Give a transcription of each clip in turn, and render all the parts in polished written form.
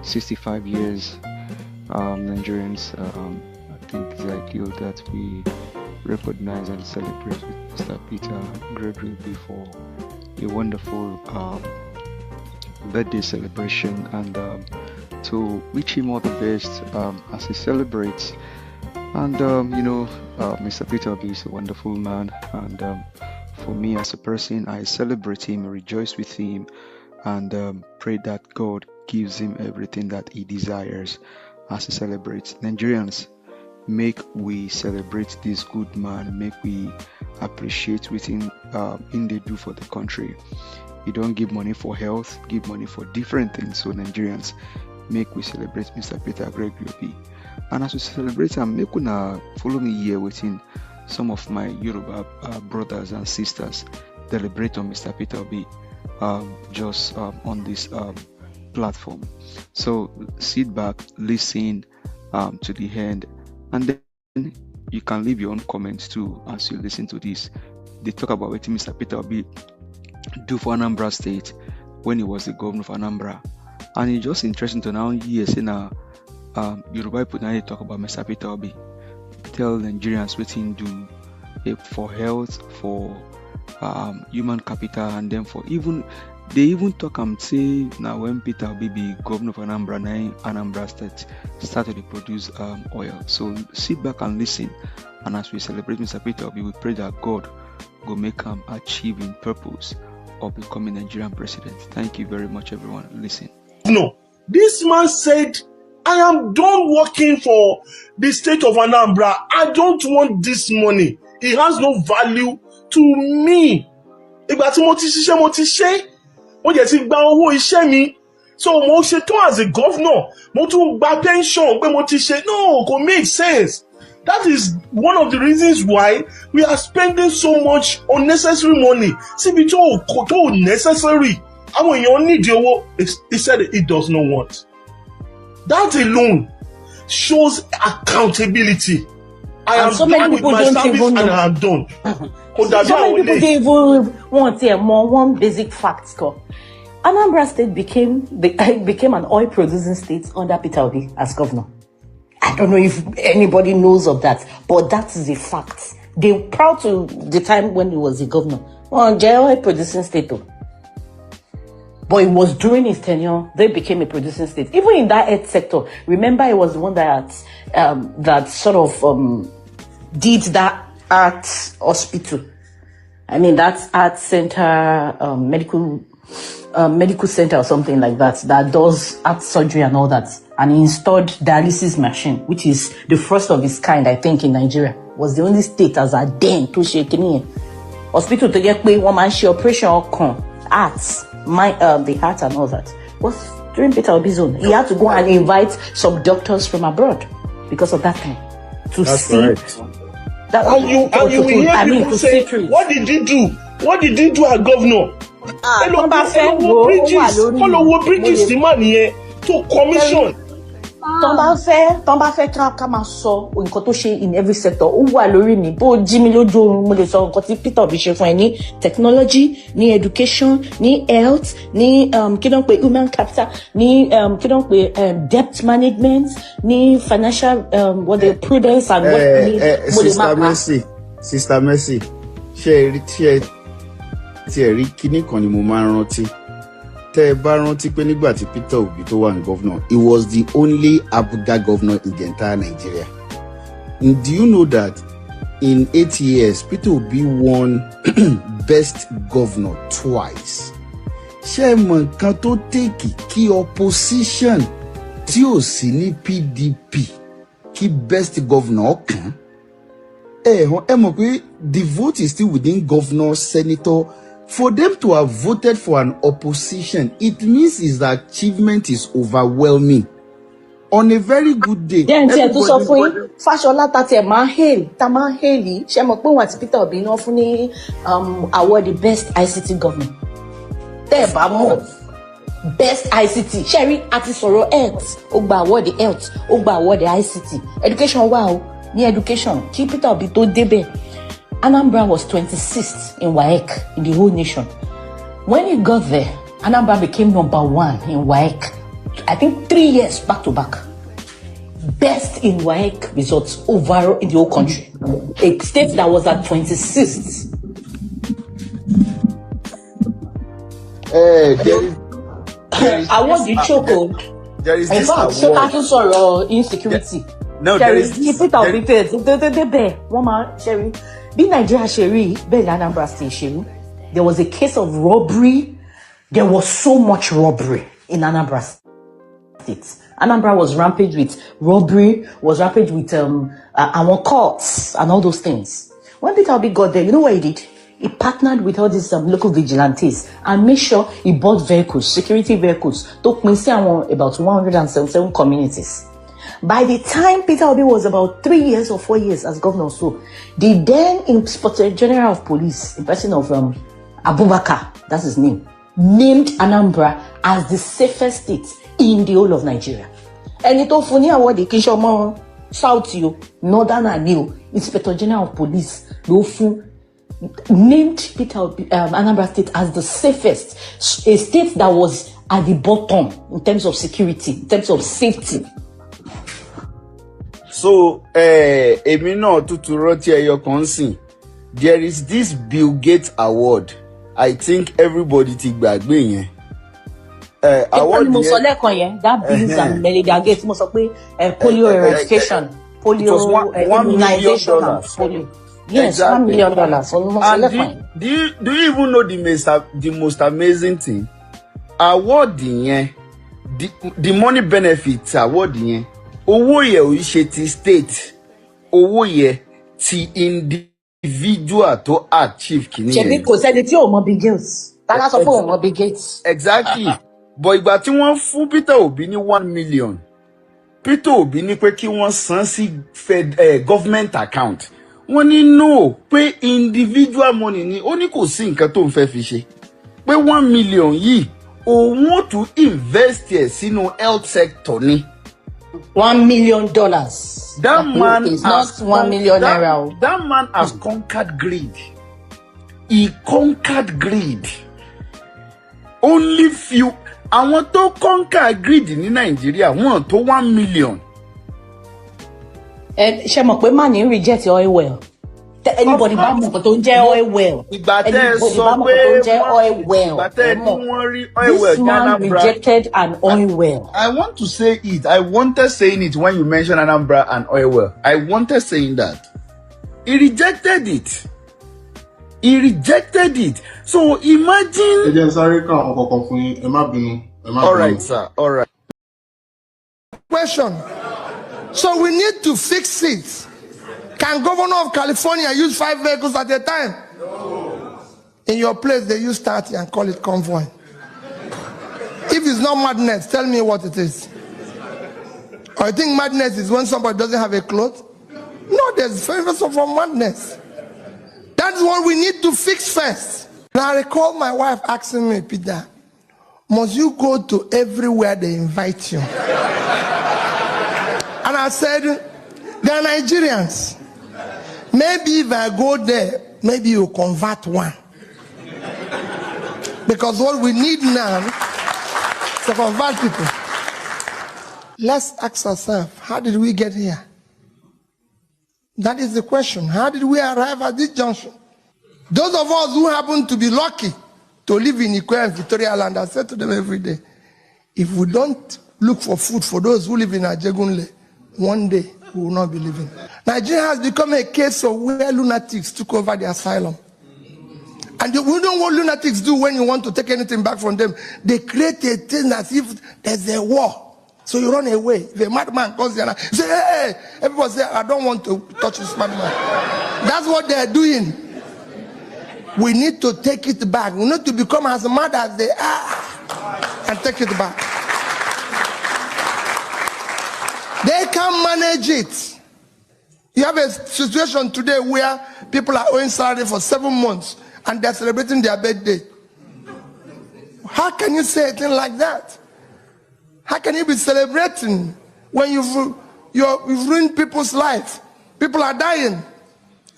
65 years, Nigerians, I think it's ideal that we recognize and celebrate with Mr. Peter Gregory for a wonderful birthday celebration, and to wish him all the best as he celebrates. And Mr. Peter B is a wonderful man, and for me as a person, I celebrate him, rejoice with him, and pray that God gives him everything that he desires as he celebrates. Nigerians, make we celebrate this good man, make we appreciate what in they do for the country. You don't give money for health, give money for different things. So Nigerians, make we celebrate Mr. Peter Gregory. And as we celebrate him, make una follow me here within some of my Yoruba brothers and sisters celebrate on Mr. Peter B just on this platform. So sit back, listen to the end, and then you can leave your own comments too as you listen to this. They talk about what Mr. Peter B do for Anambra State when he was the governor of Anambra, and it's just interesting to now hear now Yoruba people now talk about Mr. Peter B, tell Nigerians what he do for health, for human capital, and then for they even talk and say now when Peter Obi be governor of Anambra, now Anambra State started to produce oil. So sit back and listen, and as we celebrate Mr. Peter Obi, we pray that God will make him achieve in purpose of becoming Nigerian president. Thank you very much, everyone. Listen. No, this man said, I am done working for the state of Anambra. I don't want this money. It has no value to me. Ìgbà tí mo ti ṣiṣẹ́, mo ti ṣe. Mo jẹ́ ti gba owó iṣẹ́ mi. So mo ṣe tán as a governor. Mo tún gba pension pé mo ti ṣe. No, it make sense. That is one of the reasons why we are spending so much unnecessary money. Síbi tó necessary. Àwọn èèyàn nídìí owó. He said it does not want. That alone shows accountability. I am so done with my service and I am done. So many people don't even want to hear more. One basic fact, Anambra State became an oil producing state under Peter Obi as governor. I don't know if anybody knows of that, but that is a fact. They were proud to the time when he was the governor. Well, oil producing state though. But it was during his tenure they became a producing state. Even in that health sector, remember it was the one that sort of did that art hospital. I mean that art center, medical center or something like that does art surgery and all that. And he installed dialysis machine, which is the first of its kind, I think, in Nigeria. Was the only state as a den to shake in hospital to get pay one man she operation or arts. The heart and all that was during Peter Obi's own. He had to go and invite some doctors from abroad because of that thing to That's see. Right. You will hear people say, "What did he do? What did he do as governor?" Follow bridges the money to commission. Tọ́n bá fẹ́ ká máa sọ nǹkan tó ṣe in every sector. Ó wà lórí mi bó jí mi lójú oorun mo lè sọ nǹkan tí Peter Obi ṣe fún ẹ ní technology, ní education, ní health, ní kí ló ń pè human capital, ní kí ló ń pè debt management, ní financial prudence and what mo lè máa pa. Sister Mercy, ṣé ẹ rí kíní kan ni mo máa ń rántí. Tẹ́ ẹ bá rántí pé nígbà tí Peter Obi tó wà ní governor, he was the only Abuja governor in the entire Nigeria. And do you know that in 8 years, Peter Obi won best governor twice? Ṣé ẹ mọ̀ nǹkan tó tèkì kí opposition tí ò sí ní PDP kí best governor kan? Ẹ mọ̀ pé the vote is still within governor, senator. For them to have voted for an opposition, it means his achievement is overwhelming. On a very good day. Fashola ta máa hail ṣé mọ̀ pé wọ́n àti Peter Obi náà fún ní award the best ICT government. Tẹ́ bá mọ̀ best ICT. Sherry àti sọ̀rọ̀ health, ó gba award health, ó gba award ICT. Education wà o, ní education kí Peter Obi tó débẹ̀. Anambra was 26th in WAEC in the whole nation. When he got there, Anambra became number 1 in WAEC. I think 3 years back to back. Best in WAEC results overall in the whole country. A state that was at 26th. I want the chokehold. There is this award. Insecurity. No, there is this. There was a case of robbery. There was so much robbery in Anambra State. Anambra was rampage with robbery, was rampage with our courts and all those things. When Peter Obi got there, you know what he did? He partnered with all these local vigilantes and made sure he bought vehicles, security vehicles, to about 177 communities. By the time Peter Obi was about 3 years or 4 years as governor, so the then Inspector General of Police, in person of Abubakar, that's his name, named Anambra as the safest state in the whole of Nigeria. And it funny award the Kishomo South you, Northern and New Inspector General of Police, Lofu, named Peter Anambra State as the safest, a state that was at the bottom in terms of security, in terms of safety. So, èmi náà tutu rántí ẹyọ kan sìn. There is this Bill Gates award. I think everybody ti gbàgbé yẹn. Award yẹn. That Bill and Melinda Gates mo sọ pé polio eradication, polio immunization and polio. Yes, exactly. $1 million. And do you even know the most amazing thing? Award yẹn, the money benefits award yẹn. Owó yẹ ò ṣe ti state, owó yẹ ti individual to achieve kìíní yẹn. Ṣebí kò sẹ́ni tí ò mọ Bill Gates. Tálá sọ pé òun mọ Bill Gates. Exactly. But ìgbà tí wọ́n fún Peter Obi ní 1 million, Peter Obi ní pé kí wọ́n san sí government account. Wọ́n ní no pé individual money ni ó ní kò sí nǹkan tó ń fẹ́ fi ṣe. Pé 1 million yìí òun ó tún invest ẹ̀ sínú health sector ni. $1 million. That man is not 1 million naira. That man has conquered greed. He conquered greed. Only few. Àwọn tó conquer greed ní Nigeria wọ́n tó 1 million. Ṣé mọ̀ pé man ní reject oil well. Anybody bá mọ̀ pé tó ń jẹ́ oil well. Ìgbà tẹ́ sọ pé oil well. This man rejected an oil well. I want to say it. I wanted saying it when you mentioned Anambra and oil well. I wanted saying that. He rejected it. He rejected it. So imagine. All right, sir. All right. Question. So we need to fix it. Can Governor of California use 5 vehicles at a time? No. In your place, they use 30 and call it convoy. If it's not madness, tell me what it is. Or you think madness is when somebody doesn't have a cloth? No, there's first of all madness. That's what we need to fix first. Now I recall my wife asking me, Peter, must you go to everywhere they invite you? And I said, they're Nigerians. Maybe if I go there, maybe you convert one. Because what we need now is to convert people. Let's ask ourselves, how did we get here? That is the question. How did we arrive at this junction? Those of us who happen to be lucky to live in Ikoyi and Victoria Land, I say to them every day, if we don't look for food for those who live in Ajegunle, one day we will not be living. Nigeria has become a case of where lunatics took over the asylum. And we know what lunatics do when you want to take anything back from them. They create a thing as if there's a war. So you run away. If a madman comes here and say, hey, everybody say, I don't want to touch this madman. That's what they're doing. We need to take it back. We need to become as mad as they are and take it back. They can manage it. You have a situation today where people are owing salary for 7 months and they're celebrating their birthday. How can you say a thing like that? How can you be celebrating when you've ruined people's life? People are dying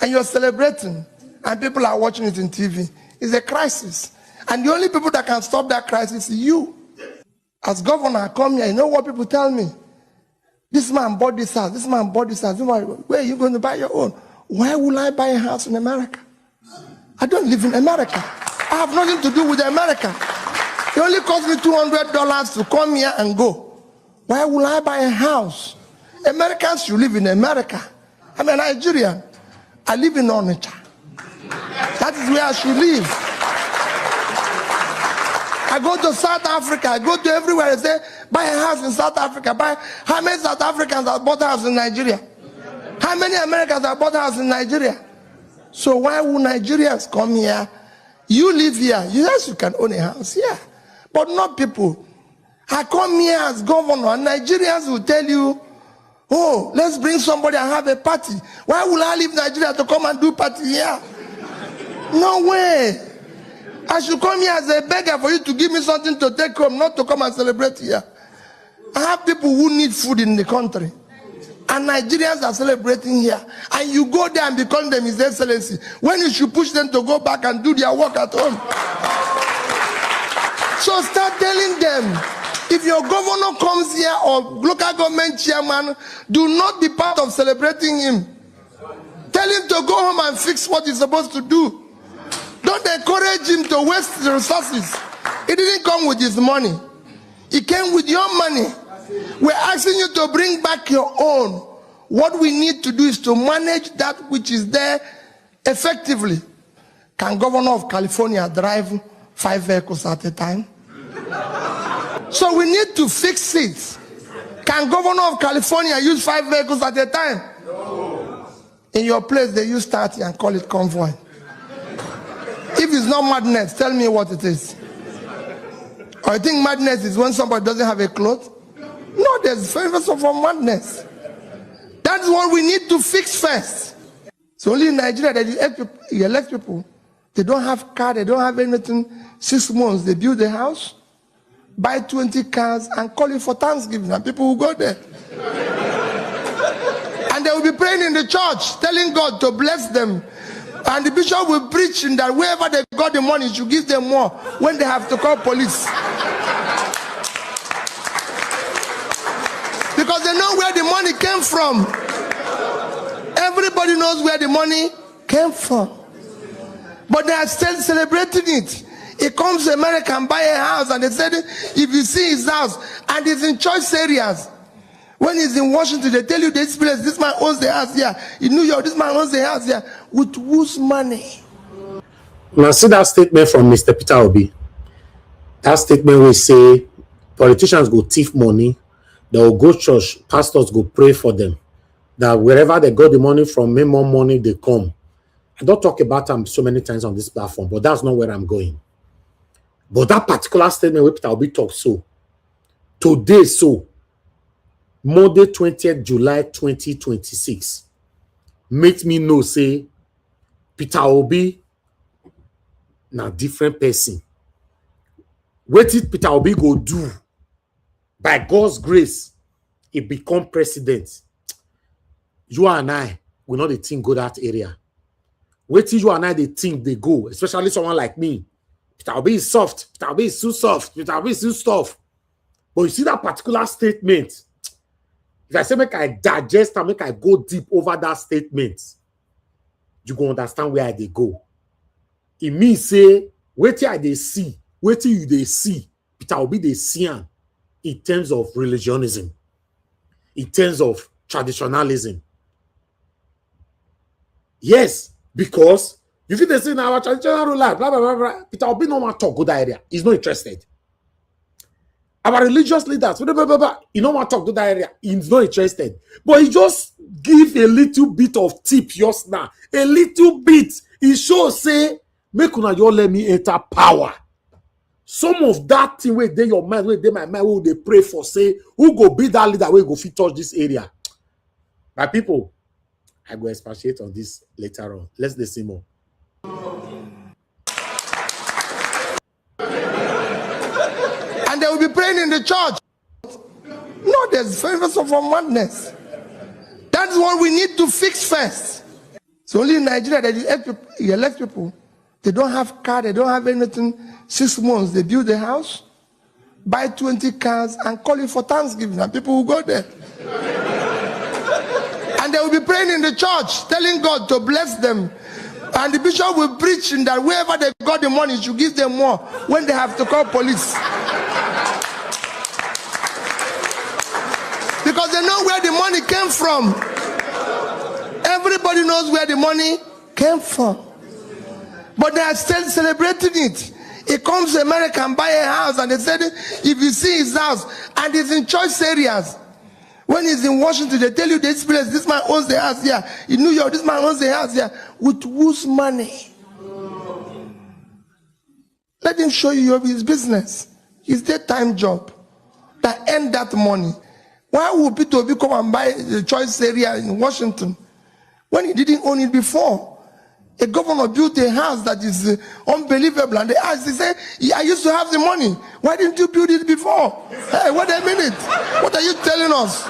and you're celebrating and people are watching it in TV. It's a crisis. And the only people that can stop that crisis is you. As governor, I come here, you know what people tell me? This man bought this house, this man bought this house. Where are you going to buy your own? Why will I buy a house in America? I don't live in America. I have nothing to do with America. It only cost me $200 to come here and go. Why will I buy a house? Americans should live in America. I'm a Nigerian. I live in Onitsha. That is where I should live. I go to South Africa. I go to everywhere. I say, buy a house in South Africa. How many South Africans have bought a house in Nigeria? How many Americans have bought a house in Nigeria? So why would Nigerians come here? You live here. Yes, you can own a house here. But not people. I come here as governor, and Nigerians will tell you, oh, let's bring somebody and have a party. Why will I leave Nigeria to come and do party here? No way. I should come here as a beggar for you to give me something to take home, not to come and celebrate here. I have people who need food in the country. And Nigerians are celebrating here. And you go there and become them His Excellency, when you should push them to go back and do their work at home. So start telling them, if your governor comes here or local government chairman, do not be part of celebrating him. Tell him to go home and fix what he's supposed to do. Don't encourage him to waste the resources. He didn't come with his money. He came with your money. We're asking you to bring back your own. What we need to do is to manage that which is there effectively. Can Governor of California drive 5 vehicles at a time? So we need to fix it. Can Governor of California use 5 vehicles at a time? No. In your place, they use 30 and call it convoy. If it's not madness, tell me what it is. Or you think madness is when somebody doesn't have a cloth? No, there's favors of madness. That's what we need to fix first. It's only in Nigeria that you elect people. They don't have car, they don't have anything. 6 months, they build a house, buy 20 cars, and call it for Thanksgiving, and people will go there. And they will be praying in the church, telling God to bless them. And the bishop will preach in that wherever they got the money, you give them more when they have to call police. Because they know where the money came from. Everybody knows where the money came from. But they are still celebrating it. He comes to America and buy a house, and they said if you see his house, and it's in choice areas. When he's in Washington, they tell you this place, this man owns the house here. In New York, this man owns the house here. With whose money? Now see that statement from Mr. Peter Obi. That statement will say politicians go thief money, they will go church, pastors go pray for them. That wherever they got the money from, make more money they come. I don't talk about them so many times on this platform, but that's not where I'm going. But that particular statement where Peter Obi talk so, today so, Monday 20th July 2026, make me know say Peter Obi na different person. What did Peter Obi go do? By God's grace, he become president. You and I, we know the thing go that area. Wait till you and I, the think they go, especially someone like me. Peter Obi is soft. Peter Obi is too soft. Peter Obi is too tough. But you see that particular statement. If I say make I digest and make I go deep over that statement, you go understand where they go. It means say, wait till they see, wait till you they see, Peter Obi they see him in terms of religionism, in terms of traditionalism. Yes, because if they say now our traditional ruler, blah blah blah blah, Peter Obi no want to talk go that area. He's not interested. Our religious leaders, blah, blah, blah, blah, he don't want to talk to that area. He's not interested. But he just give a little bit of tip just now. A little bit. He shows say, make una you let me enter power. Some of that thing where they your mind, where they my mind, who they pray for, say, who go be that leader, where go fit touch this area. My people, I go expatiate on this later on. Let's listen more. And they will be praying in the church. No, there's favors of madness. That's what we need to fix first. It's only in Nigeria that you elect people. They don't have car, they don't have anything. 6 months, they build a house, buy 20 cars and call it for Thanksgiving, and people will go there. And they will be praying in the church, telling God to bless them. And the bishop will preach in that wherever they got the money, should give them more when they have to call police. Because they know where the money came from. Everybody knows where the money came from. But they are still celebrating it. He comes to America and buy a house, and they said if you see his house and it's in choice areas. When he's in Washington, they tell you this place, this man owns the house here. In New York, this man owns the house here. With whose money? Let him show you his business. His daytime job that earn that money. Why would Peter Obi come and buy the choice area in Washington when he didn't own it before? A governor built a house that is unbelievable, and they asked, he said, I used to have the money. Why didn't you build it before? Hey, wait a minute. What are you telling us?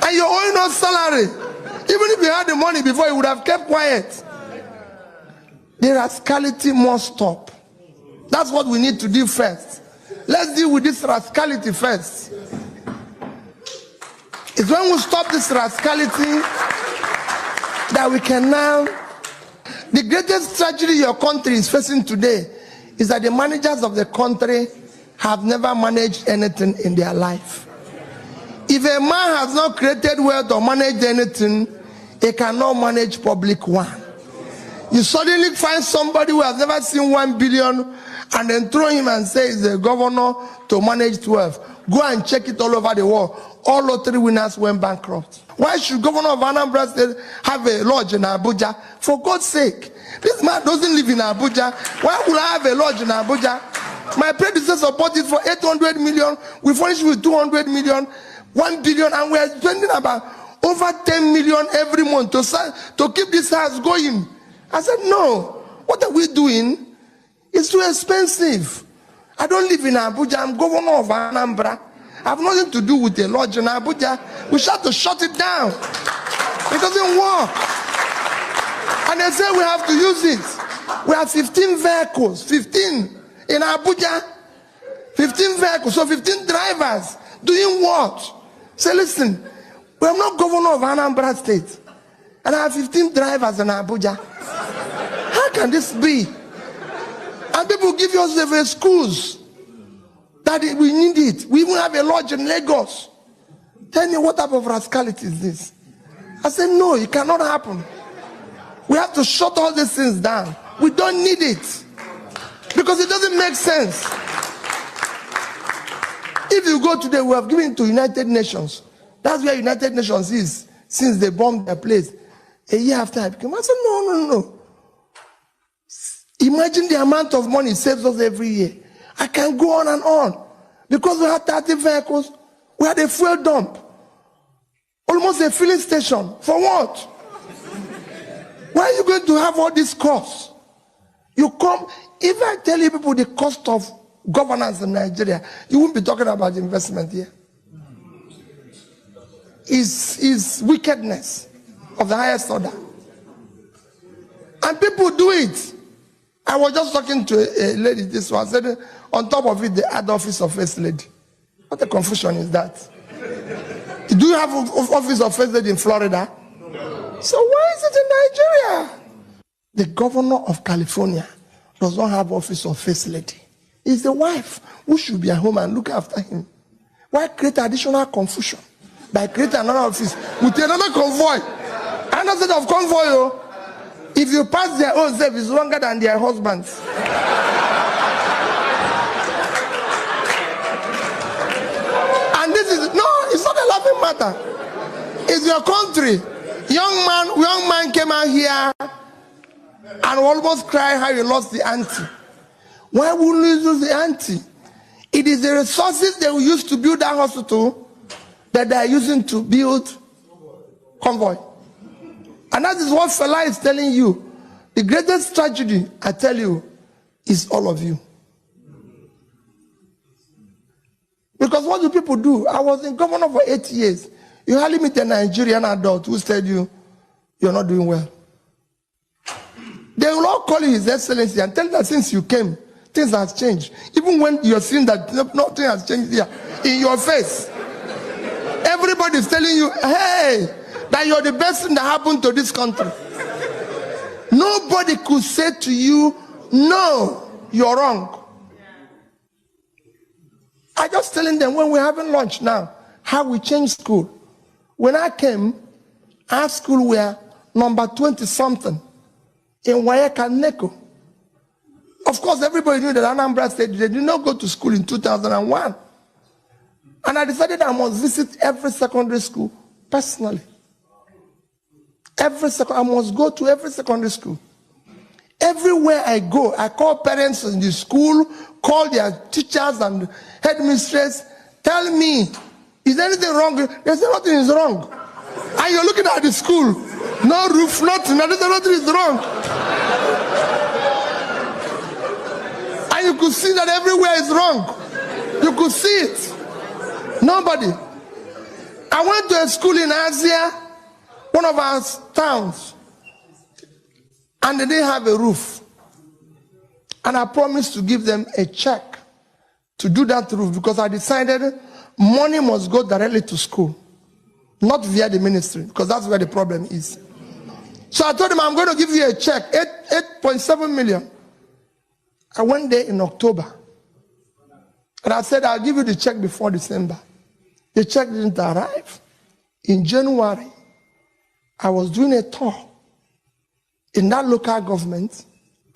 And you're owing us salary. Even if you had the money before, you would have kept quiet. The rascality must stop. That's what we need to do first. Let's deal with this rascality first. It's when we stop this rascality that we can now. The greatest tragedy your country is facing today is that the managers of the country have never managed anything in their life. If a man has not created wealth or managed anything, he cannot manage public one. You suddenly find somebody who has never seen 1 billion and then throw him and say he's the governor to manage 12. Go and check it all over the world. All lottery winners went bankrupt. Why should governor of Anambra State have a lodge in Abuja? For God's sake. This man doesn't live in Abuja. Why would I have a lodge in Abuja? My predecessor bought it for 800 million. We furnished with 200 million, 1 billion, and we are spending about over 10 million every month to keep this house going. I said, no. What are we doing? It's too expensive. I don't live in Abuja. I'm governor of Anambra. I have nothing to do with the lodge in Abuja. We have to shut it down. It doesn't work. And they say we have to use it. We have 15 vehicles. 15 in Abuja. 15 vehicles. So 15 drivers. Doing what? Say, listen, we are not governor of Anambra State. And I have 15 drivers in Abuja. How can this be? And people give us the schools that we need it. We even have a lodge in Lagos. Tell me, what type of rascality is this? I said, no, it cannot happen. We have to shut all these things down. We don't need it. Because it doesn't make sense. If you go today, we have given it to United Nations. That's where United Nations is since they bombed their place. A year after I became, I said, no. Imagine the amount of money it saves us every year. I can go on and on. Because we had 30 vehicles, we had a fuel dump. Almost a filling station. For what? Why are you going to have all these costs? You come, if I tell you people the cost of governance in Nigeria, you won't be talking about investment here. Is wickedness of the highest order. And people do it. I was just talking to a lady this one. I said, on top of it, they add office of first lady. What a confusion is that? Do you have office of first lady in Florida? So why is it in Nigeria? The governor of California does not have office of first lady. It's the wife who should be at home and look after him. Why create additional confusion by creating another office with another convoy? Another set of convoy. If you pass their own self, it's longer than their husbands. And this is, no, it's not a laughing matter. It's your country. Young man came out here and almost cried how he lost the auntie. Why would you lose the auntie? It is the resources they will use to build that hospital that they are using to build convoy. And that is what Fela is telling you. The greatest tragedy, I tell you, is all of you. Because what do people do? I was in governor for 8 years. You hardly meet a Nigerian adult who said you're not doing well. They will all call you His Excellency and tell that since you came, things have changed. Even when you're seeing that nothing has changed here, in your face, everybody's telling you, hey, that you're the best thing that happened to this country. Nobody could say to you, no, you're wrong. I just telling them when we're having lunch now, how we changed school. When I came, our school were number 20-something in Wayaka Neko. Of course, everybody knew that Anambra State, they did not go to school in 2001. And I decided I must visit every secondary school personally. I must go to every secondary school. Everywhere I go, I call parents in the school, call their teachers and headmistress, tell me, is there anything wrong? They say nothing is wrong. And you're looking at the school, no roof, nothing, nothing is wrong. And you could see that everywhere is wrong. You could see it. Nobody. I went to a school in Asia, one of our towns, and they didn't have a roof. And I promised to give them a check to do that roof because I decided money must go directly to school, not via the ministry, because that's where the problem is. So I told them, I'm going to give you a check, 8.7 million. I went there in October. And I said, I'll give you the check before December. The check didn't arrive. In January, I was doing a tour in that local government,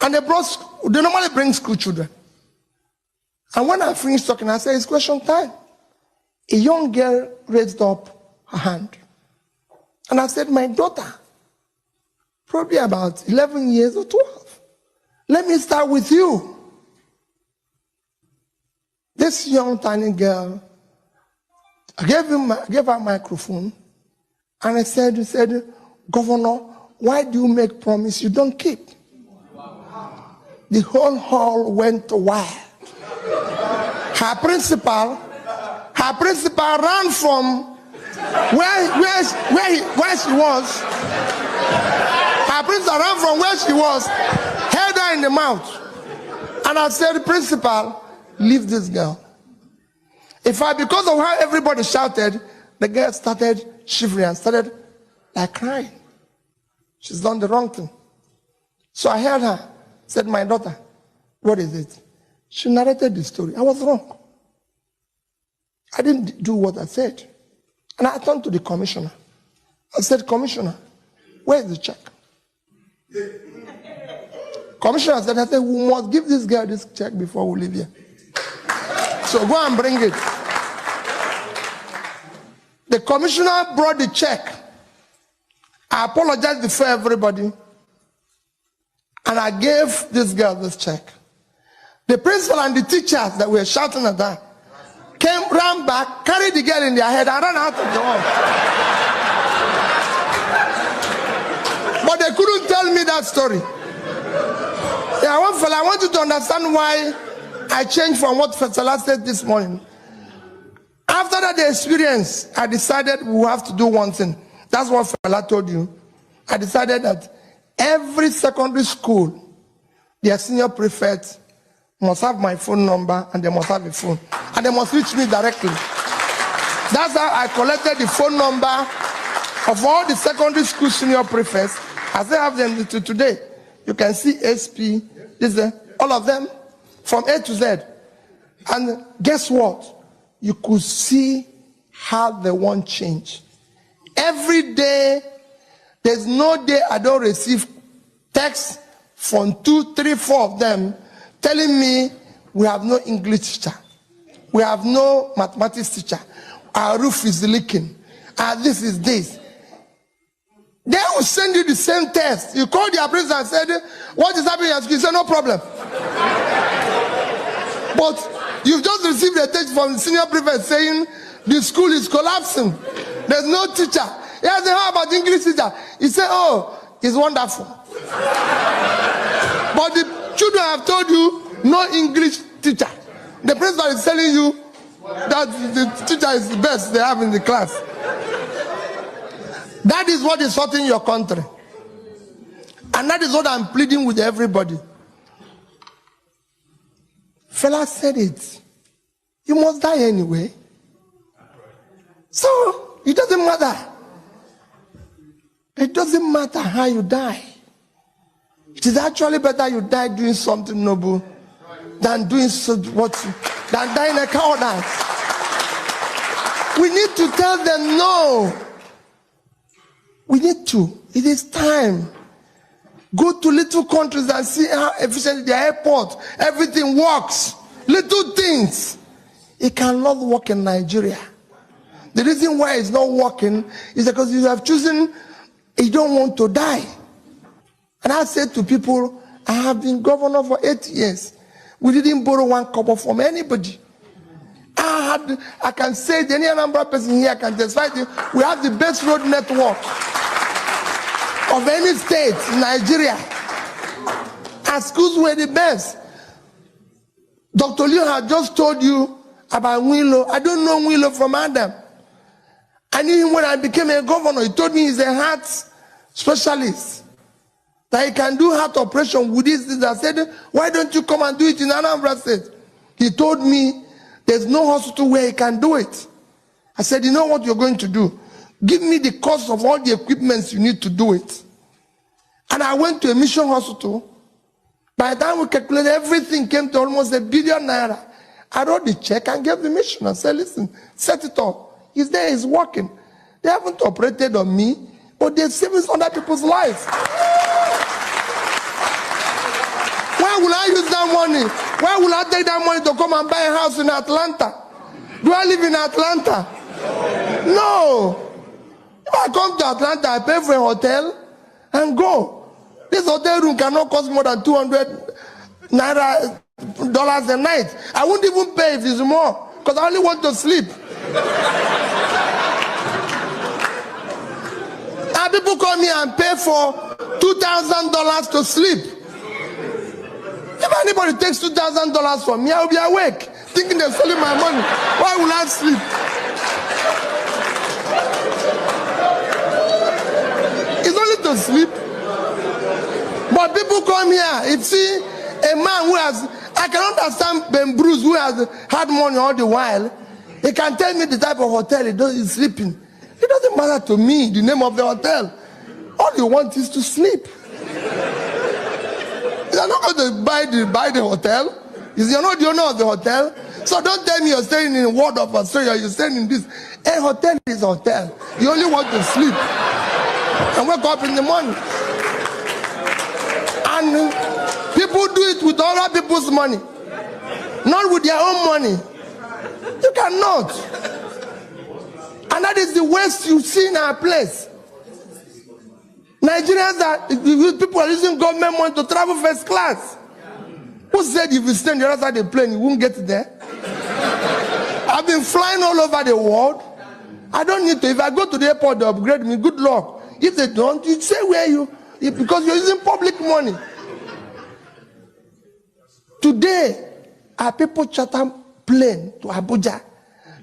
and they normally bring school children. And when I finished talking, I said, it's question time. A young girl raised up her hand. And I said, my daughter, probably about 11 years or 12. Let me start with you. This young tiny girl, I gave her a microphone, and I said, Governor, why do you make promise you don't keep? The whole hall went wild. Her principal ran from where she was. Her principal ran from where she was, held her in the mouth. And I said, principal, leave this girl. Because of how everybody shouted, the girl started shivering and started like crying. She's done the wrong thing. So I held her, said, my daughter, what is it? She narrated the story. I was wrong. I didn't do what I said. And I turned to the commissioner. I said, Commissioner, where is the check? Commissioner said, we must give this girl this check before we leave here. So go and bring it. The commissioner brought the check. I apologized before everybody. And I gave this girl this check. The principal and the teachers that were shouting at her ran back, carried the girl in their head, and ran out of the hall. But they couldn't tell me that story. Yeah, one fella, I want you to understand why I changed from what Fela said this morning. After that experience, I decided we have to do one thing. That's what Fela told you. I decided that every secondary school, their senior prefect must have my phone number, and they must have a phone. And they must reach me directly. That's how I collected the phone number of all the secondary school senior prefects. I still have them to today. You can see SP, all of them, from A to Z. And guess what? You could see how they want change. Every day, there's no day I don't receive texts from 2, 3, 4 of them telling me we have no English teacher. We have no mathematics teacher. Our roof is leaking. This is this. They will send you the same test. You call the appraiser and said, what is happening at school? You say, no problem. But you've just received a text from the senior prefect saying the school is collapsing. There's no teacher. He said, how about the English teacher? He said, oh, it's wonderful. But the children have told you no English teacher. The principal is telling you that the teacher is the best they have in the class. That is what is hurting your country. And that is what I'm pleading with everybody. Fella said it. You must die anyway. So, it doesn't matter. It doesn't matter how you die. It is actually better you die doing something noble than doing than dying a coward. We need to tell them no. We need to. It is time. Go to little countries and see how efficient the airport, everything works. Little things. It cannot work in Nigeria. The reason why it's not working is because you have chosen, you don't want to die. And I said to people, I have been governor for 8 years. We didn't borrow one kobo from anybody. I can say any number of person here can testify. We have the best road network of any state in Nigeria. Our schools were the best. Dr. Leo had just told you about Wilo. I don't know Wilo from Adam. I knew him when I became a governor. He told me he's a heart specialist. That he can do heart operation with this. I said, why don't you come and do it in Anambra State? He told me there's no hospital where he can do it. I said, you know what you're going to do? Give me the cost of all the equipments you need to do it. And I went to a mission hospital. By the time we calculated, everything came to almost ₦1 billion. I wrote the check and gave the mission and said, listen, set it up. He's there, he's working. They haven't operated on me, but they're saving other people's lives. Why will I use that money? Why will I take that money to come and buy a house in Atlanta? Do I live in Atlanta? No. If I come to Atlanta, I pay for a hotel and go. This hotel room cannot cost more than $200 a night. I won't even pay if it's more, because I only want to sleep. And people come here and pay for $2,000 to sleep. If anybody takes $2,000 from me, I will be awake, thinking they're stealing my money. Why will I sleep? It's only to sleep. But people come here, if see a man who has, I can understand Ben Bruce, who has had money all the while, he can tell me the type of hotel he's sleeping. It doesn't matter to me, the name of the hotel. All you want is to sleep. You're not going to buy the hotel. You're not the owner of the hotel. So don't tell me you're staying in Ward of Australia, you're staying in this. A hotel is a hotel. You only want to sleep and wake up in the morning. And people do it with other people's money, not with their own money. You cannot. And that is the waste you see in our place. Nigerians people are using government money to travel first class. Who said if you stay on the other side of the plane, you won't get there? I've been flying all over the world. I don't need to. If I go to the airport, they upgrade me. Good luck. If they don't, you say because you're using public money. Today, our people charter plane to Abuja.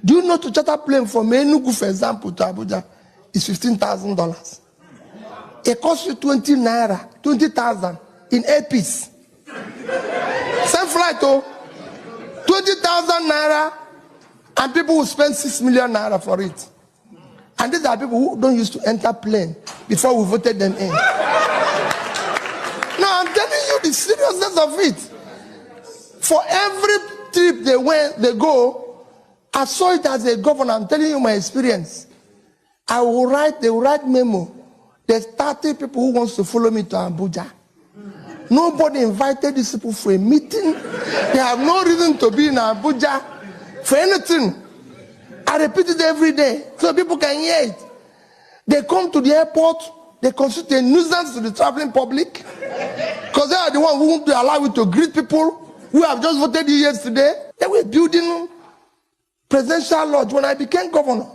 Do you know to charter plane from Enugu, for example, to Abuja is $15,000? It costs you 20,000 in airpiece. Same flight, 20,000 naira, and people will spend 6 million naira for it. And these are people who don't used to enter plane before we voted them in. Now I'm telling you the seriousness of it. For every trip they go, I saw it as a governor. I'm telling you my experience. They will write memo. There's 30 people who wants to follow me to Abuja. Nobody invited these people for a meeting. They have no reason to be in Abuja for anything. I repeat it every day so people can hear it. They come to the airport, they constitute a nuisance to the traveling public, because they are the ones who won't allow you to greet people who have just voted you yesterday. They were building presidential lodge when I became governor.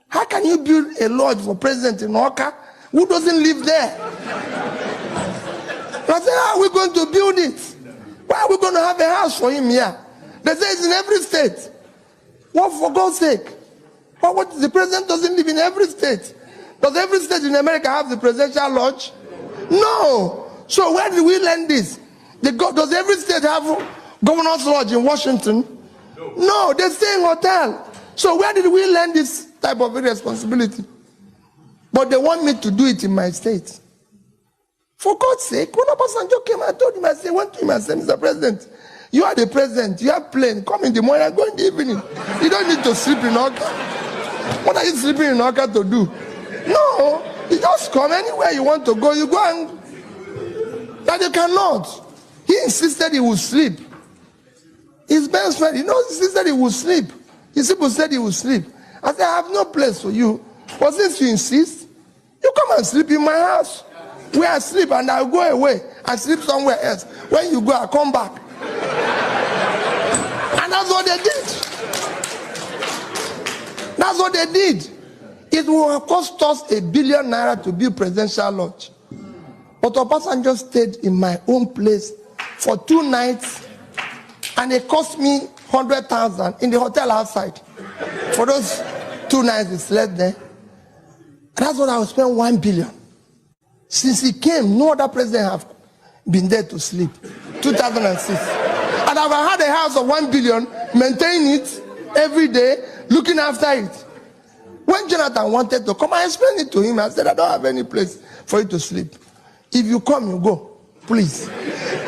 How can you build a lodge for president in Oka who doesn't live there? I said, how are we going to build it? Why are we going to have a house for him here? They say it's in every state. What, for God's sake? What, the president doesn't live in every state. Does every state in America have the presidential lodge? No. So where did we learn this? Does every state have Governor's Lodge in Washington? No, they stay in hotel. So where did we learn this type of irresponsibility? But they want me to do it in my state. For God's sake, when Obasanjo came, I told him, I said, went to him and said, Mr. President, you are the president, you have plane, come in the morning and go in the evening. You don't need to sleep in Oka. What are you sleeping in Oka to do? No, you just come anywhere you want to go, you go and... But you cannot. He insisted he would sleep. His best friend, insisted he would sleep. His people said he would sleep. I said, I have no place for you. But since you insist, you come and sleep in my house. Where I sleep and I'll go away and sleep somewhere else. When you go, I'll come back. And that's what they did. That's what they did. It will have cost us ₦1 billion to build presidential lodge. But Obasanjo stayed in my own place for 2 nights, and it cost me 100,000 in the hotel outside. For those 2 nights he slept there. And that's what I will spend 1 billion. Since he came, no other president have been there to sleep. 2006. And I've had a house of 1 billion, maintaining it every day, looking after it. When Jonathan wanted to come, I explained it to him. I said, I don't have any place for you to sleep. If you come, you go. Please.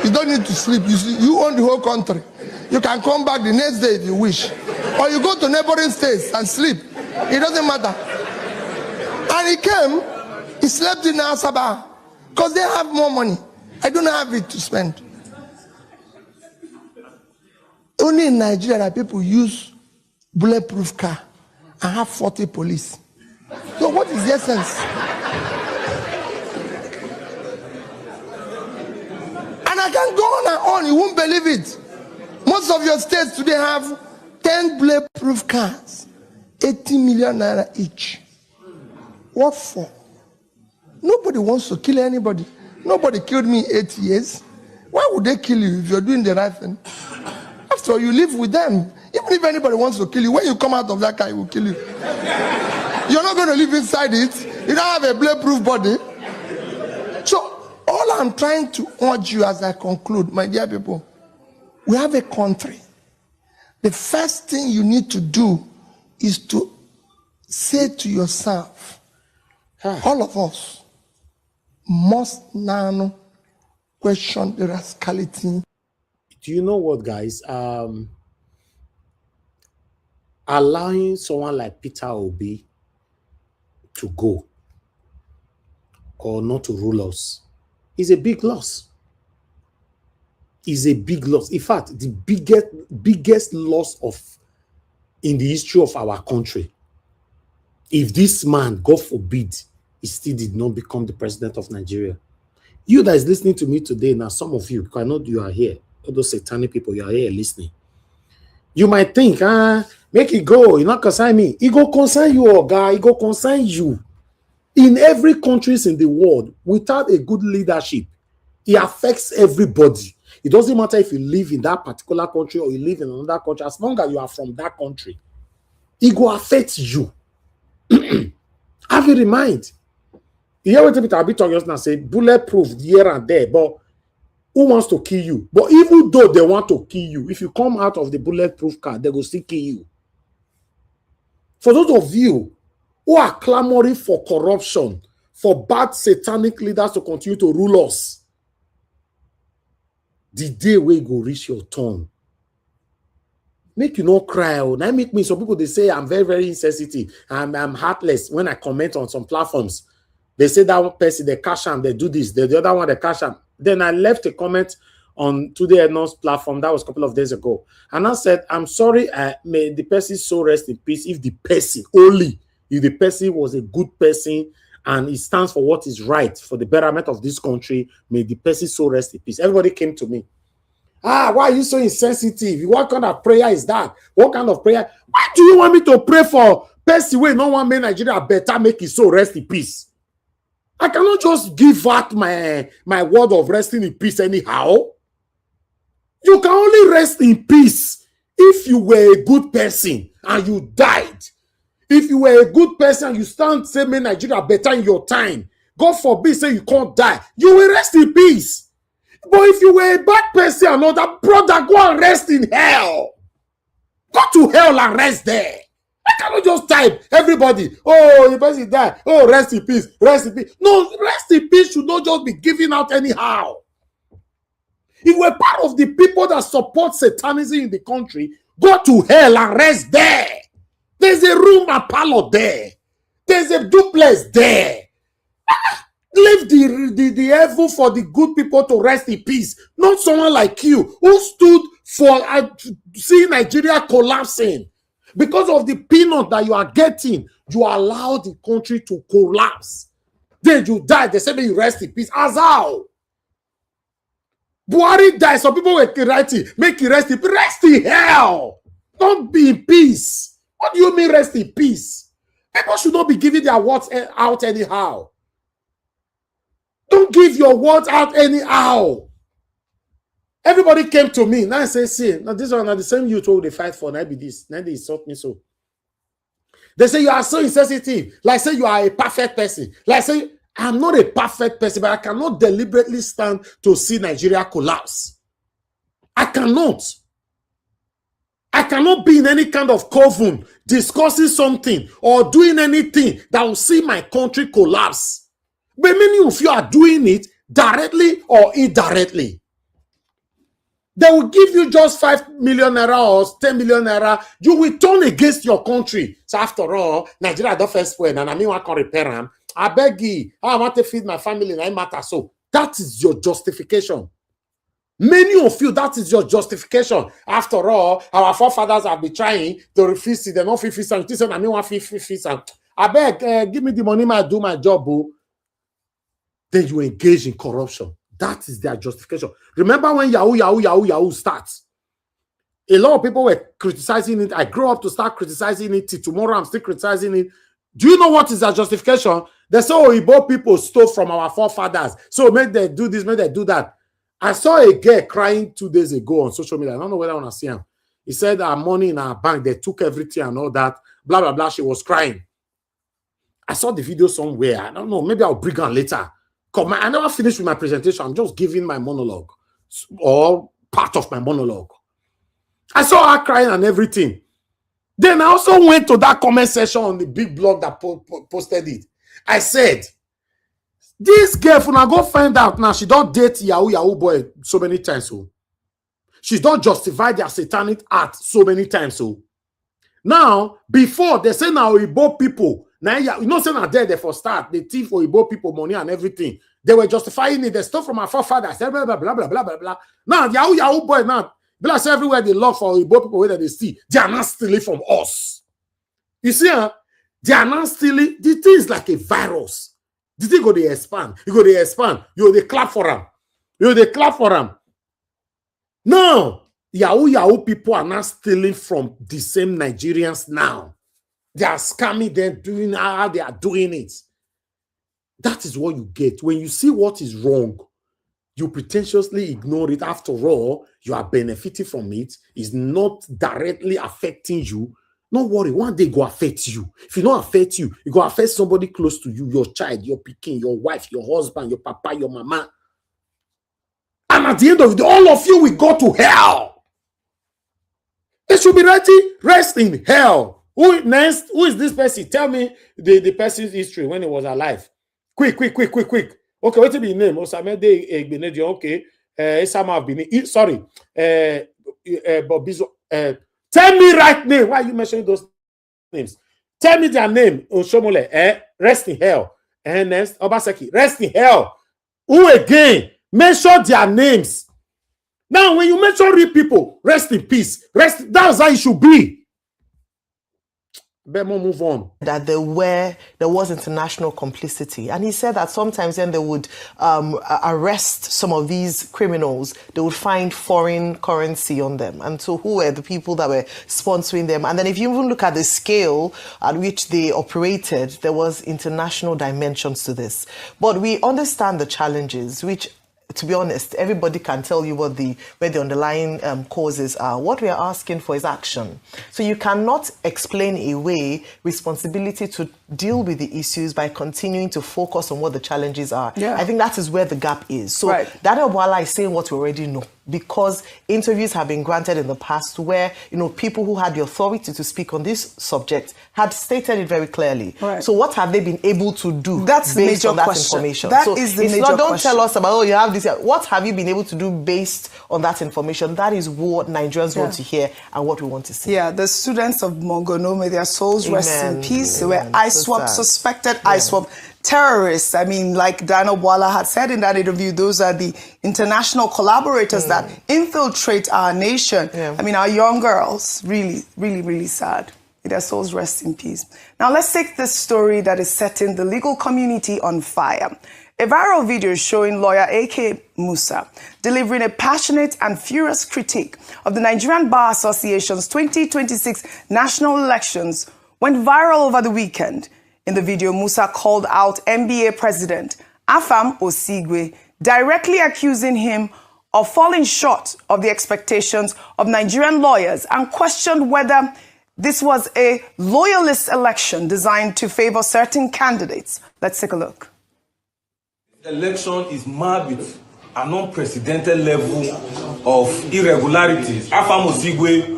You don't need to sleep. You own the whole country. You can come back the next day if you wish. Or you go to neighboring states and sleep. It doesn't matter. And he came, he slept in Asaba. Because they have more money. I don't have it to spend. Only in Nigeria that people use bulletproof car and have 40 police. So what is the essence? And I can go on and on, you won't believe it. Most of your states today have 10 bulletproof cars, 80 million naira each. What for? Nobody wants to kill anybody. Nobody killed me 8 years. Why would they kill you if you're doing the right thing? After all, you live with them. Even if anybody wants to kill you, when you come out of that car, it will kill you. You're not going to live inside it. You don't have a bulletproof body. So, all I'm trying to urge you as I conclude, my dear people, we have a country. The first thing you need to do is to say to yourself, all of us must now question the rascality. Do you know what, guys? Allowing someone like Peter Obi to go or not to rule us is a big loss. Is a big loss. In fact, the biggest loss in the history of our country. If this man, God forbid, he still did not become the president of Nigeria. You that is listening to me today, now some of you, because I know you are here, all those satanic people, you are here listening. You might think, make it go, you not concern me. It go concern you, oh guy, it go concern you. In every countries in the world, without a good leadership, it affects everybody. It doesn't matter if you live in that particular country or you live in another country, as long as you are from that country, it will affect you. Have it in mind. You hear what I'll be talking now, say bulletproof here and there, but who wants to kill you? But even though they want to kill you, if you come out of the bulletproof car, they will still kill you. For those of you who are clamoring for corruption, for bad satanic leaders to continue to rule us, the day where you go reach your turn, make you not cry. That make me, some people, they say I'm very, very insensitive. I'm heartless when I comment on some platforms. They say that one person, they cash them, they do this. The other one, they cash them. Then I left a comment on Today Eno's platform. That was a couple of days ago. And I said, I'm sorry, may the person so rest in peace if the person, only if the person was a good person and he stands for what is right for the betterment of this country, may the person so rest in peace. Everybody came to me. Why are you so insensitive? What kind of prayer is that? What kind of prayer? Why do you want me to pray for person where no one make Nigeria better, make it so rest in peace? I cannot just give out my word of resting in peace anyhow. You can only rest in peace if you were a good person and you died. If you were a good person and you stand say make Nigeria better in your time, God forbid say you can't die, you will rest in peace. But if you were a bad person and all that, brother, go and rest in hell. Go to hell and rest there. I cannot just type everybody. Oh, the person died. Oh, rest in peace. Rest in peace. No, rest in peace should not just be given out anyhow. If we're part of the people that support Satanism in the country, go to hell and rest there. There's a room and parlor there. There's a duplex there. Leave the heaven for the good people to rest in peace. Not someone like you who stood for seeing Nigeria collapsing. Because of the peanut that you are getting, you allow the country to collapse. Then you die. They say that you rest in peace. As how? Buhari died. Some people were writing, make you rest in peace. Rest in hell. Don't be in peace. What do you mean rest in peace? People should not be giving their words out anyhow. Don't give your words out anyhow. Everybody came to me. Now I say, see, now this one are the same youth who they fight for. Now be this. Now they insult me so. They say you are so insensitive. Like say you are a perfect person. Like say I'm not a perfect person, but I cannot deliberately stand to see Nigeria collapse. I cannot. I cannot be in any kind of coven discussing something or doing anything that will see my country collapse. But many of you are doing it directly or indirectly. They will give you just 5 million naira or 10 million naira. You will turn against your country. So after all, Nigeria don't first win, and I mean I can repair them. I beg you, I want to feed my family, and I matter. So that is your justification. Many of you, that is your justification. After all, our forefathers have been trying to refuse it. They don't feel and I mean one feel. I beg, give me the money, I do my job, boo. Then you engage in corruption. That is their justification. Remember when Yahoo starts? A lot of people were criticizing it. I grew up to start criticizing it. Till tomorrow, I'm still criticizing it. Do you know what is their justification? They say, oh, Igbo people stole from our forefathers. So make them do this, make them do that. I saw a girl crying 2 days ago on social media. I don't know whether I want to see him. He said our money in our bank, they took everything and all that. Blah, blah, blah. She was crying. I saw the video somewhere. I don't know. Maybe I'll bring her later. I never finished with my presentation. I'm just giving my monologue or part of my monologue. I saw her crying and everything. Then I also went to that comment section on the big blog that posted it. I said, this girl, when I go find out now, she don't date Yahoo boy so many times. So she don't justify their satanic act so many times. So now, before they say now Igbo people, now you know, say now there for start, they thief for Igbo people money and everything. They were justifying it. They stole from our forefathers. Blah, blah, blah, blah, blah, blah, blah. Now, Yahoo boy, now, bless everywhere they love for Igbo people where they steal. They are not stealing from us. You see, they are not stealing. The thing is like a virus. The thing go to expand. You go to expand. You go to clap for them. You go to clap for them. No, Yahoo people are not stealing from the same Nigerians now. They are scamming them, doing how they are doing it. That is what you get. When you see what is wrong, you pretentiously ignore it. After all, you are benefiting from it. It's not directly affecting you. Don't worry, one day it will affect you. If it don't affect you, it will affect somebody close to you, your child, your pikin, your wife, your husband, your papa, your mama. And at the end of it, all of you will go to hell. They should be writing, rest in hell. Who is this person? Tell me the person's history when he was alive. Quick. Okay, what's his name? Osamede Egbenedio. Okay. Isama Bini. Sorry. Bobizo. Tell me right name. Why are you mentioning those names? Tell me their name. Oshomole. Rest in hell. Next, Obaseki. Rest in hell. Who again? Mention their names. Now, when you mention real people, rest in peace. That's how it should be. Bemo, move on. That there was international complicity, and he said that sometimes when they would arrest some of these criminals, they would find foreign currency on them. And so, who were the people that were sponsoring them? And then, if you even look at the scale at which they operated, there was international dimensions to this. But we understand the challenges, which, to be honest, everybody can tell you where the underlying causes are. What we are asking for is action. So you cannot explain away responsibility to deal with the issues by continuing to focus on what the challenges are. Yeah. I think that is where the gap is. So Daniel Bwala is saying what we already know, because interviews have been granted in the past where, people who had the authority to speak on this subject had stated it very clearly. Right. So what have they been able to do That's the based major on that question. information? That so is the it's major not, don't question. tell us about, you have this. What have you been able to do based on that information? That is what Nigerians want to hear and what we want to see. Yeah, the students of Mongono, may their souls rest in peace. They were ISWAP suspected ISWAP terrorists. I mean, like Daniel Bwala had said in that interview, those are the international collaborators that infiltrate our nation. I mean, our young girls, really, really, really sad. May their souls rest in peace. Now, let's take this story that is setting the legal community on fire. A viral video showing lawyer A.K. Musa delivering a passionate and furious critique of the Nigerian Bar Association's 2026 national elections went viral over the weekend. In the video, Musa called out NBA President Afam Osigwe, directly accusing him of falling short of the expectations of Nigerian lawyers, and questioned whether this was a loyalist election designed to favor certain candidates. Let's take a look. Election is marred with an unprecedented level of irregularities. Afam Osigwe,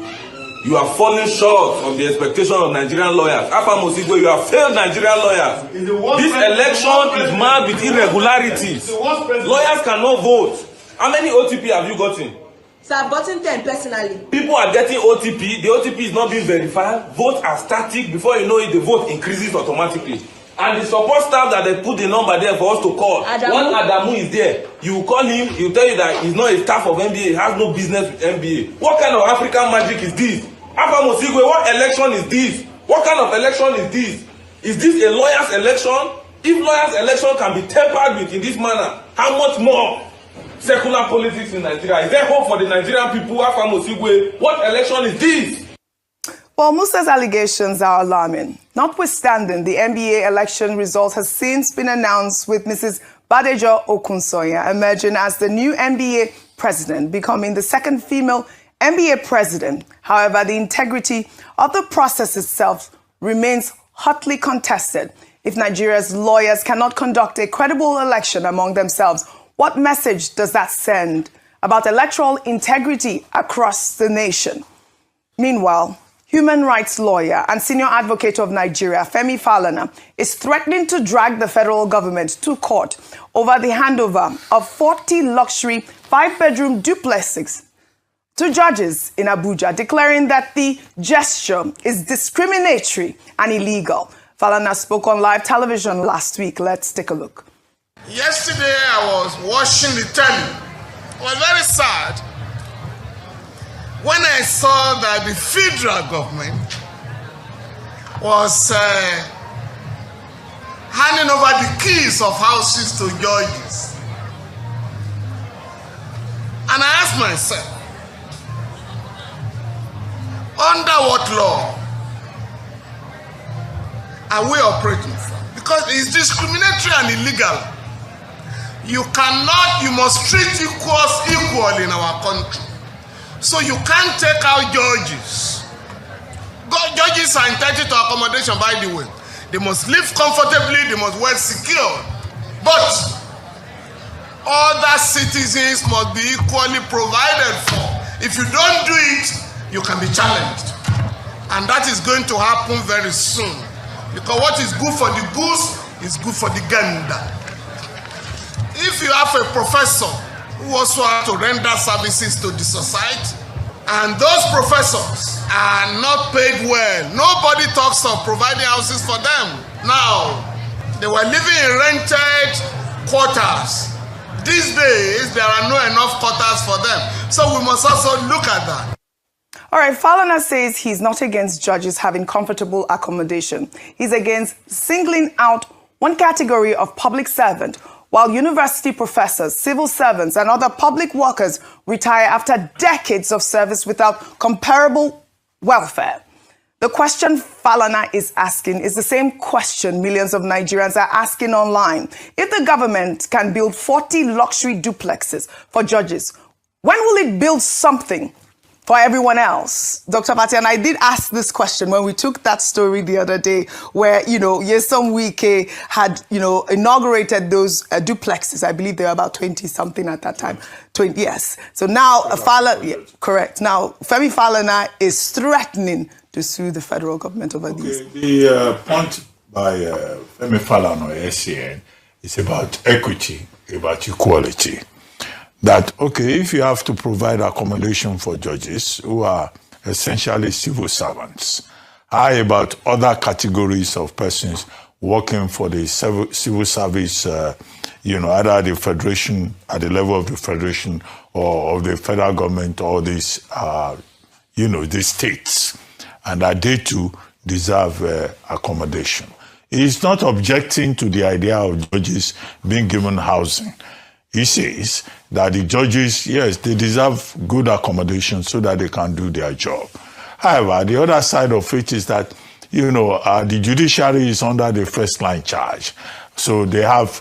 you are falling short of the expectation of Nigerian lawyers. Afam Osigwe, you have failed Nigerian lawyers. This election is marred with irregularities. Lawyers cannot vote. How many OTP have you gotten? So I've gotten 10 personally. People are getting OTP. The OTP is not being verified. Votes are static. Before you know it, the vote increases automatically. And the support staff that they put the number there for us to call, when Adamu is there, you call him, he'll tell you that he's not a staff of NBA, he has no business with NBA. What kind of African magic is this? Afam Osigwe, what election is this? What kind of election is this? Is this a lawyer's election? If lawyer's election can be tampered with in this manner, how much more secular politics in Nigeria? Is there hope for the Nigerian people? Afam Osigwe, what election is this? Well, Musa's allegations are alarming. Notwithstanding, the NBA election result has since been announced, with Mrs. Badejo Okunsoya emerging as the new NBA president, becoming the second female NBA president. However, the integrity of the process itself remains hotly contested. If Nigeria's lawyers cannot conduct a credible election among themselves, what message does that send about electoral integrity across the nation? Meanwhile, human rights lawyer and senior advocate of Nigeria, Femi Falana, is threatening to drag the federal government to court over the handover of 40 luxury 5-bedroom duplexes to judges in Abuja, declaring that the gesture is discriminatory and illegal. Falana spoke on live television last week. Let's take a look. Yesterday, I was watching the telly. I was very sad when I saw that the federal government was handing over the keys of houses to judges. And I asked myself, under what law are we operating from? Because it's discriminatory and illegal. You must treat equals equal in our country. So you can't take out judges. Judges are entitled to accommodation, by the way. They must live comfortably, they must well secured. But other citizens must be equally provided for. If you don't do it, you can be challenged. And that is going to happen very soon. Because what is good for the goose is good for the gander. If you have a professor who also have to render services to the society, and those professors are not paid well, nobody talks of providing houses for them. Now, they were living in rented quarters. These days, there are not enough quarters for them. So we must also look at that. All right, Falana says he's not against judges having comfortable accommodation. He's against singling out one category of public servant, while university professors, civil servants, and other public workers retire after decades of service without comparable welfare. The question Falana is asking is the same question millions of Nigerians are asking online. If the government can build 40 luxury duplexes for judges, when will it build something for everyone else. Dr. Pati, and I did ask this question when we took that story the other day where, Nyesom Wike had, inaugurated those duplexes. I believe they were about 20-something at that time. 20, yes. So now, correct. Now, Femi Falana is threatening to sue the federal government over these. The point by Femi Falana, SCN, is about equity, about equality. That, if you have to provide accommodation for judges who are essentially civil servants, how about other categories of persons working for the civil service, either at the federation, at the level of the federation or of the federal government or these, the states, and that they too deserve accommodation. He's not objecting to the idea of judges being given housing. He says that the judges, yes, they deserve good accommodation so that they can do their job. However, the other side of it is that, the judiciary is under the first line charge. So they have,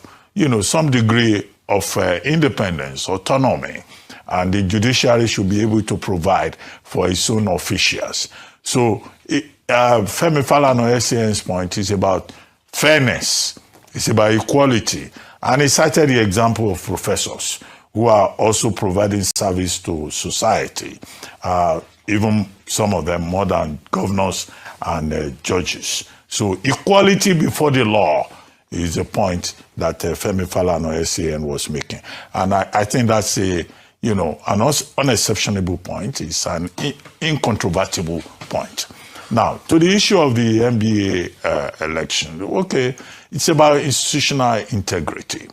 some degree of independence, autonomy, and the judiciary should be able to provide for its own officials. So Femi Falana SCN's point is about fairness. It's about equality. And he cited the example of professors who are also providing service to society, even some of them more than governors and judges. So equality before the law is a point that Femi Falana SCN was making. And I think that's an unexceptionable point. It's an incontrovertible point. Now, to the issue of the NBA election, it's about institutional integrity.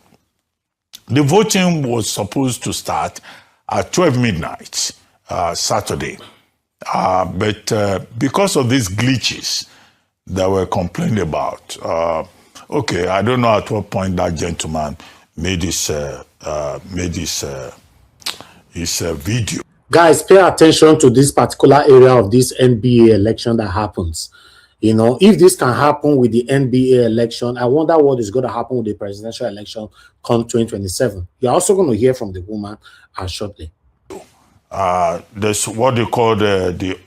The voting was supposed to start at 12 midnight, Saturday. But because of these glitches that were complained about, I don't know at what point that gentleman made his video. Guys, pay attention to this particular area of this NBA election that happens. If this can happen with the NBA election, I wonder what is going to happen with the presidential election come 2027. You're also going to hear from the woman shortly. There's what they call the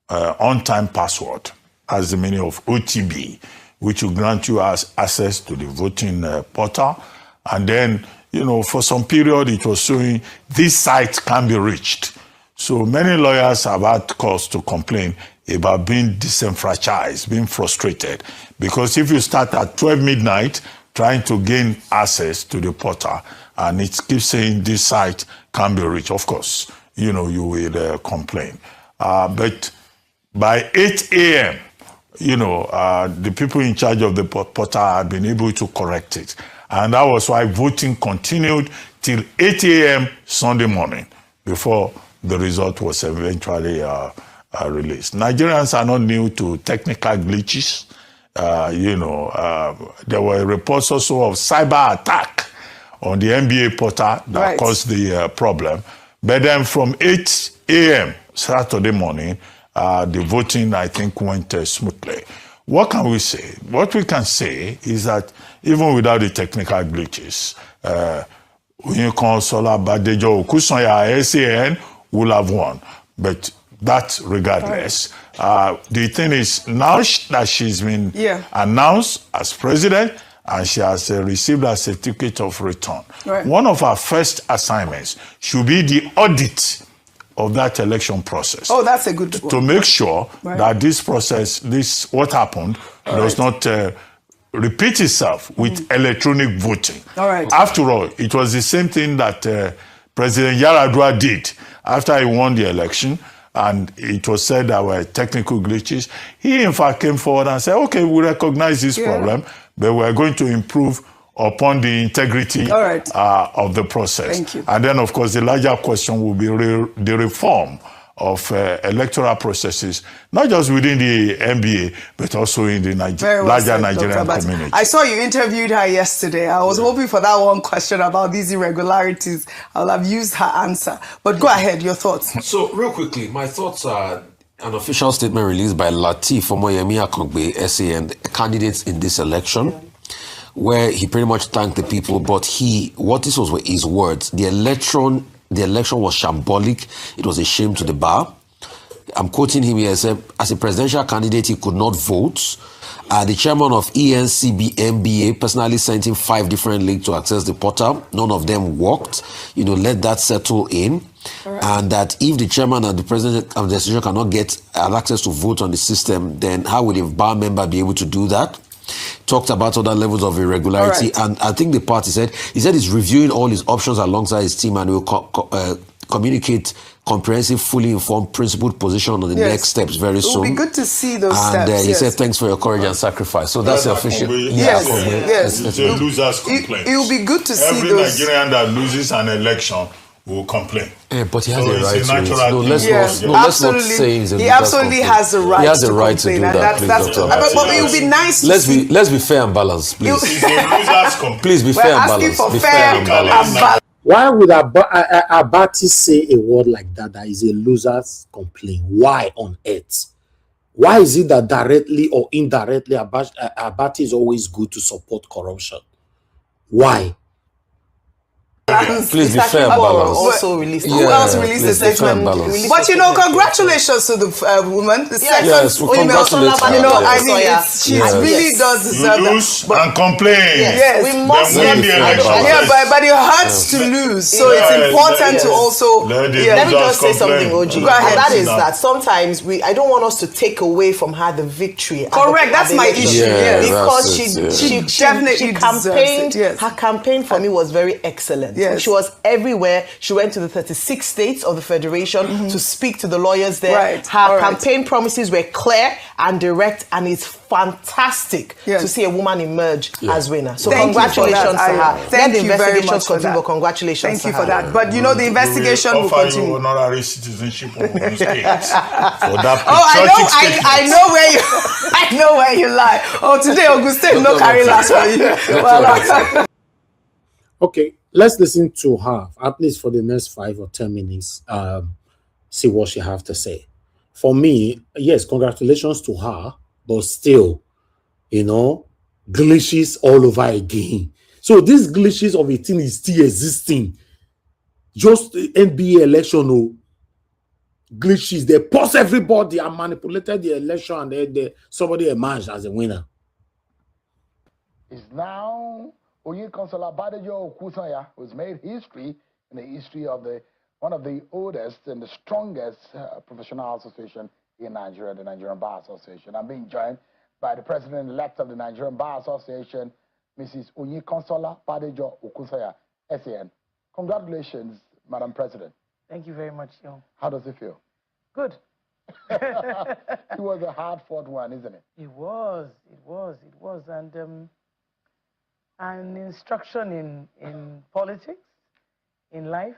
on-time password, as the meaning of OTB, which will grant you access to the voting portal. And then, for some period, it was showing this site can be reached. So many lawyers have had cause to complain about being disenfranchised, being frustrated. Because if you start at 12 midnight trying to gain access to the portal, and it keeps saying this site can be reached, of course, you will complain. But by 8 a.m., the people in charge of the portal had been able to correct it. And that was why voting continued till 8 a.m. Sunday morning before the result was eventually released. Nigerians are not new to technical glitches. There were reports also of cyber attack on the NBA portal that caused the problem. But then from 8 a.m. Saturday morning, the voting, I think, went smoothly. What can we say? What we can say is that even without the technical glitches, Sola Badejo Okusanya SAN will have won. But that regardless, the thing is, now that she's been announced as president and she has received a certificate of return, one of her first assignments should be the audit of that election process. Oh, that's a good one. To make sure that this process, what happened, does not repeat itself with electronic voting. After all, it was the same thing that President Yaradua did after he won the election, and it was said there were technical glitches. He, in fact, came forward and said, okay, we recognize this problem, but we're going to improve upon the integrity of the process. Thank you. And then, of course, the larger question will be the reform of electoral processes, not just within the NBA, but also in the larger Nigerian community. I saw you interviewed her yesterday. I was hoping for that one question about these irregularities. I'll have used her answer. But go ahead, your thoughts. So, real quickly, my thoughts are an official statement released by Lateef Omoyemi Akongbe, SAN, candidates in this election, where he pretty much thanked the people, but this was his words, the the election was shambolic. It was a shame to the bar. I'm quoting him here. Said, as a presidential candidate, he could not vote. The chairman of ENCB MBA personally sent him 5 different links to access the portal. None of them worked. Let that settle in. Right. And that if the chairman and the president of the association cannot get access to vote on the system, then how would a bar member be able to do that? Talked about other levels of irregularity. Right. And I think the part he said he's reviewing all his options alongside his team and will communicate comprehensive, fully informed, principled position on the next steps very soon. It will be good to see those steps. And he said, thanks for your courage and sacrifice. So that's the official. Yes. It's a loser's complaint. It will be good to see Every those. Every Nigerian that loses an election will complain. But he has a right to it. No, let's not say he's a He absolutely has the right. He has the right to do that. But it would be nice. Let's be fair and balanced, please. It's a loser's complaint. Please be fair and balanced. We're asking for fair and balanced. Why would Abati say a word like that is a loser's complaint? Why on earth? Why is it that directly or indirectly Abati is always good to support corruption? Why? Please be fair and balanced. Also released. Who else released a statement? But congratulations to the woman, the second female. She really does deserve lose and complain. Yes, we must win the election. Yeah, but it hurts to lose, so it's important to also. Let me just say something, Oji. Go ahead. That is that sometimes I don't want us to take away from her the victory. Correct. That's my issue. Because she definitely campaigned. Her campaign for me was very excellent. Yes. She was everywhere. She went to the 36 states of the Federation to speak to the lawyers there. Right. Her campaign promises were clear and direct, and it's fantastic to see a woman emerge as winner. So congratulations to her. Thank you very much for that. Congratulations Thank you for that. But the investigation will continue. You honorary citizenship of Ogun State for that I know where you lie. Oh, today Ogun State no carry last for you. Okay, let's listen to her at least for the next 5 or 10 minutes. See what she have to say. For me, yes, congratulations to her, but still, glitches all over again. So these glitches of a thing is still existing. Just the NBA election, glitches, they pause everybody and manipulated the election, and then somebody emerged as a winner. It's now Consola Badejo Okusanya, who's made history in the history of one of the oldest and the strongest professional association in Nigeria, the Nigerian Bar Association. I'm being joined by the president-elect of the Nigerian Bar Association, Mrs. Consola Badejo Okusanya, SAN. Congratulations, Madam President. Thank you very much, Young. How does it feel? Good. It was a hard-fought one, isn't it? It was. And an instruction in politics, in life,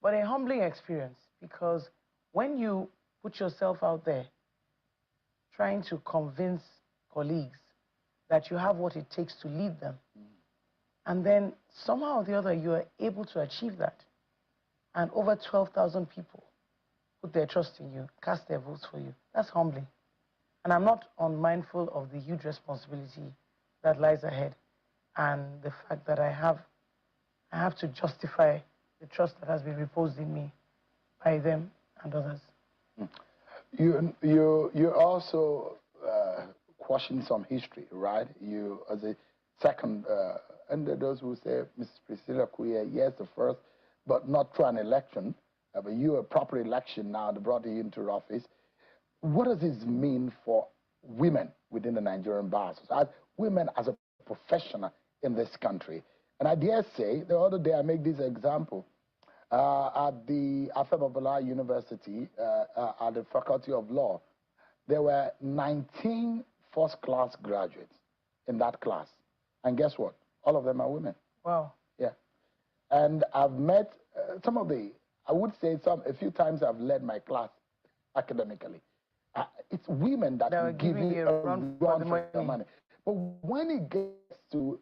but a humbling experience, because when you put yourself out there trying to convince colleagues that you have what it takes to lead them, and then somehow or the other you are able to achieve that, and over 12,000 people put their trust in you, cast their votes for you, that's humbling. And I'm not unmindful of the huge responsibility that lies ahead, and the fact that I have to justify the trust that has been reposed in me by them and others. You also question some history, right? You, as a second, and those who say Mrs. Priscilla Kuye, yes, the first, but not through an election, but you a proper election now, they brought you into office. What does this mean for women within the Nigerian bar? As women as a professional in this country? And I dare say, the other day I make this example, at the Afebabala University, at the Faculty of Law, there were 19 first-class graduates in that class. And guess what? All of them are women. Wow. Yeah. And I've met some of I would say a few times I've led my class academically. It's women that will give you a run for the money. But when it gets to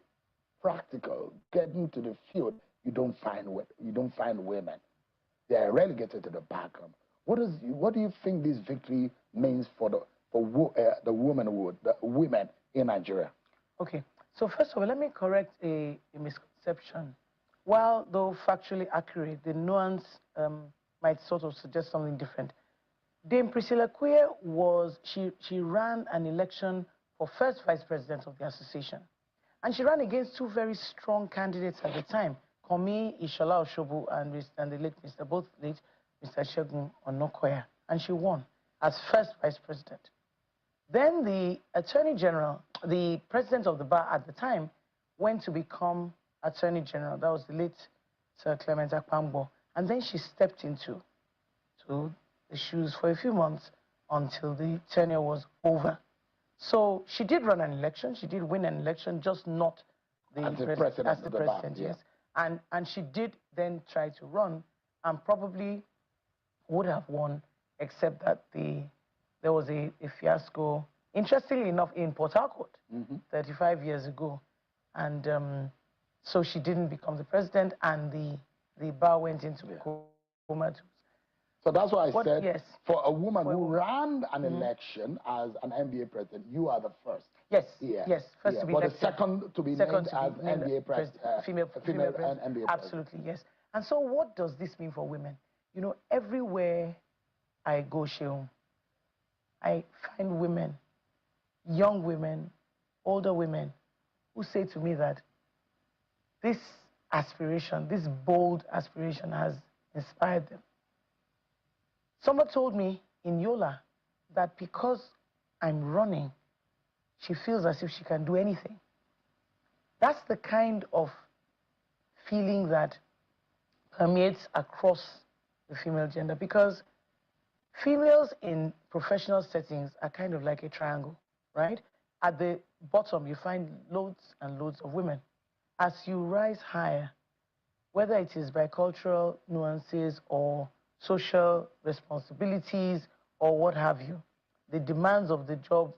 practical, getting to the field, you don't find women. They are relegated to the background. What do you think this victory means for the women in Nigeria? Okay. So first of all, let me correct a misconception while though factually accurate, the nuance might sort of suggest something different. Dame Priscilla Queer she ran an election for first vice president of the association. And she ran against two very strong candidates at the time, Komi Ishola Oshobu and the late Mr. both late Mr. Shegun Onokoya. And she won as first vice president. Then the Attorney General, the president of the bar at the time, went to become Attorney General. That was the late Sir Clement Akpambo. And then she stepped into the shoes for a few months until the tenure was over. So she did run an election. She did win an election, just not as the president, yes. And she did then try to run and probably would have won, except that there was a fiasco, interestingly enough, in Port Harcourt 35 years ago. And so she didn't become the president, and the bar went into comatose. So that's why I said, yes, for a woman who ran an election as an NBA president, you are the first. Yes, yeah. yes, first to be but elected. the second to be named as NBA president, female president. NBA Absolutely, yes. And so what does this mean for women? You know, everywhere I go, Sheung, I find women, young women, older women, who say to me that this aspiration, this bold aspiration has inspired them. Someone told me in Yola that because I'm running, she feels as if she can do anything. That's the kind of feeling that permeates across the female gender, because females in professional settings are kind of like a triangle, right? At the bottom, you find loads and loads of women. As you rise higher, whether it is by cultural nuances or social responsibilities or what have you, the demands of the job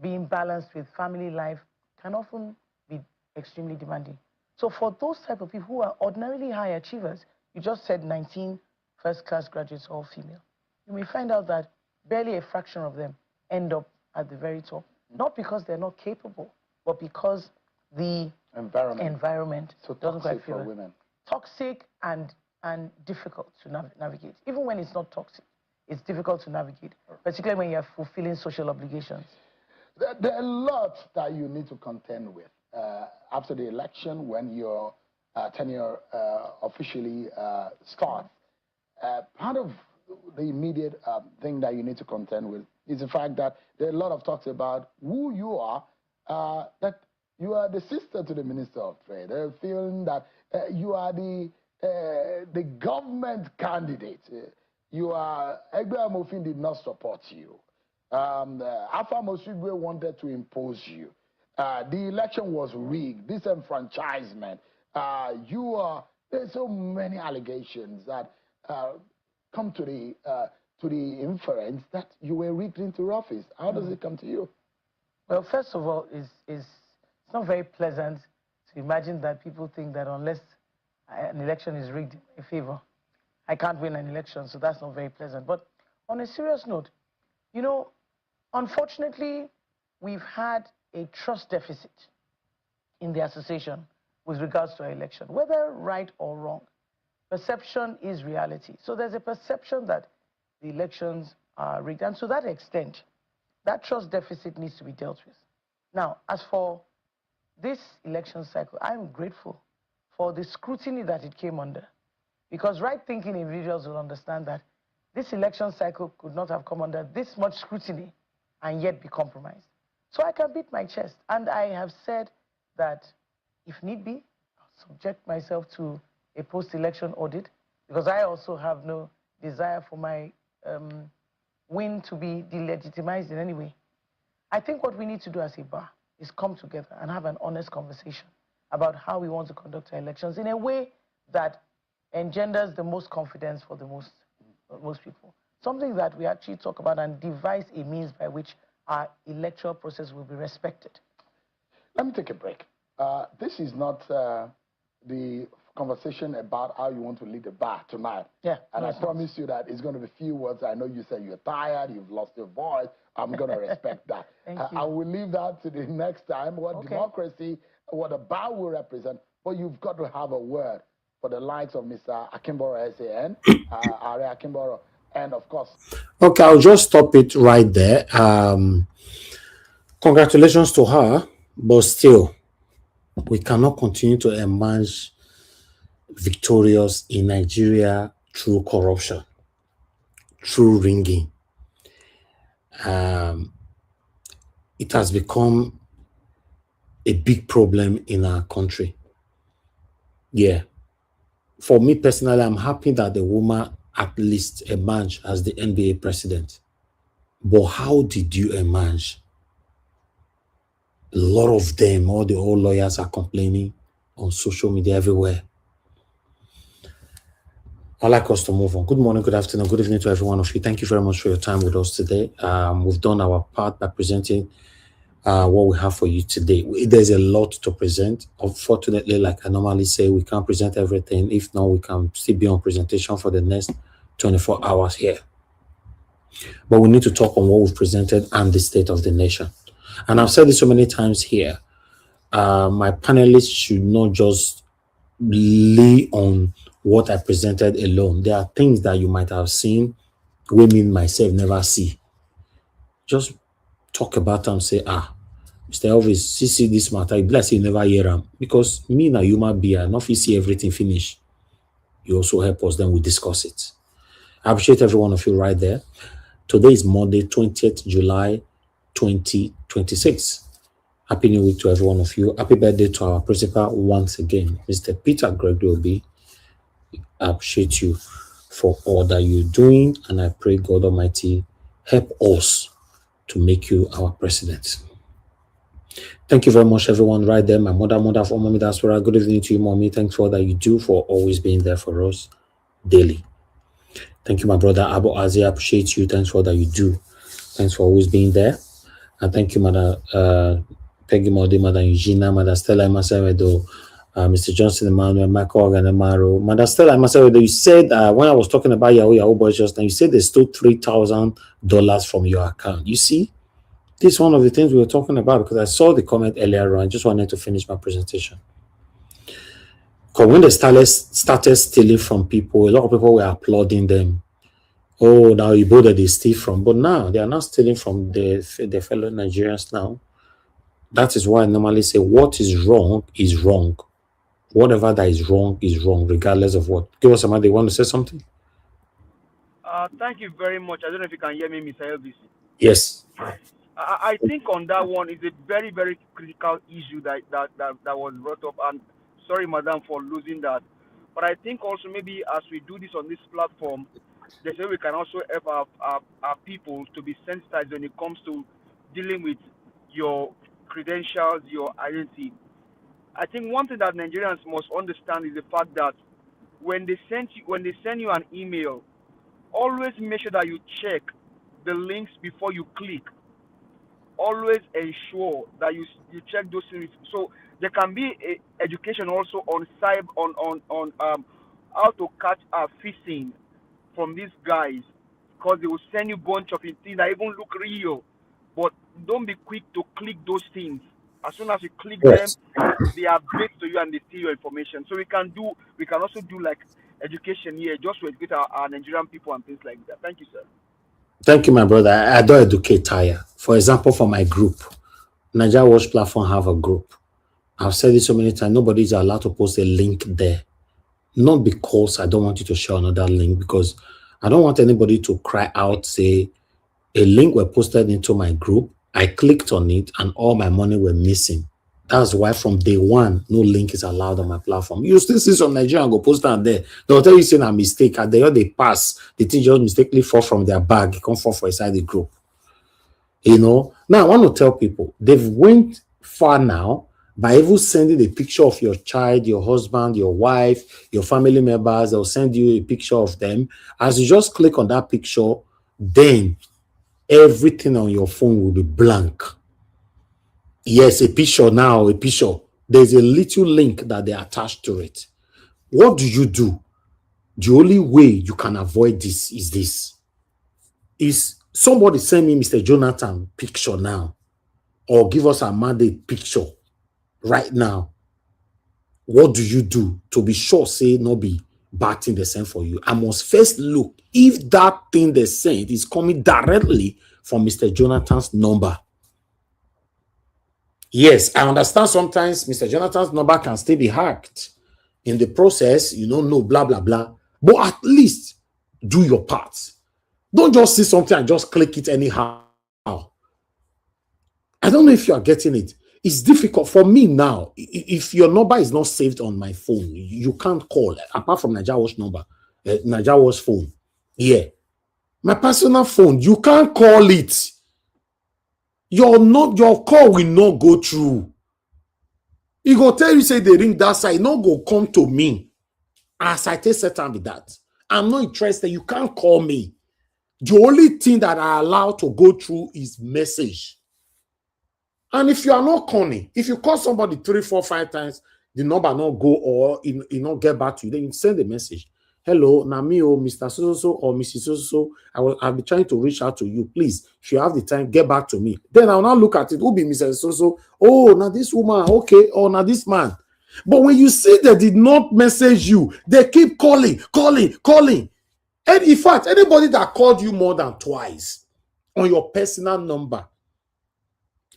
being balanced with family life can often be extremely demanding. So for those type of people who are ordinarily high achievers, you just said 19 first-class graduates, all female, you may find out that barely a fraction of them end up at the very top. Not because they're not capable, but because the environment so doesn't quite toxic for women. Toxic and difficult to navigate. Even when it's not toxic, it's difficult to navigate, particularly when you're fulfilling social obligations. There are a lot that you need to contend with after the election when your tenure officially starts. Part of the immediate thing that you need to contend with is the fact that there are a lot of talks about who you are, that you are the sister to the Minister of Trade. They're feeling that you are the government candidate. You are, Egbe Amofin did not support you. Alpha Mosigwe wanted to impose you. The election was rigged, disenfranchisement. There's so many allegations that come to the inference that you were rigged into office. How does it come to you? Well, first of all, it's not very pleasant to imagine that people think that unless an election is rigged in favor, I can't win an election, so that's not very pleasant. But on a serious note, you know, unfortunately, we've had a trust deficit in the association with regards to our election, whether right or wrong. Perception is reality. So there's a perception that the elections are rigged. And to that extent, that trust deficit needs to be dealt with. Now, as for this election cycle, I'm grateful for the scrutiny that it came under. Because right-thinking individuals will understand that this election cycle could not have come under this much scrutiny and yet be compromised. So I can beat my chest. And I have said that if need be, I'll subject myself to a post-election audit, because I also have no desire for my win to be delegitimized in any way. I think what we need to do as a bar is come together and have an honest conversation about how we want to conduct our elections in a way that engenders the most confidence for the most people. Something that we actually talk about and devise a means by which our electoral process will be respected. Let me take a break. This is not the conversation about how you want to lead the bar tonight. Yeah. And I promise you that it's going to be few words. I know you said you're tired, you've lost your voice. I'm going to respect that. Thank you. I will leave that to the next time. What democracy, what the bar will represent But you've got to have a word for the likes of Mr. Akimboro SAN, Are Akimboro, and of course. Okay, I'll just stop it right there. Congratulations to her, but still, we cannot continue to emerge victorious in Nigeria through corruption, through ringing. It has become a big problem in our country. Yeah. For me personally, I'm happy that the woman at least emerged as the NBA president. But how did you emerge? A lot of them, all the old lawyers are complaining on social media everywhere. I'd like us to move on. Good morning, good afternoon, good evening to every one of you. Thank you very much for your time with us today. We've done our part by presenting what we have for you today. There's a lot to present. Unfortunately, like I normally say, we can't present everything. If not, we can still be on presentation for the next 24 hours here. But we need to talk on what we've presented and the state of the nation. And I've said this so many times here. My panelists should not just lay on what I presented alone. There are things that you might have seen, women myself never see. Just talk about them and say, Mr. Elvis, see this matter, bless you never hear them. Because me and a human being, I not see everything finished. You also help us, then we discuss it. I appreciate every one of you right there. Today is Monday, 20th July, 2026. Happy New Week to every one of you. Happy birthday to our principal once again, Mr. Peter Gregory Obi. I appreciate you for all that you're doing, and I pray God Almighty help us to make you our president. Thank you very much, everyone right there. My mother for mommy diaspora. Good evening to you, mommy. Thanks for all that you do, for always being there for us daily. Thank you, my brother Abu Azi. I appreciate you. Thanks for all that you do. Thanks for always being there. And thank you, Mother Peggy Modi, Mother Eugenia, Mother Stella Masawedo, Mr. Johnson Emmanuel, Michael Organamaro. Mother Stella Masawedo, you said when I was talking about Yahoo Boys just now, you said they stole $3,000 from your account. You see, this is one of the things we were talking about, because I saw the comment earlier on. I just wanted to finish my presentation. Because when they started stealing from people, a lot of people were applauding them. Oh, now you that they steal from. But now they are not stealing from their fellow Nigerians now. That is why I normally say what is wrong is wrong. Whatever that is wrong, regardless of what. Give us somebody want to say something? Thank you very much. I don't know if you can hear me, Mr. Elvis. Yes. I think on that one is a very, very critical issue that was brought up. And sorry, madam, for losing that. But I think also maybe as we do this on this platform, there's a way we can also help our people to be sensitized when it comes to dealing with your credentials, your identity. I think one thing that Nigerians must understand is the fact that when they send you an email, always make sure that you check the links before you click. Always ensure that you check those things. So there can be education also on cyber on how to catch phishing from these guys, because they will send you a bunch of things that even look real, but don't be quick to click those things. As soon as you click them, they are baked to you and they steal your information. So we can also do like education here, just to educate our Nigerian people and things like that. Thank you, sir. Thank you, my brother. I don't educate tire. For example, for my group, Nigeria Watch Platform have a group. I've said it so many times, nobody is allowed to post a link there. Not because I don't want you to share another link, because I don't want anybody to cry out, say, a link were posted into my group, I clicked on it, and all my money were missing. That's why from day one, no link is allowed on my platform. You still see some Nigerian go post down there. They'll tell you saying a mistake. At the end they pass, the thing just mistakenly fall from their bag. It can't fall for inside the group. You know? Now, I want to tell people, they've went far now by even sending a picture of your child, your husband, your wife, your family members. They'll send you a picture of them. As you just click on that picture, then everything on your phone will be blank. Yes, a picture now, a picture. There's a little link that they attach to it. What do? The only way you can avoid this is this. Is somebody send me Mr. Jonathan picture now, or give us a mandate picture right now. what do you do to be sure say no be bad thing they send for you? I must first look if that thing they sent is coming directly from Mr. Jonathan's number. Yes, I understand sometimes Mr. Jonathan's number can still be hacked. In the process, you don't know, blah, blah, blah. But at least do your part. Don't just see something and just click it anyhow. I don't know if you are getting it. It's difficult for me now. If your number is not saved on my phone, you can't call, apart from Nigeria's number, Nigeria's phone. Yeah. My personal phone, you can't call it. Your call will not go through. He go tell you, say they ring that side, no go come to me. As I take certain with that. I'm not interested. You can't call me. The only thing that I allow to go through is message. And if you are not calling, if you call somebody 3, 4, 5 times, the number not go or it not get back to you, then you send a message. Hello, Namio, Mr. So or Mrs. So. I'll be trying to reach out to you. Please, if you have the time, get back to me. Then I'll now look at it. Who be Mrs. So? Oh, now this woman, okay. Oh, now this man. But when you see they did not message you, they keep calling. And in fact, anybody that called you more than twice on your personal number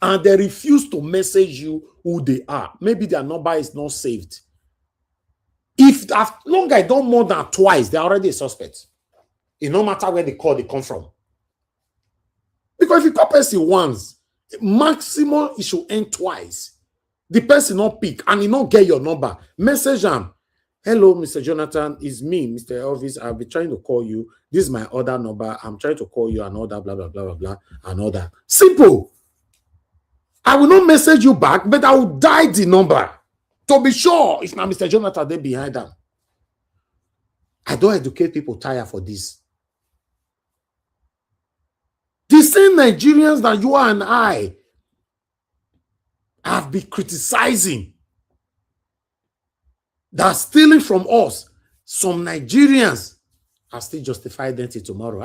and they refuse to message you who they are, maybe their number is not saved. If as long as I don't more than twice, they're already a suspect. It no matter where they come from. Because if you call person once, maximum it should end twice. The person not pick and he not get your number. Message him. Hello, Mr. Jonathan, it's me, Mr. Elvis. I'll be trying to call you. This is my other number. I'm trying to call you and all that, blah, blah, blah, blah, blah, and all that. Simple. I will not message you back, but I will dial the number to be sure it's not Mr. Jonathan there behind them. I don't educate people tired for this. The same Nigerians that you and I have been criticizing that are stealing from us. Some Nigerians are still justifying them till tomorrow.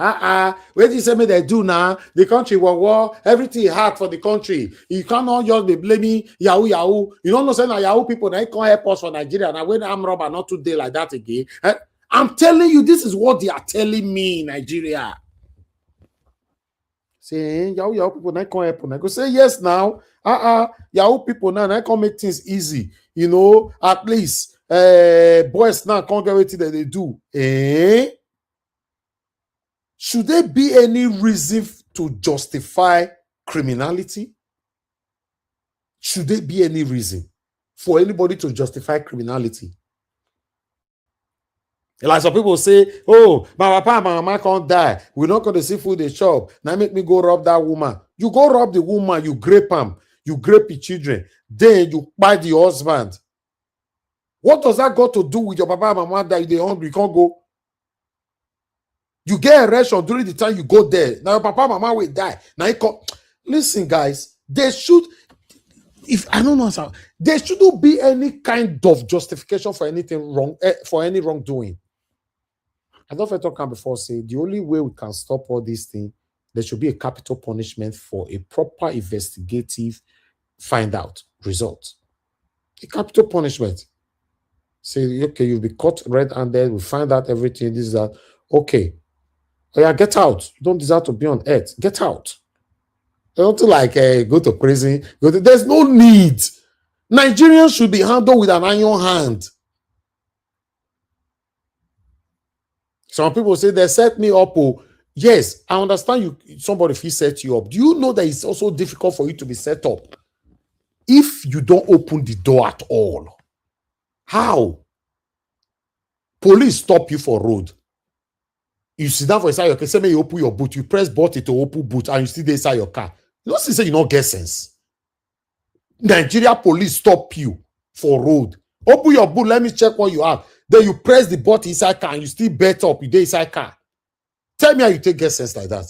Where do you say me they do now? The country war, everything hard for the country. You cannot just be blaming Yahoo. You don't know say now Yahoo people they can't help us for Nigeria. Now when I'm robber not today like that again. I'm telling you, this is what they are telling me in Nigeria. Say Yahoo people they can't help. I go say yes now. Yahoo people now they can't make things easy. You know, at least boys now can't get everything that they do. Should there be any reason to justify criminality? Should there be any reason for anybody to justify criminality? Like some people say, oh, my papa and my mama can't die. We're not going to see food in the shop. Now make me go rob that woman. You go rob the woman, you grape him, you grape the children. Then you buy the husband. What does that got to do with your papa and mama that they're hungry? You can't go. You get arrested during the time you go there. Now your papa and mama will die. Now you come. Listen, guys, there should, if I don't know, there shouldn't be any kind of justification for anything wrong, for any wrongdoing. I don't talk before say the only way we can stop all these things, there should be a capital punishment for a proper investigative find out result. A capital punishment. Say, okay, you'll be caught red-handed, we find out everything, this, that. Okay. Oh yeah, get out. You don't deserve to be on earth. Get out. Don't like go to prison. There's no need. Nigerians should be handled with an iron hand. Some people say they set me up. Oh, yes, I understand you. Somebody if he set you up. Do you know that it's also difficult for you to be set up if you don't open the door at all? How? Police stop you for road. You sit down for inside your car. Say, you open your boot. You press button to open boot, and you still inside your car. You don't say you don't get sense. Nigeria police stop you for road. Open your boot. Let me check what you have. Then you press the button inside car, and you still bet up. You dey inside car. Tell me how you take get sense like that.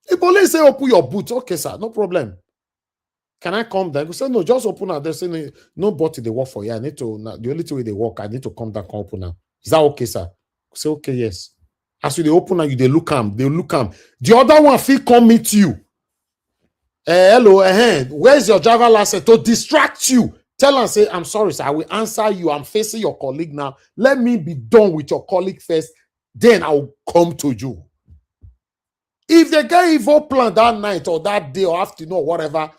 The police say open your boot. Okay, sir, no problem. Can I come down? You say no, just open now. They say no button they work for you. I need to. The only way they work, I need to come down. Come open now. Is that okay, sir? Say okay, yes. As you they open and you they look am, The other one feel come meet you. Hello, where's your driver license? To distract you. Tell and say, I'm sorry, sir. I will answer you. I'm facing your colleague now. Let me be done with your colleague first. Then I'll come to you. If they get evil plan that night or that day or afternoon or whatever,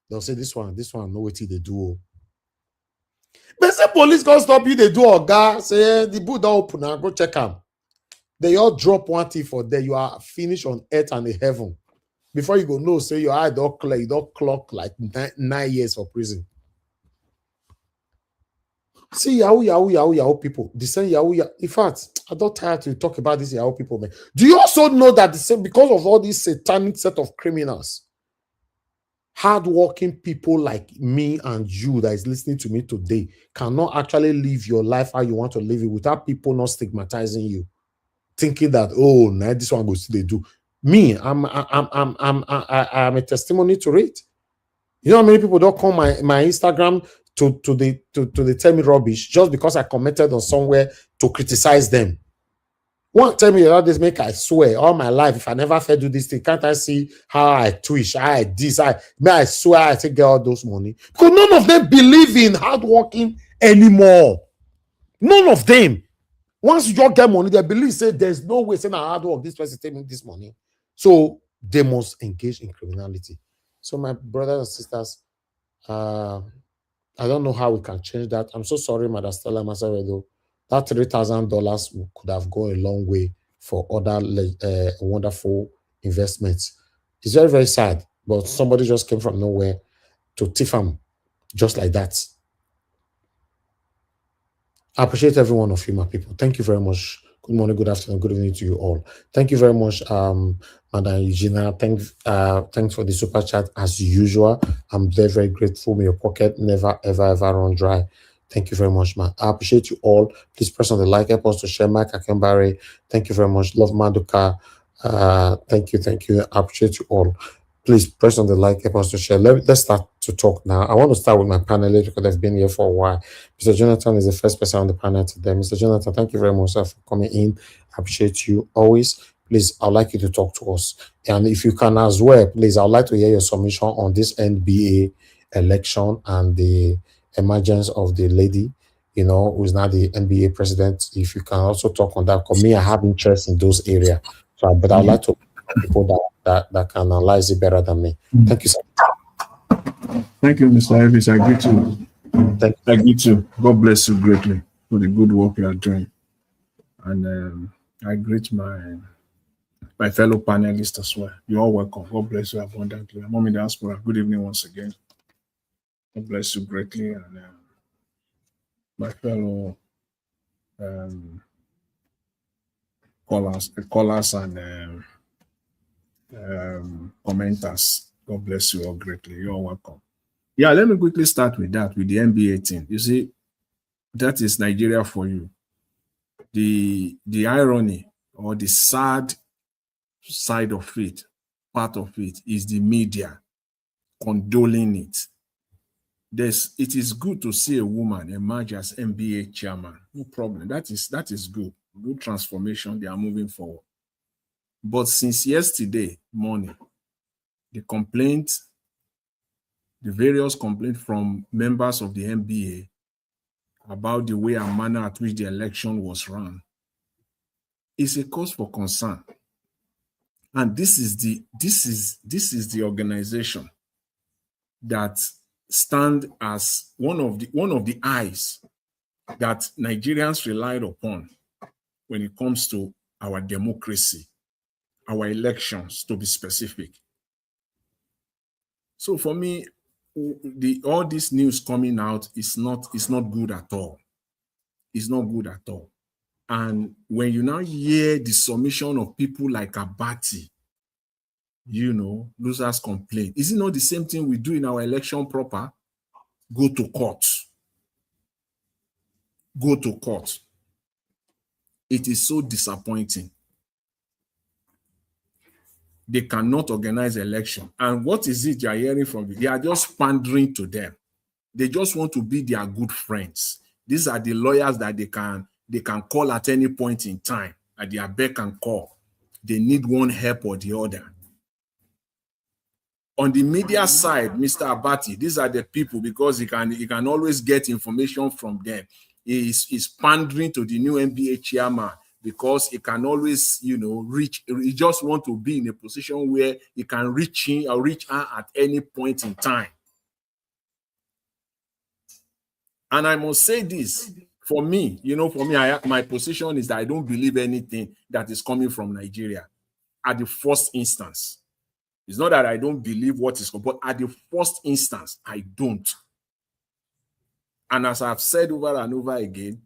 they'll say, this one, know what they do. But say police can't stop you, they do or guy, say the boot don't open and go check them. They all drop one thing for there. You are finished on earth and in heaven. Before you go, no, say your eye don't clear, you don't clock like 9 years for prison. See, Yahoo people. The same Yahoo. In fact, I'm not tired to talk about this Yahoo people, man. Do you also know that the same, because of all these satanic set of criminals, hardworking people like me and you that is listening to me today cannot actually live your life how you want to live it without people not stigmatizing you, thinking that, oh, now this one goes to they do. Me, I'm a testimony to it. You know how many people don't call my Instagram to tell me rubbish just because I commented on somewhere to criticize them. One tell me all this make I swear all my life if I never fed do this thing, can't I see how I twitch, how I this, I swear I take all those money because none of them believe in hard working anymore. None of them. Once you just get money, they believe say there's no way saying hard work. This person taking this money, so they must engage in criminality. So my brothers and sisters, I don't know how we can change that. I'm so sorry, Madam Stella Masaredo. That $3,000 could have gone a long way for other wonderful investments. It's very, very sad, but somebody just came from nowhere to tiff them just like that. I appreciate every one of you, my people. Thank you very much. Good morning, good afternoon, good evening to you all. Thank you very much, Madam Eugenia. Thanks for the super chat as usual. I'm very, very grateful. May your pocket never, ever, ever run dry. Thank you very much, man. I appreciate you all. Please press on the like, help us to share. Mike Akembare, thank you very much. Love Maduka. Thank you. I appreciate you all. Please press on the like, help us to share. Let's start to talk now. I want to start with my panelists because they've been here for a while. Mr. Jonathan is the first person on the panel today. Mr. Jonathan, thank you very much, sir, for coming in. I appreciate you always. Please, I'd like you to talk to us. And if you can as well, please, I'd like to hear your submission on this NBA election and the emergence of the lady, who is now the NBA president. If you can also talk on that, because me, I have interest in those areas. So, but I'd like to people that can analyze it better than me. Thank you, sir. Thank you, Mr. Elvis. I agree to. I agree to. God bless you greatly for the good work you are doing. And I greet my fellow panelists as well. You're all welcome. God bless you abundantly. Mommy Diaspora, good evening once again. God bless you greatly. And my fellow callers and commenters, God bless you all greatly. You're welcome. Yeah, let me quickly start with that, with the NBA thing. You see, that is Nigeria for you. The irony or the sad side of it, part of it, is the media condoling it. It is good to see a woman emerge as NBA chairman. No problem. That is good. Good transformation. They are moving forward. But since yesterday morning, the various complaints from members of the NBA about the way and manner at which the election was run is a cause for concern. And this is the organization that stand as one of the eyes that Nigerians relied upon when it comes to our democracy, our elections, to be specific. So for me, all this news coming out is not good at all. It's not good at all. And when you now hear the submission of people like Abati, losers complain. Is it not the same thing we do in our election proper? Go to court. Go to court. It is so disappointing. They cannot organize election. And what is it you are hearing from them? They are just pandering to them. They just want to be their good friends. These are the lawyers that they can call at any point in time, at their beck and call. They need one help or the other. On the media side, Mr. Abati, these are the people, because he can always get information from them. He's pandering to the new NBA chairman because he can always, reach. He just want to be in a position where he can reach him or reach her at any point in time. And I must say this, for me, my position is that I don't believe anything that is coming from Nigeria at the first instance. It's not that I don't believe what is coming, but at the first instance, I don't. And as I've said over and over again,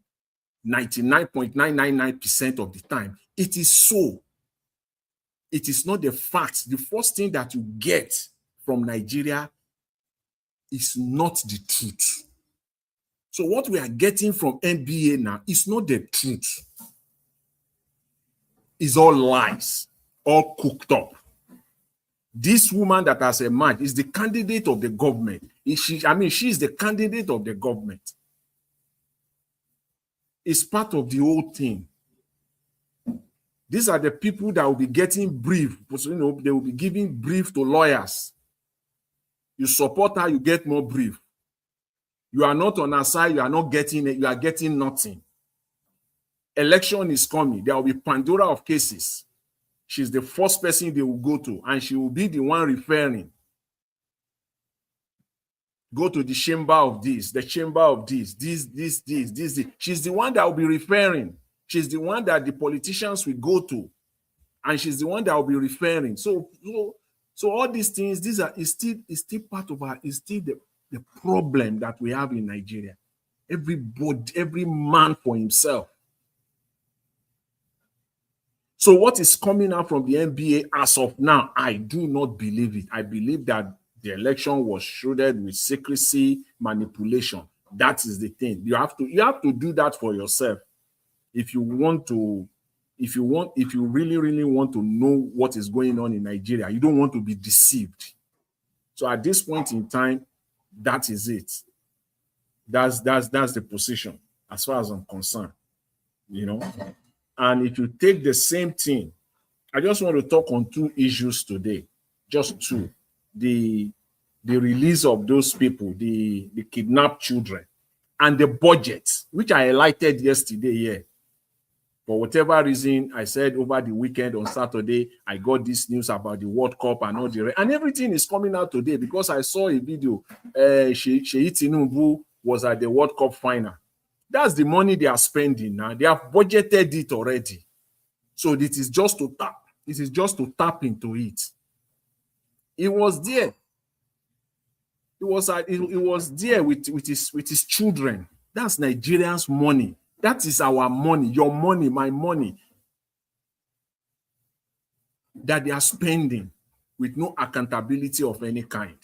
99.999% of the time, it is so. It is not the facts. The first thing that you get from Nigeria is not the truth. So what we are getting from NBA now is not the truth. It's all lies, all cooked up. This woman that has emerged is the candidate of the government. She is the candidate of the government. It's part of the whole thing. These are the people that will be getting brief. They will be giving brief to lawyers. You support her, you get more brief. You are not on her side, you are not getting it, you are getting nothing. Election is coming. There will be Pandora of cases. She's the first person they will go to, and she will be the one referring. Go to the chamber of this, the chamber of this. She's the one that will be referring. She's the one that the politicians will go to, and she's the one that will be referring. So all these things, is still part of our, is still the problem that we have in Nigeria. Every man for himself. So what is coming out from the NBA as of now, I do not believe it. I believe that the election was shrouded with secrecy, manipulation. That is the thing. You have to do that for yourself. If you really, really want to know what is going on in Nigeria, you don't want to be deceived. So at this point in time, that is it. That's the position as far as I'm concerned. And if you take the same thing, I just want to talk on two issues today, just two. The release of those people, the kidnapped children, and the budget, which I highlighted yesterday here. For whatever reason, I said over the weekend on Saturday, I got this news about the World Cup and all the rest. And everything is coming out today because I saw a video. Sheyi Tinubu was at the World Cup final. That's the money they are spending now. They have budgeted it already. So it is just to tap. It is just to tap into it. It was there. It was there with his children. That's Nigerians' money. That is our money, your money, my money, that they are spending with no accountability of any kind.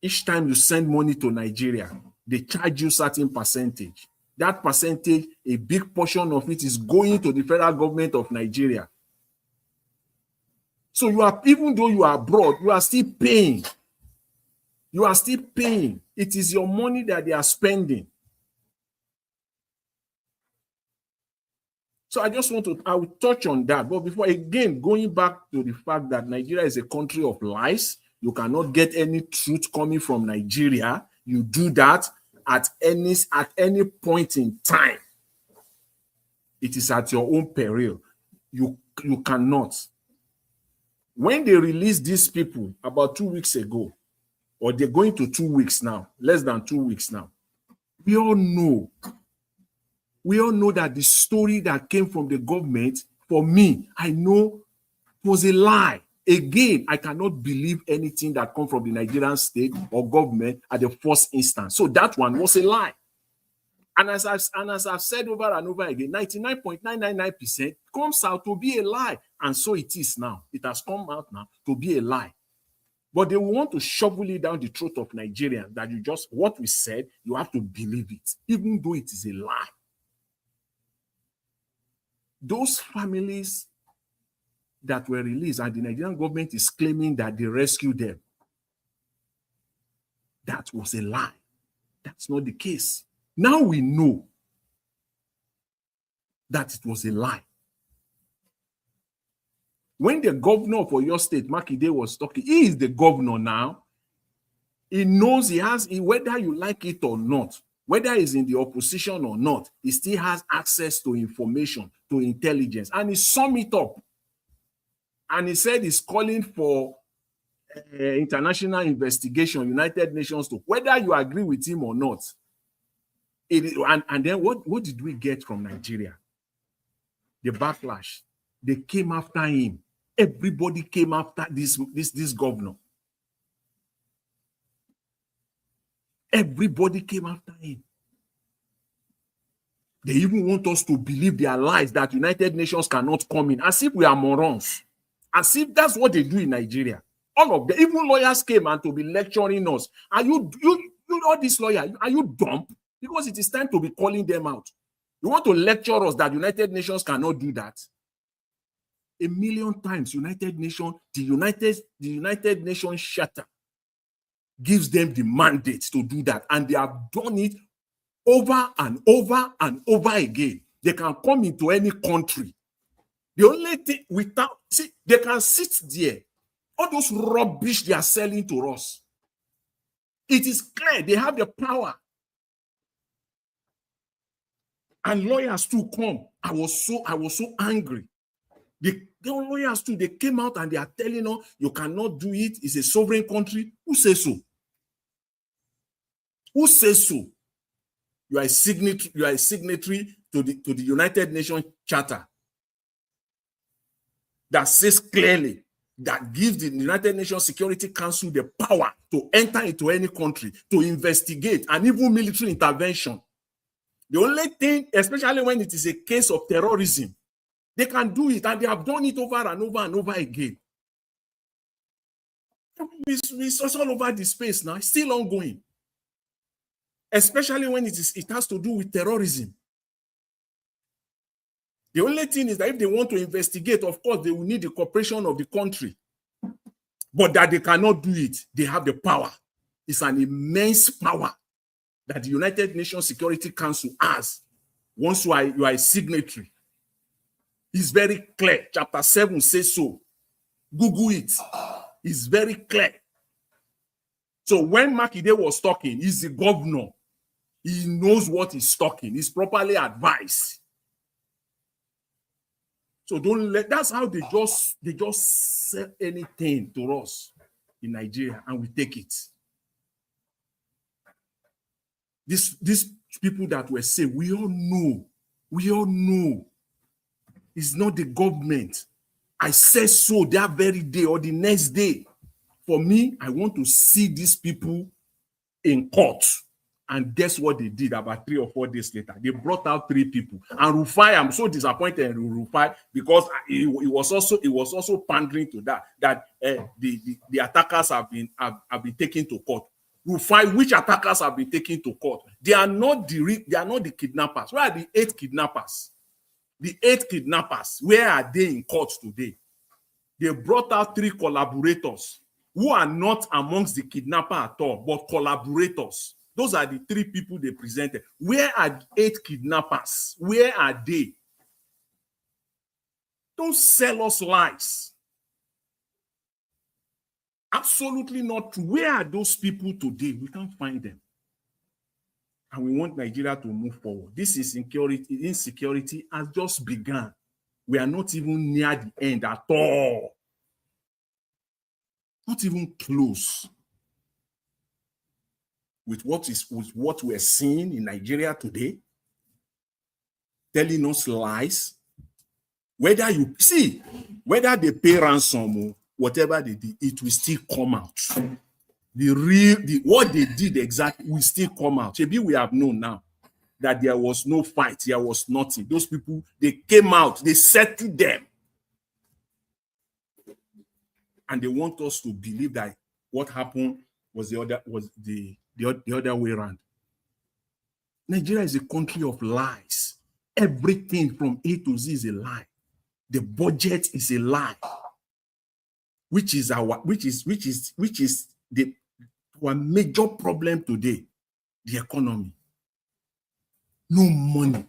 Each time you send money to Nigeria, they charge you certain percentage. That percentage, a big portion of it is going to the federal government of Nigeria. So even though you are abroad, you are still paying. You are still paying. It is your money that they are spending. So I will touch on that. But before, again, going back to the fact that Nigeria is a country of lies, you cannot get any truth coming from Nigeria. You do that at any point in time. It is at your own peril. You cannot. When they released these people about 2 weeks ago, or they're going to 2 weeks now, less than 2 weeks now, we all know that the story that came from the government, for me, I know was a lie. Again, I cannot believe anything that comes from the Nigerian state or government at the first instance. So that one was a lie. And as I've said over and over again, 99.999% comes out to be a lie. And so it is now. It has come out now to be a lie. But they want to shovel it down the throat of Nigerians that what we said, you have to believe it, even though it is a lie. Those families that were released and the Nigerian government is claiming that they rescued them, that was a lie. That's not the case. Now we know that it was a lie. When the governor for your state, Makinde, was talking, he is the governor now. He knows he has, whether you like it or not, whether he's in the opposition or not, he still has access to information, to intelligence. And he summed it up. And he said he's calling for international investigation, United Nations, to whether you agree with him or not. And then what did we get from Nigeria? The backlash. They came after him. Everybody came after this governor. Everybody came after him. They even want us to believe their lies that United Nations cannot come in, as if we are morons. As if that's what they do in Nigeria. All of them, even lawyers came and to be lecturing us. Are you all these lawyers, are you dumb? Because it is time to be calling them out. You want to lecture us that United Nations cannot do that? A million times, the United Nations Charter gives them the mandate to do that, and they have done it over and over and over again. They can come into any country. The only thing they can sit there. All those rubbish they are selling to us. It is clear they have the power. And lawyers too come. I was so angry. The lawyers too, they came out and they are telling us you cannot do it. It's a sovereign country. Who says so? Who says so? You are a signatory to the United Nations Charter that says clearly, that gives the United Nations Security Council the power to enter into any country, to investigate, and even military intervention. The only thing, especially when it is a case of terrorism, they can do it, and they have done it over and over and over again. It's all over the space now. It's still ongoing. Especially when it has to do with terrorism. The only thing is that if they want to investigate, of course, they will need the cooperation of the country. But that they cannot do it, they have the power. It's an immense power that the United Nations Security Council has once you are a signatory. It's very clear. Chapter 7 says so. Google it. It's very clear. So when Makinde was talking, he's the governor. He knows what he's talking. He's properly advised. So that's how they just sell anything to us in Nigeria, and we take it. These people that were saying, we all know it's not the government. I said so that very day or the next day. For me, I want to see these people in court. And guess what they did about 3 or 4 days later? They brought out 3 people. And Rufai, I'm so disappointed in Rufai because he was also pandering to that the attackers have been taken to court. Rufai, which attackers have been taken to court? They are not the kidnappers. Where are the 8 kidnappers? The 8 kidnappers, where are they in court today? They brought out 3 collaborators who are not amongst the kidnapper at all, but collaborators. Those are the 3 people they presented. Where are the 8 kidnappers? Where are they? Don't sell us lies. Absolutely not true. Where are those people today? We can't find them. And we want Nigeria to move forward. This insecurity has just begun. We are not even near the end at all. Not even close. With what we're seeing in Nigeria today, telling us lies. Whether they pay ransom or whatever they did, it will still come out. What they did exactly will still come out. Maybe we have known now that there was no fight, there was nothing. Those people, they came out, they settled them. And they want us to believe that what happened was the other way around. Nigeria is a country of lies. Everything from A to Z is a lie. The budget is a lie, which is our major problem today. The economy. No money.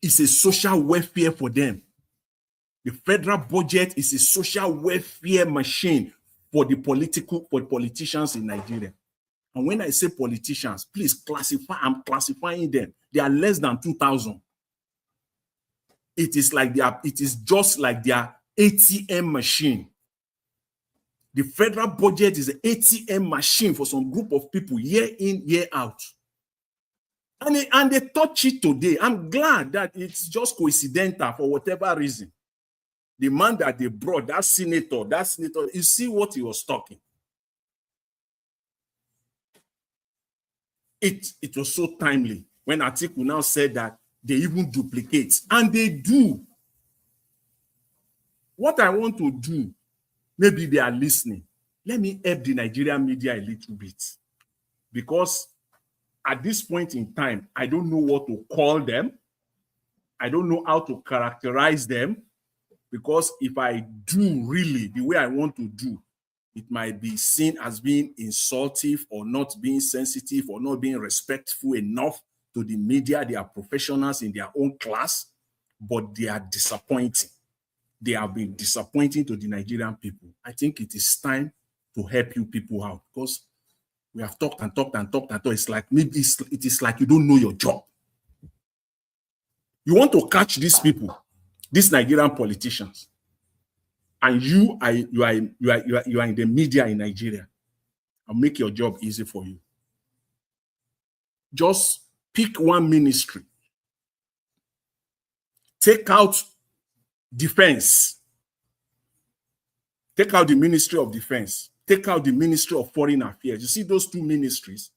is a social welfare for them. The federal budget is a social welfare machine for the politicians in Nigeria. And when I say politicians, please classify, I'm classifying them. They are less than 2,000. It is just like their ATM machine. The federal budget is an ATM machine for some group of people year in, year out. And they touch it today. I'm glad that it's just coincidental for whatever reason. The man that they brought, that senator, you see what he was talking. It was so timely when Atiku now said that they even duplicate, and they do. What I want to do, maybe they are listening. Let me help the Nigerian media a little bit, because at this point in time, I don't know what to call them. I don't know how to characterize them, because if I do really the way I want to do, it might be seen as being insultive or not being sensitive or not being respectful enough to the media. They are professionals in their own class, but they are disappointing. They have been disappointing to the Nigerian people. I think it is time to help you people out, because we have talked and talked and talked and talked. It's like maybe it is like you don't know your job. You want to catch these people, these Nigerian politicians, and you are in the media in Nigeria. I'll make your job easy for you. Just pick one ministry. Take out defense. Take out the Ministry of Defense. Take out the Ministry of Foreign Affairs. You see those two ministries?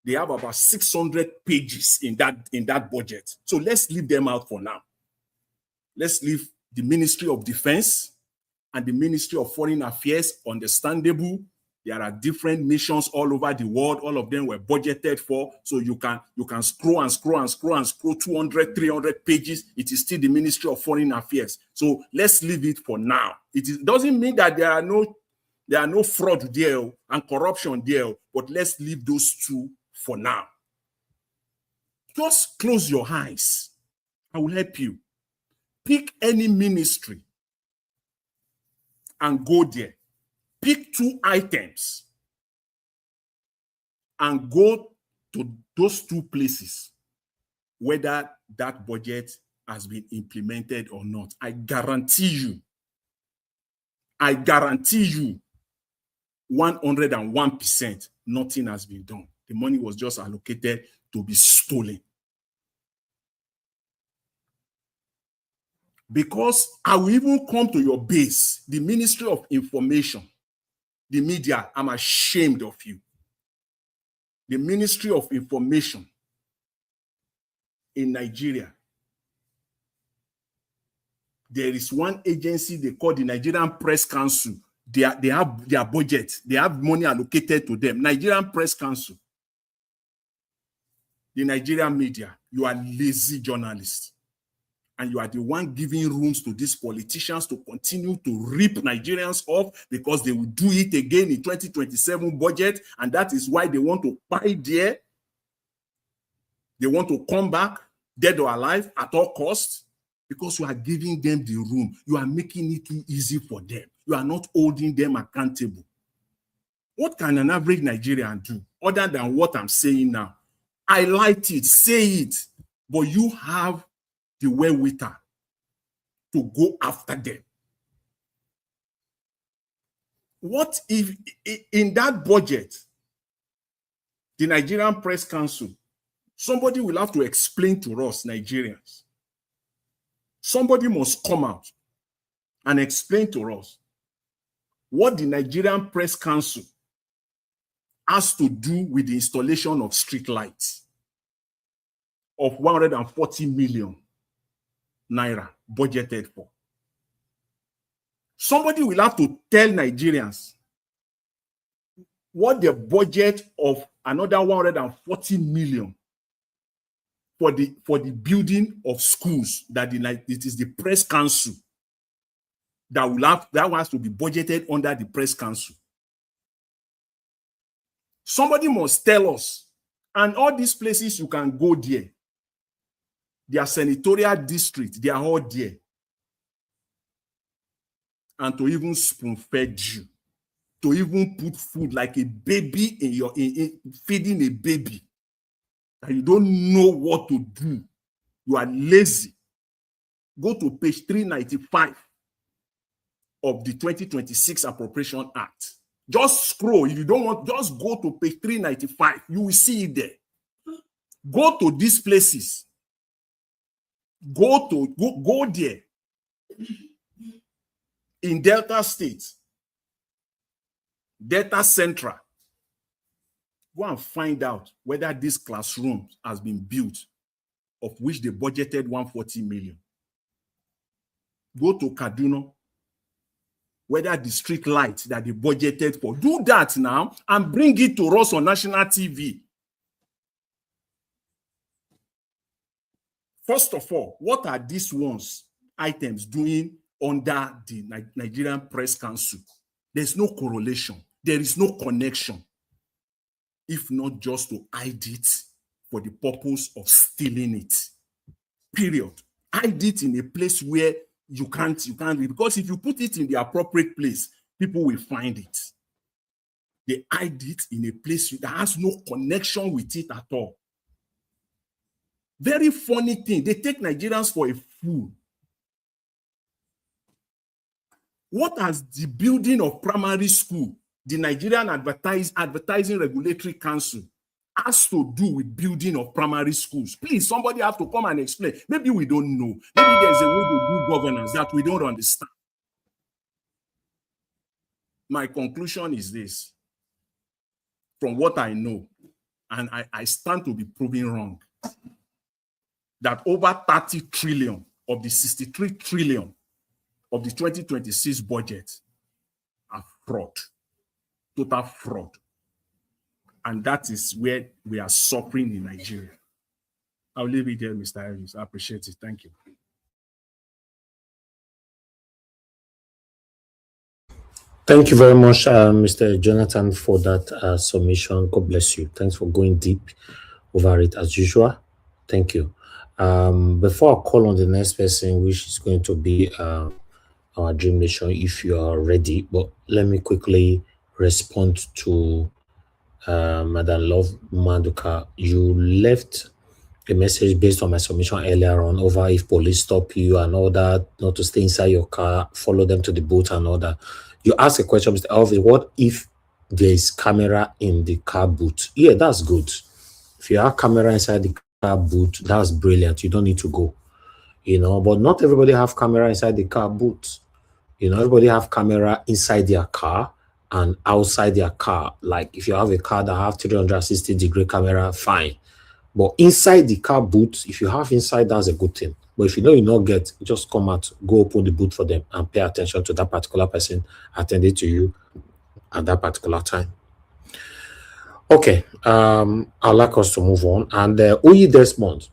They have about 600 pages in that budget. So let's leave them out for now. Let's leave the Ministry of Defense and the Ministry of Foreign Affairs. Understandable. There are different missions all over the world. All of them were budgeted for. So you can scroll and scroll and scroll and scroll 200, 300 pages. It is still the Ministry of Foreign Affairs. So let's leave it for now. It doesn't mean that there are no fraud there and corruption there, but let's leave those two for now. Just close your eyes. I will help you. Pick any ministry and go there. Pick 2 items and go to those 2 places, whether that budget has been implemented or not. I guarantee you 101% nothing has been done. The money was just allocated to be stolen. Because I will even come to your base, the Ministry of Information, the media. I'm ashamed of you. The Ministry of Information in Nigeria. There is one agency they call the Nigerian Press Council. They have their budget. They have money allocated to them. Nigerian Press Council. The Nigerian media. You are lazy journalists. And you are the one giving rooms to these politicians to continue to rip Nigerians off, because they will do it again in 2027 budget. And that is why they want to buy there. They want to come back, dead or alive, at all costs, because you are giving them the room. You are making it too easy for them. You are not holding them accountable. What can an average Nigerian do other than what I'm saying now? Highlight it, say it, but you have the wherewithal to go after them. What if in that budget, the Nigerian Press Council, somebody will have to explain to us, Nigerians. Somebody must come out and explain to us what the Nigerian Press Council has to do with the installation of street lights of 140 million naira budgeted for. Somebody will have to tell Nigerians what the budget of another 140 million for the building of schools, that it is the Press Council that has to be budgeted under the Press Council. Somebody must tell us. And all these places, you can go there. their senatorial district, they are all there. And to even spoon-fed you, to even put food like a baby in your feeding a baby, and you don't know what to do. You are lazy. Go to page 395 of the 2026 Appropriation Act. Just scroll. If you don't want, just go to page 395. You will see it there. Go to these places. Go there. In Delta State, Delta Central, go and find out whether this classroom has been built, of which they budgeted 140 million. Go to Kaduna, whether the street light that they budgeted for. Do that now and bring it to us on national TV. First of all, what are these items doing under the Nigerian Press Council? There's no correlation. There is no connection, if not just to hide it for the purpose of stealing it. Period. Hide it in a place where you can't read, because if you put it in the appropriate place, people will find it. They hide it in a place that has no connection with it at all. Very funny thing. They take Nigerians for a fool. What has the building of primary school, the Nigerian Advertising Regulatory Council, has to do with building of primary schools? Please, somebody have to come and explain. Maybe we don't know. Maybe there's a way to do governance that we don't understand. My conclusion is this. From what I know, and I stand to be proven wrong, that over 30 trillion of the 63 trillion of the 2026 budget are fraud, total fraud. And that is where we are suffering in Nigeria. I'll leave it there, Mr. Harris. I appreciate it. Thank you. Thank you very much, Mr. Jonathan, for that submission. God bless you. Thanks for going deep over it as usual. Thank you. Before I call on the next person, which is going to be our Dream Nation, if you are ready, but let me quickly respond to Madam Love Manduka. You left a message based on my submission earlier on over if police stop you and all that, not to stay inside your car, follow them to the boot and all that. You asked a question, Mr. Alvin, what if there is camera in the car boot? Yeah, that's good. If you have camera inside the car boot, that's brilliant. You don't need to go, but not everybody have camera inside the car boot. Everybody have camera inside their car and outside their car. Like if you have a car that have 360-degree camera, fine. But inside the car boot, if you have inside, that's a good thing. But if you not get, just come out, go open the boot for them and pay attention to that particular person attending to you at that particular time. Okay, I'd like us to move on. And Oyi Desmond,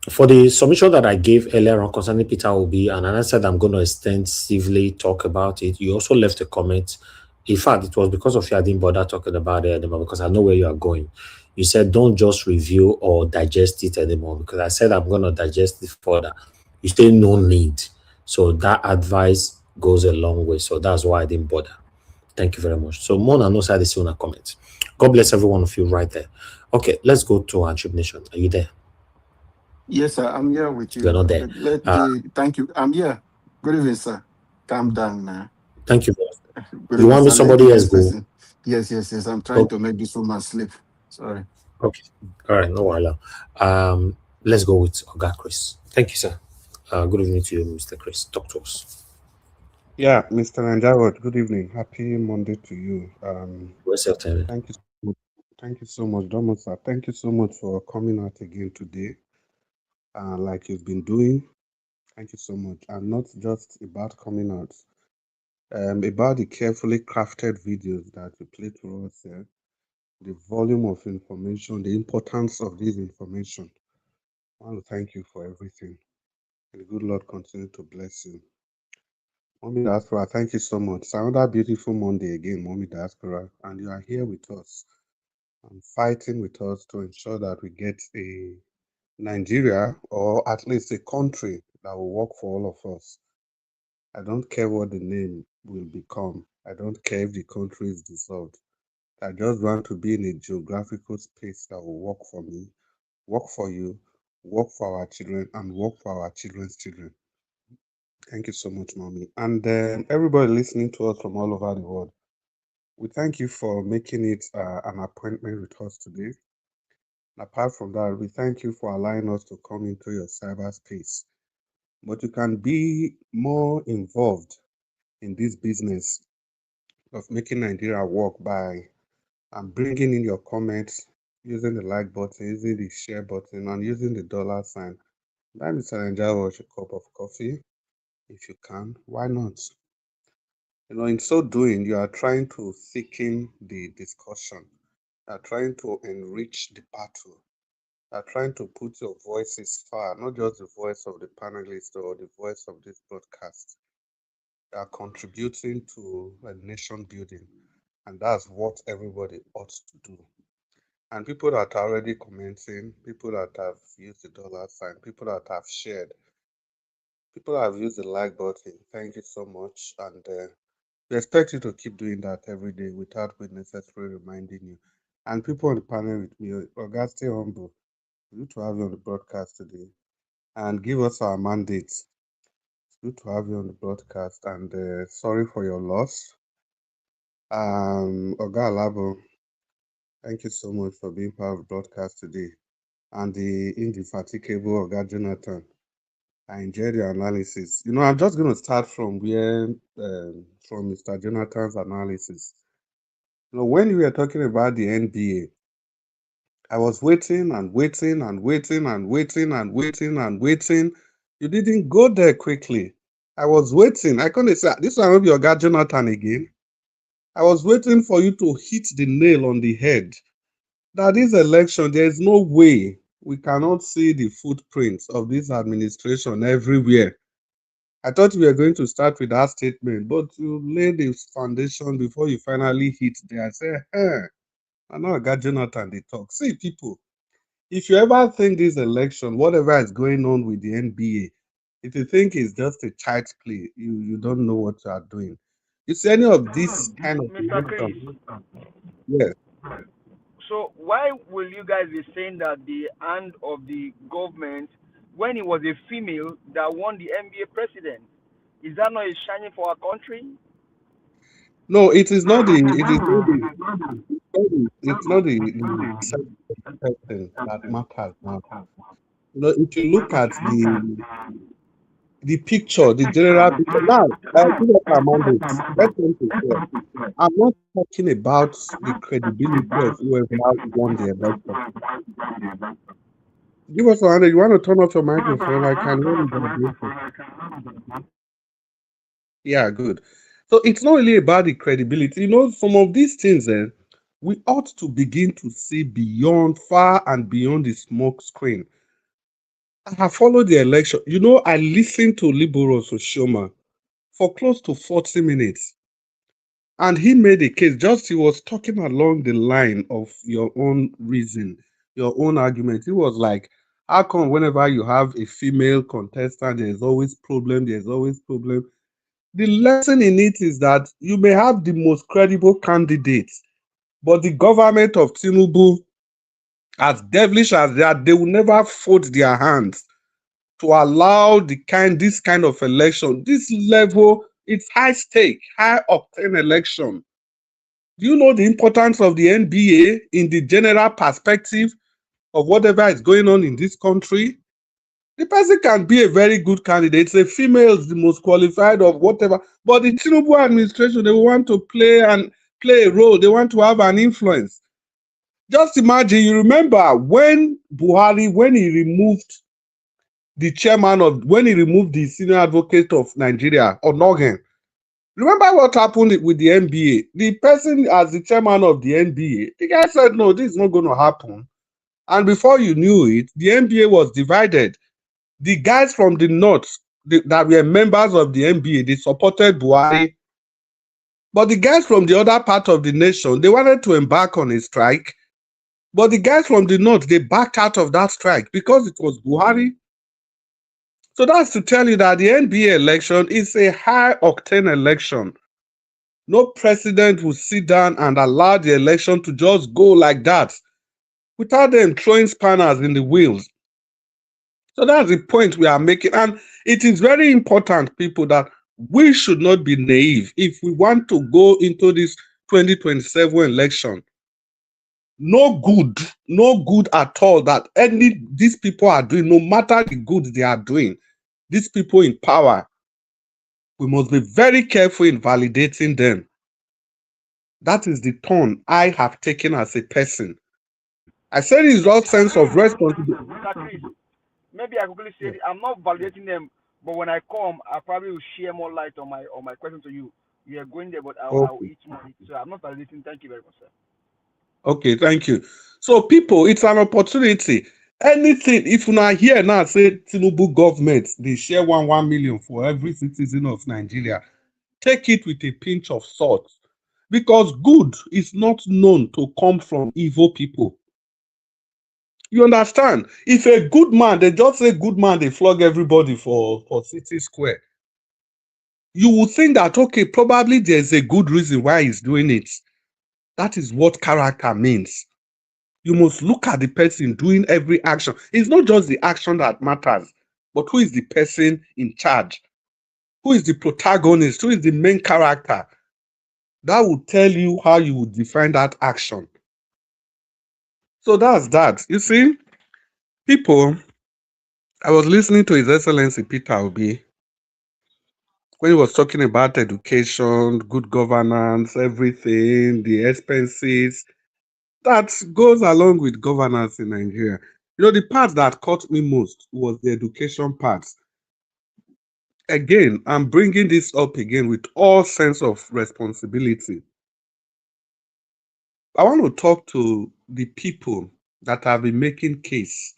for the submission that I gave earlier on concerning Peter Obi, and I said I'm going to extensively talk about it, you also left a comment. In fact, it was because of you I didn't bother talking about it anymore, because I know where you are going. You said don't just review or digest it anymore, because I said I'm going to digest it further. You say no need. So that advice goes a long way. So that's why I didn't bother. Thank you very much. So Mona knows how to see on a comment. God bless every one of you right there. Okay, let's go to our Dream Nation. Are you there? Yes, sir. I'm here with you. You're not there. Thank you. I'm here. Good evening, sir. Calm down now. Thank you. You want me somebody else go? Yes. I'm trying to make this woman sleep. Sorry. Okay. All right. No worries. Let's go with Oga Chris. Thank you, sir. Good evening to you, Mr. Chris. Talk to us. Yeah, Mr. Nanjawad, good evening. Happy Monday to you. Thank you so much, Domo sir. Thank you so much for coming out again today. Like you've been doing. Thank you so much. And not just about coming out, about the carefully crafted videos that you play to us here, the volume of information, the importance of this information. I want to thank you for everything. And the good Lord continue to bless you. Mommy Diaspora, thank you so much. It's another beautiful Monday again, Mommy Diaspora, and you are here with us and fighting with us to ensure that we get a Nigeria, or at least a country that will work for all of us. I don't care what the name will become. I don't care if the country is dissolved. I just want to be in a geographical space that will work for me, work for you, work for our children, and work for our children's children. Thank you so much, Mommy. And everybody listening to us from all over the world, we thank you for making it an appointment with us today. Apart from that, we thank you for allowing us to come into your cyberspace. But you can be more involved in this business of making Nigeria work by bringing in your comments, using the like button, using the share button, and using the $sign. Buy Mr. Nigeria a cup of coffee if you can. Why not? In so doing, you are trying to thicken the discussion. You are trying to enrich the battle. You are trying to put your voices far, not just the voice of the panelists or the voice of this broadcast. You are contributing to a nation building, and that's what everybody ought to do. And people that are already commenting, people that have used the $sign, people that have shared, people that have used the like button, thank you so much. And we expect you to keep doing that every day without being necessarily reminding you. And people on the panel with me, Oga, stay humble. Good to have you on the broadcast today. And give us our mandates. It's good to have you on the broadcast. And sorry for your loss. Oga Alabo, thank you so much for being part of the broadcast today. And the indefatigable Oga Jonathan, I enjoyed your analysis. I'm just going to start from where, from Mr. Jonathan's analysis. When you were talking about the NBA, I was waiting and waiting and waiting and waiting and waiting and waiting. You didn't go there quickly. I was waiting. I couldn't say, this one will be Oga Jonathan again. I was waiting for you to hit the nail on the head. That this election, there is no way we cannot see the footprints of this administration everywhere. I thought we were going to start with that statement, but you laid the foundation before you finally hit there. I said, I know I got Jonathan, they talk. See, people, if you ever think this election, whatever is going on with the NBA, if you think it's just a child's play, you don't know what you are doing. You see any of this kind of Mr. Chris, yes. so why will you guys be saying that the hand of the government, when it was a female that won the NBA president, is that not a shining for our country? No, it is not the person that matters now. If you look at the picture, the general picture. Now, I'm not talking about the credibility of whoever won the election. Give us 100. You want to turn off your microphone? I can hear you. Yeah, good. So it's not really about the credibility. Some of these things, we ought to begin to see far and beyond the smoke screen. I have followed the election. I listened to Liberals Oshoma for close to 40 minutes. And he made a case, he was talking along the line of your own reason, your own argument. He was like, how come whenever you have a female contestant, there's always problem. The lesson in it is that you may have the most credible candidates, but the government of Tinubu, as devilish as they are, they will never fold their hands to allow this kind of election. This level, it's high stake, high octane election. Do you know the importance of the NBA in the general perspective of whatever is going on in this country? The person can be a very good candidate. A female is the most qualified of whatever. But the Tinubu administration, they want to play a role. They want to have an influence. Just imagine, you remember when Buhari, when he removed the senior advocate of Nigeria, Onogen. Remember what happened with the NBA? The person as the chairman of the NBA, the guy said, no, this is not going to happen. And before you knew it, the NBA was divided. The guys from the north that were members of the NBA, they supported Buhari. But the guys from the other part of the nation, they wanted to embark on a strike. But the guys from the north, they backed out of that strike because it was Buhari. So that's to tell you that the NBA election is a high-octane election. No president will sit down and allow the election to just go like that without them throwing spanners in the wheels. So that's the point we are making. And it is very important, people, that we should not be naive if we want to go into this 2027 election. No good at all that these people are doing, no matter the good they are doing, these people in power, we must be very careful in validating them. That is the tone I have taken as a person. I said it's all sense of responsibility. Maybe I could quickly say I'm not validating them, but when I come, I probably will share more light on my question to you. We are going there, but I'll eat more. So I'm not validating. Thank you very much, sir. Okay, thank you. So people, it's an opportunity. Anything, if you are here now, say Tinubu government, they share 1 million for every citizen of Nigeria. Take it with a pinch of salt. Because good is not known to come from evil people. You understand? If a good man, they just say good man, they flog everybody for City Square. You would think that, okay, probably there's a good reason why he's doing it. That is what character means. You must look at the person doing every action. It's not just the action that matters, but who is the person in charge? Who is the protagonist? Who is the main character? That will tell you how you would define that action. So that's that. You see, people, I was listening to His Excellency Peter Obi when he was talking about education, good governance, everything, the expenses that goes along with governance in Nigeria. You know, the part that caught me most was the education part. Again, I'm bringing this up again with all sense of responsibility. I want to talk to the people that have been making case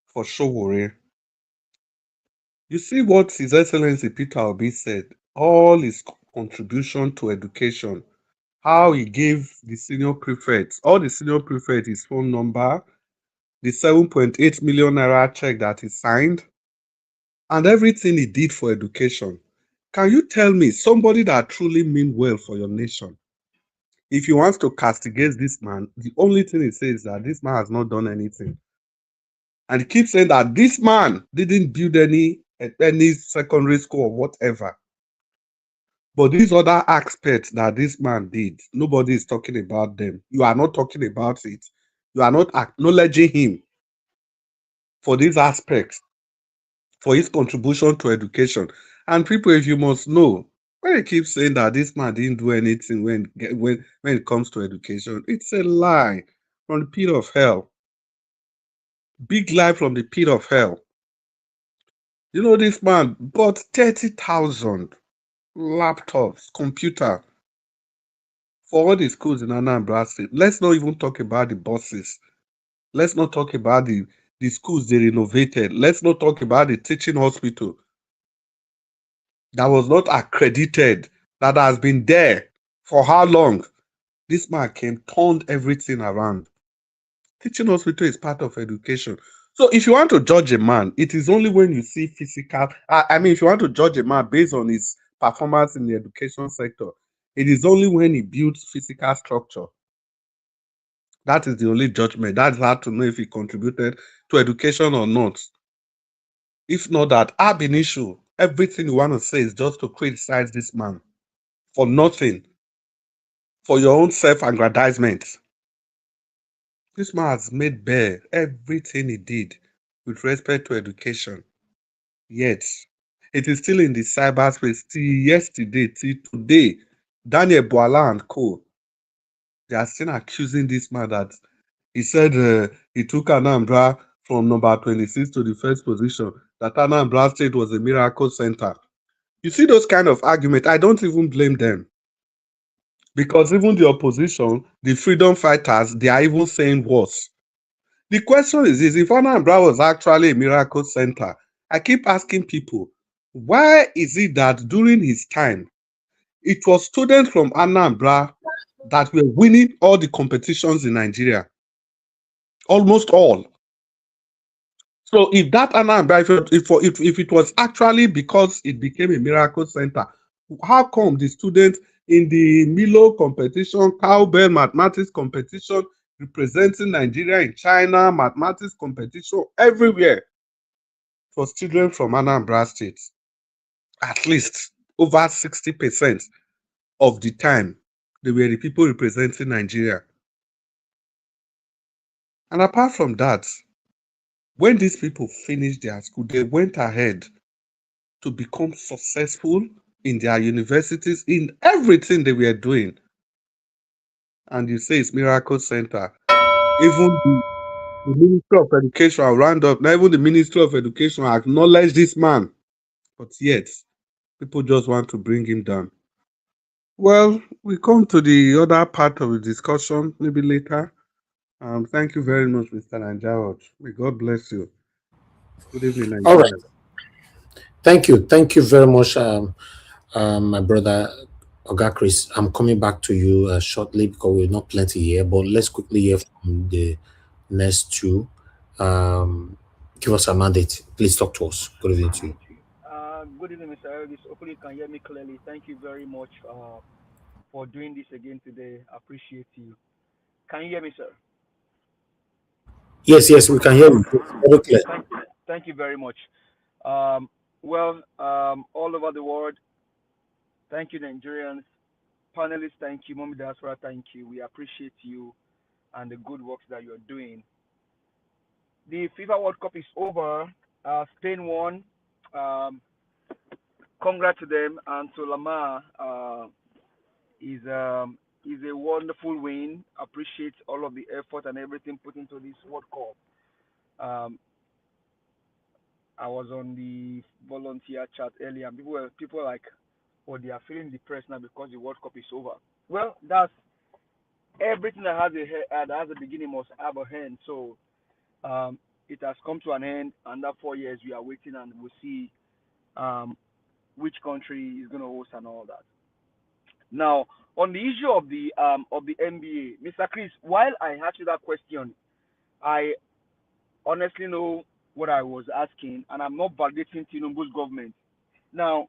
for Showore. You see what His Excellency Peter Obi said, all his contribution to education, how he gave the senior prefects, all the senior prefects his phone number, the 7.8 million naira check that he signed, and everything he did for education. Can you tell me somebody that truly mean well for your nation? If you want to castigate this man, the only thing he says is that this man has not done anything. And he keeps saying that this man didn't build any secondary school or whatever. But these other aspects that this man did, nobody is talking about them. You are not talking about it. You are not acknowledging him for these aspects, for his contribution to education. And people, if you must know, when they keep saying that this man didn't do anything when it comes to education, it's a lie from the pit of hell. Big lie from the pit of hell. You know, this man bought 30,000 laptops, computer for all the schools in Anambra State. Let's not even talk about the buses. Let's not talk about the schools they renovated. Let's not talk about the teaching hospital that was not accredited, that has been there for how long? This man came, turned everything around. Teaching hospital is part of education. So if you want to judge a man, it is only when you see physical. I mean, if you want to judge a man based on his performance in the education sector, it is only when he builds physical structure. That is the only judgment. That's hard to know if he contributed to education or not. If not that, ab initio, everything you want to say is just to criticize this man for nothing, for your own self-aggrandizement. This man has made bare everything he did with respect to education. Yet, it is still in the cyberspace till yesterday, till today. Daniel Boala and co. They are still accusing this man that he said he took Anambra from number 26 to the first position, that Anambra State was a miracle center. You see those kind of arguments, I don't even blame them. Because even the opposition, the freedom fighters, they are even saying worse. The question is if Anambra was actually a miracle center, I keep asking people, why is it that during his time, it was students from Anambra that were winning all the competitions in Nigeria? almost all. So if that Anambra, if it was actually because it became a miracle center, how come the students in the Milo competition, cowbell mathematics competition, representing Nigeria in China, mathematics competition, everywhere, it was children from Anambra State? At least over 60% of the time, they were the people representing Nigeria. And apart from that, when these people finished their school, they went ahead to become successful in their universities, in everything they were doing. And you say it's Miracle Center. Even the Ministry of Education, I'll round up, now even the Ministry of Education acknowledged this man. But yet, people just want to bring him down. Well, we come to the other part of the discussion, maybe later. Thank you very much, Mr. Nanjarot. May God bless you. Good evening, All right. Nigeria. Thank you very much, my brother Oga Chris. I'm coming back to you shortly because we're not plenty here, but let's quickly hear from the next two. Give us a mandate. Please talk to us. Good evening to you. Good evening, Mr. Elvis. Hopefully you can hear me clearly. Thank you very much for doing this again today. I appreciate you. Can you hear me, sir? Yes, we can hear you. Very clear. Thank you very much. All over the world, thank you, Nigerians. Panelists, thank you. Mommy Diaspora, thank you. We appreciate you and the good works that you're doing. The FIFA World Cup is over. Spain won. Congrats to them, and to Lamar is a wonderful win. Appreciate all of the effort and everything put into this World Cup. I was on the volunteer chat earlier, and people were like, "Oh, they are feeling depressed now because the World Cup is over." Well, that's everything that has a beginning must have a end. So it has come to an end, and that 4 years we are waiting, and we'll see which country is going to host and all that. Now, on the issue of the NBA, Mr. Chris, while I asked you that question, I honestly know what I was asking, and I'm not validating Tinubu's government. Now,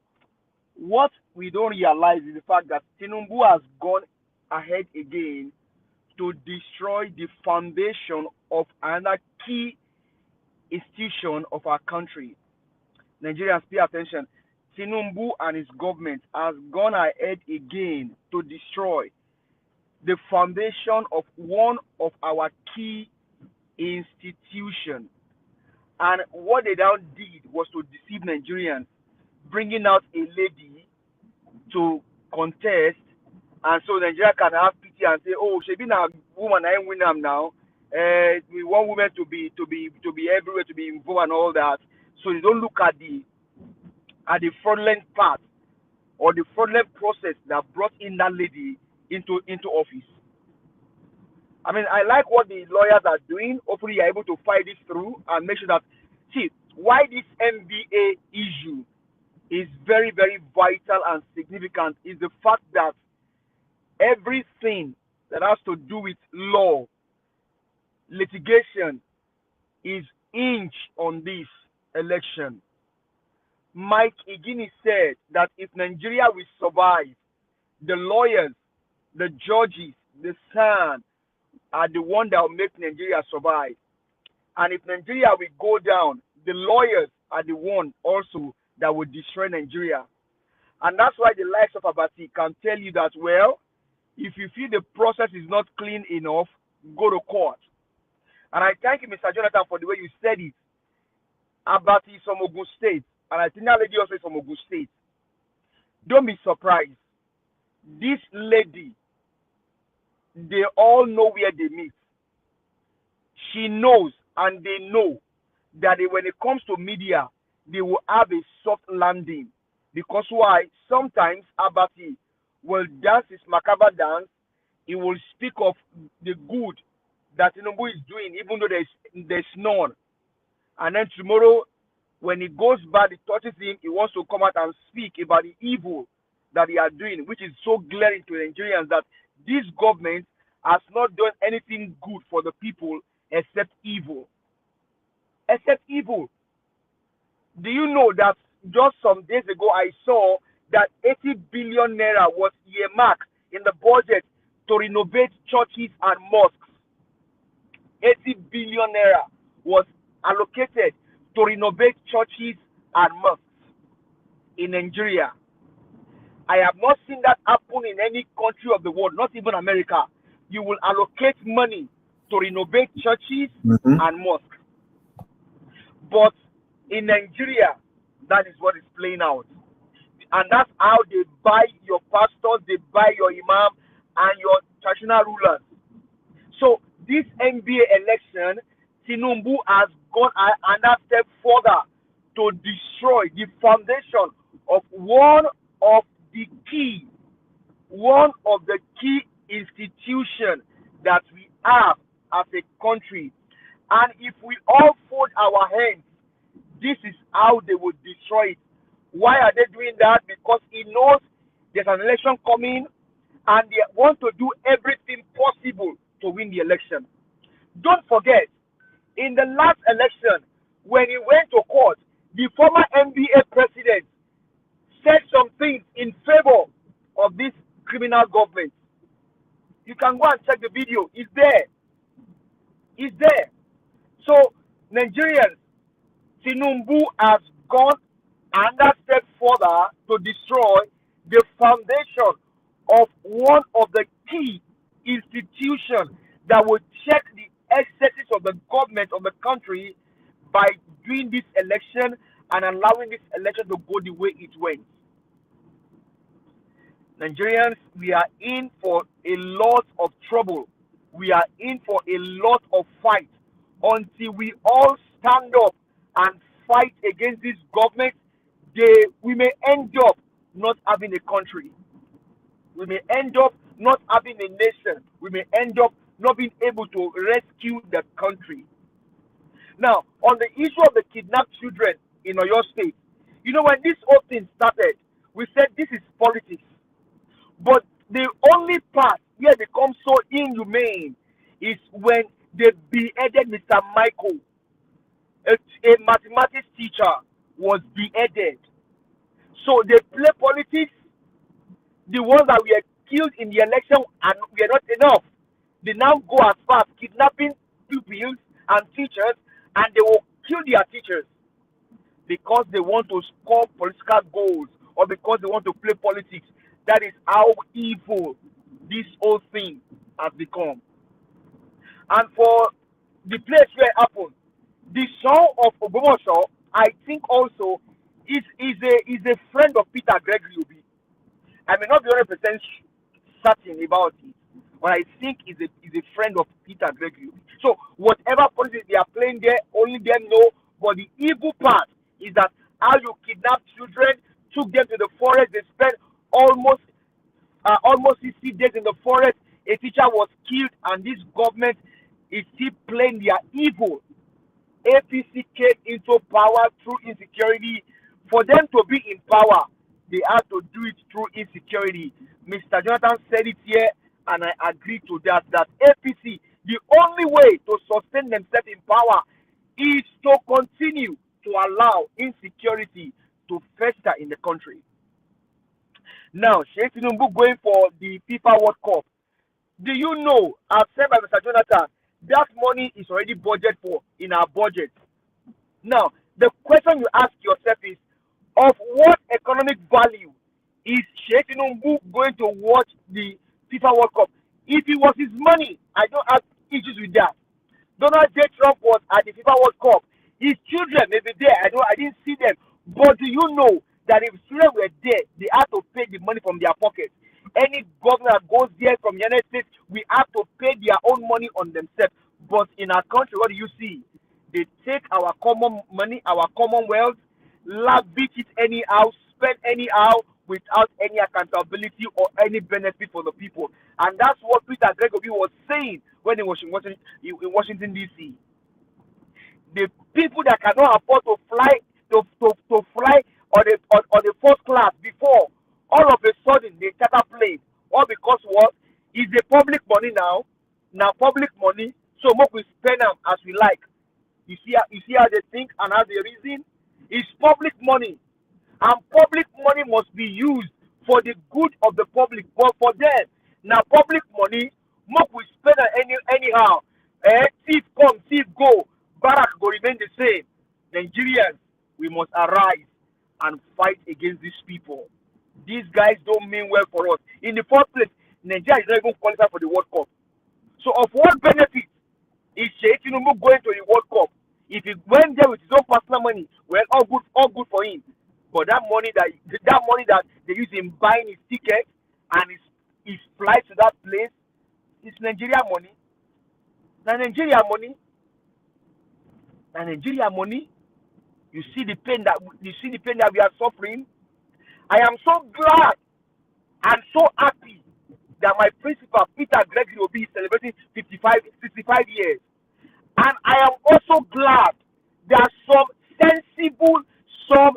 what we don't realize is the fact that Tinubu has gone ahead again to destroy the foundation of another key institution of our country. Nigerians, pay attention. Tinubu and his government has gone ahead again to destroy the foundation of one of our key institutions. And what they now did was to deceive Nigerians, bringing out a lady to contest, and so Nigeria can have pity and say, "Oh, she been a woman, I ain't win them now. We want women to be everywhere, to be involved and all that." So they don't look at the fraudulent part or the fraudulent process that brought in that lady into office. I mean, I like what the lawyers are doing. Hopefully, you're able to fight this through and make sure that, see, why this MBA issue is very, very vital and significant is the fact that everything that has to do with law, litigation, is hinged on this election. Mike Igini said that if Nigeria will survive, the lawyers, the judges, the SAN are the one that will make Nigeria survive. And if Nigeria will go down, the lawyers are the one also that will destroy Nigeria. And that's why the likes of Abati can tell you that, well, if you feel the process is not clean enough, go to court. And I thank you, Mr. Jonathan, for the way you said it. Abati is from Ogun State, and I think that lady also is from Ogun State. Don't be surprised. This lady, they all know where they meet. She knows, and they know that when it comes to media, they will have a soft landing. Because why? Sometimes Abati will dance his macabre dance. He will speak of the good that Tinubu is doing, even though there's none. And then tomorrow, when he goes bad, it touches him, he wants to come out and speak about the evil that they are doing, which is so glaring to Nigerians that this government has not done anything good for the people except evil. Except evil. Do you know that just some days ago I saw that 80 billion naira was earmarked in the budget to renovate churches and mosques? 80 billion naira was allocated to renovate churches and mosques in Nigeria. I have not seen that happen in any country of the world, not even America. You will allocate money to renovate churches and mosques. But in Nigeria, that is what is playing out. And that's how they buy your pastors, they buy your imam, and your traditional rulers. So this NBA election, Tinubu has gone another step further to destroy the foundation of one of the key institutions that we have as a country. And if we all fold our hands, this is how they will destroy it. Why are they doing that? Because he knows there's an election coming and they want to do everything possible to win the election. Don't forget, in the last election, when he went to court, the former NBA president said some things in favor of this criminal government. You can go and check the video. It's there. It's there. So, Nigerians, Tinubu has gone another step further to destroy the foundation of one of the key institutions that will check the excesses of the government of the country by doing this election and allowing this election to go the way it went. Nigerians, we are in for a lot of trouble. We are in for a lot of fight until we all stand up and fight against this government. We may end up not having a country. We may end up not having a nation. We may end up not being able to rescue the country. Now, on the issue of the kidnapped children in Oyo State, you know, when this whole thing started, we said this is politics. But the only part where they become so inhumane is when they beheaded Mr. Michael. A mathematics teacher was beheaded. So they play politics. The ones that were killed in the election and were not enough. They now go as far as kidnapping pupils and teachers, and they will kill their teachers because they want to score political goals or because they want to play politics. That is how evil this whole thing has become. And for the place where it happened, the son of Ogbomoso, I think also is a friend of Peter Gregory Obi. I may not be 100% certain about it, but I think is a friend of Peter Gregory Obi. So whatever politics they are playing there, only them know. But the evil part is that how you kidnap children, took them to the forest, they spent almost 60 days in the forest. A teacher was killed, and this government is still playing their evil. APC came into power through insecurity. For them to be in power, they had to do it through insecurity. Mr. Jonathan said it here, and I agree to that APC, the only way to sustain themselves in power is to continue to allow insecurity to fester in the country. Now, Sheikh Tinubu going for the FIFA World Cup. Do you know, as said by Mr. Jonathan, that money is already budgeted for in our budget. Now, the question you ask yourself is, of what economic value is Sheikh Tinubu going to watch the FIFA World Cup? If it was his money, I don't have issues with that. Donald J. Trump was at the FIFA World Cup. His children may be there. I didn't see them. But do you know that if children were there, they had to pay the money from their pockets? Any governor that goes there from the United States, we have to pay their own money on themselves. But in our country, what do you see? They take our common money, our commonwealth, lavish it anyhow, spend anyhow, without any accountability or any benefit for the people. And that's what Peter Gregory was saying when he was in Washington, D.C. The people that cannot afford to fly on the first class before, all of a sudden they charter plane. All because what? Is the public money now public money, So make we spend them as we like. You see how they think and how they reason? It's public money. And public money must be used for the good of the public. But for them, now public money, make we spend anyhow. Thief come, thief go. Barak go remain the same. Nigerians, we must arise and fight against these people. These guys don't mean well for us. In the first place, Nigeria is not even qualified for the World Cup. So of what benefit is Sheikh Tinubu going to the World Cup? If he went there with his own personal money, well, all good for him. But that money that they use in buying his ticket and his flight to that place is Nigeria money. Now Nigeria money. Now Nigeria money. You see the pain that we are suffering. I am so glad and so happy that my principal Peter Gregory will be celebrating 65 years. And I am also glad that some sensible, some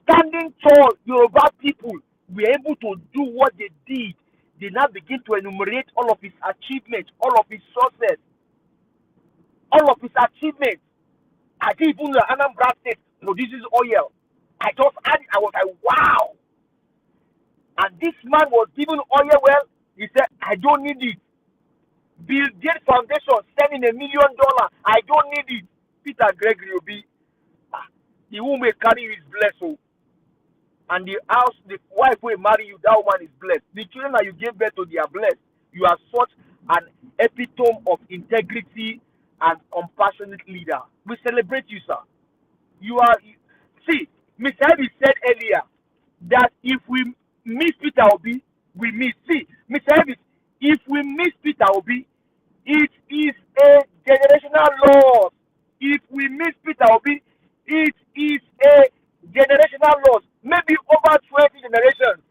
standing tall Yoruba people were able to do what they did. They now begin to enumerate all of his achievements, all of his success, all of his achievements. I didn't even know Anambra State produces oil. I just had it. I was like, wow. And this man was given oil well. He said, I don't need it. Bill Gates Foundation sending $1 million. I don't need it. Peter Gregory will be. The woman carry you is blessed. Oh. And the wife will marry you, that woman is blessed. The children that you gave birth to, they are blessed. You are such an epitome of integrity and compassionate leader. We celebrate you, sir. See, Mr. Evie said earlier that if we miss Peter Obi, we miss. See, Mr. Evie, if we miss Peter Obi, it is a generational loss. If we miss Peter Obi, it is a generational loss. Maybe over 20 generations.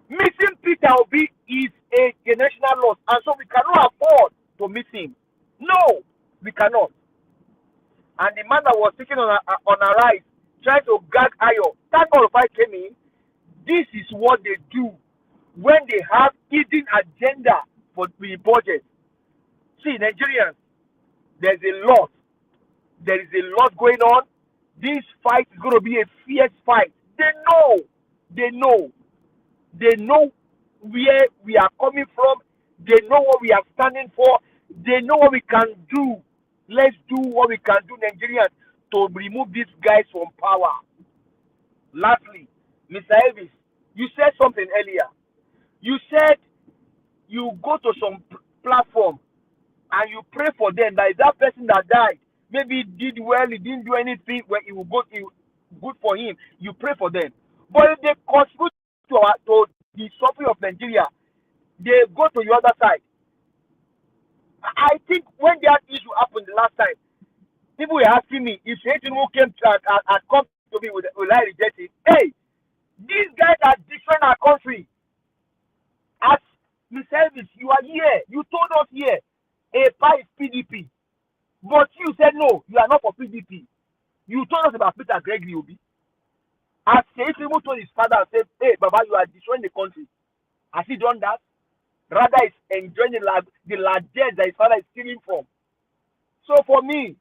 Missing Peter Obi is a generational loss. And so we cannot afford to miss him. No, we cannot. And the man that was sitting on a rise, trying to gag Ayo, thank God if I came in. This is what they do when they have hidden agenda for the budget. See, Nigerians, there's a lot. There is a lot going on. This fight is going to be a fierce fight. They know where we are coming from. They know what we are standing for. They know what we can do. Let's do what we can do, Nigerians, to remove these guys from power. Lastly, Mr. Elvis, you said something earlier. You said you go to some platform and you pray for them. That is that person that died. Maybe he did well, he didn't do anything where it will go good for him. You pray for them. But if they contribute to the suffering of Nigeria, they go to the other side. I think when that issue happened the last time, people were asking me if Satan who came and come to me will I reject it? Hey, these guys are different our country. As Mr. Elvis, you are here. You told us here, EPA is PDP. But you said no, you are not for PDP. You told us about Peter Gregory Obi. As Satan told his father and said, hey, Baba, you are destroying the country. Has he done that? Rather, is enjoying the largesse that his father is stealing from. So for me,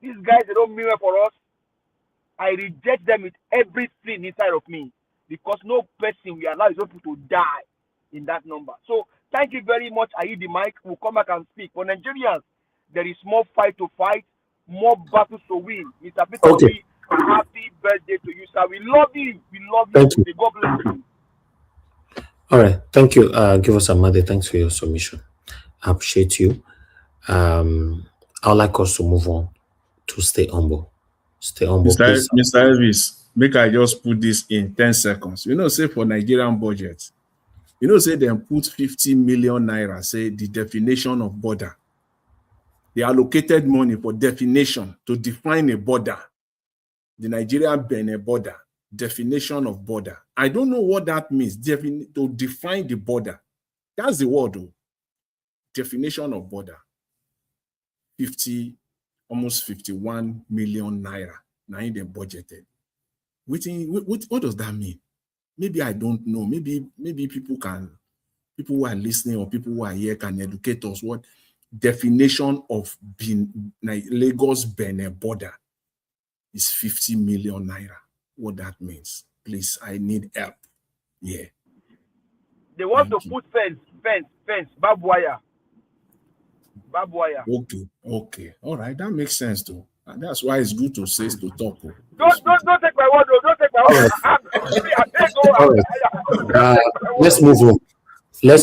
these guys, they don't mean well for us. I reject them with everything inside of me. Because no person will allow his own people to die in that number. So thank you very much. I hear the mic. We'll come back and speak. For Nigerians, there is more fight to fight, more battles to win. Mr. Peter Obi, happy birthday to you, sir. We love you. We love you. Thank you. May God bless you. All right. Thank you. Give us a mother. Thanks for your submission. I appreciate you. I'd like us to move on to stay humble. Stay humble, please. Mr. Elvis, make I just put this in 10 seconds. You know, say for Nigerian budget, you know, say they put 50 million naira, say the definition of border. They allocated money for definition to define a border. The Nigerian-Benin border, definition of border. I don't know what that means, to define the border. That's the word, though. Definition of border. Almost 51 million naira. Now in the budgeted. What does that mean? Maybe I don't know. Maybe people people who are listening or people who are here can educate us what definition of Lagos Benin border is 50 million naira. What that means. Please, I need help. Yeah. They want to put fence, barbed wire. Barbed wire. Okay. All right, that makes sense too. And that's why it's good to say to talk. Don't take my word, don't take my word. All right. Let's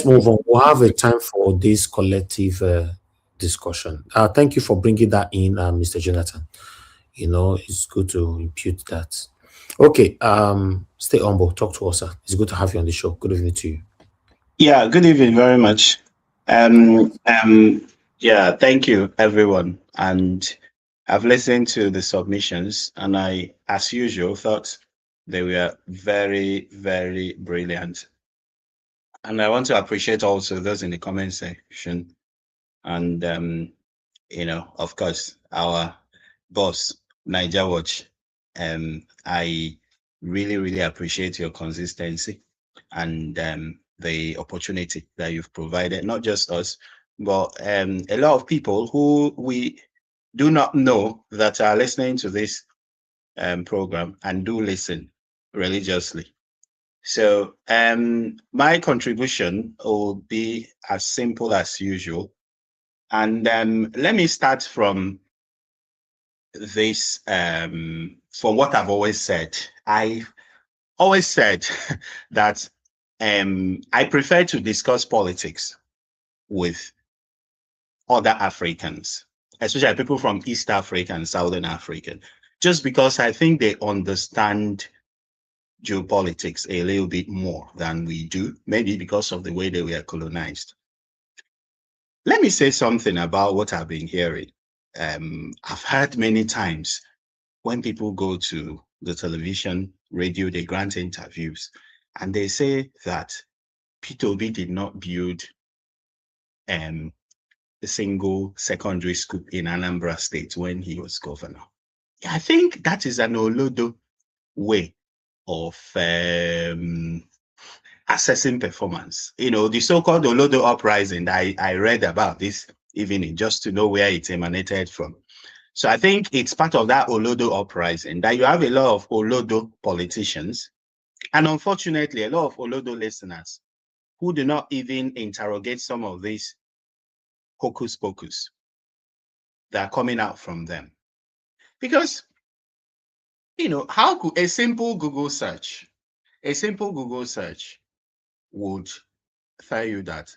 move on. We'll have a time for this collective discussion. Thank you for bringing that in, Mr. Jonathan. It's good to impute that. Okay, stay humble. Talk to us, sir. It's good to have you on the show. Good evening to you. Yeah, good evening very much. Yeah, thank you, everyone. And I've listened to the submissions, and I, as usual, thought they were very, very brilliant. And I want to appreciate also those in the comment section. And, of course, our boss, Niger Watch. I really, really appreciate your consistency and the opportunity that you've provided, not just us, but a lot of people who we do not know that are listening to this program and do listen religiously. So my contribution will be as simple as usual. And let me start from this, from what I've always said. I've always said that I prefer to discuss politics with other Africans, especially people from East Africa and Southern Africa, just because I think they understand geopolitics a little bit more than we do, maybe because of the way they were colonized. Let me say something about what I've been hearing. I've heard many times when people go to the television, radio, they grant interviews, and they say that Peter Obi did not build a single secondary school in Anambra State when he was governor. I think that is an Olodo way of assessing performance. The so-called Olodo uprising, I read about this evening just to know where it emanated from. So I think it's part of that Olodo uprising that you have a lot of Olodo politicians, and unfortunately, a lot of Olodo listeners who do not even interrogate some of these hocus pocus that are coming out from them. Because, how could a simple Google search would tell you that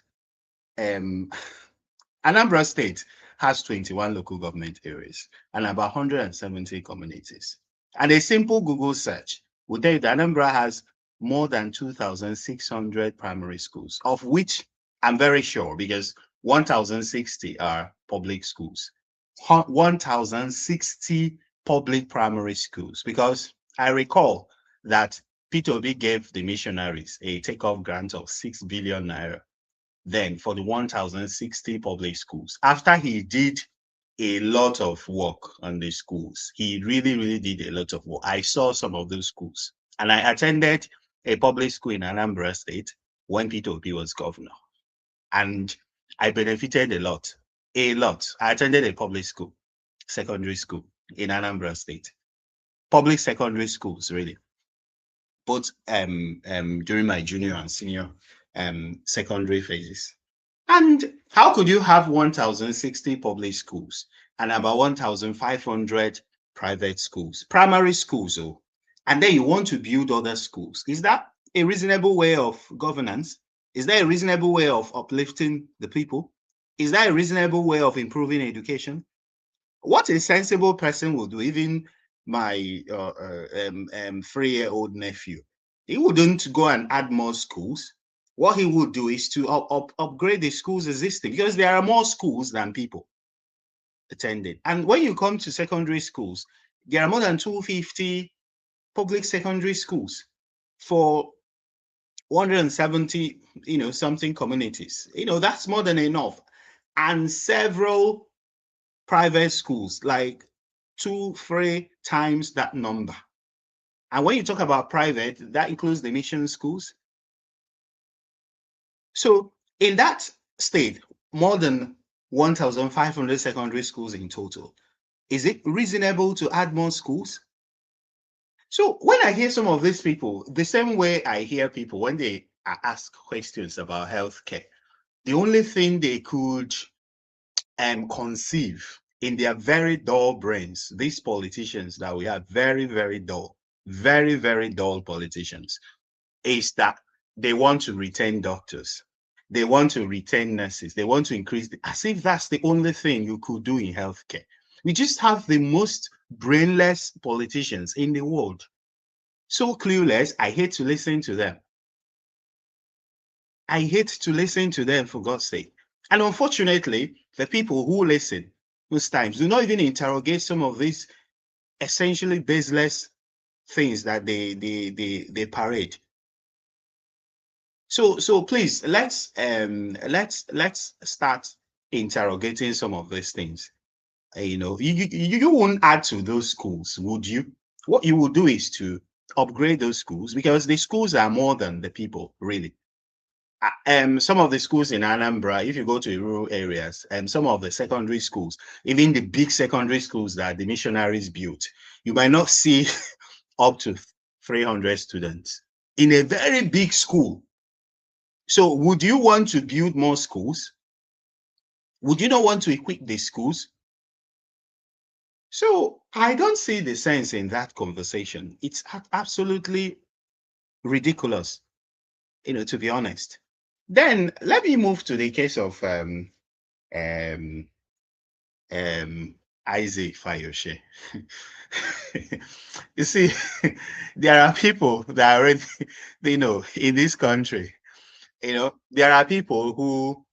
Anambra State has 21 local government areas and about 170 communities. And a simple Google search would tell you that Anambra has more than 2,600 primary schools, of which I'm very sure, because 1,060 are public schools. 1,060 public primary schools, because I recall that Peter Obi gave the missionaries a takeoff grant of 6 billion naira then for the 1,060 public schools. After he did a lot of work on the schools, he really, really did a lot of work. I saw some of those schools, and I attended a public school in Anambra State when Peter Obi was governor, and I benefited a lot. I attended a public school, secondary school in Anambra State. Public secondary schools, really. Both during my junior and senior secondary phases. And how could you have 1,060 public schools and about 1,500 private schools, primary schools, and then you want to build other schools? Is that a reasonable way of governance? Is that a reasonable way of uplifting the people? Is that a reasonable way of improving education? What a sensible person will do, even my 3-year-old nephew, he wouldn't go and add more schools. What he would do is to upgrade the schools existing, because there are more schools than people attending. And when you come to secondary schools, there are more than 250 public secondary schools for 170, something communities. That's more than enough. And several private schools, like 2-3 times that number. And when you talk about private, that includes the mission schools, So in that state, more than 1,500 secondary schools in total. Is it reasonable to add more schools? So when I hear some of these people, the same way I hear people when they ask questions about healthcare, the only thing they could conceive in their very dull brains, these politicians that we have, very, very dull, very, very dull politicians, is that they want to retain doctors. They want to retain nurses. They want to increase, as if that's the only thing you could do in healthcare. We just have the most brainless politicians in the world. So clueless, I hate to listen to them. I hate to listen to them, for God's sake. And unfortunately, the people who listen most times do not even interrogate some of these essentially baseless things that they parade. So please let's start interrogating some of these things. You won't add to those schools, would you? What you will do is to upgrade those schools, because the schools are more than the people, really. Some of the schools in Anambra, if you go to rural areas, some of the secondary schools, even the big secondary schools that the missionaries built, you might not see up to 300 students in a very big school. So would you want to build more schools? Would you not want to equip the schools? So I don't see the sense in that conversation. It's absolutely ridiculous, to be honest. Then let me move to the case of Isaac Fayoshe. You see, there are people that are already, in this country, there are people who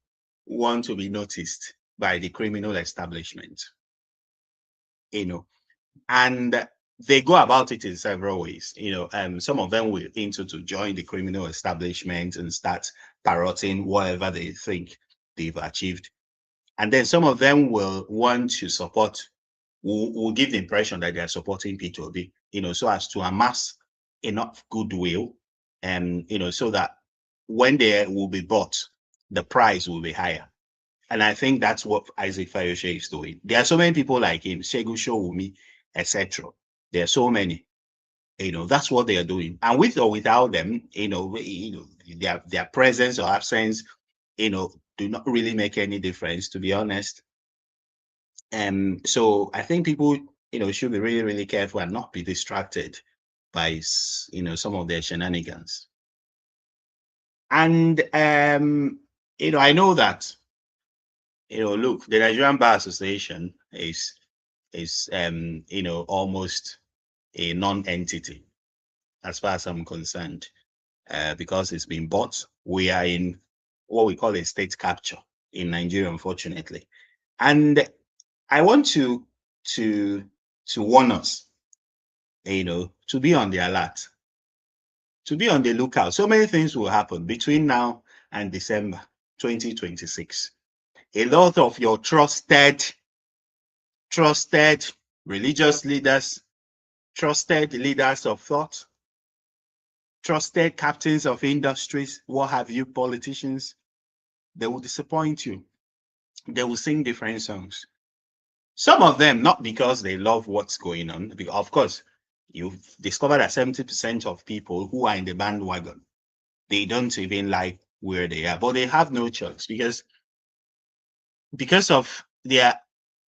want to be noticed by the criminal establishment, and they go about it in several ways. Some of them will into to join the criminal establishment and start parroting whatever they think they've achieved. And then some of them will want to support, will give the impression that they are supporting P2B, so as to amass enough goodwill, and, so that when they will be bought, the price will be higher. And I think that's what Isaac Fayoshe is doing. There are so many people like him, Segun Showumi, etc. There are so many. That's what they are doing. And with or without them, their presence or absence, do not really make any difference, to be honest. So I think people, should be really, really careful and not be distracted by, some of their shenanigans. And, I know that, look, the Nigerian Bar Association is almost a non-entity as far as I'm concerned, because it's been bought. We are in what we call a state capture in Nigeria, unfortunately. And I want to warn us, to be on the alert, to be on the lookout. So many things will happen between now and December 2026. A lot of your trusted religious leaders, trusted leaders of thought, trusted captains of industries, what have you, politicians, they will disappoint you. They will sing different songs. Some of them, not because they love what's going on, because of course, you've discovered that 70% of people who are in the bandwagon, they don't even like where they are, but they have no choice because of their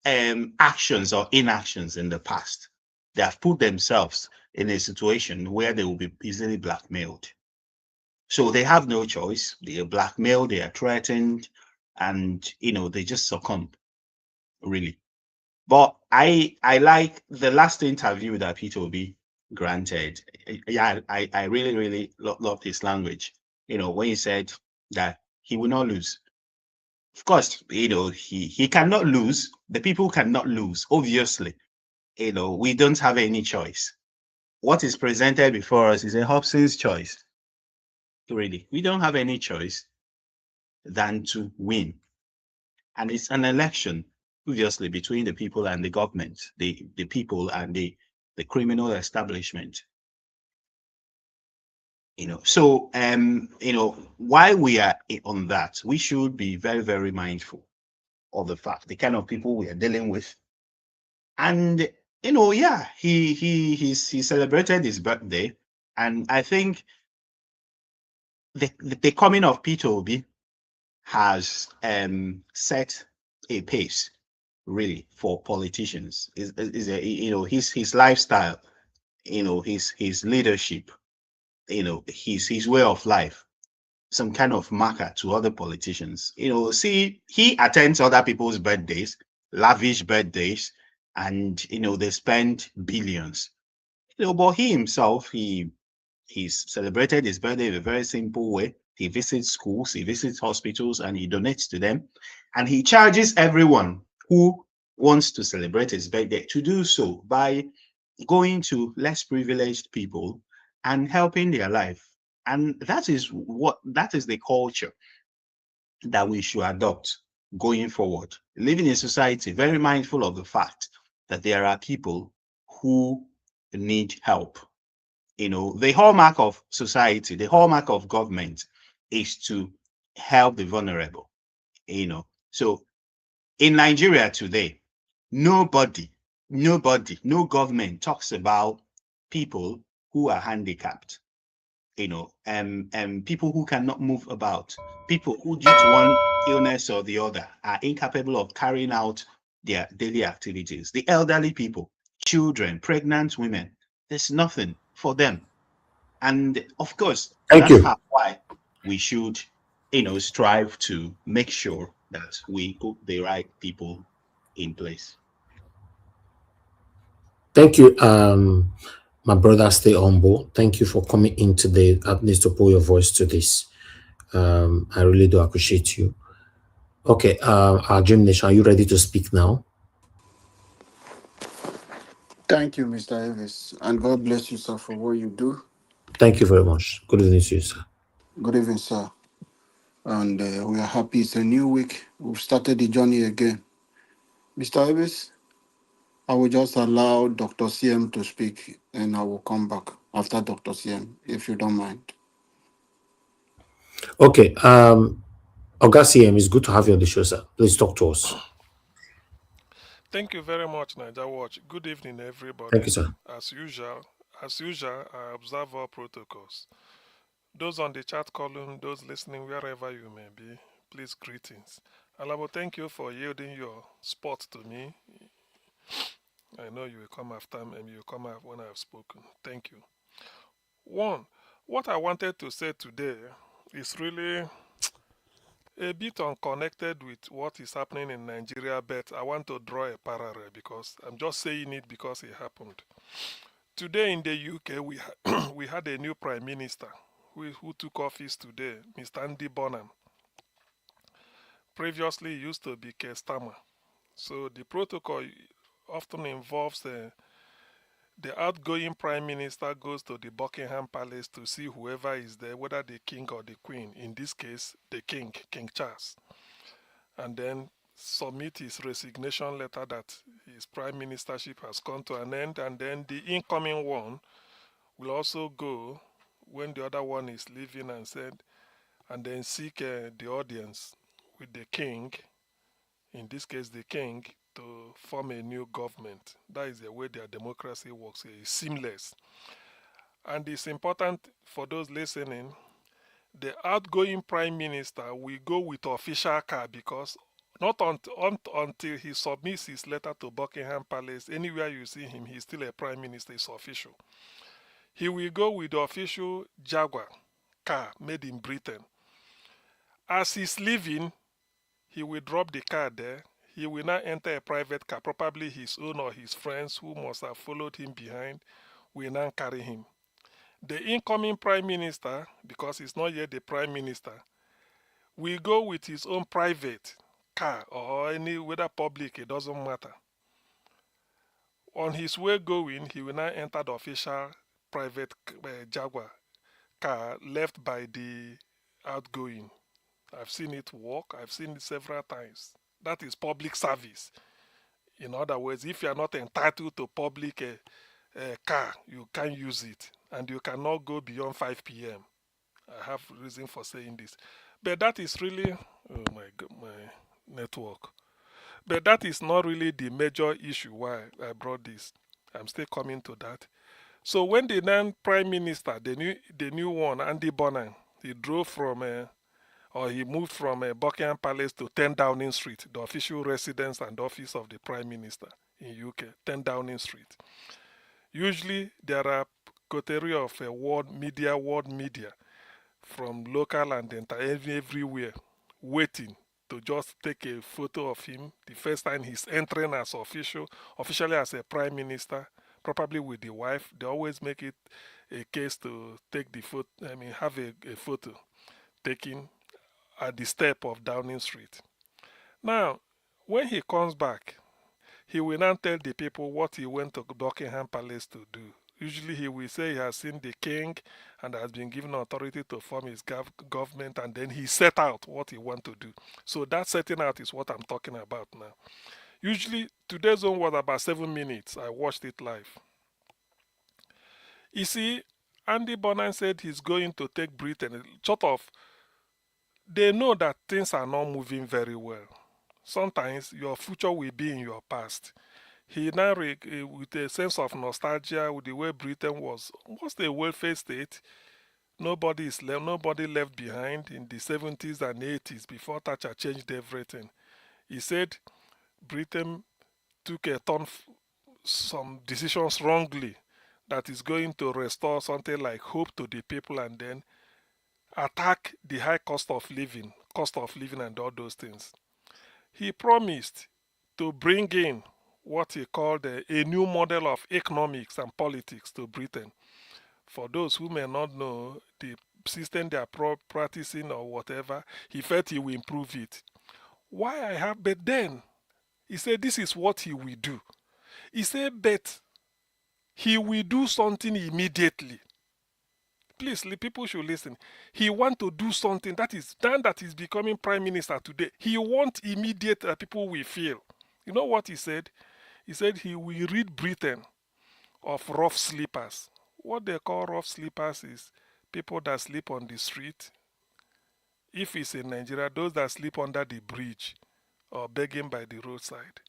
actions or inactions in the past. They have put themselves in a situation where they will be easily blackmailed. So they have no choice. They are blackmailed, they are threatened, and they just succumb, really. But I like the last interview that P2B granted. Yeah, I really, really loved his language. When he said that he will not lose. Of course, he cannot lose. The people cannot lose, obviously. We don't have any choice. What is presented before us is a Hobson's choice. Really, we don't have any choice than to win. And it's an election, obviously, between the people and the government, the people and the criminal establishment. So while we are on that, we should be very, very mindful of the fact, the kind of people we are dealing with. And yeah, he celebrated his birthday, and I think the coming of Peter Obi has set a pace really for politicians. His lifestyle, his leadership, his way of life, some kind of marker to other politicians. See, he attends other people's birthdays, lavish birthdays, and they spend billions. But he himself, he's celebrated his birthday in a very simple way. He visits schools, he visits hospitals, and he donates to them. And he charges everyone who wants to celebrate his birthday to do so by going to less privileged people and helping their life. And that is the culture that we should adopt going forward. Living in society, very mindful of the fact that there are people who need help. The hallmark of society, the hallmark of government is to help the vulnerable. So in Nigeria today, no government talks about people who are handicapped, people who cannot move about, people who due to one illness or the other are incapable of carrying out their daily activities, the elderly people, children, pregnant women. There's nothing for them. And of course, Thank you. why we should, strive to make sure that we put the right people in place. Thank you, my brother. Stay humble. Thank you for coming in today, at least to put your voice to this. I really do appreciate you. Okay, our Dream Nation, are you ready to speak now? Thank you, Mr. Elvis, and God bless you, sir, for what you do. Thank you very much. Good evening to you, sir. Good evening, sir. And we are happy it's a new week. We've started the journey again. Mr. Elvis, I will just allow Dr. CM to speak, and I will come back after Dr. CM, if you don't mind. Okay, Oga CM, it's good to have you on the show, sir. Please talk to us. Thank you very much, Niger Watch. Good evening, everybody. Thank you, sir. As usual, I observe all protocols. Those on the chat column, those listening wherever you may be, please greetings. Alabo, thank you for yielding your spot to me. I know you will come after me and you will come out when I have spoken. Thank you. One, what I wanted to say today is really a bit unconnected with what is happening in Nigeria, but I want to draw a parallel because I'm just saying it because it happened. Today in the UK, we had a new Prime Minister who took office today, Mr. Andy Bonham. Previously, he used to be Keir Starmer. So the protocol often involves the outgoing Prime Minister goes to the Buckingham Palace to see whoever is there, whether the King or the Queen. In this case, the King, King Charles. And then submit his resignation letter that his prime ministership has come to an end, and then the incoming one will also go when the other one is leaving and then seek the audience with the king, in this case the king, to form a new government. That is the way their democracy works. It's seamless. And it's important for those listening, the outgoing prime minister will go with official car because not until he submits his letter to Buckingham Palace, anywhere you see him, he's still a prime minister, it's official. He will go with the official Jaguar car made in Britain. As he's leaving, he will drop the car there. He will now enter a private car, probably his own or his friends who must have followed him behind, will now carry him. The incoming prime minister, because he's not yet the prime minister, will go with his own private car or any, whether public, it doesn't matter. On his way going, he will now enter the official private Jaguar car left by the outgoing. I've seen it work. I've seen it several times. That is public service. In other words, if you are not entitled to public car, you can't use it. and you cannot go beyond 5 p.m. I have reason for saying this. But that is really, oh my God, my network. But that is not really the major issue why I brought this. I'm still coming to that. So when the then Prime Minister, the new one, Andy Bonham, he drove from, or he moved from Buckingham Palace to 10 Downing Street, the official residence and office of the Prime Minister in UK, 10 Downing Street. Usually there are coterie of world media from local and everywhere waiting to just take a photo of him the first time he's entering as officially as a prime minister, probably with the wife. They always make it a case to take the photo, have a photo taken at the step of Downing Street. Now, when he comes back, he will now tell the people what he went to Buckingham Palace to do. Usually he will say he has seen the king and has been given authority to form his government, and then he set out what he wants to do. So that setting out is what I'm talking about now. Usually today's one was about 7 minutes. I watched it live. You see, Andy Bonham said he's going to take Britain. They know that things are not moving very well. Sometimes your future will be in your past. He now, with a sense of nostalgia, with the way Britain was a welfare state, nobody left behind in the 70s and 80s before Thatcher changed everything. He said Britain took a turn, some decisions wrongly, that is going to restore something like hope to the people and then attack the high cost of living and all those things. He promised to bring in what he called a new model of economics and politics to Britain. For those who may not know the system they are practicing or whatever, he felt he will improve it. But then, he said this is what he will do. He said, but he will do something immediately. Please, people should listen. He wants to do something that is becoming prime minister today. He wants immediate people will feel. You know what he said? He said he will rid Britain of rough sleepers. What they call rough sleepers is people that sleep on the street. If it's in Nigeria, those that sleep under the bridge or begging by the roadside.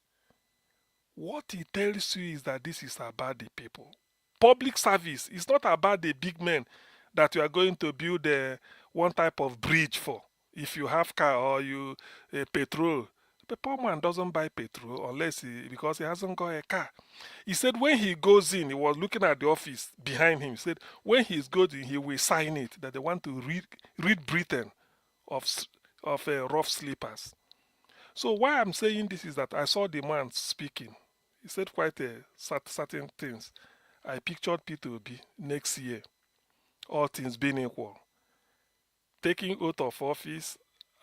What he tells you is that this is about the people. Public service is not about the big men that you are going to build one type of bridge for. If you have car or you petrol, the poor man doesn't buy petrol because he hasn't got a car. He said when he goes in, he was looking at the office behind him. He said when he goes in, he will sign it that they want to rid Britain of rough sleepers. So why I'm saying this is that I saw the man speaking. He said quite certain things. I pictured P2B next year, all things being equal, taking oath of office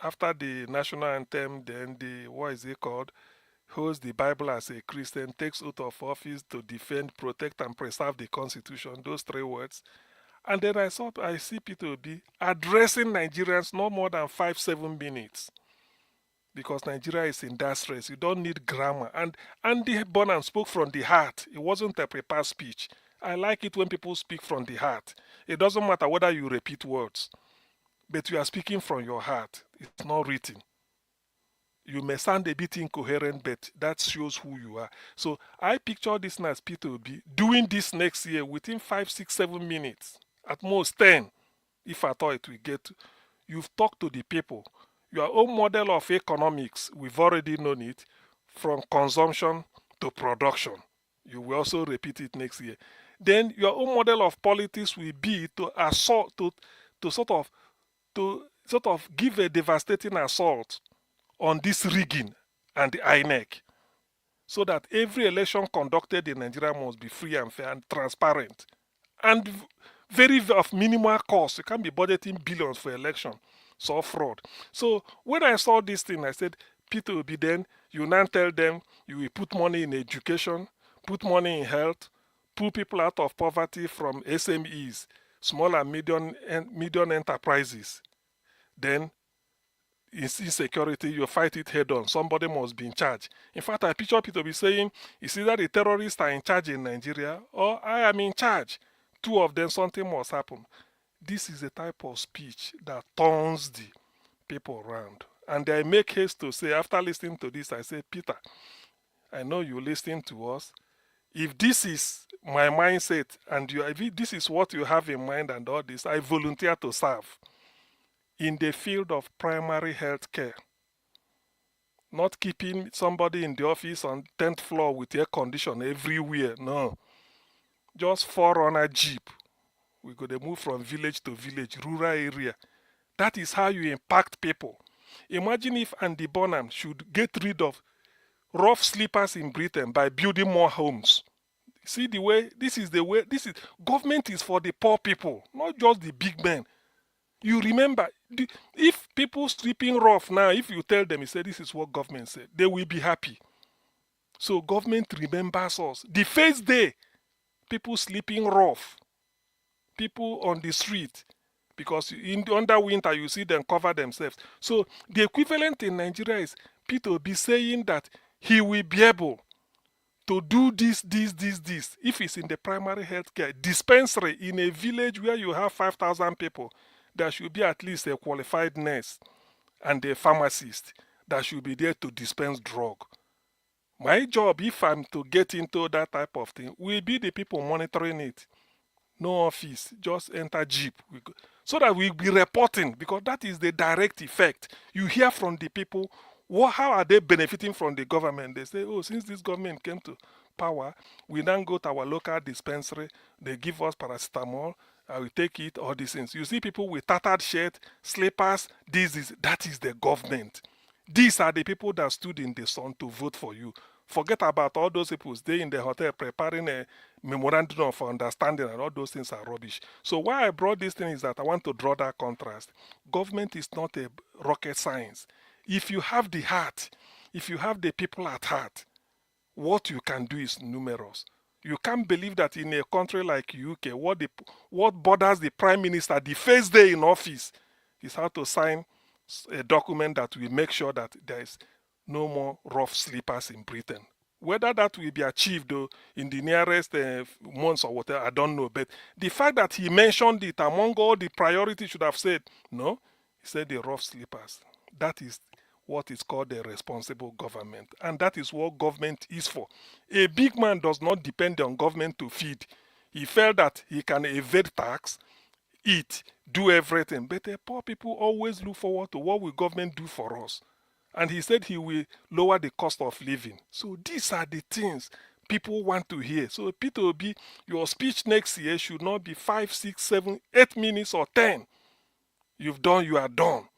after the national anthem, then holds the Bible as a Christian, takes oath of office to defend, protect, and preserve the Constitution, those 3 words. And then I see P2B addressing Nigerians no more than 5-7 minutes. Because Nigeria is industrious. You don't need grammar. And Andy Bonham spoke from the heart. It wasn't a prepared speech. I like it when people speak from the heart. It doesn't matter whether you repeat words, but you are speaking from your heart. It's not written. You may sound a bit incoherent, but that shows who you are. So I picture this as P2B doing this next year within 5, 6, 7 minutes. At most 10, if I thought it will get. You've talked to the people. Your own model of economics, we've already known it, from consumption to production. You will also repeat it next year. Then your own model of politics will be to sort of give a devastating assault on this rigging and the INEC, so that every election conducted in Nigeria must be free and fair and transparent, and very of minimal cost. You can't be budgeting billions for election. So fraud. So when I saw this thing, I said, Peter will be then, you now tell them you will put money in education, put money in health, pull people out of poverty from SMEs, small and medium enterprises. Then insecurity, you fight it head on. Somebody must be in charge. In fact, I picture Peter be saying, it's either the terrorists are in charge in Nigeria or I am in charge. two of them, something must happen. This is the type of speech that turns the people around. And I make haste to say, after listening to this, I say, Peter, I know you listening to us. If this is my mindset and if this is what you have in mind and all this, I volunteer to serve in the field of primary health care. Not keeping somebody in the office on 10th floor with air condition everywhere. No. Just 4-runner jeep. We go to move from village to village, rural area. That is how you impact people. Imagine if Andy Bonham should get rid of rough sleepers in Britain by building more homes. See the way, this is government is for the poor people, not just the big men. You remember, if people sleeping rough now, if you tell them, you say this is what government said, they will be happy. So government remembers us. The first day, people sleeping rough, people on the street, because under winter you see them cover themselves. So the equivalent in Nigeria is Peter Obi saying that he will be able to do this. If it's in the primary health care dispensary in a village where you have 5,000 people, there should be at least a qualified nurse and a pharmacist that should be there to dispense drug. My job, if I'm to get into that type of thing, will be the people monitoring it. No office, just enter jeep. So that we'll be reporting, because that is the direct effect. You hear from the people, how are they benefiting from the government? They say, oh, since this government came to power, we then go to our local dispensary, they give us paracetamol, we take it, all these things. You see people with tattered shirt, slippers, that is the government. These are the people that stood in the sun to vote for you. Forget about all those people stay in the hotel preparing a memorandum of understanding, and all those things are rubbish. So why I brought this thing is that I want to draw that contrast. Government is not a rocket science. If you have the heart, if you have the people at heart, what you can do is numerous. You can't believe that in a country like UK, what bothers the Prime Minister the first day in office is how to sign a document that will make sure that there is no more rough sleepers in Britain. Whether that will be achieved though, in the nearest months or whatever, I don't know. But the fact that he mentioned it among all the priorities, should have said, no, he said the rough sleepers. That is what is called a responsible government. And that is what government is for. A big man does not depend on government to feed. He felt that he can evade tax, eat, do everything. But the poor people always look forward to what will government do for us. And he said he will lower the cost of living. So these are the things people want to hear. So Peter Obi, your speech next year should not be 5, 6, 7, 8 minutes or 10. You've done, you are done.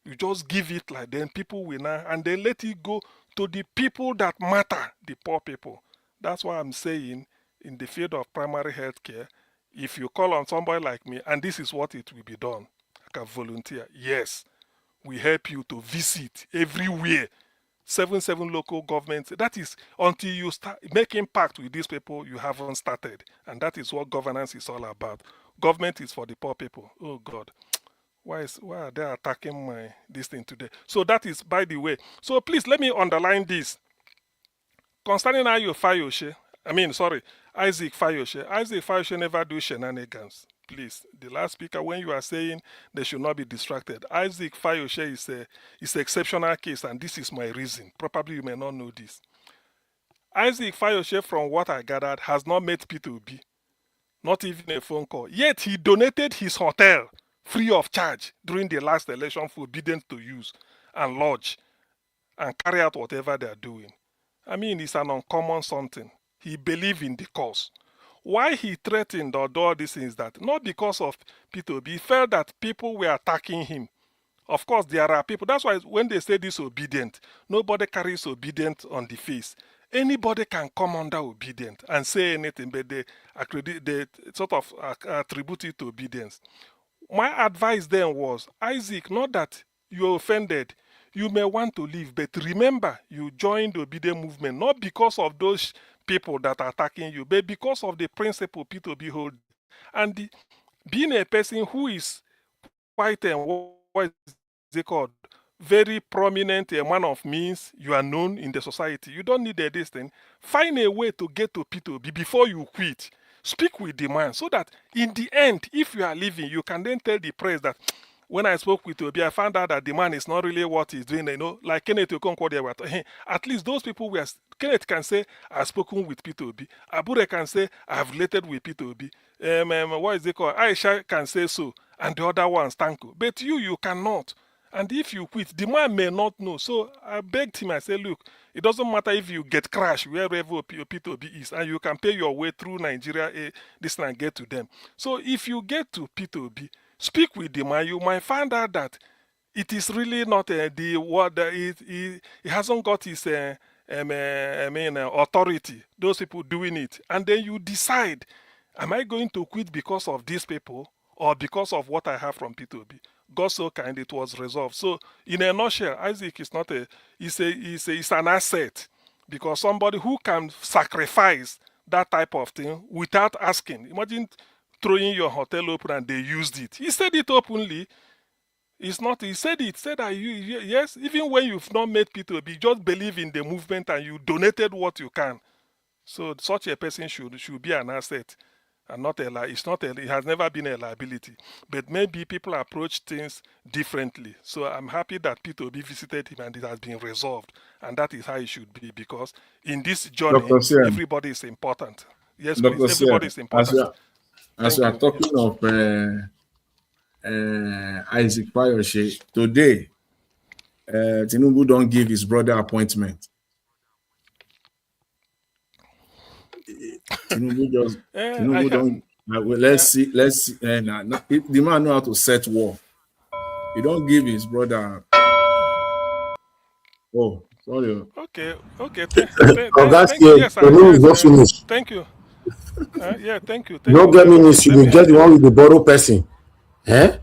You just give it like then people will now, and they let it go to the people that matter, the poor people. That's why I'm saying in the field of primary health care, if you call on somebody like me, and this is what it will be done, I can volunteer. Yes, we help you to visit everywhere. 7 local governments. That is until you start making impact with these people, you haven't started. And that is what governance is all about. Government is for the poor people. Oh God. Why are they attacking this thing today? So that is, by the way. So please let me underline this. Concerning Isaac Fayose never do shenanigans. Please, the last speaker, when you are saying they should not be distracted, Isaac Fayose is an exceptional case, and this is my reason. Probably you may not know this. Isaac Fayose, from what I gathered, has not met Peter Obi. Not even a phone call. Yet he donated his hotel free of charge during the last election, forbidden to use and lodge and carry out whatever they are doing. I mean, it's an uncommon something. He believed in the cause. Why he threatened or do all these things, that not because of Peter Obi, he felt that people were attacking him. Of course, there are people. That's why when they say disobedient, nobody carries obedient on the face. Anybody can come under obedient and say anything, but they sort of attribute it to obedience. My advice then was, Isaac, not that you're offended, you may want to leave, but remember, you joined the obedient movement, not because of those people that are attacking you, but because of the principle Peter Obi holds. And being a person who is quite, what is it called, very prominent, a man of means, you are known in the society, you don't need this thing. Find a way to get to Peter Obi before you quit. Speak with the man so that in the end, if you are leaving, you can then tell the press that when I spoke with Obi, I found out that the man is not really what he's doing. Like Kenneth Okonkwo, they were at least those people were. Kenneth can say, I've spoken with Peter Obi. Abure can say, I've related with Peter Obi. What is it called? Aisha can say so. And the other ones, Tanko. But you cannot. And if you quit, the man may not know. So I begged him, I said, look, it doesn't matter if you get crashed wherever Peter Obi is, and you can pay your way through Nigeria, this and get to them. So if you get to Peter Obi, speak with the man, you might find out that it is really not the what he hasn't got his authority. Those people doing it, and then you decide: am I going to quit because of these people or because of what I have from P2B? God so kind, it was resolved. So, in a nutshell, Isaac is not it's an asset, because somebody who can sacrifice that type of thing without asking. Imagine throwing your hotel open and they used it. He said it openly. It's not, he said that yes, even when you've not made P2B, just believe in the movement and you donated what you can. So such a person should be an asset and not it has never been a liability. But maybe people approach things differently. So I'm happy that P2B visited him and it has been resolved. And that is how it should be, because in this journey, everybody is important. Yes, Dr. please, everybody is important. As you are talking of Isaac Fayoshe, today, Tinubu don't give his brother appointment. Tinubu just Tinubu don't. Let's see. The man know how to set war. He don't give his brother. Oh, sorry. Okay. Thank you. Yes, thank you. Yeah, thank you. No get me miss. You will get the one with the borrow person. Eh?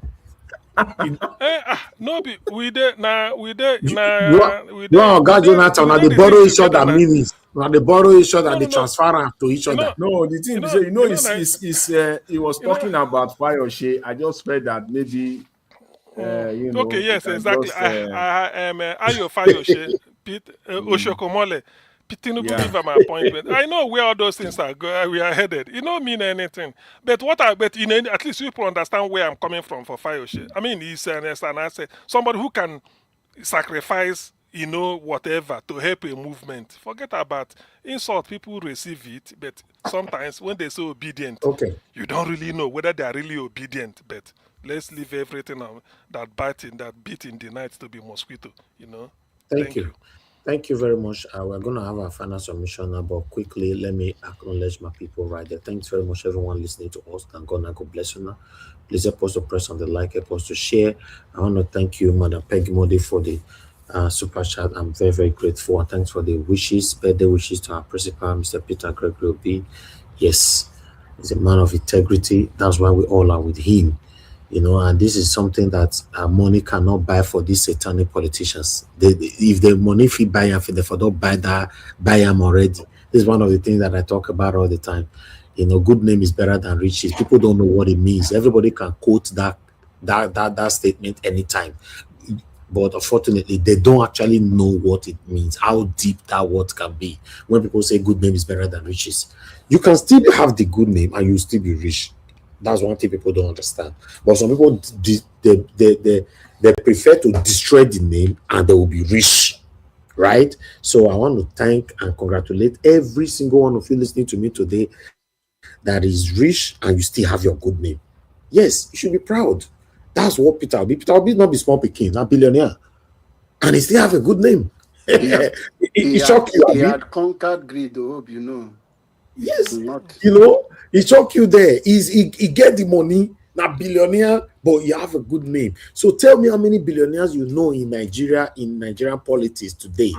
No, we did now. No, God, Jonathan, now they borrow each other meanings. Now they borrow each other, they transfer to each other. No, the thing he was talking about Fayoshe. I just felt that maybe. Okay, yes, exactly. Ayo Fayoshe, Oshokomole, Tinubu give him an appointment. I know where all those things we are headed. It don't mean anything. But at least people understand where I'm coming from for Fayoshe. I mean, he's an asset. Somebody who can sacrifice, whatever to help a movement. Forget about insult. People receive it, but sometimes when they're so obedient, you don't really know whether they are really obedient. But let's leave everything that beat in the night to be mosquito. Thank you. Thank you very much. We're going to have our final submission now, but quickly, let me acknowledge my people right there. Thanks very much, everyone listening to us. Thank God, God bless you now. Please help us to press on the like, help us to share. I want to thank you, Madam Peggy Modi, for the super chat. I'm very, very grateful. And thanks for the birthday wishes to our principal, Mr. Peter Gregory Obi. Yes, he's a man of integrity. That's why we all are with him. And this is something that money cannot buy for these satanic politicians. If the money feed buy them, they don't buy them already. This is one of the things that I talk about all the time. Good name is better than riches. People don't know what it means. Everybody can quote that statement anytime. But unfortunately, they don't actually know what it means, how deep that word can be. When people say good name is better than riches, you can still have the good name and you still be rich. That's one thing people don't understand. But some people, they prefer to destroy the name and they will be rich, right? So I want to thank and congratulate every single one of you listening to me today that is rich and you still have your good name. Yes, you should be proud. That's what Peter Obi. Peter Obi not be small pikin, not billionaire, and he still have a good name. He shocked you. He had conquered greed, Yes, he shocked you there. He get the money, not billionaire, but you have a good name. So tell me how many billionaires you know in Nigeria, in Nigerian politics today.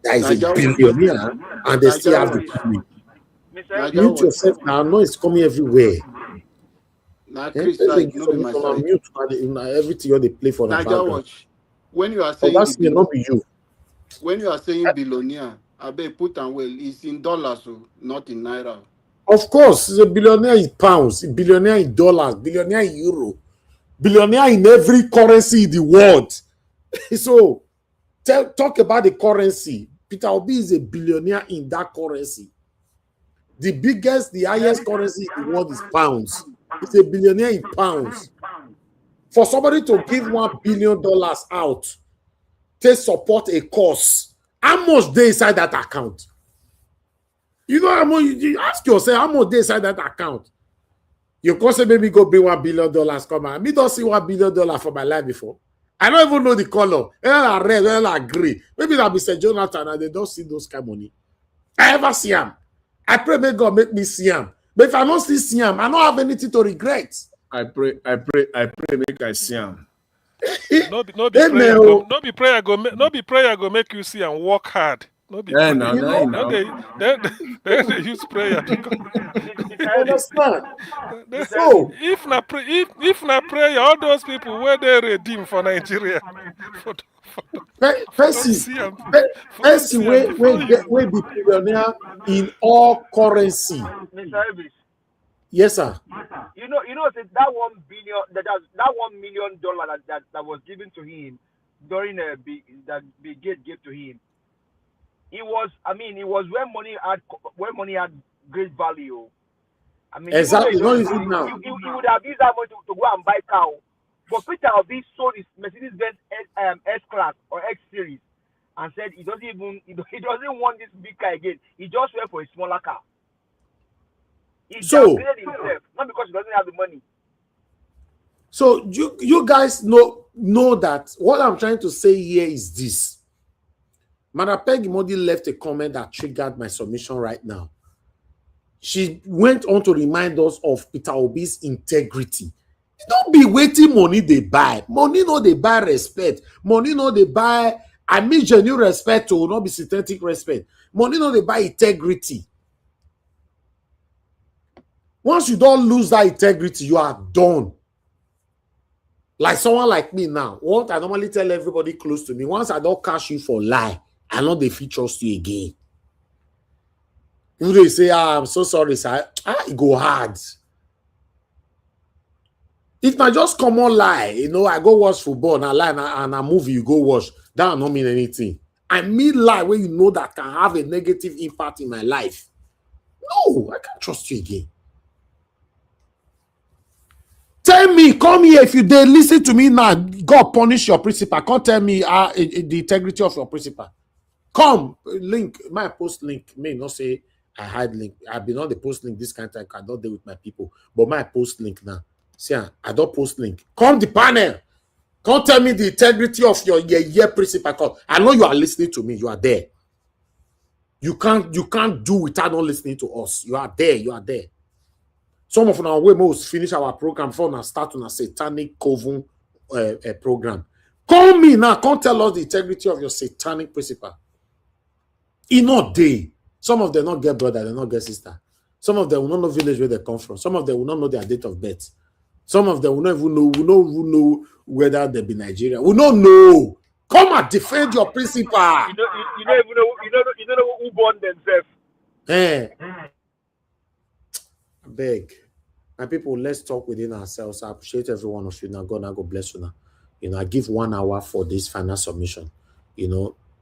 That is a billionaire, and they still have the good name. Mute yourself now. I know it's coming everywhere. Chris, mute everything they play for the background. When you are saying that's not be you. When you are saying billionaire, I bet put and well, it's in dollars, not in naira. Of course, a billionaire in pounds, a billionaire in dollars, billionaire in euro, billionaire in every currency in the world. So, talk about the currency. Peter Obi is a billionaire in that currency. The highest currency in the world is pounds. He's a billionaire in pounds. For somebody to give $1 billion out to support a cause, how much they inside that account? You know how much? You ask yourself how much they inside that account. You can say maybe go bring $1 billion come out. Me don't see $1 billion for my life before. I don't even know the color. Whether red, whether green. Maybe that Mr. Jonathan and they don't see those kind of money. I ever see them. I pray may God make me see them. But if I don't see them, I don't have anything to regret. I pray, make I see him. No be prayer go make you see and work hard. No be prayer. They use prayer because understand. So if na prayer, all those people where they redeem for Nigeria. Person will be billionaire in all currency. Mr. Elvis. Yes, sir. You know, that $1 billion, that $1 million that was given to him during that Bill Gates gave to him. It was when money had great value. I mean, exactly. He would have used that money to go and buy cow. But Peter Obi sold his Mercedes-Benz S-Class or X Series and said he doesn't want this big car again. He just went for a smaller car. He downgraded himself, not because he doesn't have the money. So you guys know that what I'm trying to say here is this. Madam Peggy Modi left a comment that triggered my submission right now. She went on to remind us of Peter Obi's integrity. Don't be waiting money they buy. Money no they buy respect. Money no they buy, I mean genuine respect to not be synthetic respect. Money no they buy integrity. Once you don't lose that integrity, you are done. Like someone like me now, what I normally tell everybody close to me, once I don't catch you for lie, I know they fit trust you again. If they say, I'm so sorry, sir, it go hard. If I just come on lie, I go watch football and I lie and a movie you go watch, that don't mean anything. I mean lie where you know that can have a negative impact in my life. No, I can't trust you again. Tell me, come here if you dare listen to me now. God punish your principal. Can't tell me the integrity of your principal. Come, link, my post link may not say I hide link. I've been on the post link this kind of time. I don't deal with my people, but my post link now. See, I don't post link. Come the panel. Can't tell me the integrity of your principal. Come. I know you are listening to me. You are there. You can't do without not listening to us. You are there. You are there. Some of our way most finish our program before now start on a satanic coven program. Call me now. Can't tell us the integrity of your satanic principal. In not day. Some of them not get brother, they not get sister. Some of them will not know village where they come from. Some of them will not know their date of birth. Some of them will not even know whether they be Nigerian. We don't know. Come and defend your principal. You don't know who born themselves. I beg. My people, let's talk within ourselves. I appreciate every one of you. Now, God bless you now. I give 1 hour for this final submission.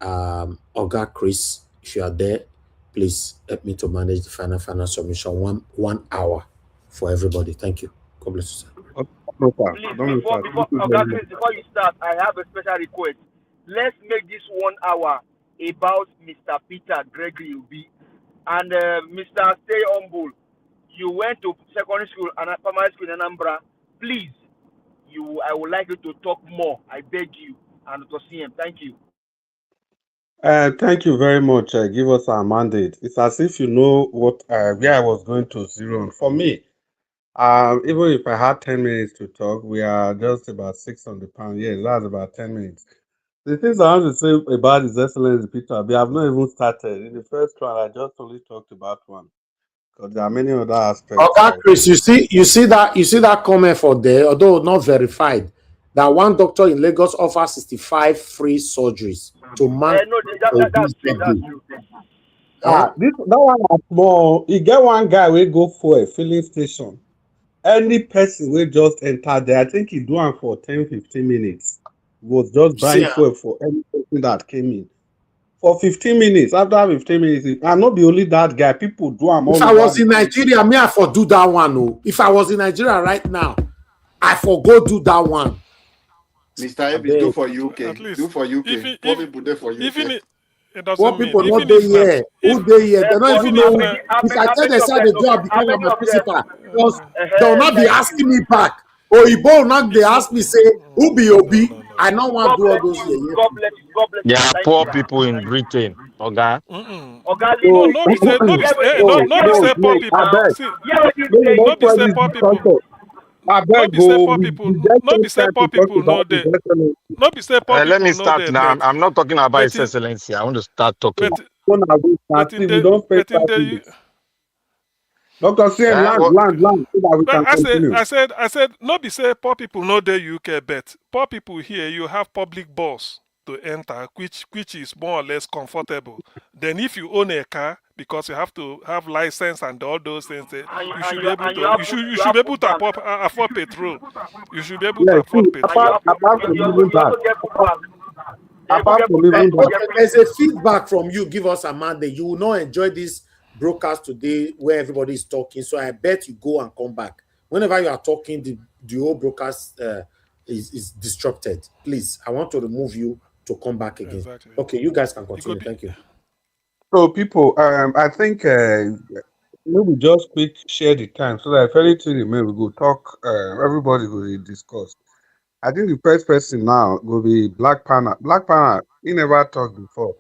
Oga Chris, if you are there, please help me to manage the final submission. One hour for everybody. Thank you. God bless you, sir. Please, before you start, I have a special request. Let's make this 1 hour about Mr. Peter Gregory Obi and Mr. Stay Humble. You went to secondary school and primary school in Anambra. Please, I would like you to talk more. I beg you, and to see him. Thank you. Thank you very much. Give us our mandate. It's as if you know what where I was going to zero on. For me, even if I had 10 minutes to talk, we are just about 600 pounds. Yes, that's about 10 minutes. The things I want to say about His Excellency Peter Obi, I've not even started. In the first round, I just only talked about one. Because there are many other aspects. Okay, Chris, you see that comment for there, although not verified, that one doctor in Lagos offers 65 free surgeries to man. That's true. That one is more. You get one guy will go for a filling station. Any person will just enter there. I think he do one for 10-15 minutes. Was just buying fuel for any person that came in. for 15 minutes. After 15 minutes, and not be only that guy, people do am all If I over was the in country. Nigeria, me I for do that one. Oh. If I was in Nigeria right now, I for go do that one. Mr. I Ebis, do beg. for UK. At least, Do for UK. Poor people there for even UK. it What doesn't mean people not there here? Who they here? They don't But even even if know. na If I tell many them of say them, they do okay, it how because I'm many a of them? principal, because they will not be Thank asking you. me back. Or Ibo will not they if no ask me say who be Obi? I don't want God to do all bless those you. here. God bless you. God bless There you. are Thank poor you. people in Britain, okay? Oga, no, So listen. no be say no be Hear what say you no say. no Hear be what say you poor no, say I people. now. beg. See, Hear what you No, say. no no be say spoil poor this people. discussion. I No beg be say go. poor We people. just No be take say time poor to talk people about no the they. excellency. No be say poor Let me people no start they, now. I'm not talking about but in excellency. I want to start talking. but When I go and but in see, we the don't spend but in 5 the minutes. Dr. CM, land, What? land, land, so that we but can continue. I said, no be say poor people no dey UK, but poor people here you have public bus to enter, which is more or less comfortable. Then if you own a car, because you have to have license and all those things, you should be able And you to have food. you You should have be able food to bank. afford petrol. You should be able to Yeah, see, afford And petrol. apart from even you that, also get food bank. You even apart get from food bank. even that, Okay, there's a feedback from you. Give us a mandate. You will not enjoy this broadcast today where everybody is talking. So I bet you go and come back. Whenever you are talking, the whole broadcast is disrupted. Please, I want to remove you to come back again. Exactly. Okay, you guys can It could continue. be. Thank you. so people, I think maybe just quick share the time so that if anything remain, we go talk. Everybody will discuss. I think the first person now will be Black Panther. Black Panther, he never talked before.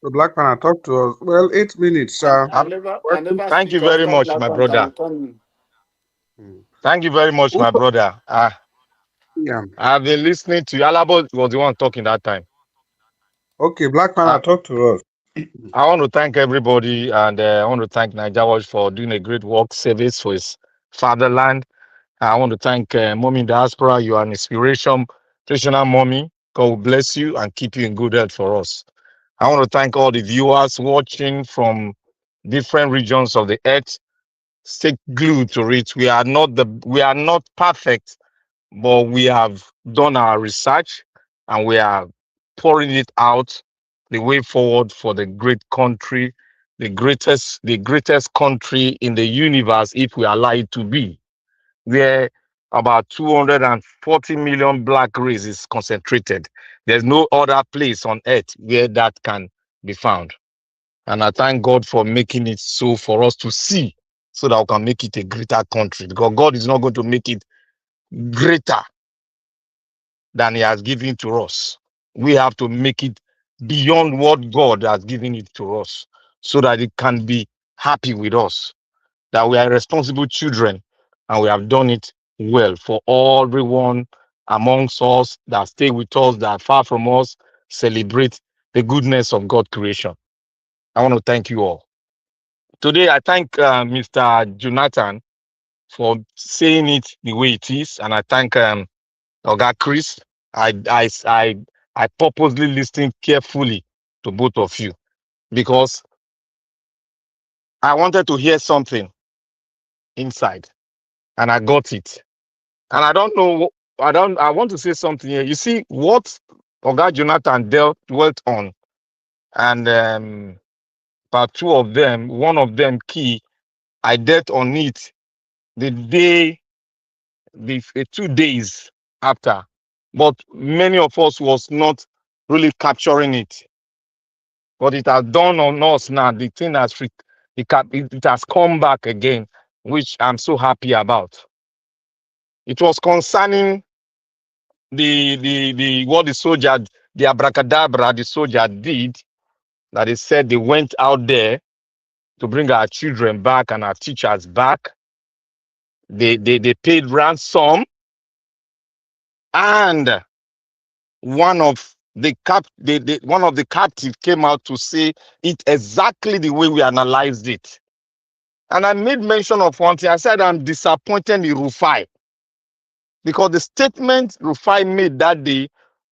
So Black Panther, talk to us. Well, 8 minutes, sir. I never Thank you speak very after much, Black my Panther. You brother. turn me. Thank you very much, my brother. Yeah. I've been listening to you. Alabo was the one talking that time. Okay, Black Panther, talk to us. I want to thank everybody, and I want to thank Nigerians for doing a great work service for his fatherland. I want to thank Mommy in Diaspora. You are an inspiration, traditional mommy. God will bless you and keep you in good health for us. I want to thank all the viewers watching from different regions of the earth. Stay glued to it. We are not perfect, but we have done our research and we are pouring it out the way forward for the great country, the greatest country in the universe, if we allow it to be, where about 240 million black race is concentrated. There's no other place on earth where that can be found. And I thank God for making it so for us to see, so that we can make it a greater country, because God is not going to make it greater than he has given to us. We have to make it beyond what God has given it to us, so that it can be happy with us, that we are responsible children and we have done it well for everyone amongst us that stay with us, that are far from us, celebrate the goodness of God creation. I want to thank you all. Today, I thank Mr. Jonathan for saying it the way it is, and I thank Oga Chris. I purposely listened carefully to both of you because I wanted to hear something inside, and I got it. And I don't know. I want to say something here. You see what Oga Jonathan dwelt on, and part two of them, one of them key, I dealt on it the day, the 2 days after, but many of us was not really capturing it. But it has done on us now. The thing has it has come back again, which I'm so happy about. It was concerning the what the soldier, the abracadabra the soldier did, that they said they went out there to bring our children back and our teachers back. They paid ransom, and one of one of the captives came out to say it exactly the way we analyzed it. And I made mention of one thing. I said I'm disappointed in Rufai, because the statement Rufai made that day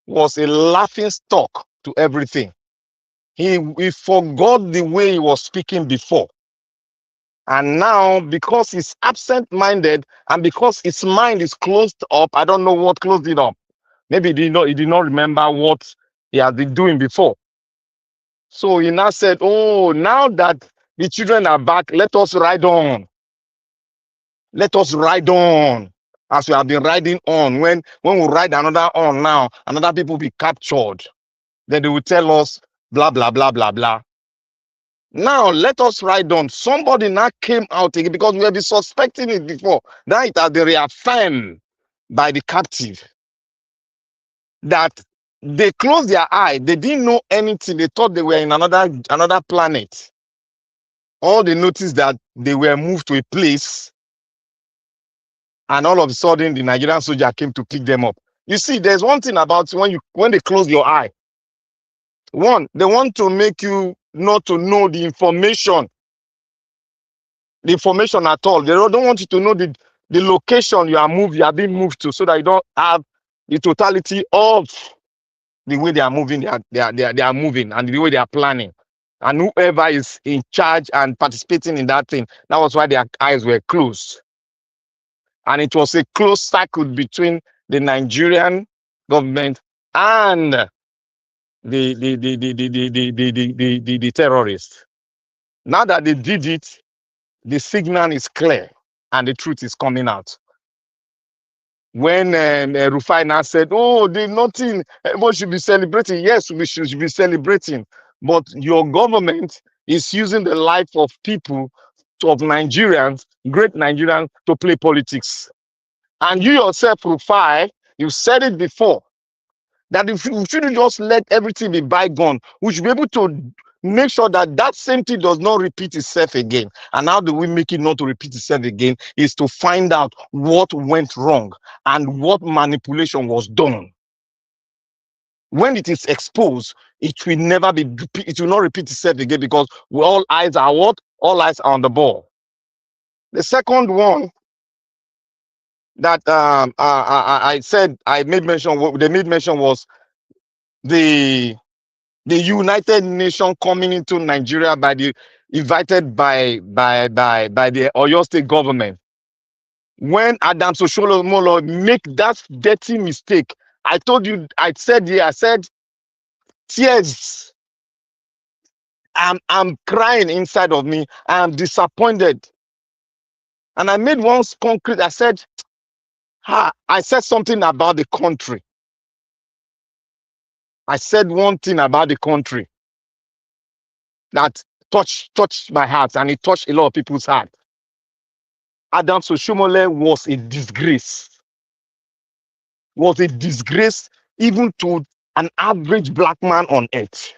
was a laughing stock to everything. He forgot the way he was speaking before. And now, because he's absent-minded and because his mind is closed up, I don't know what closed it up. Maybe he did not remember what he had been doing before. So he now said, oh, now that the children are back, let us ride on. Let us ride on. As we have been riding on. When we ride another on now, another people be captured. Then they will tell us, blah, blah, blah, blah, blah. Now, let us ride on. Somebody now came out again because we have been suspecting it before. Now it has been reaffirmed by the captive that they closed their eye. They didn't know anything. They thought they were in another planet. All they noticed that they were moved to a place, and all of a sudden the Nigerian soldier came to pick them up. You see, there's one thing about when they close your eye. One, they want to make you not to know the information at all. They don't want you to know the location you are being moved to, so that you don't have the totality of the way they are moving, they are moving, and the way they are planning. And whoever is in charge and participating in that thing, that was why their eyes were closed. And it was a close circuit between the Nigerian government and the terrorists. Now that they did it, the signal is clear and the truth is coming out. When Rufai now said, oh, there's nothing, everyone should be celebrating. Yes, we should be celebrating. But your government is using the life of people, of Nigerians, great Nigerians, to play politics. And you yourself, Rufai, you said it before, that if we shouldn't just let everything be bygone, we should be able to make sure that that same thing does not repeat itself again. And how do we make it not to repeat itself again is to find out what went wrong and what manipulation was done. When it is exposed, it will never be, it will not repeat itself again, because all eyes are what? All eyes are on the ball. The second one that I said, I made mention, what they made mention was the United Nations coming into Nigeria invited by the Oyo State government. When Adam Soshomolo make that dirty mistake, I told you, I said tears. I'm crying inside of me. I'm disappointed. And I made one concrete, I said something about the country. I said one thing about the country that touched my heart, and it touched a lot of people's heart. Adam Soshomole was a disgrace. Was a disgrace even to an average black man on earth.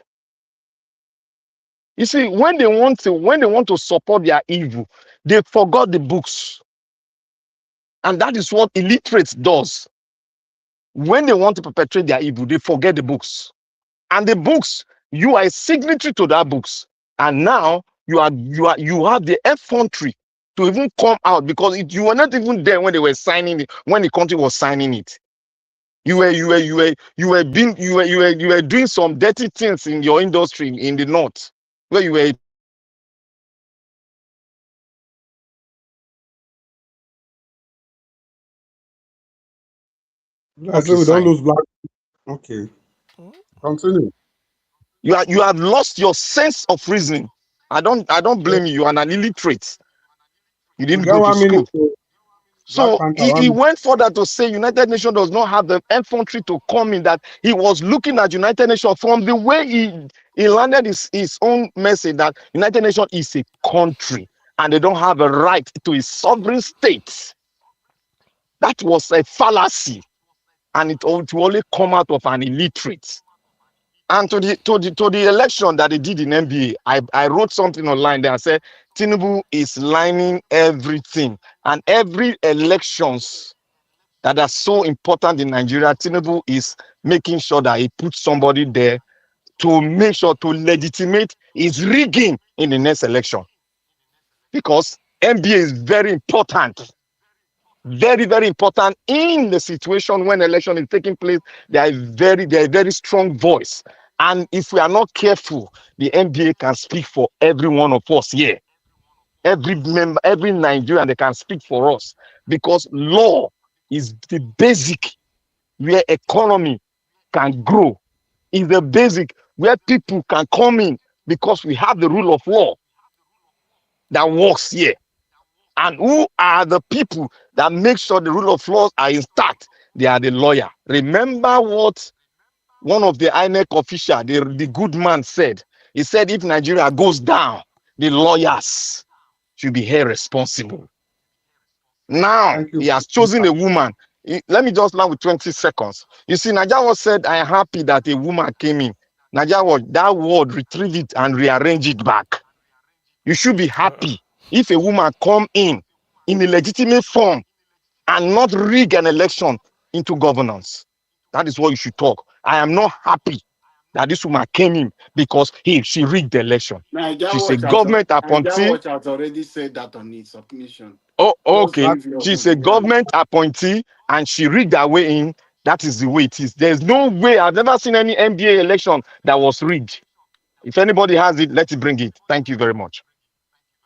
You see, when they want to support their evil, they forgot the books. And that is what illiterates does. When they want to perpetrate their evil, they forget the books. And the books, you are a signatory to that books. And now you have the effrontery to even come out, because you were not even there when they were signing it, when the country was signing it. You were doing some dirty things in your industry in the north, where you were. I say we don't lose black. Okay, continue. You have lost your sense of reasoning. I don't blame you. You are an illiterate. You didn't go to school. So he went further to say United Nations does not have the infantry to come in, that he was looking at United Nations from the way he landed his own message that United Nations is a country and they don't have a right to a sovereign state. That was a fallacy, and it will only come out of an illiterate. And to the election that they did in NBA, I wrote something online there. I said Tinubu is lining everything, and every elections that are so important in Nigeria, Tinubu is making sure that he puts somebody there to make sure to legitimate his rigging in the next election, because NBA is very important. Very, very important in the situation when election is taking place. They are a very strong voice. And if we are not careful, the NBA can speak for every one of us here. Every member, every Nigerian, they can speak for us, because law is the basic where economy can grow. Is the basic where people can come in because we have the rule of law that works here. And who are the people that make sure the rule of law are intact? They are the lawyer. Remember what one of the INEC official, the good man said. He said, if Nigeria goes down, the lawyers should be held responsible. Now, Thank you. he has chosen a woman. Let me just land with 20 seconds. You see, Najawa said, I am happy that a woman came in. Najawa, that word, retrieve it and rearrange it back. You should be happy if a woman come in a legitimate form and not rig an election into governance. That is what you should talk. I am not happy that this woman came in because she rigged the election. She's a government Nigeria appointee. Watch has already said that on its submission. Oh, Just okay. give your She's a opinion. government appointee and she rigged her way in. That is the way it is. There's no way. I've never seen any NBA election that was rigged. If anybody has it, let it bring it. Thank you very much.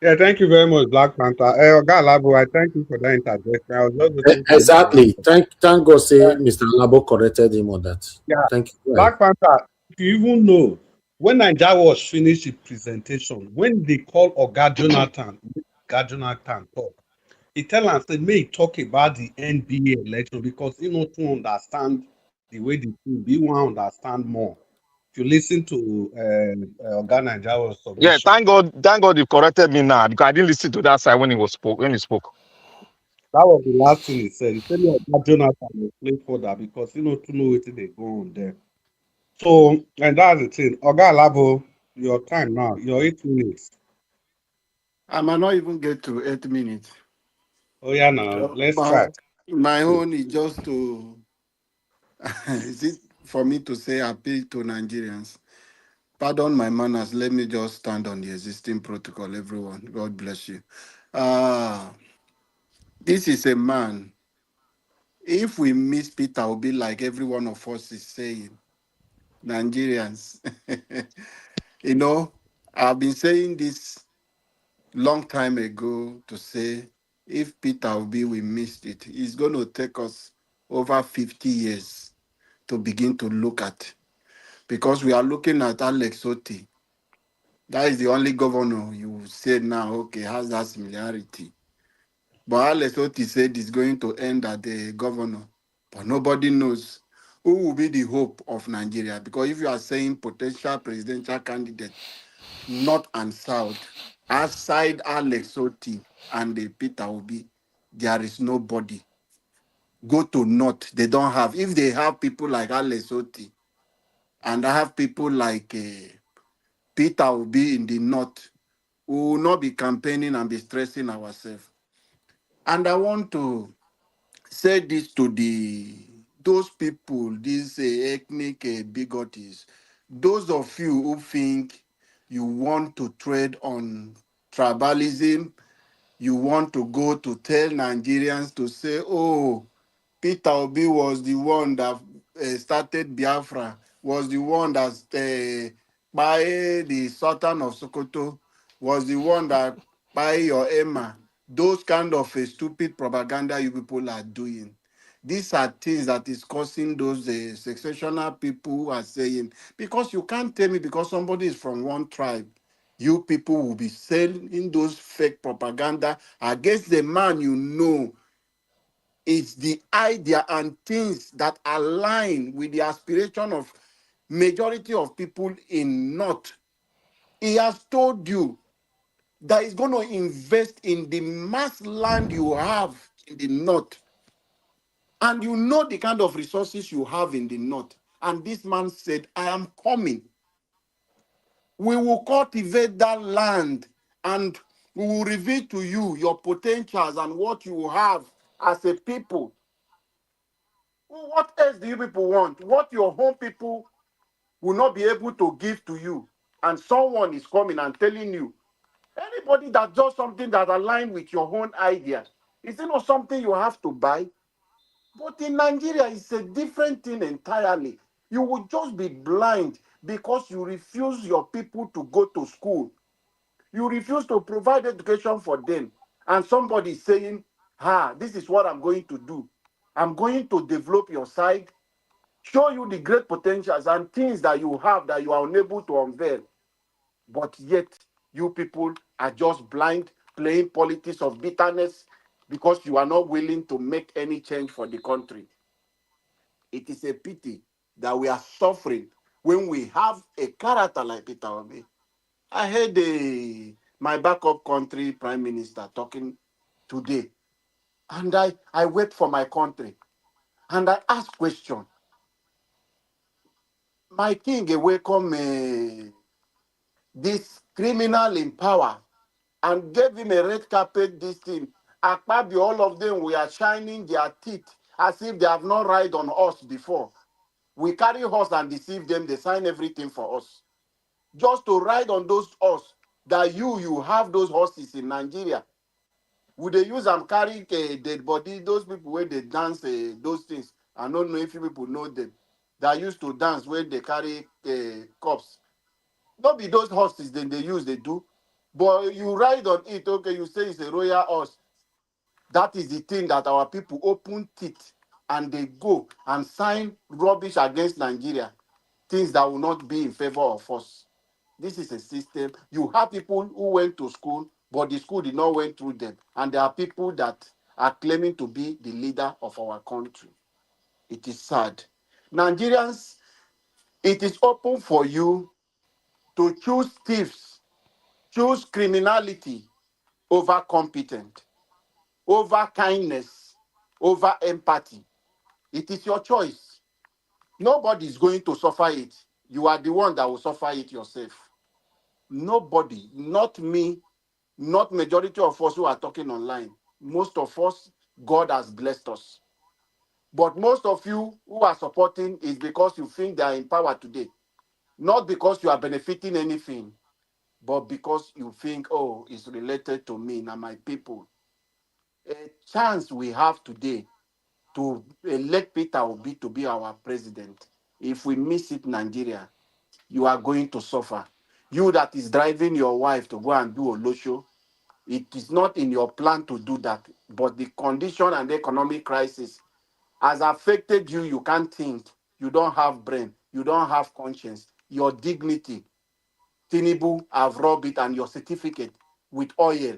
Yeah, thank you very much, Black Panther. Oga Labo, I thank you for that interjection. I was just looking for you to Exactly. answer. Thank God say Mr. Labo corrected him on that. Yeah, Thank you. Go ahead. Black Panther, if you even know, when Nigeria was finished the presentation, when they call Oga Jonathan talk, he tell us that may talk about the NBA election because he not to understand the way the thing be want understand more. If you listen to Oga Nigeria's Yeah, submission, thank God you corrected me now because I didn't listen to that side when he spoke. that was the last thing he said. He said Oga Jonathan will play further because he not to know what they go on there. So, and that's the thing. Oga Labo, your time now, your 8 minutes. I might not even get to 8 minutes. Oh yeah, now let's try. But my own is just to is it for me to say appeal to Nigerians? Pardon my manners. Let me just stand on the existing protocol, everyone. God bless you. This is a man. If we miss Peter Obi, like every one of us is saying, Nigerians, I've been saying this long time ago to say, if Peter Obi, we missed it, it's going to take us over 50 years to begin to look at. Because we are looking at Alex Oti. That is the only governor you said now, okay, has that similarity. But Alex Oti said he's going to end as the governor. But nobody knows who will be the hope of Nigeria. Because if you are saying potential presidential candidate, North and South, outside Alex Oti and Peter Obi, there is nobody. Go to North, they don't have. If they have people like Alex Oti and I have people like Peter Obi in the North, we will not be campaigning and be stressing ourselves. And I want to say this to those people, these ethnic bigots, those of you who think you want to trade on tribalism, you want to go to tell Nigerians to say, oh, Peter Obi was the one that started Biafra, was the one that by the Sultan of Sokoto, was the one that by your Emma. Those kind of stupid propaganda you people are doing. These are things that is causing those secessional people who are saying, because you can't tell me because somebody is from one tribe, you people will be selling those fake propaganda against the man you know. It's the idea and things that align with the aspiration of majority of people in North. He has told you that he's going to invest in the mass land you have in the North. And you know the kind of resources you have in the North. And this man said, I am coming. We will cultivate that land and we will reveal to you your potentials and what you have as a people. What else do you people want? What your home people will not be able to give to you. And someone is coming and telling you, anybody that does something that aligns with your own idea, is it not something you have to buy? But in Nigeria, it's a different thing entirely. You will just be blind because you refuse your people to go to school. You refuse to provide education for them. And somebody is saying, this is what I'm going to do. I'm going to develop your side, show you the great potentials and things that you have that you are unable to unveil. but yet you people are just blind, playing politics of bitterness because you are not willing to make any change for the country. It is a pity that we are suffering when we have a character like Peter Obi. I heard my backup country prime minister talking today, and I wait for my country, and I ask question. My king welcome this criminal in power and gave him a red carpet this thing. Akpabi, all of them were shining their teeth as if they have not ride on us before. We carry horse and deceive them, they sign everything for us. Just to ride on those horse that you have those horses in Nigeria. Would they use and carry a dead body? Those people where they dance those things. I don't know if you people know them. That used to dance where they carry corpse. Not be those horses then they use, they do. But you ride on it, okay, you say it's a royal horse. That is the thing that our people open teeth and they go and sign rubbish against Nigeria. Things that will not be in favor of us. This is a system. You have people who went to school, but the school did not went through them. And there are people that are claiming to be the leader of our country. It is sad. Nigerians, it is open for you to choose thieves, choose criminality over competent, over kindness, over empathy. It is your choice. Nobody is going to suffer it. You are the one that will suffer it yourself. Nobody, not me, not majority of us who are talking online. Most of us, God has blessed us. But most of you who are supporting is because you think they are in power today. Not because you are benefiting anything, but because you think, oh, it's related to me and my people. A chance we have today to elect Peter Obi to be our president. If we miss it, Nigeria, you are going to suffer. You that is driving your wife to go and do Olosho, it is not in your plan to do that. But the condition and the economic crisis has affected you. You can't think. You don't have brain. You don't have conscience. Your dignity. Tinubu have robbed it and your certificate with oil.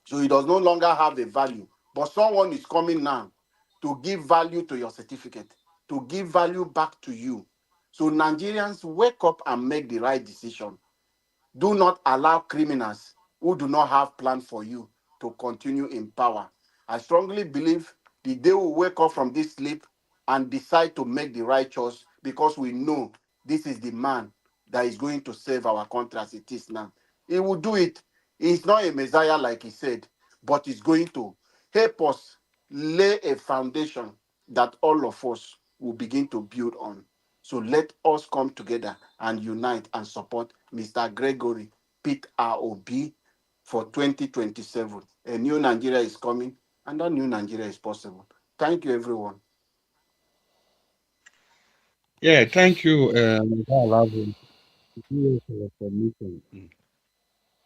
So it does no longer have a value. But someone is coming now to give value to your certificate, to give value back to you. So Nigerians, wake up and make the right decision. Do not allow criminals who do not have plan for you to continue in power. I strongly believe the day we wake up from this sleep and decide to make the right choice because we know this is the man that is going to save our country as it is now. He will do it. He's not a messiah like he said, but he's going to help us lay a foundation that all of us will begin to build on. So let us come together and unite and support Mr. Gregory Pete ROB for 2027. A new Nigeria is coming, and that new Nigeria is possible. Thank you, everyone. Yeah, thank you, Alavi. For your submission.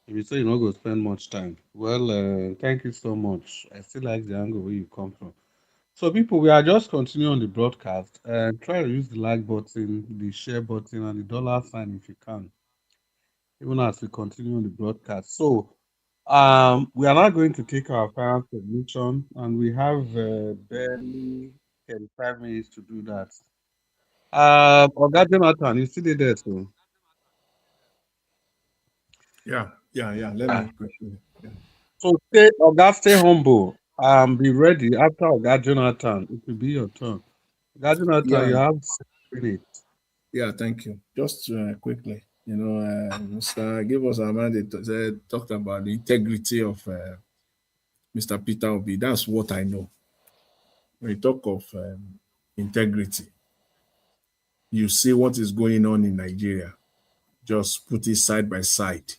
If you say you're not going to spend much time, well, thank you so much. I still like the angle where you come from. So, people, we are just continuing on the broadcast. Try to use the like button, the share button, and the dollar sign if you can, even as we continue on the broadcast. So, we are now going to take our final submission, and we have barely 35 minutes to do that. Oga Jonathan, you still there, so? Yeah. Let Yeah. me quickly. Yeah. So Oga, stay humble. Be ready after Oga Jonathan. It will be your turn. Oga Jonathan, Yeah, you have 6 minutes. yeah, thank you. Just quickly, Mr. Give us a mandate talked about the integrity of Mr. Peter Obi. That's what I know. When you talk of integrity, you see what is going on in Nigeria. Just put it side by side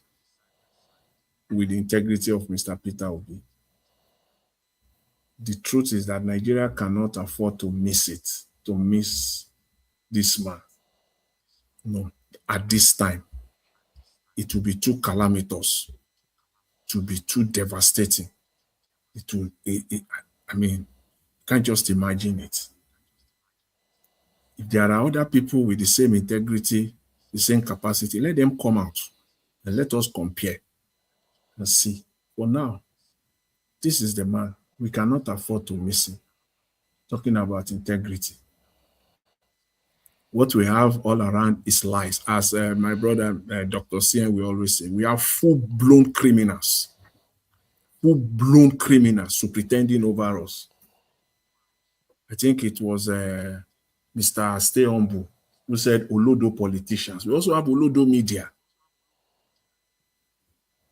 with the integrity of Mr. Peter Obi. The truth is that Nigeria cannot afford to miss it, to miss this man. No, at this time, it will be too calamitous, to be too devastating. It will, I mean, can't just imagine it. If there are other people with the same integrity, the same capacity, let them come out. and let us compare and see. For now, this is the man. We cannot afford to miss him. Talking about integrity. What we have all around is lies. As my brother, Dr. CN, we always say, we have full-blown criminals. Full-blown criminals so pretending over us. I think it was Mr. Stay Humble who said Olodo politicians. We also have Olodo media.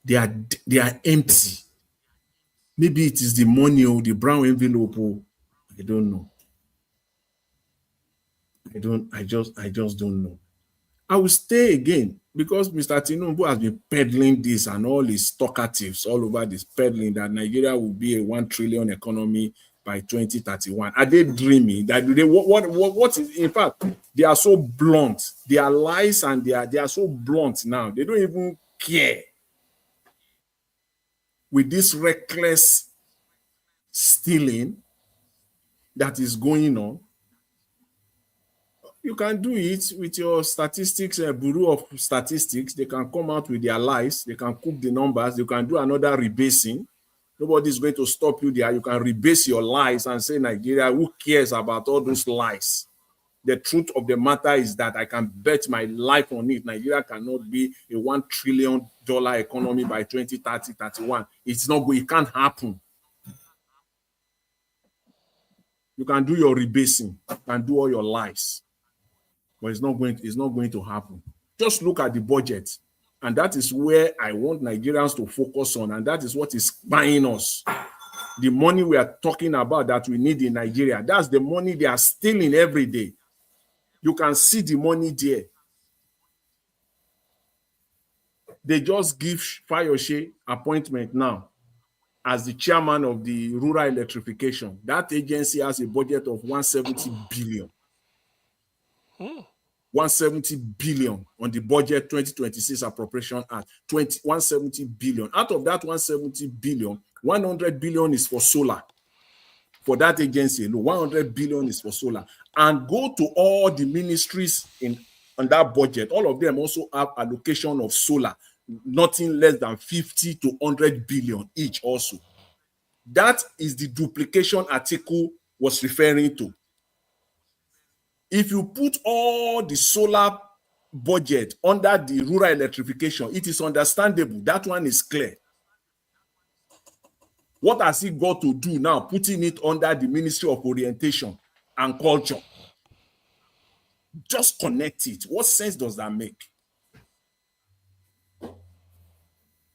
They are empty. Maybe it is the money or the brown envelope. I don't know. I just don't know. I will stay again because Mr. Tinubu has been peddling this and all his talkatives all over this, peddling that Nigeria will be a 1 trillion economy by 2031. Are they dreaming? That they what is, in fact, they are so blunt. Their lies and they are so blunt now. They don't even care with this reckless stealing that is going on. You can do it with your statistics, Bureau of Statistics. They can come out with their lies. They can cook the numbers. You can do another rebasing. Nobody's going to stop you there. You can rebase your lies and say, Nigeria, who cares about all those lies? The truth of the matter is that I can bet my life on it. Nigeria cannot be a $1 trillion economy by 2030, 31. It's not going, it can't happen. You can do your rebasing, you can do all your lies. But it's not going to happen. Just look at the budget. And that is where I want Nigerians to focus on. And that is what is buying us. The money we are talking about that we need in Nigeria, that's the money they are stealing every day. You can see the money there. They just give Fayose appointment now as the chairman of the rural electrification. That agency has a budget of 170 billion. 170 billion on the budget 2026 appropriation act. 170 billion. Out of that 170 billion, 100 billion is for solar. For that agency, 100 billion is for solar. And go to all the ministries on that budget. All of them also have allocation of solar, nothing less than 50 to 100 billion each also. That is the duplication article was referring to. If you put all the solar budget under the rural electrification, it is understandable. That one is clear. What has he got to do now, putting it under the Ministry of Orientation and Culture? Just connect it. What sense does that make?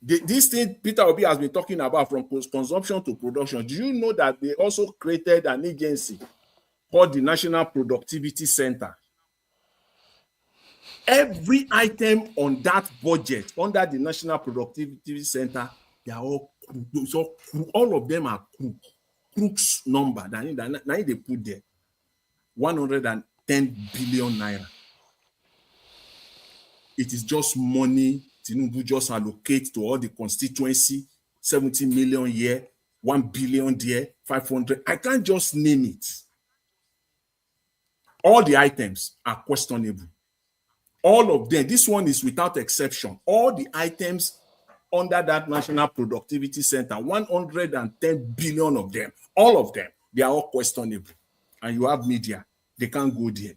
This thing Peter Obi has been talking about, from consumption to production, do you know that they also created an agency called the National Productivity Center? Every item on that budget under the National Productivity Center, they are all of them are crooks number. Now they put there 110 billion naira. It is just money Tinubu just allocate to all the constituency, 70 million here, 1 billion there, 500. I can't just name it. All the items are questionable. All of them, this one is without exception. All the items under that National Productivity Center, 110 billion of them, all of them, they are all questionable. And you have media, they can't go there.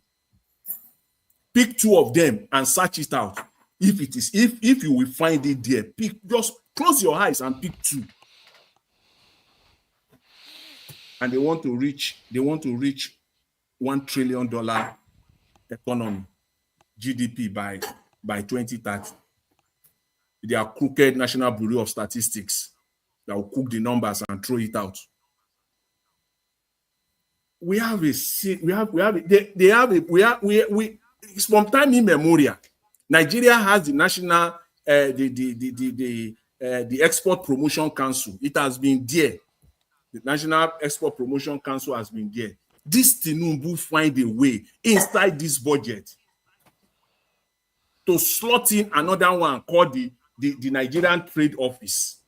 Pick two of them and search it out. If you will find it there, just close your eyes and pick two. And they want to reach $1 trillion economy, GDP by 2030. They are crooked National Bureau of Statistics that will cook the numbers and throw it out. From time immemorial, Nigeria has the national the Export Promotion Council. It has been there. The National Export Promotion Council has been there. This Tinubu find a way inside this budget to slot in another one called the Nigerian Trade Office.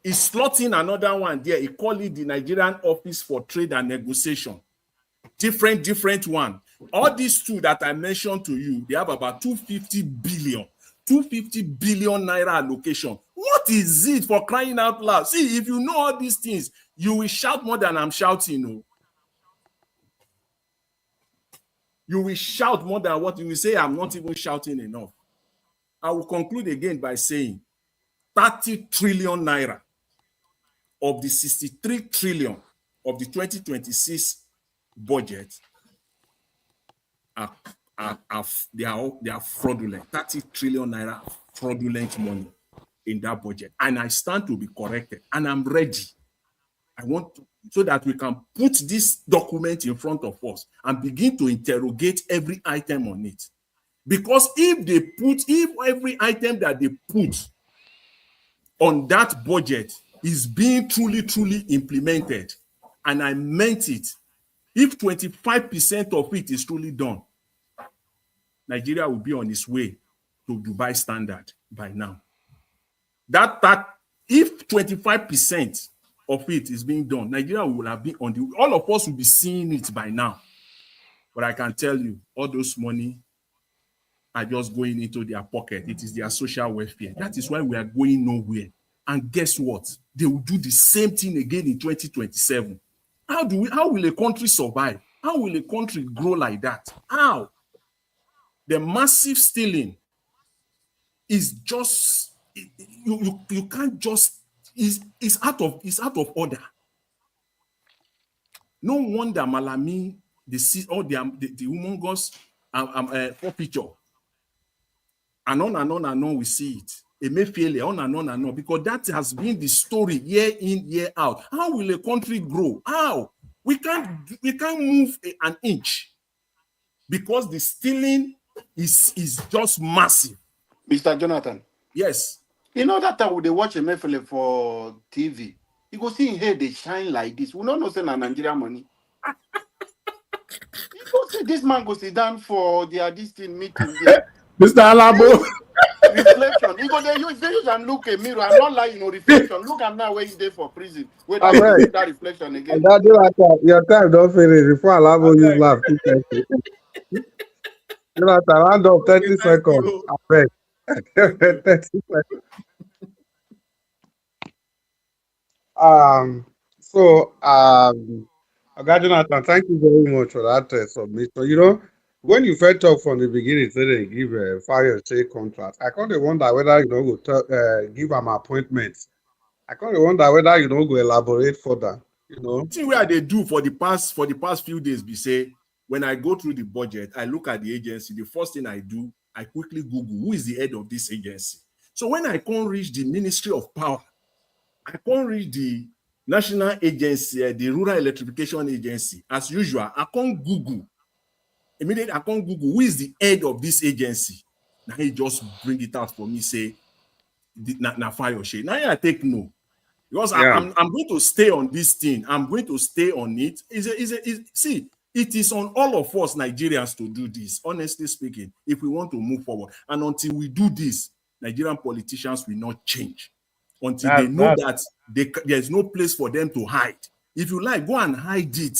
He's slotting another one there. He called it the Nigerian Office for Trade and Negotiation. Different one. All these two that I mentioned to you, they have about 250 billion naira allocation. What is it, for crying out loud? See, if you know all these things, you will shout more than I'm shouting. Oh. You will shout more than what you will say. I'm not even shouting enough. I will conclude again by saying 30 trillion naira of the 63 trillion of the 2026 budget they are fraudulent. 30 trillion naira fraudulent money in that budget. And I stand to be corrected. And I'm ready. I want to, so that we can put this document in front of us and begin to interrogate every item on it. Because if every item that they put on that budget is being truly implemented, and I meant it, if 25% of it is truly done, Nigeria will be on its way to Dubai standard by now. That if 25% of it is being done, Nigeria will have been on the, all of us will be seeing it by now. But I can tell you, all those money are just going into their pocket. It is their social welfare. That is why we are going nowhere. And guess what? They will do the same thing again in 2027. How will a country survive? How will a country grow like that? How? The massive stealing is just, you can't just, it's out of order. No wonder Malami, the humongous forfeiture, and on we see it. Emefiele, on, because that has been the story year in, year out. How will a country grow? How? We can't move an inch because the stealing is just massive. Mr. Jonathan. Yes. You know that time they watch Emefiele for TV. You go see him hair, they shine like this. We don't know say na Nigerian money. You go see this man go sit down for their this thing meeting there. Mr. Alabo. Reflection. You go there, you use and look a mirror. I'm not lying, reflection. Look at now where he's there for prison. Where that, that reflection again. Your time don't finish before Alabo use laugh. Round up 30 seconds. Abeg. 30 seconds. Oga Jonathan, thank you very much for that submission. You know, when you first talk from the beginning, say they give a fire state contract. I kind of wonder whether you know go give them appointments. I kind of wonder whether you know go elaborate further. You know, see where they do for the past few days. Be say when I go through the budget, I look at the agency. The first thing I do, I quickly Google who is the head of this agency. So when I can't reach the Ministry of Power, I can't reach the National Agency, the Rural Electrification Agency. As usual, I can't Google. Immediately, I can't Google who is the head of this agency. Now he just bring it out for me, say, na fire shade. Now I take no. Because I'm going to stay on this thing. I'm going to stay on it. See, it is on all of us Nigerians to do this, honestly speaking, if we want to move forward. And until we do this, Nigerian politicians will not change. Until they know that there's no place for them to hide. If you like, go and hide it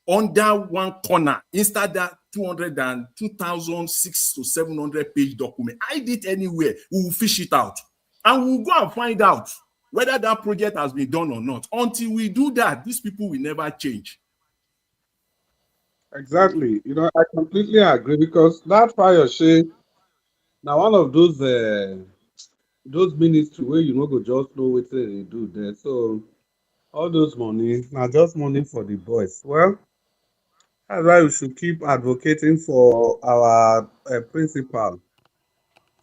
under one corner instead that 2,006 to 700 page document. Hide it anywhere. We will fish it out. And we'll go and find out whether that project has been done or not. Until we do that, these people will never change. Exactly. You know, I completely agree because that fire shade, now one of those ministry where you know go just know what they do there. So all those money, now just money for the boys. Well, that's why we should keep advocating for our principal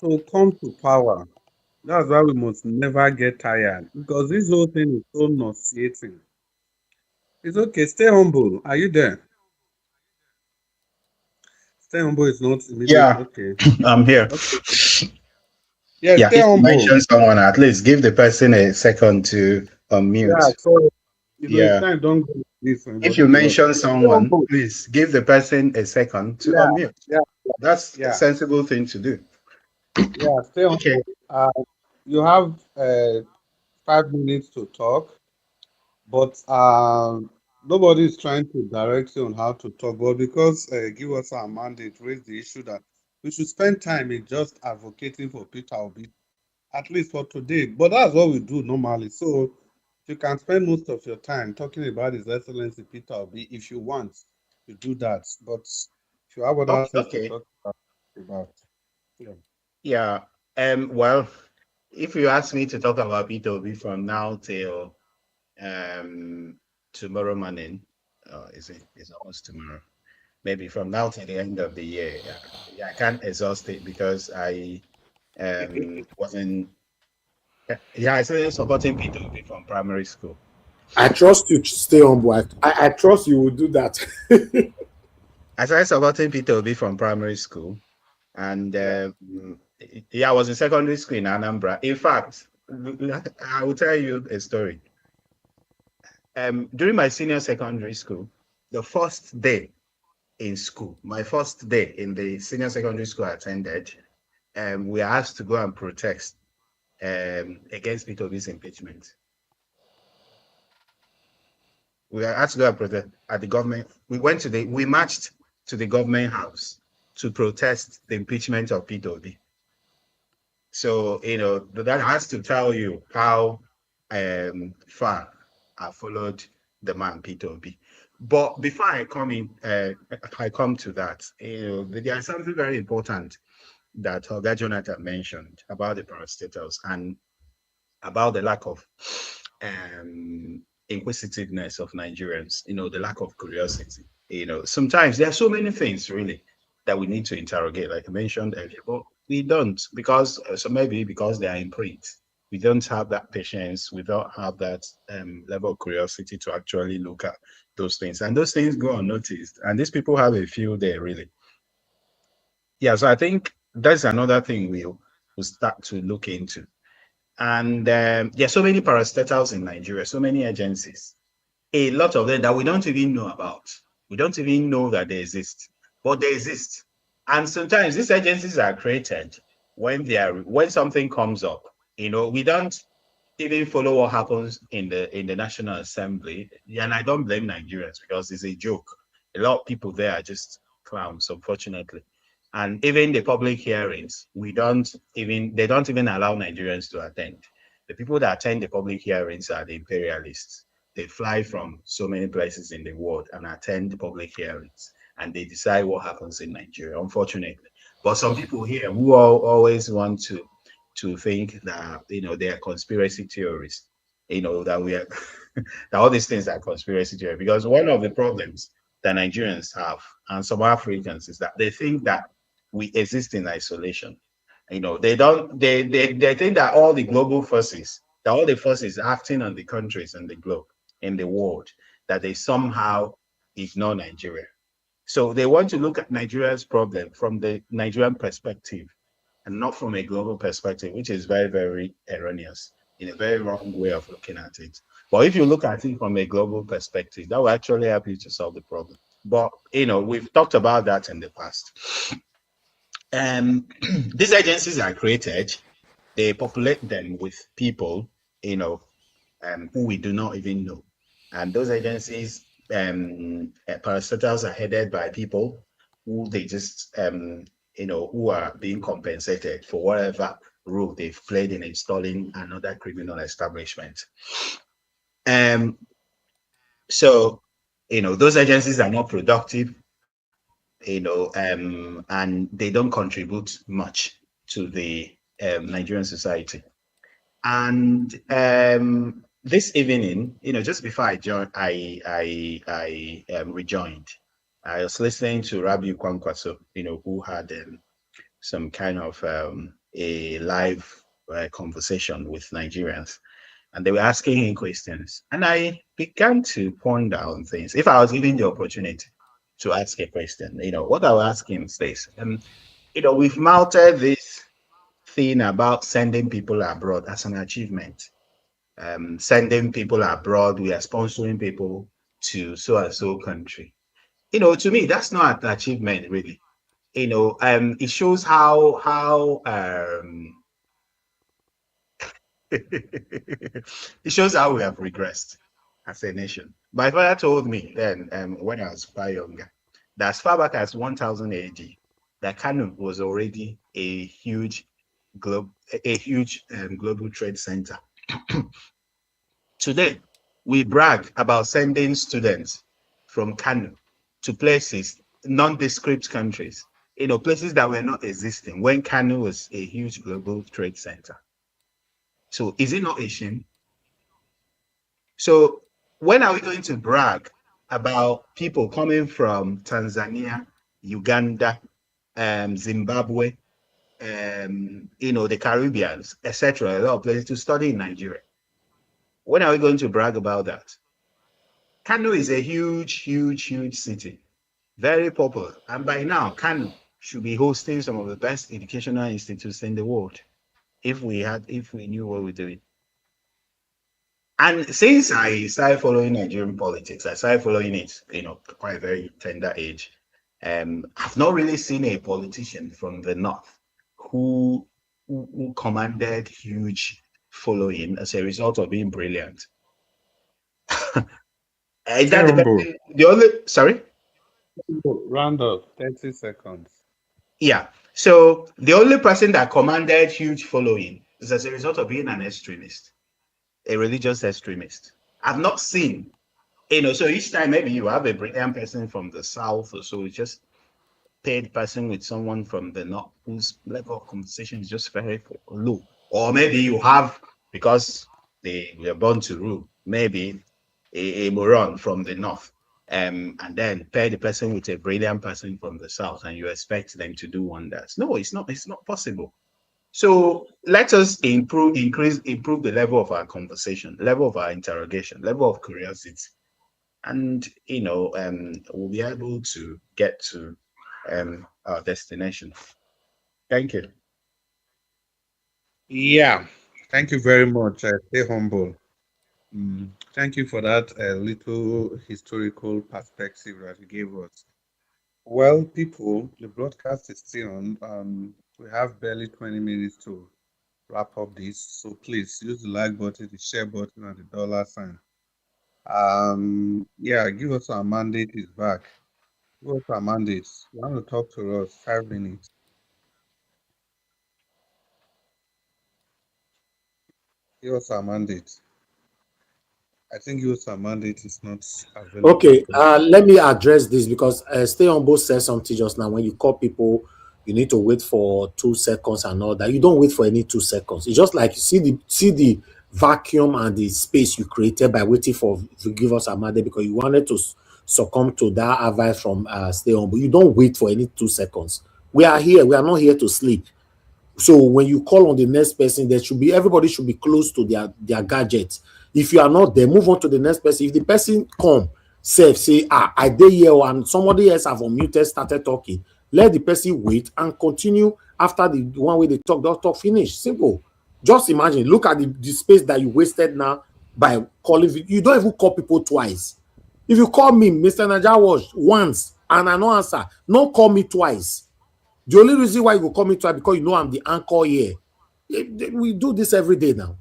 to come to power. That's why we must never get tired because this whole thing is so nauseating. It's okay. Stay humble. Are you there? Stay humble is not immediate. Yeah, Okay. I'm here. Okay. Yeah, Yeah, stay if you humble. mention someone, at least give the person a second to unmute. Yeah, so you know, Yeah. time don't go this way. If you mention someone, please give the person a second to unmute. Yeah. That's a sensible thing to do. Yeah, stay humble. You have 5 minutes to talk, but Nobody is trying to direct you on how to talk, but because give us our mandate, raise the issue that we should spend time in just advocating for Peter Obi, at least for today. But that's what we do normally. So you can spend most of your time talking about His Excellency Peter Obi if you want to do that. But if you have other Okay, things to okay. talk about, yeah. Yeah. Well, if you ask me to talk about Peter Obi from now till tomorrow morning, it's almost tomorrow. Maybe from now till the end of the year. Yeah, I can't exhaust it because I wasn't. Yeah, I started supporting Peter Obi from primary school. I trust you to stay humble. I trust you will do that. I started supporting Peter Obi from primary school, and yeah, I was in secondary school in Anambra. In fact, I will tell you a story. During my senior secondary school, the first day in school, my first day in the senior secondary school I attended, we were asked to go and protest against Peter Obi's impeachment. We were asked to go and protest at the government. We marched to the government house to protest the impeachment of Peter Obi. So, that has to tell you how far I followed the man Peter Obi. But before I come to that, there is something very important that Oga Jonathan mentioned about the parastatals and about the lack of inquisitiveness of Nigerians, the lack of curiosity. Sometimes there are so many things really that we need to interrogate, like I mentioned earlier, but we don't because so maybe because they are in print. We don't have that patience. We don't have that level of curiosity to actually look at those things, and those things go unnoticed. And these people have a few there really. Yeah, so I think that's another thing we'll start to look into. And there are so many parastatals in Nigeria, so many agencies, a lot of them that we don't even know about. We don't even know that they exist, but they exist. And sometimes these agencies are created when something comes up. We don't even follow what happens in the National Assembly. And I don't blame Nigerians because it's a joke. A lot of people there are just clowns, unfortunately. And even the public hearings, they don't even allow Nigerians to attend. The people that attend the public hearings are the imperialists. They fly from so many places in the world and attend the public hearings, and they decide what happens in Nigeria, unfortunately. But some people here who always want to think that they are conspiracy theories, that we are that all these things are conspiracy theory. Because one of the problems that Nigerians have and some Africans is that they think that we exist in isolation. They don't they think that all the global forces, that all the forces acting on the countries and the globe in the world, that they somehow ignore Nigeria. So they want to look at Nigeria's problem from the Nigerian perspective and not from a global perspective, which is very, very erroneous, in a very wrong way of looking at it. But if you look at it from a global perspective, that will actually help you to solve the problem. But we've talked about that in the past. These agencies are created, they populate them with people, who we do not even know. And those agencies, parastatals are headed by people who they just, who are being compensated for whatever role they've played in installing another criminal establishment. So, those agencies are not productive, and they don't contribute much to the Nigerian society. And this evening, just before I rejoined, I was listening to Rabbi Kwankwaso, who had some kind of a live conversation with Nigerians, and they were asking him questions, and I began to ponder on things. If I was given the opportunity to ask a question, what I will ask him is this: we've mounted this thing about sending people abroad as an achievement. Sending people abroad, we are sponsoring people to so and so country. To me, that's not an achievement, really. It shows how it shows how we have regressed as a nation. My father told me then, when I was quite younger, that as far back as 1000 AD, that Kano was already a huge global trade center. Today, we brag about sending students from Kano to places, nondescript countries, places that were not existing when Kano was a huge global trade center. So is it not a shame? So when are we going to brag about people coming from Tanzania, Uganda, Zimbabwe, the Caribbeans, etc., a lot of places to study in Nigeria? When are we going to brag about that? Kano is a huge, huge, huge city, very popular. And by now, Kano should be hosting some of the best educational institutes in the world if we knew what we're doing. And since I started following Nigerian politics, I started following it, quite a very tender age. I've not really seen a politician from the north who commanded huge following as a result of being brilliant. Is Stay that humble. the only? Sorry. Round up 30 seconds. Yeah. So the only person that commanded huge following is as a result of being an extremist, a religious extremist. I've not seen, so each time maybe you have a brilliant person from the south or so, it's just paired person with someone from the north whose level of conversation is just very low. Or maybe you have, because they were born to rule, maybe a moron from the north. And then pair the person with a brilliant person from the south, and you expect them to do wonders. No, it's not possible. So let us improve the level of our conversation, level of our interrogation, level of curiosity, and we'll be able to get to our destination. Thank you. Yeah. Thank you very much. Stay humble. Thank you for that little historical perspective that you gave us. Well, people, the broadcast is still on. We have barely 20 minutes to wrap up this. So please use the like button, the share button, and the dollar sign. Yeah, give us our mandate is back. Give us our mandates. You want to talk to us? 5 minutes. Give us our mandate. I think give us our mandate is not available. Okay, let me address this because Stay on both said something just now. When you call people, you need to wait for 2 seconds and all that. You don't wait for any 2 seconds. It's just like you see the vacuum and the space you created by waiting for to give us a mandate because you wanted to succumb to that advice from Stay on. But you don't wait for any 2 seconds. We are here. We are not here to sleep. So when you call on the next person, everybody should be close to their gadget. If you are not there, move on to the next person. If the person come, say, I did here and somebody else have unmuted, started talking, let the person wait and continue after the one way they talk finish. Simple. Just imagine, look at the space that you wasted now by calling. You don't even call people twice. If you call me, Mr. Najawash, once and I no answer, don't call me twice. The only reason why you will come into it because you know I'm the anchor here. We do this every day now.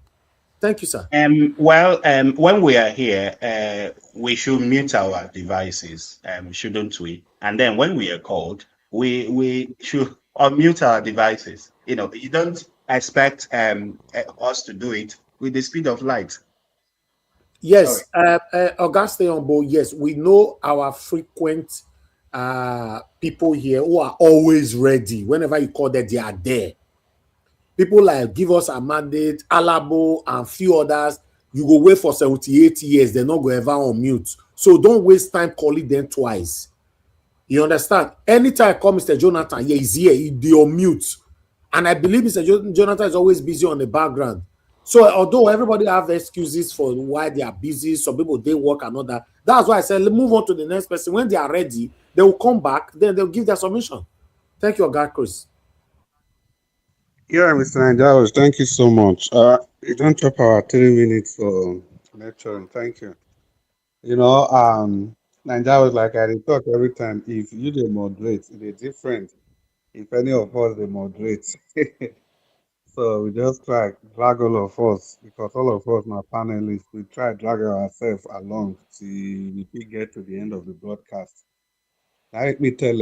Thank you, sir. When we are here, we should mute our devices, shouldn't we? And then when we are called, we should unmute our devices. You don't expect us to do it with the speed of light. Yes, Auguste Ombo, yes, we know our frequent people here who are always ready. Whenever you call them, they are there. People like Give Us a Mandate, Alabo, and few others, you go wait for 78 years, they're not going to ever unmute. So don't waste time calling them twice. You understand? Anytime I call Mr. Jonathan, yeah, he's here, they unmute. And I believe Mr. Jonathan is always busy on the background. So although everybody have excuses for why they are busy, some people they work and all that. That's why I said move on to the next person. When they are ready, they will come back, then they'll give their submission. Thank you, God, Chris. Yeah, Mr. Najawash, thank you so much. You don't chop our 3 minutes for lecturing. Thank you. Najawash, like I talk every time, if you they moderate, it's different. If any of us they moderate. So we just try drag all of us because all of us are panelists. We try drag ourselves along till we fit get to the end of the broadcast. Now let me tell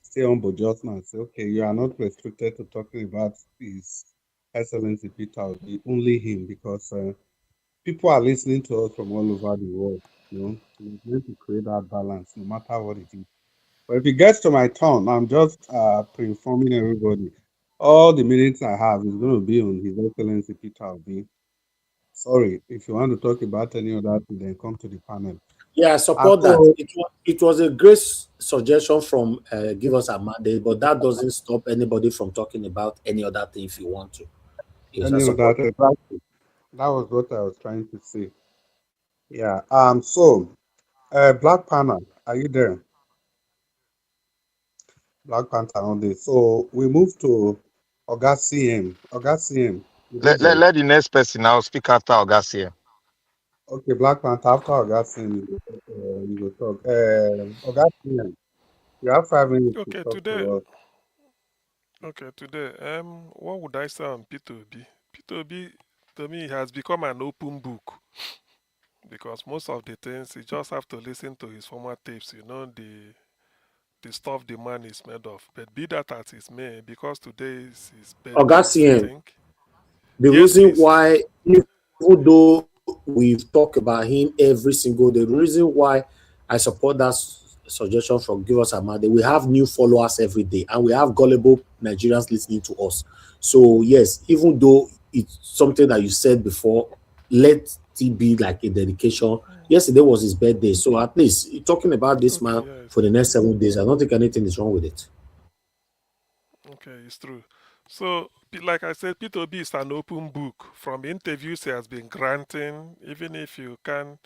stay humble just now. Say, okay, you are not restricted to talking about His Excellency Peter Obi, only him, because people are listening to us from all over the world. You know, we need to create that balance, no matter what it is. But if it gets to my turn, I'm just pre-informing everybody. All the minutes I have is going to be on His Excellency Peter Obi. Sorry, if you want to talk about any other thing, then come to the panel. Yeah, I And support that. so, It was a great suggestion from Give Us a Mandate, but that doesn't stop anybody from talking about any other thing if you want to. Yes, I any other, support. exactly. That was what I was trying to say. Yeah. So, Black Panther, are you there? Black Panther on this. So we move to Oga CM. Oga CM, you Let, there? let the next person now speak after Augustia. Okay, Black Panther. After Oga CM, you go talk. Oga CM, you have 5 minutes to Okay, talk today, to us. what would I say on P2B? P2B, to me, has become an open book because most of the things you just have to listen to his former tapes. You know the stuff the man is made of. But be that as it may, because today is his birthday, I Augustine, think. the Yes, reason please. why, even though we've talked about him every single day, the reason why I support that suggestion from Give Us a Mandate, we have new followers every day and we have gullible Nigerians listening to us. So, yes, even though it's something that you said before, let it be like a dedication. Yesterday was his birthday. So, at least talking about this Okay, man yeah, it's for the true. next 7 days, I don't think anything is wrong with it. Okay, it's true. So, like I said, P2B is an open book. From interviews he has been granting, even if you can't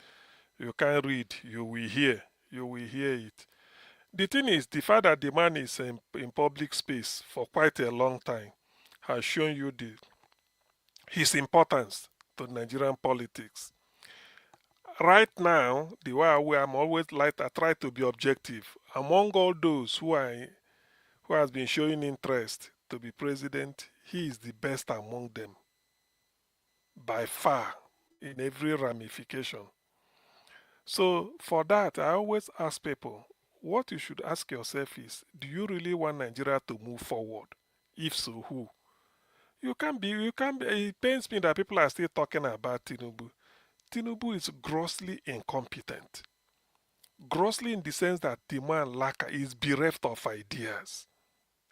read, you will hear it. The thing is, the fact that the man is in public space for quite a long time has shown you his importance to Nigerian politics. Right now, the way I'm always like I try to be objective. Among all those who has been showing interest to be president, he is the best among them by far in every ramification. So for that, I always ask people, what you should ask yourself is, do you really want Nigeria to move forward? If so, who? You can't be, it pains me that people are still talking about Tinubu. Tinubu is grossly incompetent. Grossly in the sense that the man is bereft of ideas.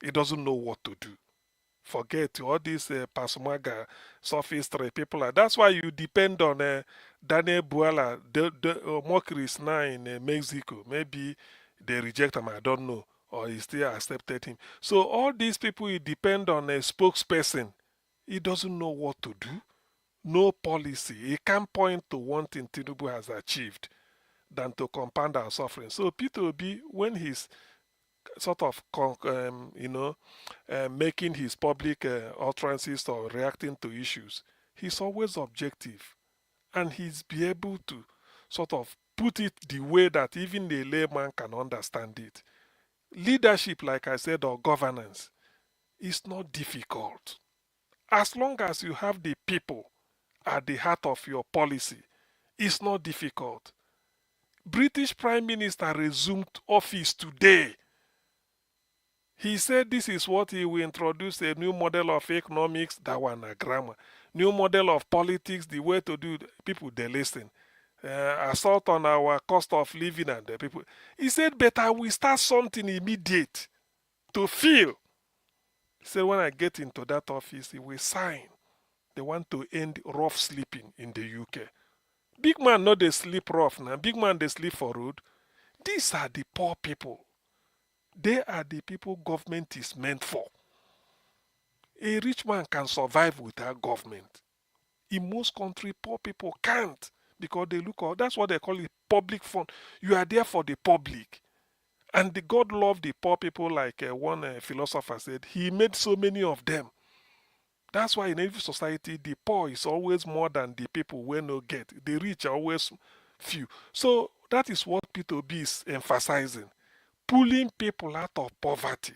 He doesn't know what to do. Forget all these Pasmaga sophistry people. That's why you depend on Daniel Buala, the mockeries now in Mexico. Maybe they reject him, I don't know, or he still accepted him. So all these people, you depend on a spokesperson. He doesn't know what to do. No policy. He can't point to one thing Tinubu has achieved than to compound our suffering. So P2B, when he's sort of, making his public utterances or reacting to issues, he's always objective and he's be able to sort of put it the way that even a layman can understand it. Leadership, like I said, or governance is not difficult. As long as you have the people at the heart of your policy, it's not difficult. British Prime Minister resumed office today. He said this is what he will introduce, a new model of economics, that one a grammar. New model of politics, the way to do it. People, they listen. Assault on our cost of living and the people. He said, but I will start something immediate to feel. He said, when I get into that office, he will sign. They want to end rough sleeping in the UK. Big man, not they sleep rough now. Big man, they sleep for road. These are the poor people. They are the people government is meant for. A rich man can survive without government. In most countries, poor people can't because they look out. That's what they call it, public fund. You are there for the public. And the God loved the poor people, like one philosopher said. He made so many of them. That's why in every society, the poor is always more than the people who no get. The rich are always few. So that is what P2B is emphasizing. Pulling people out of poverty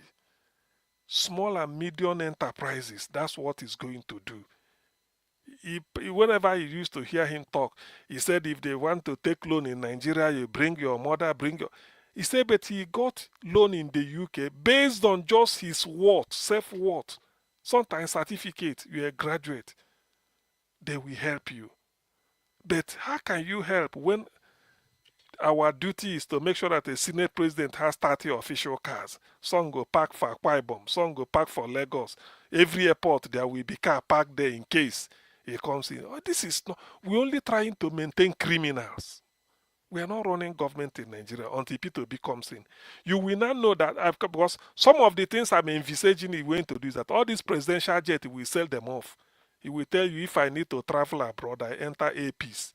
small and medium enterprises. That's what he's going to do. Whenever you used to hear him talk, he said if they want to take loan in Nigeria, you bring your mother, bring your. He said, but he got loan in the UK based on just his worth, self-worth. Sometimes certificate, you're a graduate. They will help you. But how can you help when our duty is to make sure that the Senate president has 30 official cars? Some go park for Akwa Ibom, some go park for Lagos. Every airport there will be car parked there in case he comes in. Oh, this is not. We're only trying to maintain criminals. We are not running government in Nigeria until P2B comes in. You will not know that because some of the things I'm envisaging he will introduce that all these presidential jet will sell them off. He will tell you if I need to travel abroad, I enter APs.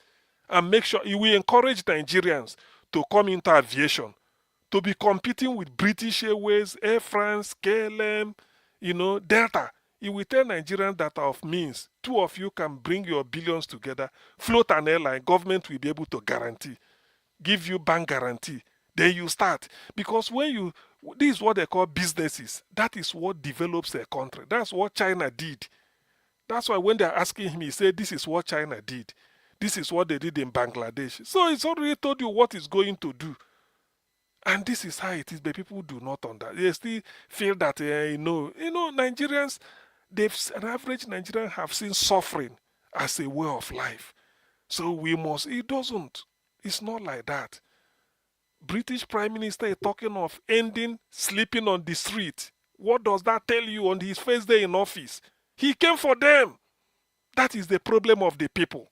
And make sure he will encourage Nigerians to come into aviation, to be competing with British Airways, Air France, KLM, Delta. He will tell Nigerians that of means, two of you can bring your billions together, float an airline, government will be able to guarantee, give you bank guarantee. Then you start. Because this is what they call businesses. That is what develops a country. That's what China did. That's why when they're asking him, he said, this is what China did. This is what they did in Bangladesh. So it's already told you what it's going to do. And this is how it is, but people do not understand. They still feel that, Nigerians, an average Nigerian have seen suffering as a way of life. So it's not like that. British Prime Minister is talking of ending sleeping on the street. What does that tell you on his first day in office? He came for them. That is the problem of the people.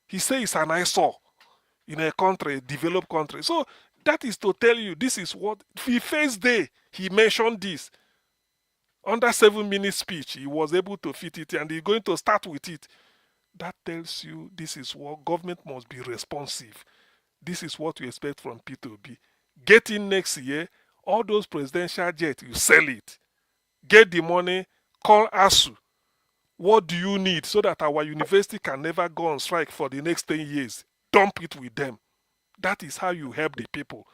He says it's an eyesore in a country, a developed country. So that is to tell you this is what the first day he mentioned this. Under 7-minute speech, he was able to fit it and he's going to start with it. That tells you this is what government must be responsive. This is what we expect from P2B. Get in next year, all those presidential jets, you sell it. Get the money, call ASU. What do you need so that our university can never go on strike for the next 10 years? Dump it with them. That is how you help the people.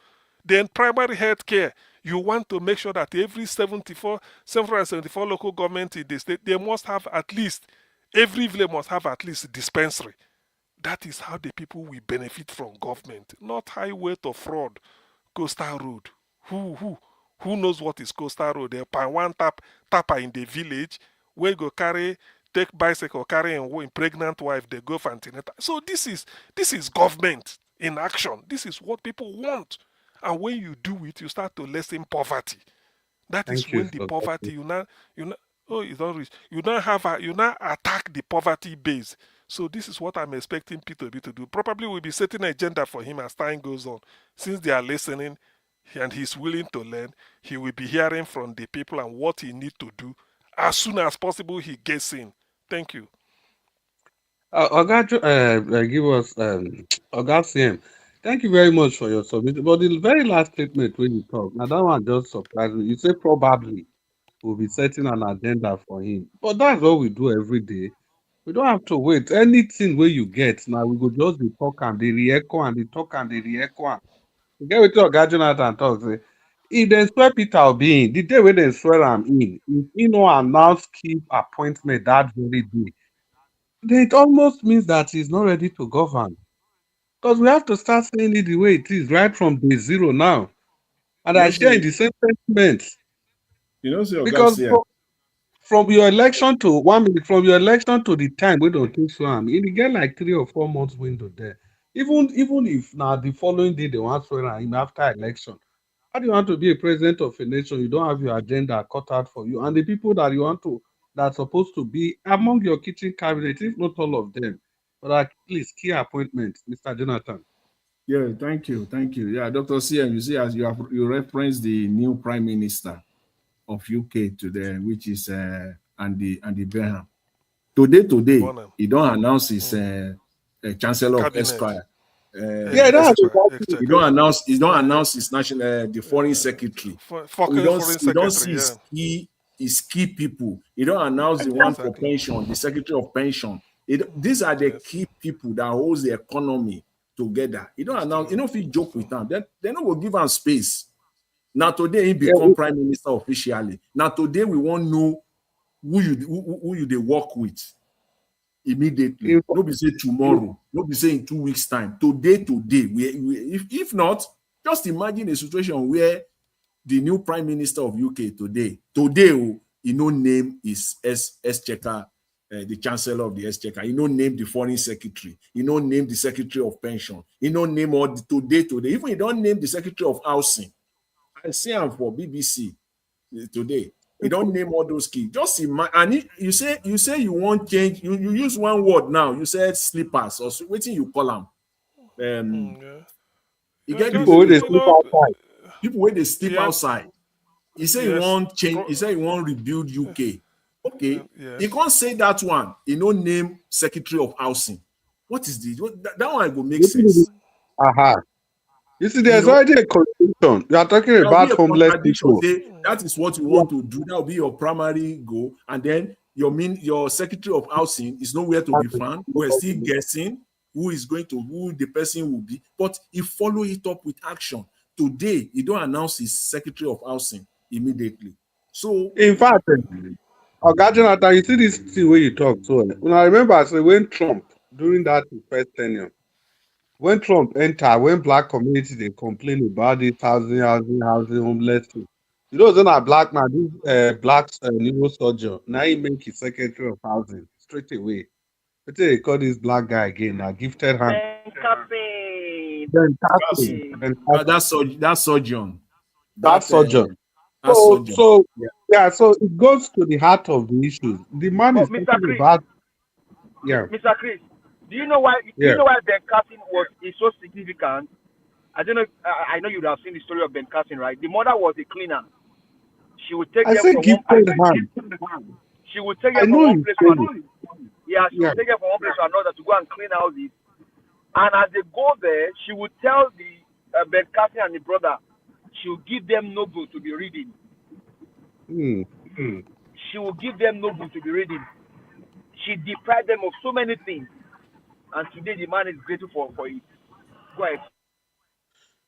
Then primary health care, you want to make sure that every 774 local government in the state, they must have at least, every village must have at least a dispensary. That is how the people will benefit from government, not highway to fraud, coastal road. Who knows what is coastal road? They find one tapper in the village where go take bicycle, carry in pregnant wife, they go for antenatal. So this is government in action. This is what people want. And when you do it, you start to lessen poverty. That is Thank you when the so poverty much. it's not rich. You now attack the poverty base. So this is what I'm expecting P2B to do. Probably we'll be setting an agenda for him as time goes on. Since they are listening and he's willing to learn, he will be hearing from the people and what he needs to do as soon as possible he gets in. Thank you. Oga, give us Oga CM. Thank you very much for your submission. But the very last statement when you talk, now that one just surprised me. You say probably we'll be setting an agenda for him. But that's what we do every day. We don't have to wait. Anything where you get now, we go just be talk and the re-echo and the talk and the re-echo. You get with your Jonathan talk say, if they swear Peter Obi in, the day when they swear am in, if he no announce keep appointment that very day, then it almost means that he's not ready to govern. Because we have to start saying it the way it is, right from day zero now. And You I know, share in say, the same sentiment. Oga Because CM. from your election to 1 minute, from your election to the time we don't think so, you get like 3 or 4 months window there. Even if now the following day they want to swear him after election. How do you want to be a president of a nation? You don't have your agenda cut out for you. And the people that you want to, that's supposed to be among your kitchen cabinet, if not all of them, but at least key appointments, Mr. Jonathan. Yeah, thank you. Yeah, Dr. CM, you see, as you referenced the new Prime Minister of UK today, which is Andy Benham. Today, Bonham. he don't announce his Chancellor of Cabinet. Esquire. Yeah, that's He Exchequer. don't announce his national the foreign secretary. Foreign We don't secretary, see yeah. his key people. He don't announce the one for Exactly. pension, the secretary of pension. These are the key people that holds the economy together. He don't announce. You know, if he joke with them, then they no go give him space. Now today he become prime minister officially. Now today we want to know who you they work with immediately. No be say tomorrow. No be say in 2 weeks time. Today. If not, just imagine a situation where the new prime minister of UK today, he no name is Exchequer, the chancellor of the Exchequer. He no name the foreign secretary. He no name the secretary of pension. He no name all the today. Even he don't name the secretary of housing. I see him for BBC today. He don't name all those keys. Just imagine. And you say you want change. You use one word now. You said slippers or waiting. You call them. You get just, people you know, people where they sleep yes, outside. He say he yes, want change. He say he want rebuild UK. Okay, yes. he can't say that one. He no name secretary of housing. What is this? That one go make sense. Aha. You see, You there's know, already a contradiction. You are talking there will be about a homeless contradiction. people. Say that is what you Yeah. want to do. That will be your primary goal, and then your secretary of housing is nowhere to be found. We're still guessing who the person will be, but he follow it up with action. Today, he don't announce his secretary of housing immediately. So, In fact, Oga Jonathan, you see this thing where you talk so. When I remember, I say when Trump during that his first tenure, when Trump enter, when black community they complain about this housing, homeless thing. You know, then a black man, this black neurosurgeon, now he make his secretary of housing straight away. But they call this black guy again, a gifted hand. Then Catherine, then that surgeon, that surgeon. that surgeon. So it goes to the heart of the issues. The man But is Mr. talking Chris, about, yeah, Mr. Chris, do you know why? Do yeah. you know why Ben Carson is so significant? I don't know. I know you would have seen the story of Ben Carson, right? The mother was a cleaner. She would take I them say from one gifted place. hand. She would take I them from know one you place to said it. another. Yeah, she Yeah. would take them from one place to another to go and clean houses. And as they go there, she would tell the Ben Carson and the brother, she would give them novel to be reading. Hmm. She would give them novel to be reading. She deprived them of so many things. And today the man is grateful for it. Go ahead.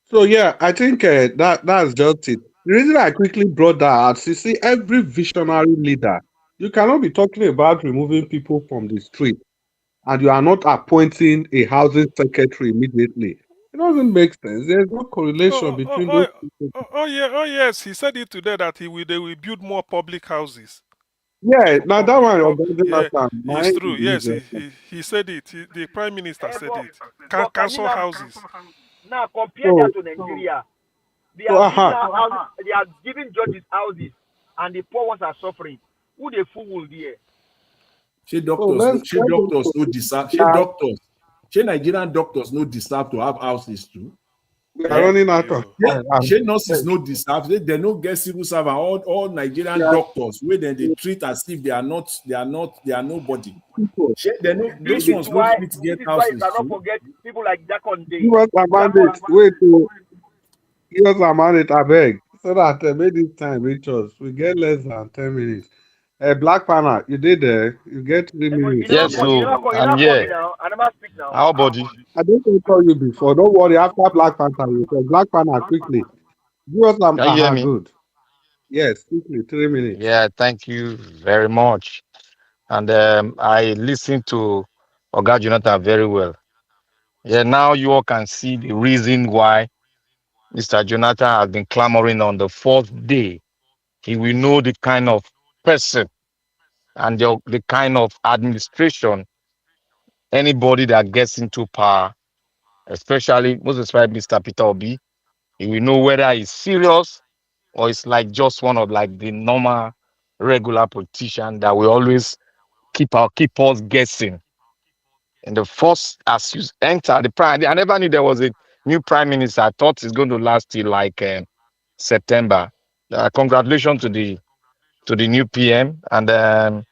So yeah, I think that's just it. The reason I quickly brought that out, you see, every visionary leader, you cannot be talking about removing people from the street and you are not appointing a housing secretary immediately. It doesn't make sense. There's no correlation between those people. Yeah, oh yes, he said it today that they will build more public houses. Yeah, now that one, Yeah, it's my true. Yes, he said it. The prime minister said it. Can you Council houses. now compare So, that to Nigeria? They so are building aha. houses, they are giving judges houses, and the poor ones are suffering. Who the fool will be? She So doctors, no deserve. She Nigerian doctors no deserve to have houses too. We are running out of time. She nurses no deserve. They no get civil servant. All Nigerian Yeah, doctors where they treat as if they are nobody. people. Those This is ones no why fit get you houses cannot too. forget people like Jacon Day. Give us a mandate. Wait, give us a mandate, I beg, so that maybe this time reach us. We get less than 10 minutes. Black Panel, you did there. You get 3 minutes. Yes, You so not I'm call me here. now. I never speak now. Our body. I didn't call you before. Don't worry. After Black Panther, you say Black Panther quickly. Give us some. Can you hear me? Good. Yes, quickly. 3 minutes. Yeah, thank you very much. And I listened to Oga Jonathan very well. Yeah, now you all can see the reason why Mr. Jonathan has been clamoring on the fourth day. He will know the kind of person and the kind of administration anybody that gets into power, especially most especially Mr. Peter Obi, he will know whether he's serious or it's like just one of like the normal regular politician that will always keep us guessing. In the first, as you enter the prime, I never knew there was a new prime minister. I thought it's going to last till like September. Congratulations to the new PM, and I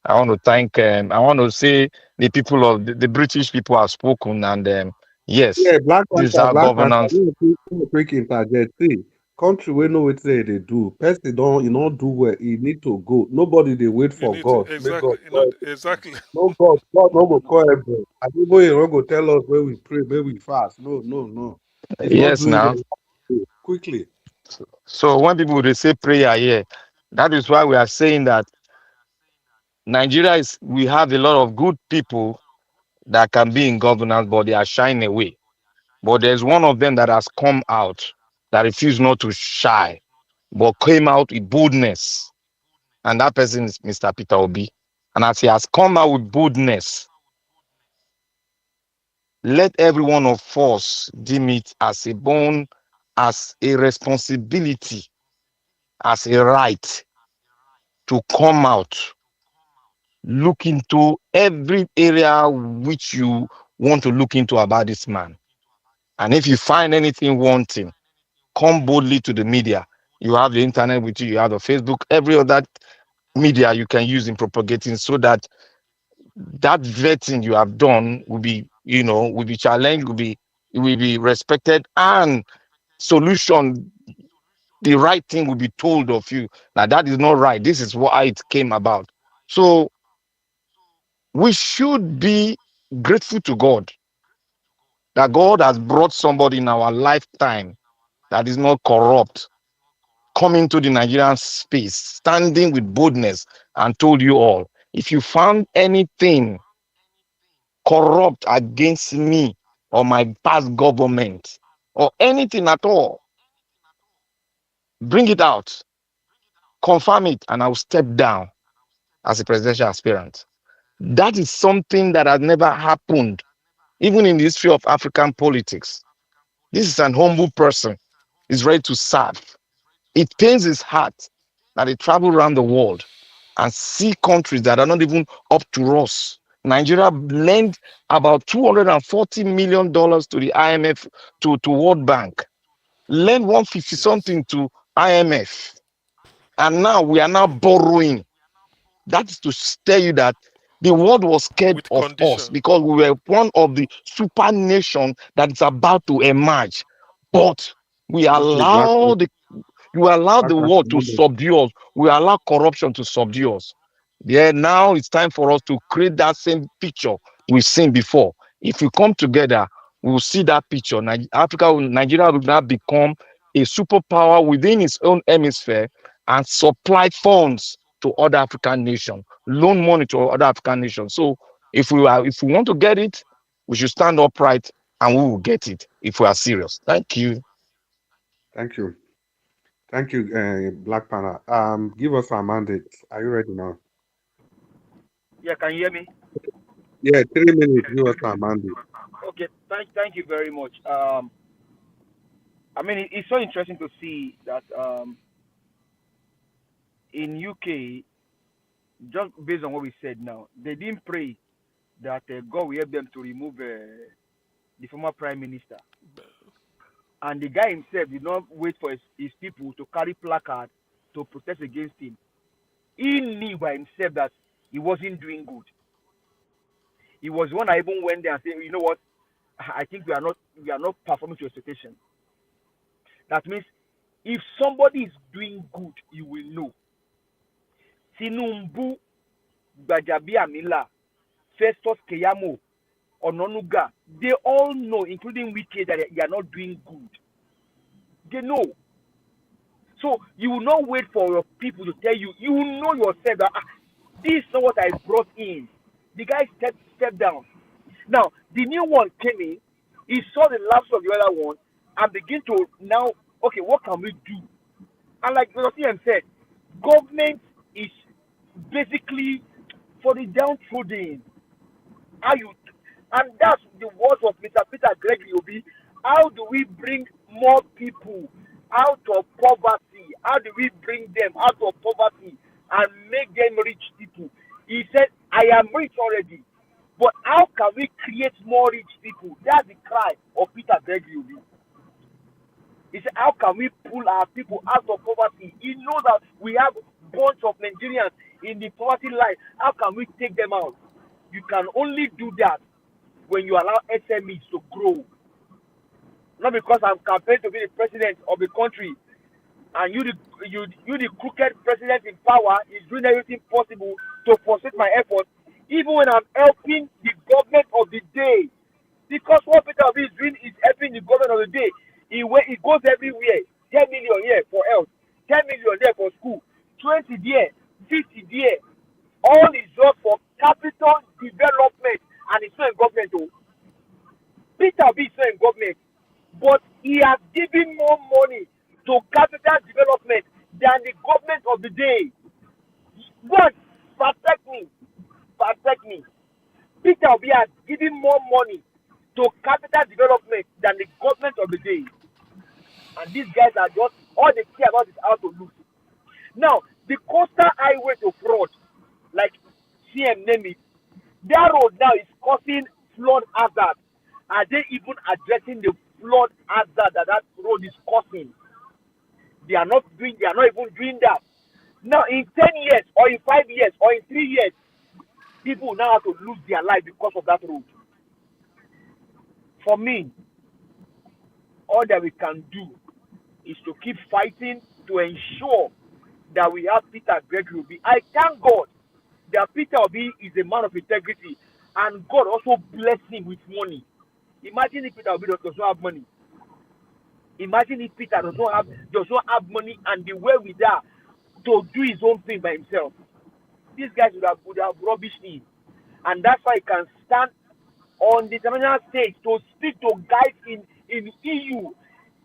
want to thank. I want to say the people of the British people have spoken, and yes, Yeah, Black this is Panther, our Black Panther. governance. Quick interject. See, country we know what they do. Person don't you not do well. You need to go. Nobody they wait You for need to God. Make God exactly, you know call. exactly. No God. God no go call everybody. And even you don't go tell us where we pray, where we fast. No. He's not Yes, doing now. it quickly. So when people they say prayer here, that is why we are saying that Nigeria is, we have a lot of good people that can be in governance, but they are shying away. But there's one of them that has come out that refused not to shy, but came out with boldness. And that person is Mr. Peter Obi. And as he has come out with boldness, let every one of us deem it as a bone, as a responsibility, as a right to come out, look into every area which you want to look into about this man. And if you find anything wanting, come boldly to the media. You have the internet with you, you have the Facebook, every other media you can use in propagating, so that that vetting you have done will be, will be challenged, will be respected, and solution, the right thing will be told of you. Now that is not right. This is why it came about. So we should be grateful to God that God has brought somebody in our lifetime that is not corrupt, coming to the Nigerian space, standing with boldness, and told you all, if you found anything corrupt against me or my past government or anything at all, bring it out, confirm it, and I'll step down as a presidential aspirant. That is something that has never happened, even in the history of African politics. This is an humble person. He's ready to serve. It pains his heart that they travel around the world and see countries that are not even up to us. Nigeria lent about $240 million to the IMF, to World Bank, lend 150 something to IMF. And now we are now borrowing. That is to tell you that the world was scared With of us condition. because we were one of the super nations that is about to emerge. But we Okay, Black allow the Black world to Panther. subdue us. We allow corruption to subdue us. Yeah, now it's time for us to create that same picture we've seen before. If we come together, we'll see that picture. Nigeria will now become a superpower within its own hemisphere and supply funds to other African nations, loan money to other African nations. So if we want to get it, we should stand upright and we will get it if we are serious. Thank you. Thank you. Thank you, Black Panther. Give us our mandate. Are you ready now? Yeah, can you hear me? Yeah, 3 minutes. Give us our mandate. Okay, thank you very much. I mean, it's so interesting to see that in UK, just based on what we said now, they didn't pray that God will help them to remove the former prime minister. And the guy himself did not wait for his people to carry placard to protest against him. He knew by himself that he wasn't doing good. He was one that even went there and said, you know what, I think we are not performing to expectation. That means if somebody is doing good, you will know. Tinumbu, Gbajabiamila, Festus Keyamo, Ononuga, they all know, including Wike, that they are not doing good. They know. So you will not wait for your people to tell you. You will know yourself that this is not what I brought in. The guy stepped down. Now the new one came in. He saw the lapse of the other one and begin to now. Okay, what can we do? And like Dr. CM said, government is basically for the downtrodden. How you, and that's the words of Mr. Peter Gregory Obi. How do we bring more people out of poverty? How do we bring them out of poverty and make them rich people? He said, I am rich already, but how can we create more rich people? That's the cry of Peter Gregory Obi. He said, how can we pull our people out of poverty? He knows that we have bunch of Nigerians in the poverty line. How can we take them out? You can only do that when you allow SMEs to grow. Not because I'm campaigning to be the president of the country and you the crooked president in power is doing everything possible to frustrate my efforts, even when I'm helping the government of the day. Because what Peter Obi is doing is helping the government of the day. He goes everywhere. 10 million here for health, 10 million there for school, 20 there, 50 there. All is just for capital development, and it's not in government. Oh. Peter Obi is not in government, but he has given more money to capital development than the government of the day. God, protect me, protect me. Peter Obi has given more money to capital development than the government of the day. And these guys are just, all they care about is how to lose. Now, the coastal highway to fraud, like CM name it, that road now is causing flood hazard. Are they even addressing the flood hazard that that road is causing? They are not even doing that. Now, in 10 years, or in 5 years, or in 3 years, people now have to lose their life because of that road. For me, all that we can do is to keep fighting to ensure that we have Peter Gregory Obi. I thank God that Peter Obi is a man of integrity, and God also blessed him with money. Imagine if Peter Obi does not have money. Imagine if Peter does not have money and the way we are to do his own thing by himself. These guys would have rubbished him, and that's why he can stand on the international stage to speak to guys in EU.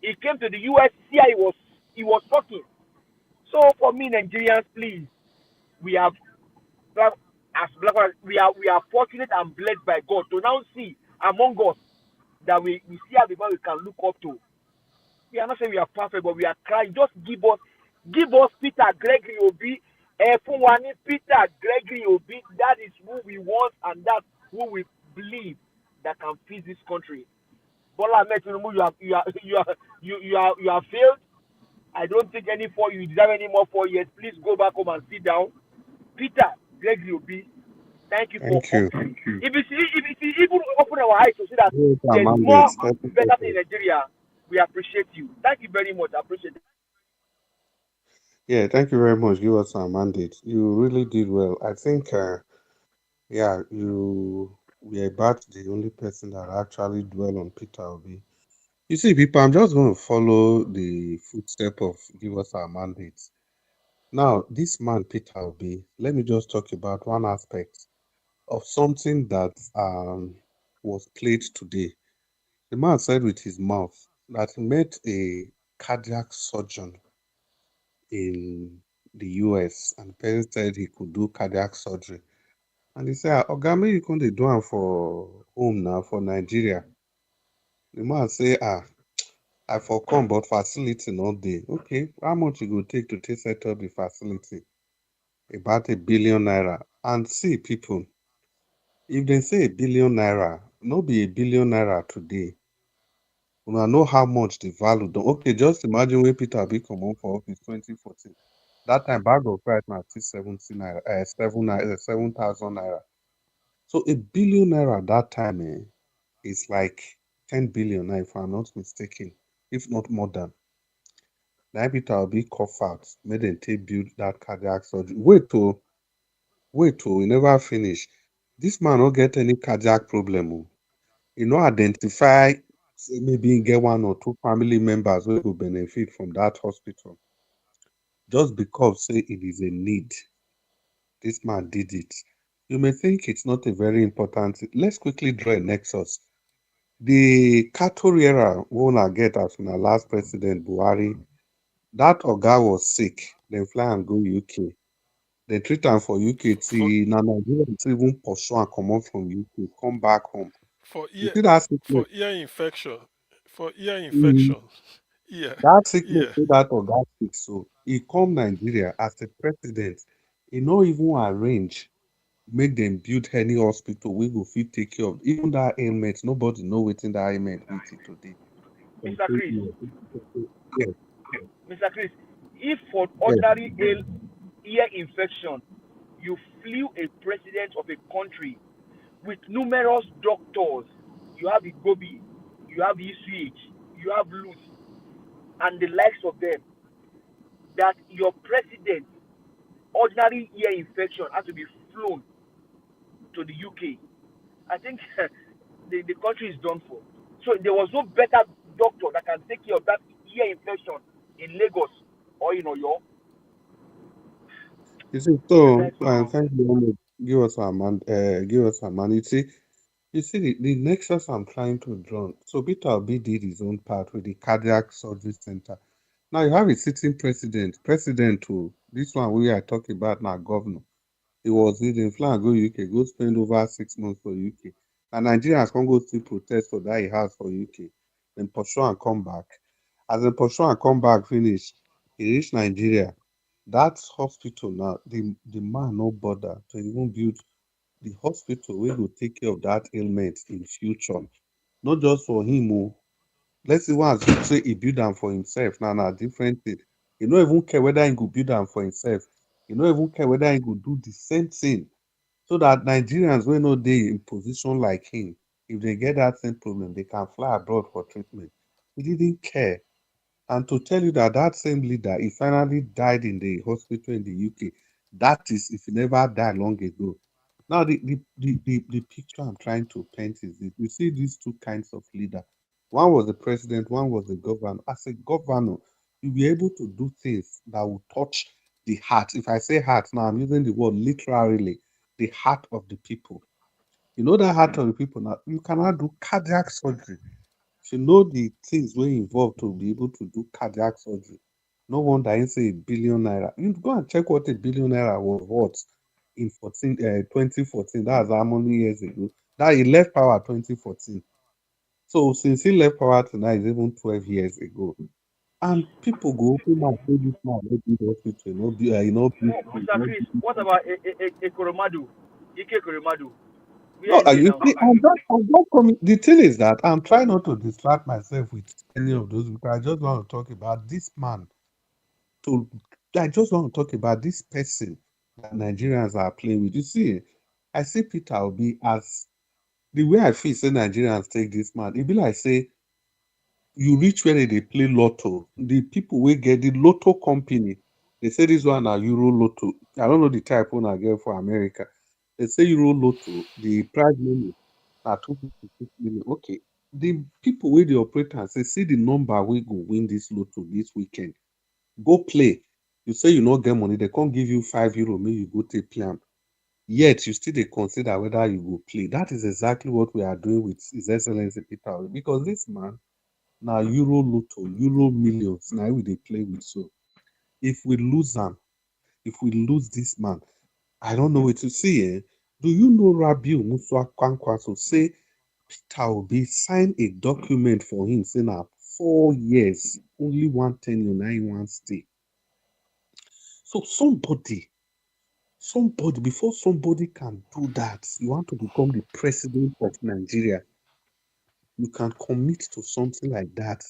He came to the US, here he was talking. So for me, Nigerians, please, we have as black we are fortunate and blessed by God to now see among us that we see how the man we can look up to. We are not saying we are perfect, but we are trying. Just give us Peter Gregory Obi. Peter Gregory Obi. That is who we want, and that's who we believe that can fix this country. Bola Ahmed Tinubu, you have failed. I don't think you deserve any more 4 years. Please go back home and sit down. Peter Gregory Obi, thank you for Thank you. if you even open our eyes to see that Yes, our there's mandate. more better thing in Nigeria, we appreciate you. Thank you very much. I appreciate it. Yeah, thank you very much. Give us our mandate. You really did well. I think, yeah, we are about the only person that actually dwell on Peter Obi. You see, people, I'm just going to follow the footstep of give us our mandate. Now, this man, Peter Obi, let me just talk about one aspect of something that was played today. The man said with his mouth that he met a cardiac surgeon in the US, and the person said he could do cardiac surgery. And he said, Ogami, you can't do one for home now, for Nigeria. The man say, I for come, but facility not there. Okay, how much you go take to set up the facility? About $1 billion naira. And see, people, if they say $1 billion naira, no be $1 billion naira today. Una know how much the value don. Okay, just imagine when Peter Obi comot for office 2014. That time bag of rice na still 70 naira, 7,000 naira. So $1 billion naira that time is like 10 billion now, if I'm not mistaken, if not more than. Na Peter Obi cough out, make dem take build that cardiac surgery. Wait oh, e never finish. This man no get any cardiac problem oh. E no identify say maybe e get one or two family members wey go benefit from that hospital. Just because say it is a need, this man did it. You may think it's not a very important thing. Let's quickly draw a nexus. The cattle rearer wey una get as una last president Buhari, that oga was sick, dem fly am go UK. Dem treat am for UK till na Nigerians even pursue am comot from UK, come back home. for You ear see that sickness? for ear infection. For ear Mm. infection. Yeah. That sickness Yeah. wey that oga sick so, e come Nigeria as a president, e no even arrange make dem build any hospital wey go fit take care of even that ailment. Nobody know wetin that ailment be till today. Dem Mr. say Chris, yes, Mr. Chris, if for yes. ordinary ear infection, you flew a president of a country with numerous doctors, you have Igobi, you have ECH, you have Luz, and the likes of them, that your president, ordinary ear infection, has to be flown to the UK. I think the country is done for. So there was no better doctor that can take care of that ear infection in Lagos or in Oyo. You see, so thank you. Give us our man. Give us our man. You see the nexus I'm trying to draw. So Peter Obi did his own part with the cardiac surgery center. Now you have a sitting president who this one we are talking about now, governor. He was in fly and go UK, go spend over 6 months for UK. And Nigerians can go still protest for that he has for UK. Then pursue and come back. As they pursue and come back finish, he reach Nigeria. That hospital now, the man no bother to even build the hospital wey go take care of that ailment in future. Not just for him o. Let's see one assume say he build am for himself na different thing. He no even care whether he go build am for himself. He no even care whether he go do the same thing so that Nigerians wey no dey in position like him, if they get that same problem, they can fly abroad for treatment. He didn't care. And to tell you that that same leader, he finally died in the hospital in the UK. That is, if he never died long ago. Now, the picture I'm trying to paint is this. You see these two kinds of leader. One was the president, one was the governor. As a governor, you'll be able to do things that will touch the heart. If I say heart, now I'm using the word literally, the heart of the people. You know that heart of the people now, you cannot do cardiac surgery. If you know the things wey involve to be able to do cardiac surgery, no wonder him say a billion naira. You go and check what a billion naira was worth in 2014. That's how many years ago? That he left power 2014. So since he left power to now is even 12 years ago. And people go open mouth say this man no build hospital, no build, build Oh, school, Mr. no Chris, build. what about Ekoromadu? Ike Ekoromadu. Where No, is he you now? see, I'm not coming. The thing is that I'm trying not to distract myself with any of those because I just want to talk about this man. To I just want to talk about this person that Nigerians are playing with. You see, I see Peter Obi as the way I feel say Nigerians take this man. It be like say you reach where they play lotto. The people will get the lotto company. They say this one are Euro Lotto. I don't know the type one I get for America. They say Euro Lotto, the prize money are 256 million. Okay. The people with the operator say, see the number we go win this lotto this weekend. Go play. You say you no get money, they can't give you €5, maybe you go take plan. Yet you still they consider whether you go play. That is exactly what we are doing with His Excellency Peter Obi. Because this man now Euro Lotto, Euro millions, now we they play with. So if we lose them, if we lose this man, I don't know what to see. Do you know Rabiu Musa Kwankwaso say Peter Obi sign a document for him saying now 4 years, only one tenure, 9 1 stay. So somebody, before somebody can do that, you want to become the president of Nigeria, you can commit to something like that.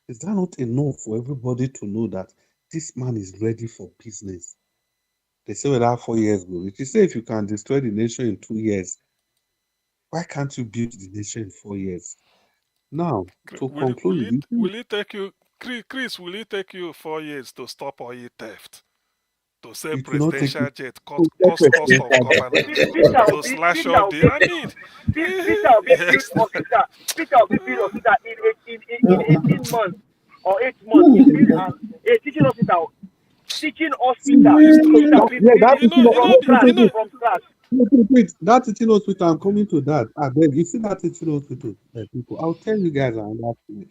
Is that not enough for everybody to know that this man is ready for business? They say whether 4 years go. If you say if you can destroy the nation in 2 years, why can't you build the nation in 4 years? Now, to Will conclude, it will it take you, Chris? Will it take you 4 years to stop oil theft? To sell it will not take you presidential jet, cut to cost of governance, Peter to Obi, slash Peter off the. Obi, I mean, Peter Obi built yes. hospital. Peter Obi built hospital in 18 months or 8 months. He built a teaching hospital. Teaching hospital. It's true. Peter Obi Yeah, built that it teaching from scratch. From scratch. wait, that teaching hospital, I'm coming to that. I beg you see that teaching hospital, people. I'll tell you guys another thing.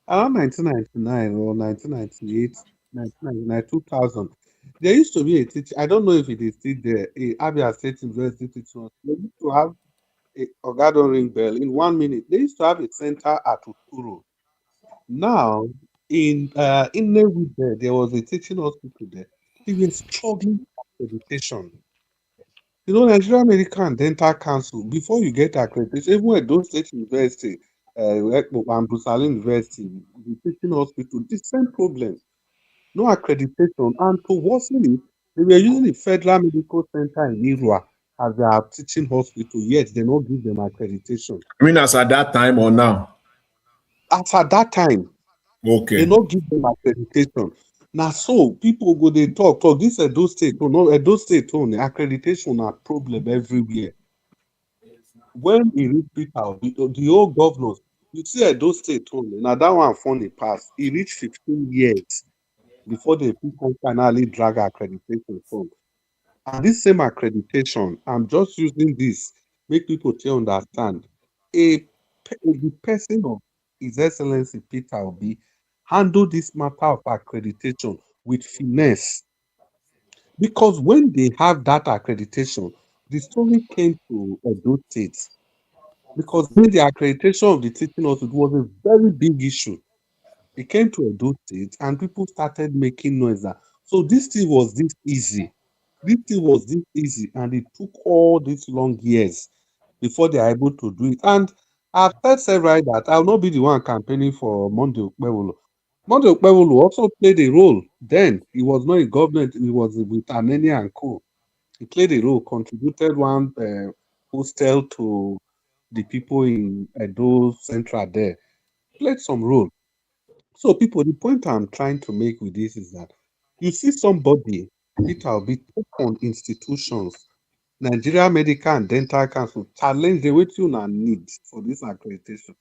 Around 1999 or 1998, 1999, 2000, there used to be a teacher. I don't know if it is still there. A Abia State University teaching hospital. They used to have a Ogadon ring bell in 1 minute. They used to have a center at Uturu. Now, in Nnewi there was a teaching hospital there. They were struggling for accreditation. You know, Nigerian Medical and Dental Council, before you get accreditation, even at those state university, and Busalim University, the teaching hospital, the same problem. No accreditation. And to worsen it, they were using the Federal Medical Center in Irua as their teaching hospital, yet they don't give them accreditation. I mean, as at that time or now? As at that time, they Okay. not give them accreditation. Now, so people go they talk. This Edo State, no Edo State, accreditation are problem everywhere. When he reach Peter Obi, the old governors, you see Edo State only. Now that one funny pass. He reached 15 years. before they can finally drag accreditation from. And this same accreditation, I'm just using this, make people to understand. The person of His Excellency Peter Obi handled this matter of accreditation with finesse. Because when they have that accreditation, the story came to Edo State. Because when the accreditation of the teaching hospital was a very big issue. It came to Edo State and people started making noise. So this thing was this easy. This thing was this easy and it took all these long years before they are able to do it. And I've said several that I'll not be the one campaigning for Monday Okpewolo. Monday Okpewolo also played a role. Then he was not in government, he was with Aneni and Co. He played a role, contributed one hostel to the people in Edo Central there. Played some role. So, people, the point I'm trying to make with this is that you see somebody, Peter will be take on institutions, Nigeria Medical and Dental Council, challenge the way you need for this accreditation.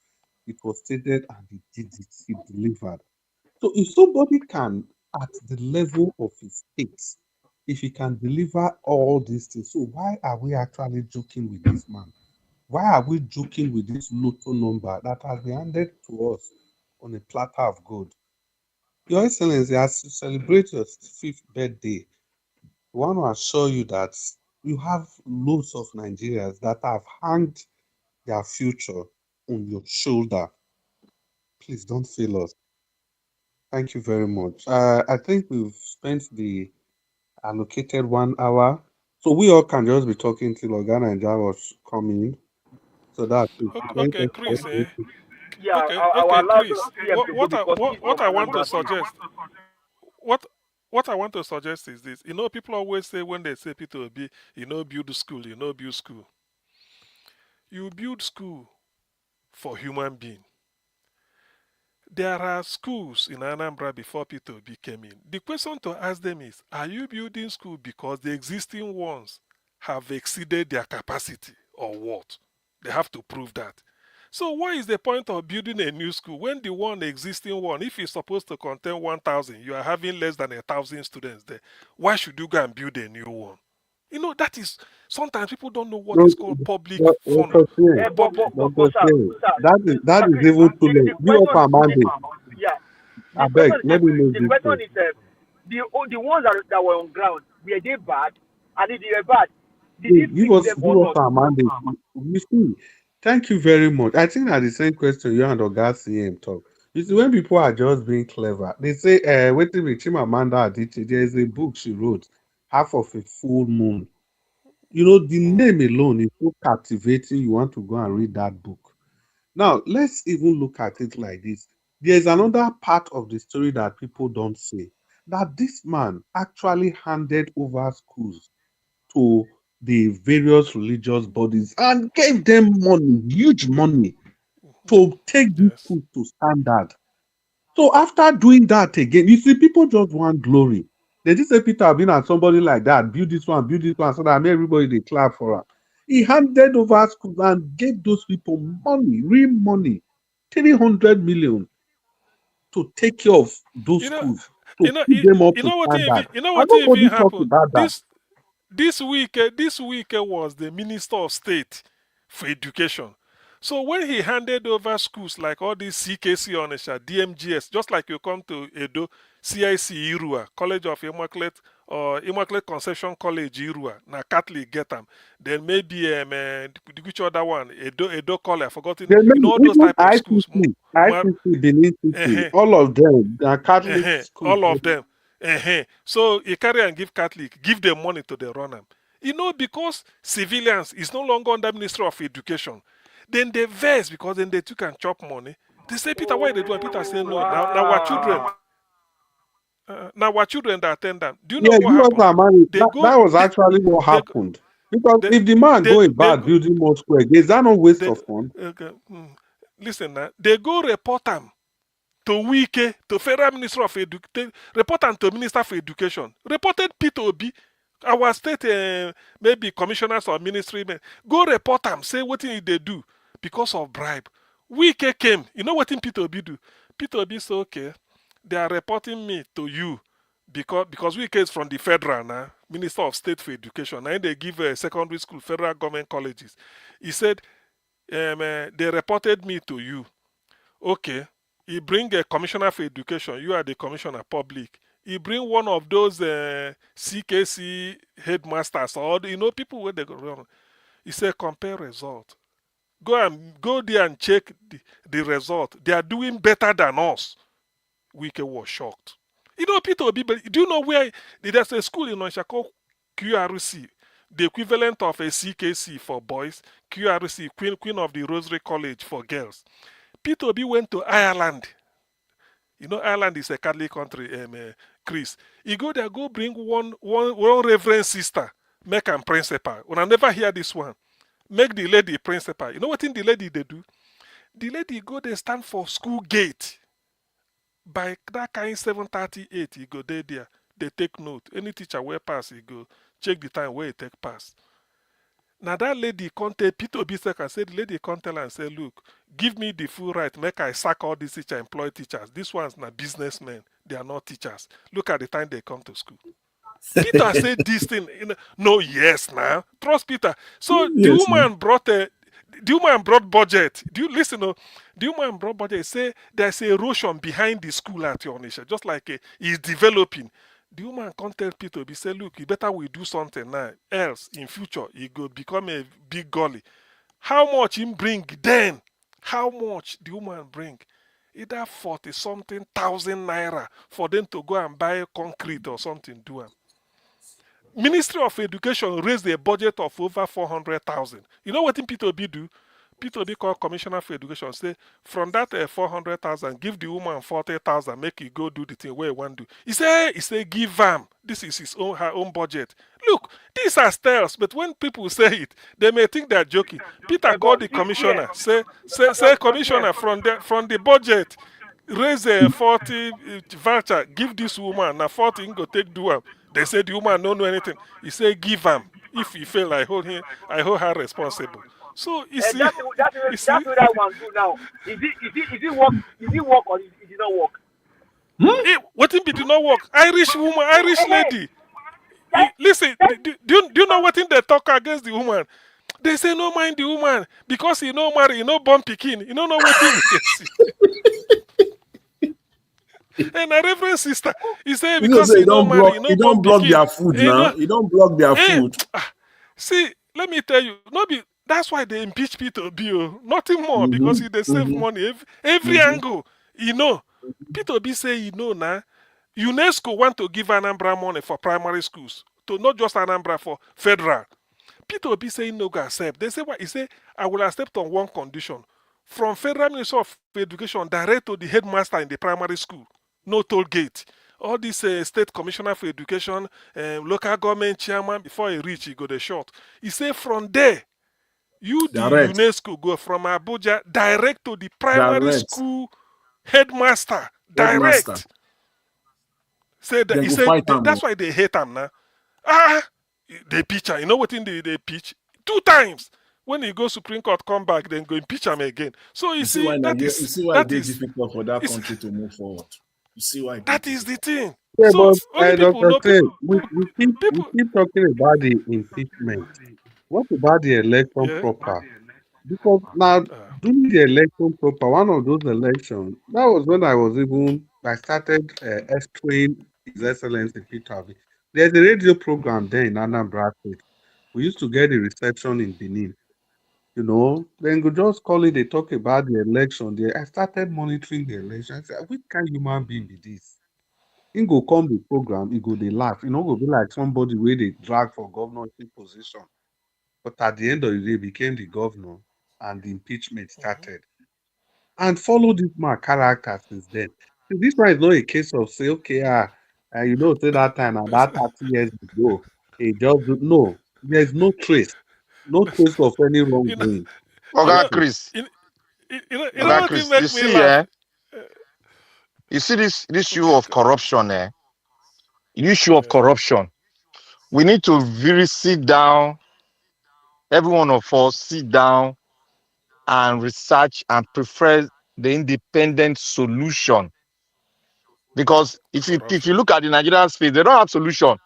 It was stated and he did it, he delivered. So, if somebody can, at the level of his state, if he can deliver all these things, so why are we actually joking with this man? Why are we joking with this lotto number that has been handed to us on a platter of gold? Your Excellency, as you celebrate your fifth birthday, I want to assure you that you have loads of Nigerians that have hanged their future on your shoulder. Please don't fail us. Thank you very much. I think we've spent the allocated 1 hour, so we all can just be talking till Organa and was coming. So that's it. Okay, Thank okay, you for Chris. listening. Yeah, Okay, I will allow Chris. CM to go because he's What from I want to Anambra State. suggest, what what I want to suggest is this. You know, people always say when they say Peter Obi, build school, build school. You build school for human being. There are schools in Anambra before Peter Obi came in. The question to ask them is, are you building school because the existing ones have exceeded their capacity or what? They have to prove that. So what is the point of building a new school when the one existing one, if it's supposed to contain 1,000, you are having less than 1,000 students there? Why should you go and build a new one? That is, sometimes people don't know what No, is called public fund. Dr. Singh, Dr. Singh, that is even too late. Give up our mandate. Yeah, I the beg, question is let me make the this question clear. is the ones that were on ground, were they bad? And if they were bad, did he Please fix them give or us not? our mandate. You see, thank you very much. I think that the same question you and Oga CM talk. You see, when people are just being clever, they say, waiting with Chimamanda Adichie, there is a book she wrote, Half of a Full Moon. The name alone is so captivating. You want to go and read that book. Now, let's even look at it like this. There's another part of the story that people don't say, that this man actually handed over schools to the various religious bodies and gave them money, huge money, to take this Yes. school to standard. So after doing that again, you see, people just want glory. They just say Peter being at somebody like that, build this one, so that everybody they clap for him. He handed over schools and gave those people money, real money, 300 million to take care of those You know, schools, to put them up to standard. And what even nobody talk happened? about that. This week was the Minister of State for Education. So when he handed over schools like all these CKC Onisha, DMGS, just like you come to Edo, CIC Irua, College of Immaculate or Immaculate Conception College Irua, na Catholic get them. Then maybe which other one? Edo College, I forgotten. Then maybe All those even type of schools. ICC, Benin City, Uh-huh. all of them, they are Catholic schools. All of them. So you carry and give Catholic, give them money to the run them. Because civilians is no longer under Ministry of Education. Then they vex because then they took and chop money. They say, Peter, why they do? And Peter say, no, now our children. Now our children that attend them. Do you know Yeah, what give us happened? our money. They go, That was actually what they, happened. Because they, if the man they, going they, bad building more square, is that no waste they, of fund? okay, listen now, they go report them to Wike, to Federal Minister of Education, report them to Minister for Education, reported P2B, our state maybe commissioners or ministry men, go report them, say what did they do because of bribe. Wike came, you know what P2B do? P2B say, okay, they are reporting me to you because we case from the federal now, Minister of State for Education. Now they give secondary school, federal government colleges. He said, they reported me to you. Okay. He bring a commissioner for education. You are the commissioner public. He bring one of those CKC headmasters or people where they go run. He said compare result. Go there and check the result. They are doing better than us. Wike was shocked. Peter Obi, do you know where there's a school in Onitsha called QRC, the equivalent of a CKC for boys, QRC, Queen of the Rosary College for girls. Peter Obi went to Ireland. Ireland is a Catholic country, Chris. He go there, go bring one reverend sister, make am principal. When I never hear this one, make the lady principal. You know what in the lady they do? The lady go they stand for school gate. By that kind 7:38, he go there. They take note. Any teacher where pass, he go check the time where he take pass. Now that lady can't tell Peter Obi and say the lady can't tell and say, look, give me the full right, make I sack all these teachers, employ teachers. These ones are businessmen, they are not teachers. Look at the time they come to school. Peter said this thing. No, yes, now trust Peter. So the woman brought budget. Do you listen? The woman brought budget. Say there's a erosion behind the school at Onitsha, just like he's developing. The woman can't tell Peter Obi, say, look, you better we do something now. Else, in future, he go become a big gully. How much him bring then? How much the woman bring? Either 40-something thousand naira for them to go and buy concrete or something, do them. Ministry of Education raised a budget of over 400,000. You know what Peter Obi do? Peter Obi called Commissioner for Education, say, from that 400,000, give the woman 40,000, make you go do the thing where you want to do. He say, give him. This is her own budget. Look, these are tales, but when people say it, they may think they're joking. Peter called the commissioner, say, commissioner, from the budget, raise a 40 voucher, give this woman, now 40 go take do am. They say the woman don't know anything. He say, give him. If he fail, I hold her responsible. So you see, that's what that one do now. Is it work? Is it work or is it not work? What if it did not work? Irish woman, Irish lady. Listen, do you know what in they talk against the woman? They say no mind the woman because he no marry, he no born pikin, he no know what we can see. And a reverend sister, he say because he no marry, he no born block pikin. their food now. You don't block their food. See, let me tell you, that's why they impeach Peter Obi, nothing more, because they save money every angle. Peter Obi say now. UNESCO want to give Anambra money for primary schools, to not just Anambra, for federal. Peter Obi say no go accept. They say what? He say, I will accept on one condition. From Federal Ministry of Education direct to the headmaster in the primary school. No toll gate. All this state commissioner for education, local government chairman, before he reach, he go the short. He say from there, the UNESCO go from Abuja direct to the primary school headmaster. Direct. Say that, he said that's why they hate him now. They pitch him. You know what in they pitch? 2 times. When he goes Supreme Court, come back, then go impeach him again. So you see why it is difficult for that country to move forward. You see why that is the thing. Yeah, so but Dr. Say, we keep talking about the impeachment. What about the election proper? Because now, during the election proper, one of those elections, that was when I started extracting His Excellency Peter Obi. There's a radio program there in Anambra State. We used to get a reception in Benin. Then go just call it, they talk about the election. I started monitoring the election. I said, which kind of human being be this? He go come the program, he go they laugh. Go be like somebody where they drag for governorship position. But at the end of the day, became the governor and the impeachment started. And follow this man character since then. So this one is not a case of say, okay, say that time and that 30 years ago, he just do. No, there's no trace of any wrongdoing. Chris. Chris, you see, you see this issue of corruption, issue of corruption. We need to really sit down, every one of us sit down and research and prefer the independent solution Because if you look at the Nigerian space, they don't have solution.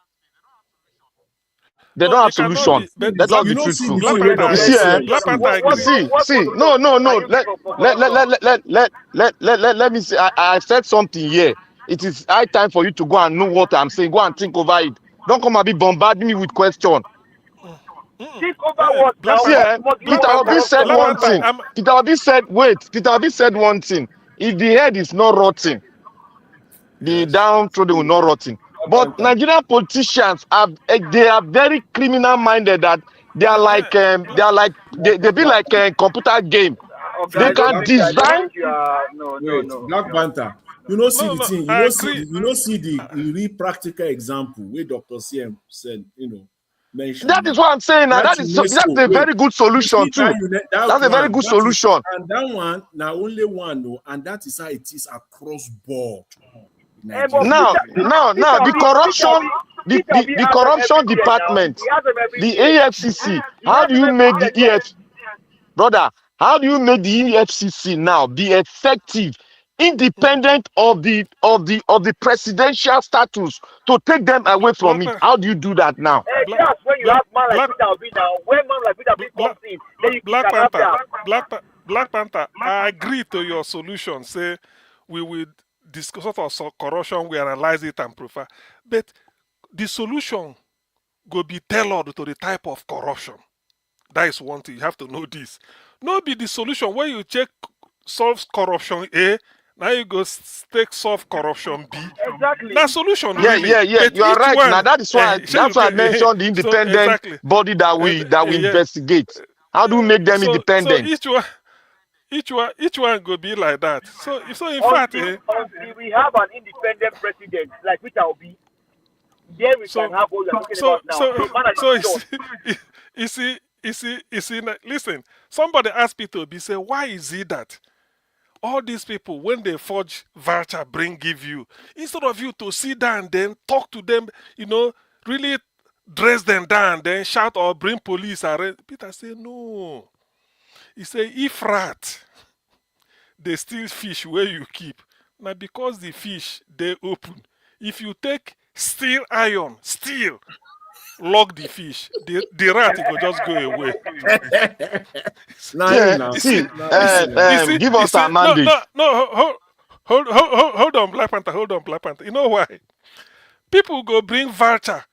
They No, don't it have cannot solution. be. But Let us You be don't see the truthful. Black thing where Panther, You Dr. see, CM Black Panther, see. I agree. see. No. Let me see. I said something here. It is high time for you to go and know what I'm saying. Go and think over it. Don't come and be bombarding me with question. Think over what Black now? See, Panther, What do you know Black Peter about Obi Panther, said corruption? Black What one Panther. now? thing. Peter Obi said, wait. Peter Obi said one thing. If the head is not rotting, the Yes. downtrodden will not rotting. But Nigerian politicians are they are very criminal minded. That they be like a computer game. Okay, They I don't can think I don't design. think you are no. Wait, Black Panther. You know, see No, the no, thing. I agree. You know, see the real practical example where Dr. CM said, mentioned That is now. what I'm saying. Now That that's UNESCO, a wait, very good you solution see too. that That's a very one, good that is, solution. and that one now only one, no, and that is how it is across board in But Nigeria. Now, the corruption, the Peter has them corruption everywhere now. department, He has them the everywhere. AFCC. He How has do them you make the everywhere. brother? How do you make the EFCC now be effective, independent of the presidential status to take them away from Black it? Panther, How do you do that now? Black, That's when you Black, have man like Black, Peter Obi now. When man like Peter Obi Black, comes in, then you Black can have Panther, that. Black Panther, I agree to your solution. Say we will discuss sort of corruption, we analyze it and prefer. But the solution go be tailored to the type of corruption. That is one thing. You have to know this. No be the solution when you check solve corruption A, now you go take solve corruption B. Exactly. Now solution Yeah, really. But You are each right. Now one, that is why shey you I get mentioned the so independent exactly. body that we Yeah. investigate. How do we make them So independent? each one go be like that. So in fact, Until we have an independent president like Peter Obi, then we can so have what we are talking so about now. so A man so like John. you see listen, somebody asked Peter Obi, say, why is it that all these people, when they forge voucher give you, instead of you to sit down then talk to them, really dress them down, then shout or bring police arrest? Peter say no. He say, if rat they steal fish where you keep, now because the fish they open, if you take steel iron, steel, lock the fish, the rat it go just go away. Now him Yeah, now. see, give You us see, our mandate. hold on, Black Panther, hold on, Black Panther. You know why? People go bring voucher,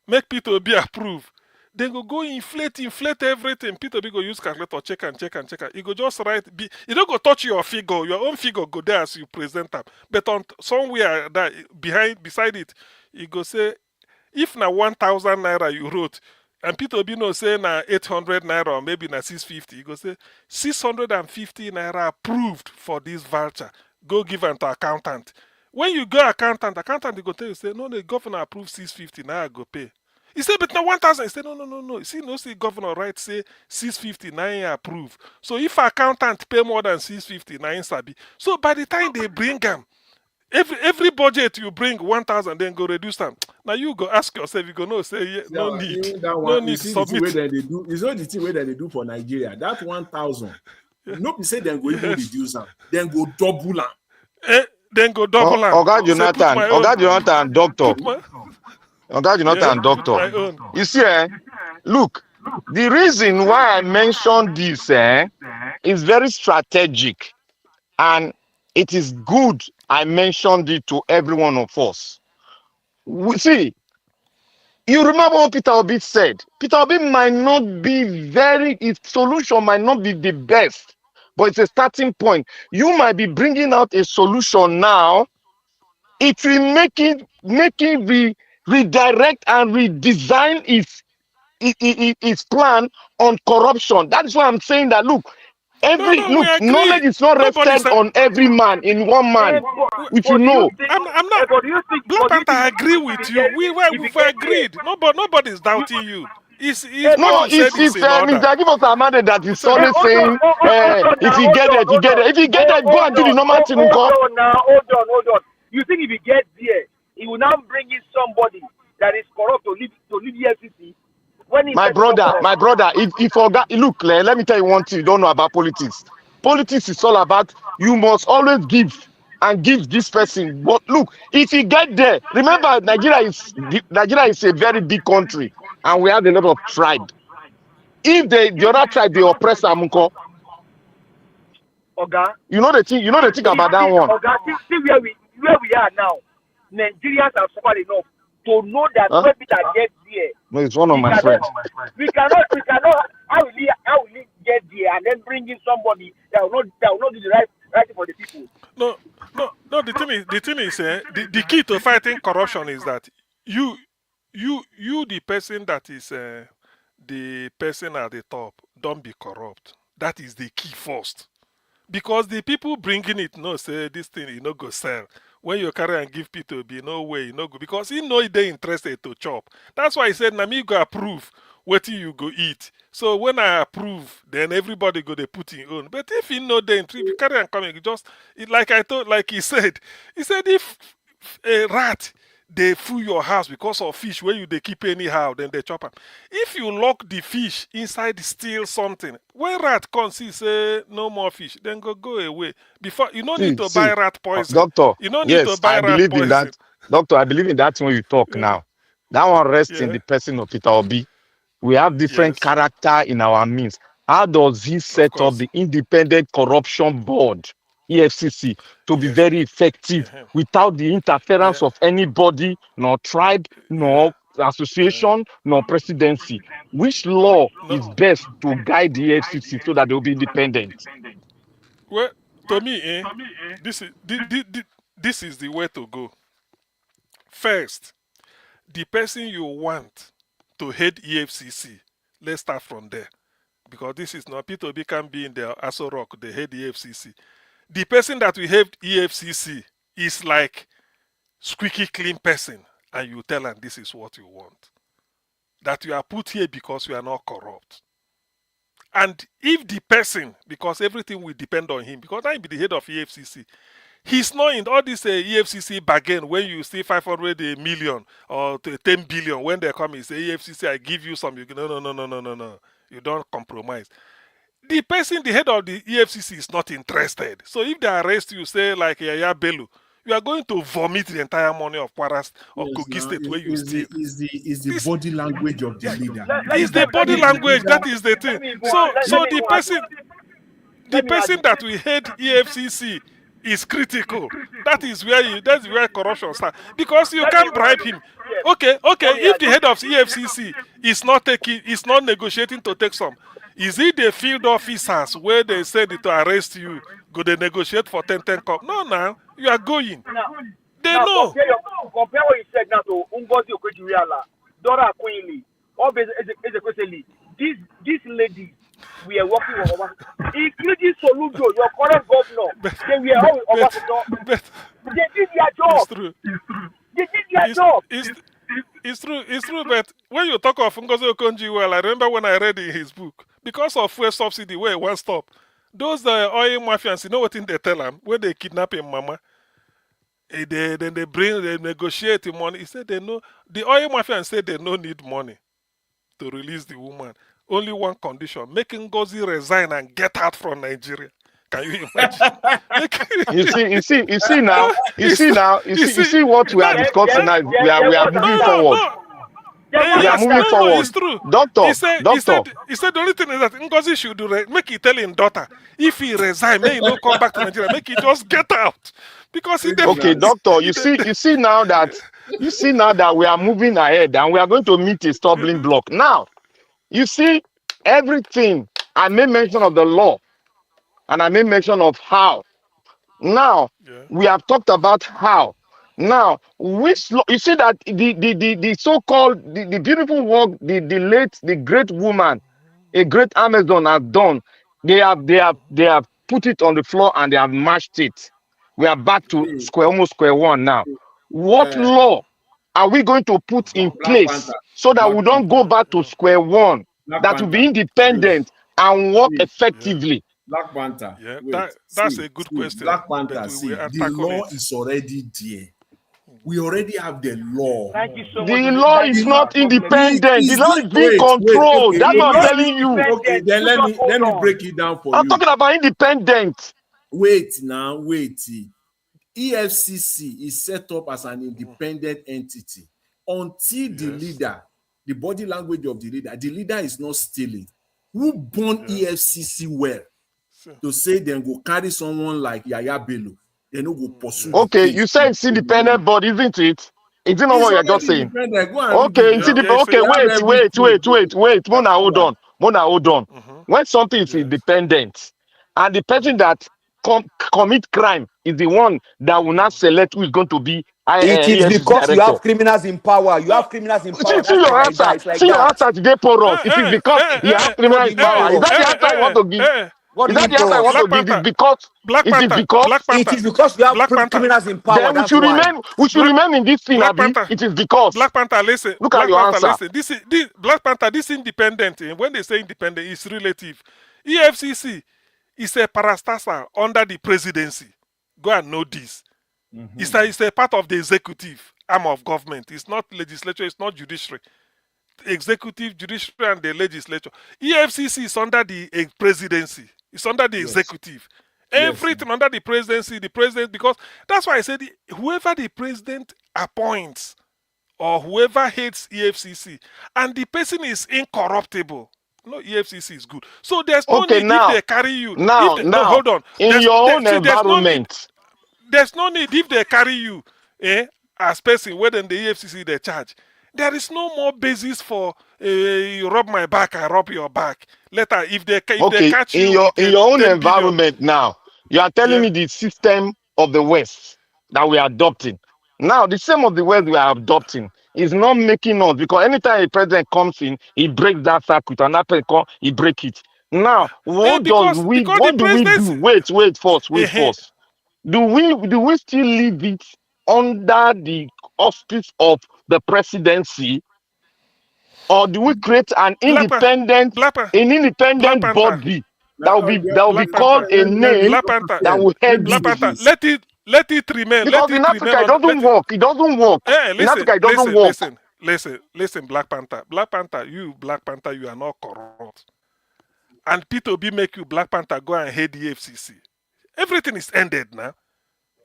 make Peter be approved. Then go inflate everything. Peter B go use calculator, check and check and check. He go just write. You don't go touch your figure. Your own figure go there as you present them. But on somewhere that beside it, he go say, if na 1,000 naira you wrote, and Peter Obi no say na 800 naira or maybe na 650, you go say 650 naira approved for this voucher. Go give am to accountant. When you go accountant they go tell you, say, no, the governor approved 650, now I go pay. He said, but now 1,000. He said, no. You see, no, see, governor right say 650, now he approve. So if accountant pay more than 650, now he sabi. So by the time they bring them, every budget you bring 1,000, then go reduce them. Now you go ask yourself, you go no say yeah, no Yeah, need, even that no one, you need see the thing where submit. they do. It's not the thing where they do for Nigeria. That 1,000. No, be say then go even Yes. reduce them. Then go double them. Then go double them. Oga Say put my own. Oga Jonathan, doctor. Put my Oga Jonathan, put doctor. my own. You see, look, the reason why I mentioned this is very strategic, and it is good I mentioned it to every one of us. See, you remember what Peter Obi said. Peter Obi might not be his solution might not be the best, but it's a starting point. You might be bringing out a solution now. It will make it redirect and redesign its plan on corruption. That's why I'm saying that, look, No, we agree. knowledge is not Nobody rested said. on every man in one man. If you But do you know, think? I'm not. But do you think? Black But do you Panther, think? I agree with you. If you We've get there, agreed. Nobody's doubting you. It's what no, you said is it's in order. Mr. Gibos Amade that is It's a, always saying, hold on if now, you get there, if you get there, if you get there, go and do the normal thing, nko. hold on now, hold on. You think if he gets there, he will now bring in somebody that is corrupt to lead the FCC when he My said it's not brother, corrupt? if Oga, look, let me tell you one thing you don't know about politics. Politics is all about you must always give and give this person. But look, if he get there, remember Nigeria is a very big country, and we have a lot of tribe. If the other tribe they oppress Amunko, Oga, you know the thing about that one. Oga, see where we are now. Nigerians have suffered enough to know that Huh? when Peter gets there, No, it's one of my friends. we cannot. How will he get there and then bring in somebody that will not do the right thing for the people? No. The thing is, the key to fighting corruption is that you, the person that is the person at the top, don't be corrupt. That is the key first. Because the people bringing it no say this thing you no go sell. When you carry and give people be no way, you no go because he know they interested to chop. That's why he said na me go approve what you go eat. So when I approve, then everybody go they put in own. But if you know they if you carry and come, you just like he said if a rat they fool your house because of fish where you they keep anyhow, then they chop them. If you lock the fish inside still something, when rat comes see say no more fish, then go away. Before you don't need to buy rat poison. Doctor, You don't need to yes, buy I rat believe in poison. that. Doctor, I believe in that when you talk Yeah. now. That one rests in Yeah. the person of Peter Obi. We have different Yes. character in our means. How does he set up the Independent Corruption Board, EFCC, to be very effective without the interference of anybody, nor tribe, nor association, nor presidency? Which law is best to guide the EFCC so that they will be independent? Well, to me, this is the way to go. First, the person you want to head EFCC, let's start from there. Because this is not Peter Obi can be in the Aso Rock, the head EFCC. The person that we have EFCC is like squeaky clean person, and you tell them this is what you want. That you are put here because you are not corrupt. And if the person, because everything will depend on him, because I be the head of EFCC, he's not in all this EFCC bargain when you see 500 million or 10 billion. When they come and say, EFCC, I give you some. You go, no. You don't compromise. The person, the head of the EFCC is not interested. So if they arrest you, say like Yaya Bello, you are going to vomit the entire money of Kwaras or Kogi State where you steal. Is the body language of the leader. It's the body language. That is the thing. So the person that we head EFCC is critical. That's where corruption starts. Because you can't bribe him. Okay. If the head of EFCC is not negotiating to take some, is it the field officers where they send it to arrest you? Go they negotiate for 10 cup? No, you are going. They know. Compare what you said now to Ngozi Okwejuriala, Dora Queenly, or basically these ladies we are working with Obasanjo, including Soludo, your current governor. They were all with Obasanjo. They did their job. It's true. They did their job. It's true, but when you talk of Ngozi Okonjo-Iweala, I remember when I read in his book, because of fuel subsidy, where one stop, those oil mafians, you know what thing they tell them? When they kidnap him, mama, they negotiate the money. He said the oil mafians said they no need money to release the woman. Only one condition, making Ngozi resign and get out from Nigeria. Can you imagine? You see what we are discussing now. We are moving forward. We are moving forward. It's true. Doctor. He said the only thing is that Ngozi should do make he tell him daughter, if he resign, may he not come back to Nigeria, make he just get out. Because he okay, doctor, you see now that we are moving ahead and we are going to meet a stumbling block. Now, you see everything. I made mention of the law and I made mention of how. Now we have talked about how. Now, which law? You see that the so-called the beautiful work the great woman, a great Amazon has done. They have put it on the floor and they have mashed it. We are back to almost square one now. What law are we going to put in place so that we don't go back to square one? That will be independent and work effectively. Black Panther. Yeah, that's a good question. Black Panther, the law is already there. We already have the law. Thank you so much. The law is not independent. The law is being controlled. That's what I'm telling you. Okay, then let me break it down for you. I'm talking about independent. Wait. EFCC is set up as an independent entity until the leader, the body language of the leader is not stealing. Who born EFCC well to say then go carry someone like Yaya Bello, they no go pursue the Okay, case. you say it's independent body, isn't it? Is it not It's what you're just already saying? independent. Go and read Okay, it it's now. independent. Okay, They have wait. Mona, hold everything. on. Hold on. When something is independent, and the person that commit crime is the one that will not select who is going to be It is EFCC because you director. have criminals in power. You have criminals in power. See That's your like answer. that. It's like See your that. answer today, Porous. It is because you have criminal What do in you mean, power. Is that the Poros? answer you want to give? What Is do you that mean, the answer you want Poros? to give? Is it because It is because you have criminals in power. then we That's should why. remain in this thing, Black Abi. Panther. It is because. Black Panther, listen. Look at Black your Panther, answer. listen. This Black Panther, this independent. When they say independent, it's relative. EFCC is a parastatal under the presidency. Go and know this. It's a part of the executive arm of government. It's not legislature. It's not judiciary. Executive, judiciary, and the legislature. EFCC is under the presidency. It's under the executive. Everything under the presidency, the president, because that's why I said whoever the president appoints or whoever hates EFCC and the person is incorruptible. No, EFCC is good. So there's no Okay, need if now, they carry you. No, now, hold on. in your own There's no need. environment, There's no need if they carry you, as person whether in the EFCC they charge. There is no more basis for you rub my back, I rub your back. Later, if they okay, catch in you your with a own 10 billion, environment now, you are telling me the system of the West that we are adopting. Now, the same of the West we are adopting is not making us, because anytime a president comes in, he breaks that circuit, and that person come, he break it. Now, because the what do we do? presidency. Wait first. Do we still leave it under the auspice of the presidency, or do we create an independent Black Panther. body that will be called a name Black Panther. that will head Black it? Panther. Let it remain. Because in Africa it doesn't work. It doesn't work. In Africa it doesn't work. Listen, Black Panther. Black Panther, Black Panther, you are not corrupt. And P2B make you Black Panther go and head the FCC. Everything is ended now.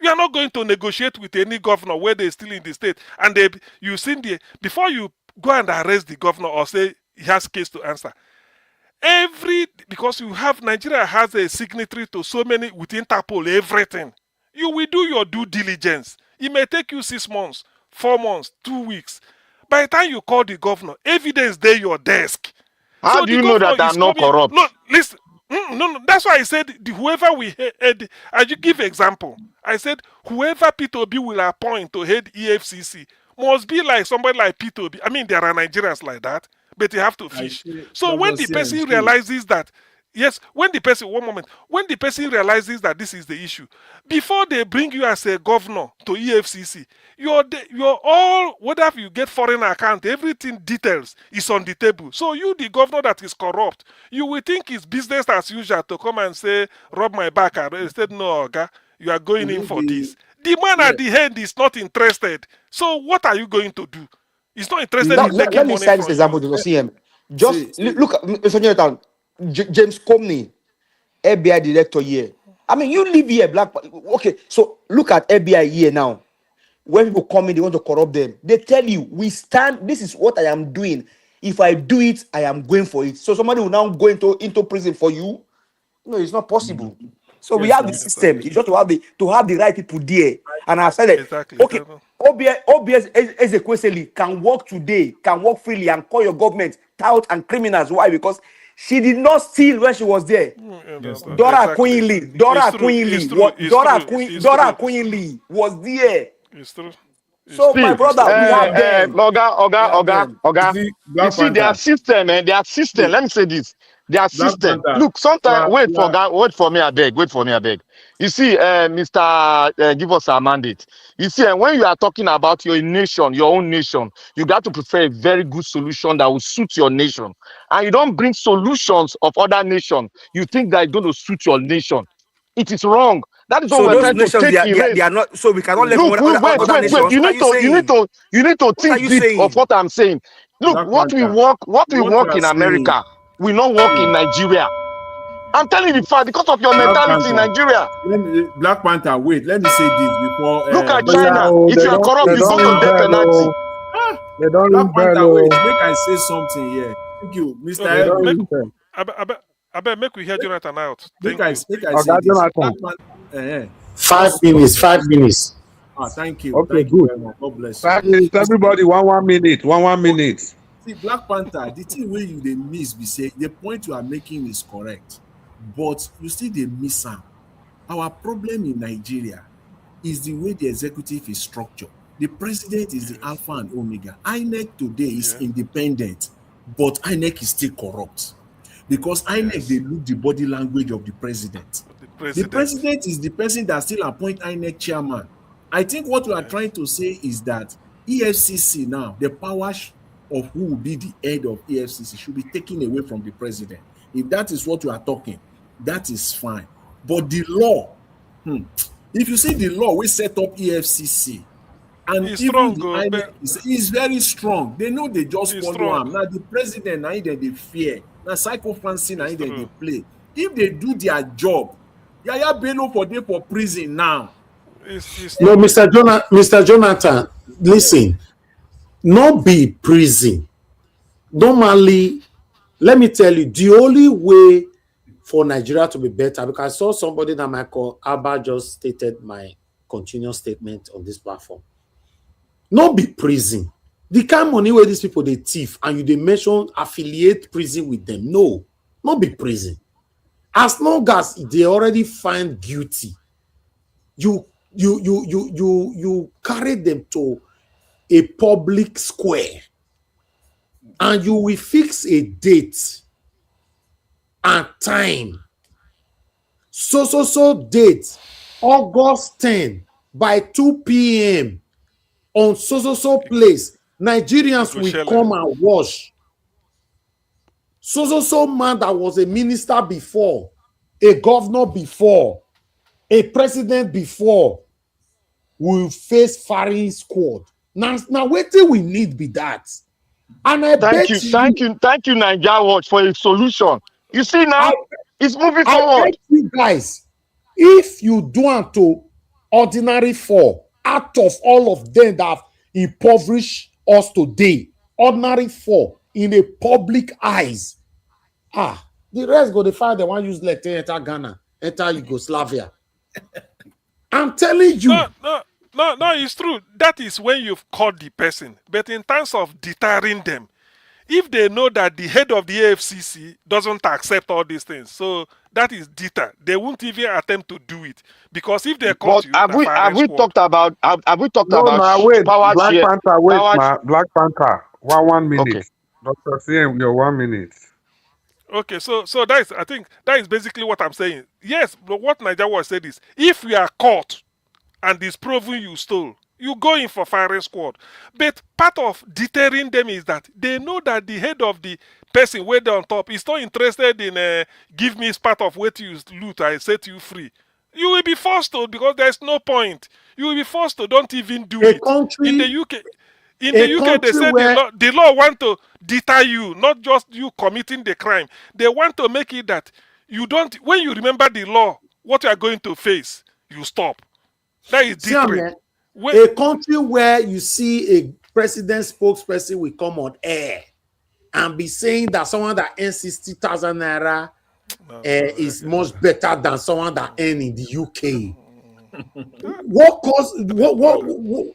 You are not going to negotiate with any governor where they're still in the state. And you seen before you go and arrest the governor or say he has case to answer. Because Nigeria has a signatory to so many with Interpol, everything. You will do your due diligence. It may take you 6 months, 4 months, 2 weeks. By the time you call the governor, evidence there your desk. How do you know that I'm not corrupt? No, listen. No. That's why I said whoever we head. I just give example. I said whoever P2B will appoint to head EFCC must be like somebody like P2B. I mean, there are Nigerians like that, but you have to fish. So when the person realizes that, when the person realizes that this is the issue, before they bring you as a governor to EFCC, you're all, whether you get foreign account, everything details is on the table. So you, the governor that is corrupt, you will think it's business as usual to come and say, rub my back. And instead, no, Oga, you are going in for this. The man at the end is not interested. So what are you going to do? He's not interested in taking Let me money cite this from example you. to CM. Just look at Mr. Jonathan, James Comey, FBI director here. I mean, you live here, Black. Okay, so look at FBI here now. When people come in, they want to corrupt them. They tell you, we stand, this is what I am doing. If I do it, I am going for it. So somebody will now go into prison for you. No, it's not possible. So we have the system. It's just to have the right people there. And I said that, okay, OBS Ezekwesili can work today, can work freely and call your government tout and criminals. Why? Because she did not steal when she was there. Dora Queenly was there. It's true. So my brother, we have them. Oga. You see their system, their system. Let me say this. Their system. Look, sometimes wait for me, I beg. You see, Mr. Give us our mandate. You see, when you are talking about your nation, your own nation, you got to prefer a very good solution that will suit your nation. And you don't bring solutions of other nations. You think that it's going to suit your nation. It is wrong. That is what we're trying to take erase. They are not. So we cannot let Wait. You need to think deep of what I'm saying. Look, what we work in America, we not work in Nigeria. I'm telling you the fact because of your Black mentality in Panther. Nigeria. Black Panther, wait, let me say this before Look at Oh yeah, China. oh, If you are corrupt, they you don't go to ring death bell, penalty. oh, they don't Black ring bell, Panther, wait, oh, make I say something here. Thank you, Mr. they Okay, don't Ebert. make ring bell. I bet make we hear Jonathan out. Make Thank I you. make I say Okay, this. Black Jonathan. Panther, 5 minutes, 5 minutes. Okay, thank you good. very much. God bless you. 5 minutes, You see, everybody. One minute. One minute. see, Black Panther, the thing where you they miss, be say the point you are making is correct, but you see they miss am. Our problem in Nigeria is the way the executive is structured. The president is the Yes. alpha and omega. INEC today is Yeah. independent, but INEC is still corrupt because INEC they Yes. look the body language of the president. The The president. president is the person that still appoint INEC chairman. I think what we are Yes. trying to say is that EFCC now, the power of who will be the head of EFCC should be taken away from the president. If that is what you are talking, that is fine. But the law, if you see the law, we set up EFCC, and He's even strong, the go, INEC but is very strong. They know they just he's follow strong. am. Now the president, now they fear. Now psychophancy, now It's they true. play. If they do their job, Yaya Bello for prison now. It's No, true. Mr. Jonathan, Yes. listen, not be prison. Normally, let me tell you, the only way for Nigeria to be better, because I saw somebody that Michael Abba just stated my continuous statement on this platform. Not be prison. The kind of money where these people they thief and you they mention affiliate prison with them. No, not be prison. As long as they already find guilty, you carry them to a public square and you will fix a date and time. So date, August 10 by 2 p.m. on so place. Nigerians will Igoshele. come and watch. So man that was a minister before, a governor before, a president before will face firing squad. Now what do we need be that? And I bet you, Thank you, Niger Watch, for a solution. You see I now, it's moving I bet forward. you guys, if you do unto ordinary four, out of all of them that have impoverished us today, ordinary four in a public eyes, the rest go to find the one use like enter Ghana, enter Yugoslavia. I'm telling No, you, no, no, it's true. That is when you've caught the person. But in terms of deterring them, if they know that the head of the AFCC doesn't accept all these things, so that is deter. They won't even attempt to do it. Because if they caught But you, have the we have firing we squad. talked about No, now wait. power Black share Panther, wait, power? Black Panther. One minute. Okay. Dr. CM, your 1 minute. Okay, so that is, I think that is basically what I'm saying. Yes, but what Nigeria was said is if you are caught and it's proven you stole, you go in for firing squad. But part of deterring them is that they know that the head of the person way there on top is not interested in give me part of what you loot, I set you free. You will be forced to because there's no point. You will be forced to don't even do a it. In the country, UK, in the a UK, they country said where the law want to deter you, not just you committing the crime. They want to make it that you don't, when you remember the law, what you are going to face, you stop. That is see, I deterring. mean, When, a country where you see a president spokesperson will come on air and be saying that someone that earns 60,000 naira is much better than someone that earn in the UK. What caused what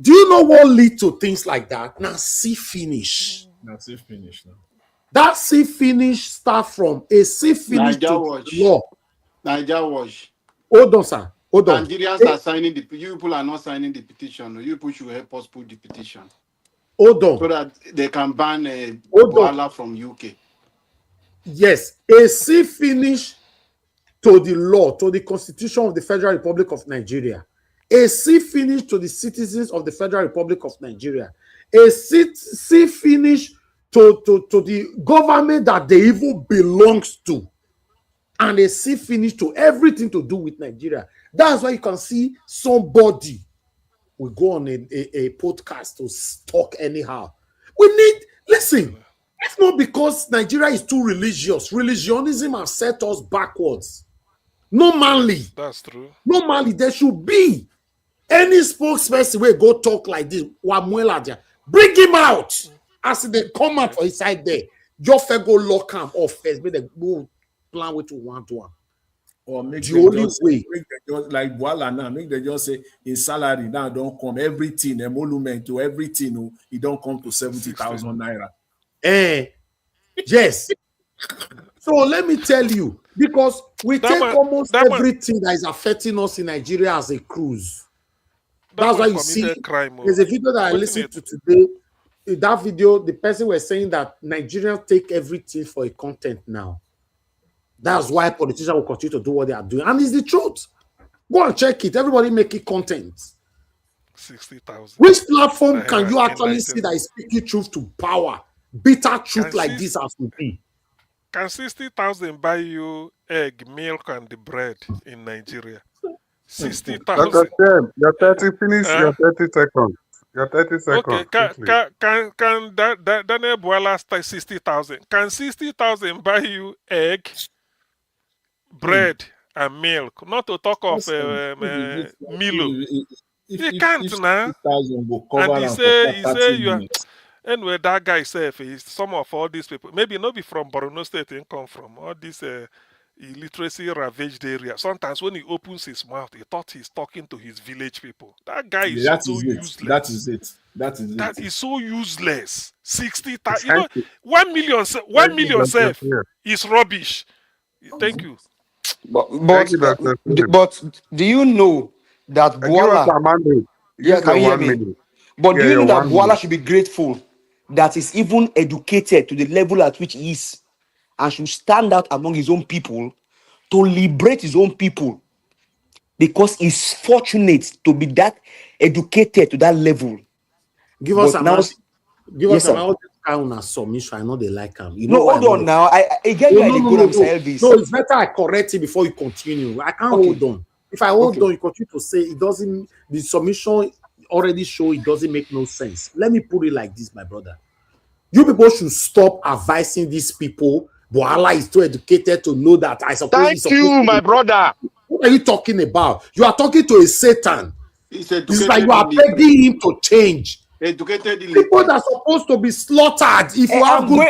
do you know what lead to things like that? Now see finish. That's it finished now. That see finish start from a see finish Niger to Watch. law. Niger Watch. Hold on, sir. Hold on. Nigerians are signing you people are not signing the petition. You people should help us put the petition. Hold on. So that they can ban Hold on. Boala from UK. Yes, a see finish to the law, to the Constitution of the Federal Republic of Nigeria. A see finish to the citizens of the Federal Republic of Nigeria. A see finish to the government that they even belongs to. And a see finish to everything to do with Nigeria. That's why you can see somebody will go on a podcast to talk anyhow. We need, listen, It's not because Nigeria is too religious. Religionism has set us backwards. Normally, that's true. Normally, there should be any spokesperson will go talk like this. Bring him out. As they come out for his side there, your fair go lock him off first. Make them go plan what you want to one. Or make The them only just way. make them just like voila now. Make them just say his salary now don't come everything, emolument to everything. He don't come to 70,000 naira. Yes. So let me tell you, because we take almost everything that is affecting us in Nigeria as a cruise. That's why you see there's a video that I listened to today. In that video, the person was saying that Nigerians take everything for a content now. That's why politicians will continue to do what they are doing. And it's the truth. Go and check it. Everybody making content. 60,000. Which platform can you actually see that is speaking truth to power? Bitter truth like this as we be. Can 60,000 buy you egg, milk, and the bread in Nigeria? 60,000. Dr. Shem, your 30 finish your 30 seconds. Your 30 seconds. Okay, can Daniel Boala start 60,000? Can 60,000 buy you egg, bread, and milk? Not to talk of Milo. He can't now. And he say you are. Anyway, that guy said some of all these people, maybe not be from Borno State, he come from all this illiteracy ravaged area. Sometimes when he opens his mouth, he thought he's talking to his village people. That guy is so useless. That is so useless. 60,000. You know, 1 million self is rubbish. Thank you. But do you know that Boala? Yeah, can you hear me? But do you know that Boala should be grateful that he's even educated to the level at which he is, and should stand out among his own people to liberate his own people, because he's fortunate to be that educated to that level. Give us a submission. I know they like him. You know, hold on now. No, it's better I correct it before you continue. I can't hold on. If I hold on, you continue to say it doesn't. The submission already show it doesn't make no sense. Let me put it like this, my brother. You people should stop advising these people. Boala is too educated to know that I suppose. Thank you, my brother. What are you talking about? You are talking to a Satan. It's like you are begging him to change. Educated people that are supposed to be slaughtered. If you have good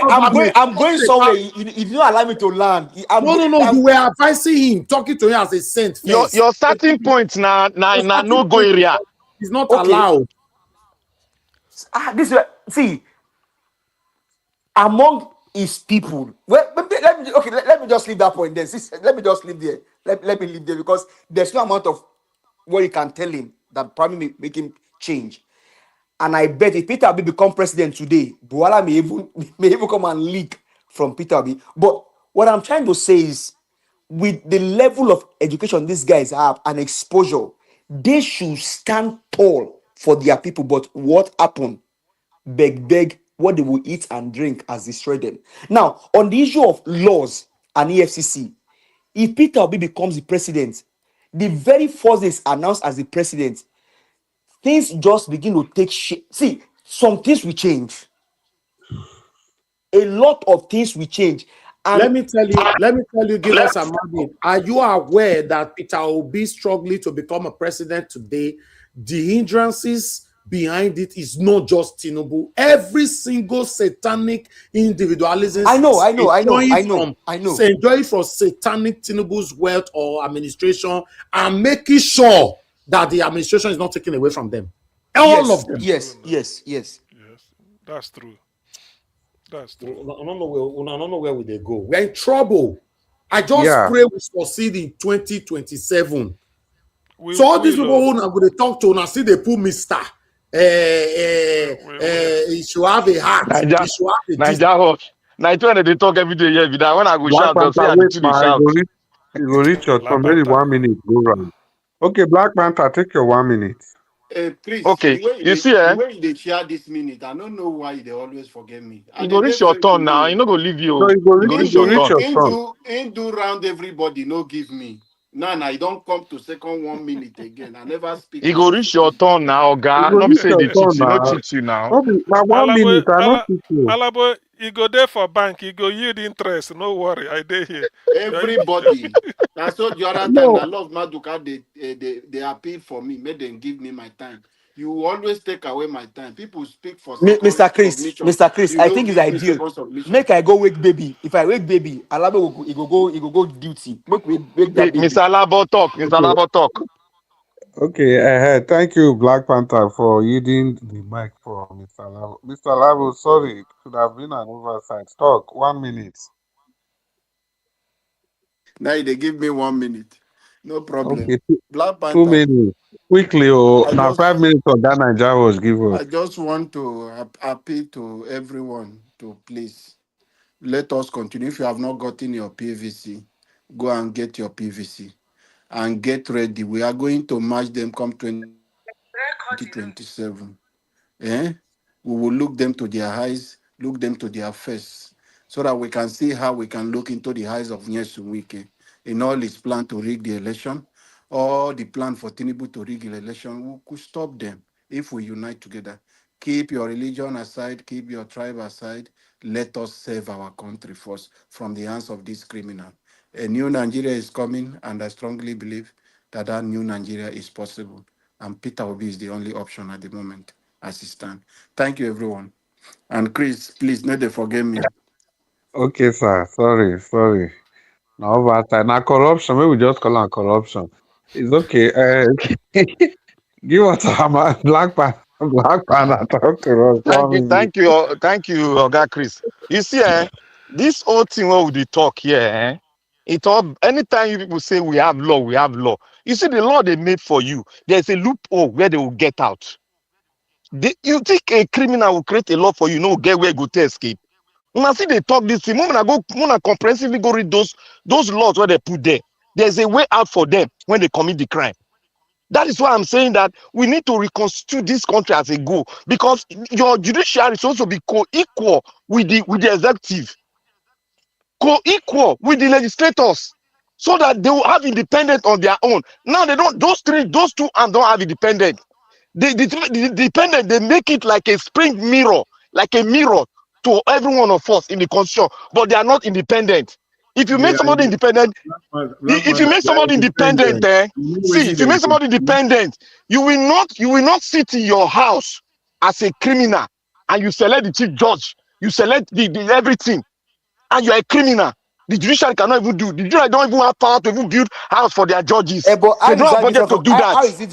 I'm going somewhere. You don't allow me to land. No. You were advising him, talking to him as a saint. Your starting point now no go area. It's not allowed. See, among his people. Well, let me just leave that point there. Let me just leave there. Let me leave there, because there's no amount of what you can tell him that probably make him change. And I bet if Peter Obi become president today, Boala may even come and leak from Peter Obi. But what I'm trying to say is, with the level of education these guys have and exposure, they should stand tall for their people. But what happened? Beg, what they will eat and drink has destroyed them. Now, on the issue of laws and EFCC, if Peter Obi becomes the president, the very first day is announced as the president, things just begin to take shape. See, some things will change. A lot of things will change. And let me tell you, give us a moment. Are you aware that Peter Obi struggling to become a president today? The hindrances behind it is not just Tinubu. Every single satanic individualism. I know. Enjoy from satanic Tinubu's wealth or administration, and making sure that the administration is not taken away from them. All of them. Yes. That's true. I don't know where will they go. We're in trouble. I just pray we succeed in 2027. So all these people who are going to talk to now, see they put Mr. He should have a hat. Nigeria, they talk every day. Yeah, when I go shout, they'll say you go reach your turn. Maybe 1 minute go round. Okay, Black Panther, take your 1 minute. Please, okay, you see, the way they share this minute, I don't know why they always forget me. You go reach your turn now. You no go leave you. No, you go reach your turn. Ain't do round everybody. No give me. Nah, you don't come to second 1 minute again. I never speak. You go reach your turn now, guy. Not be saying they teach you. Not teach you now. Now 1 minute. I not teach you. Alabo, he go there for bank, he go yield interest. No worry, I dey here. Everybody. That's what the other time. No, I love Maduka. They appeal for me. Make them give me my time. You always take away my time. People speak for second submission. Mr. Chris, You I don't think it's give me ideal. second submission. Make I go wake baby. If I wake baby, Alaba he go duty. Make we wake that baby. Mr. Labo talk. Mr. okay, Labo talk. okay. Thank you, Black Panther, for yielding the mic for Mr. Lavo. Mr. Lavo, sorry, it could have been an oversight. Talk 1 minute. Now they give me 1 minute. No Okay, problem. two, Black two Panther. minutes. Quickly, oh, I now just 5 minutes of that Nigeria was give us. I just want to appeal to everyone to please let us continue. If you have not gotten your PVC, go and get your PVC and get ready. We are going to match them come 2027. Eh? We will look them to their eyes, look them to their face, so that we can see how we can look into the eyes of Nyesu Wike in all his plan to rig the election, or the plan for Tinubu to rig the election. We could stop them if we unite together. Keep your religion aside, keep your tribe aside. Let us save our country first from the hands of this criminal. A new Nigeria is coming, and I strongly believe that that new Nigeria is possible. And Peter Obi is the only option at the moment as it stands. Thank you, everyone. And Chris, please, not to forget me. Okay, sir. Sorry. Now oversight. Now corruption. Maybe we just call it corruption. It's okay. Give us a Black Panther. Talk to us 1 minute. Thank you, Oga Chris. You see, this whole thing where we dey talk here, it all anytime you people say we have law, we have law. You see, the law they made for you, there's a loophole where they will get out. You think a criminal will create a law for you, no get where go to escape? Una see they talk this thing. When I comprehensively go read those laws where they put there. There's a way out for them when they commit the crime. That is why I'm saying that we need to reconstitute this country as a goal, because your judiciary is supposed to be co-equal with the executive, co-equal with the legislators, so that they will have independence on their own. Now they don't. Those two arms don't have independence. The dependent, they make it like a spring mirror, like a mirror to every one of us in the constitution, but they are not independent. If you They make are somebody independent, Black if you Panther, make they are somebody independent, independent. You know see, where if you they make somebody go. independent, you will not sit in your house as a criminal and you select the chief judge, you select the everything, and you're a criminal. The judiciary cannot even do. The judiciary don't even have power to even build house for their judges. But They how don't is have that budget different to from do that. how is it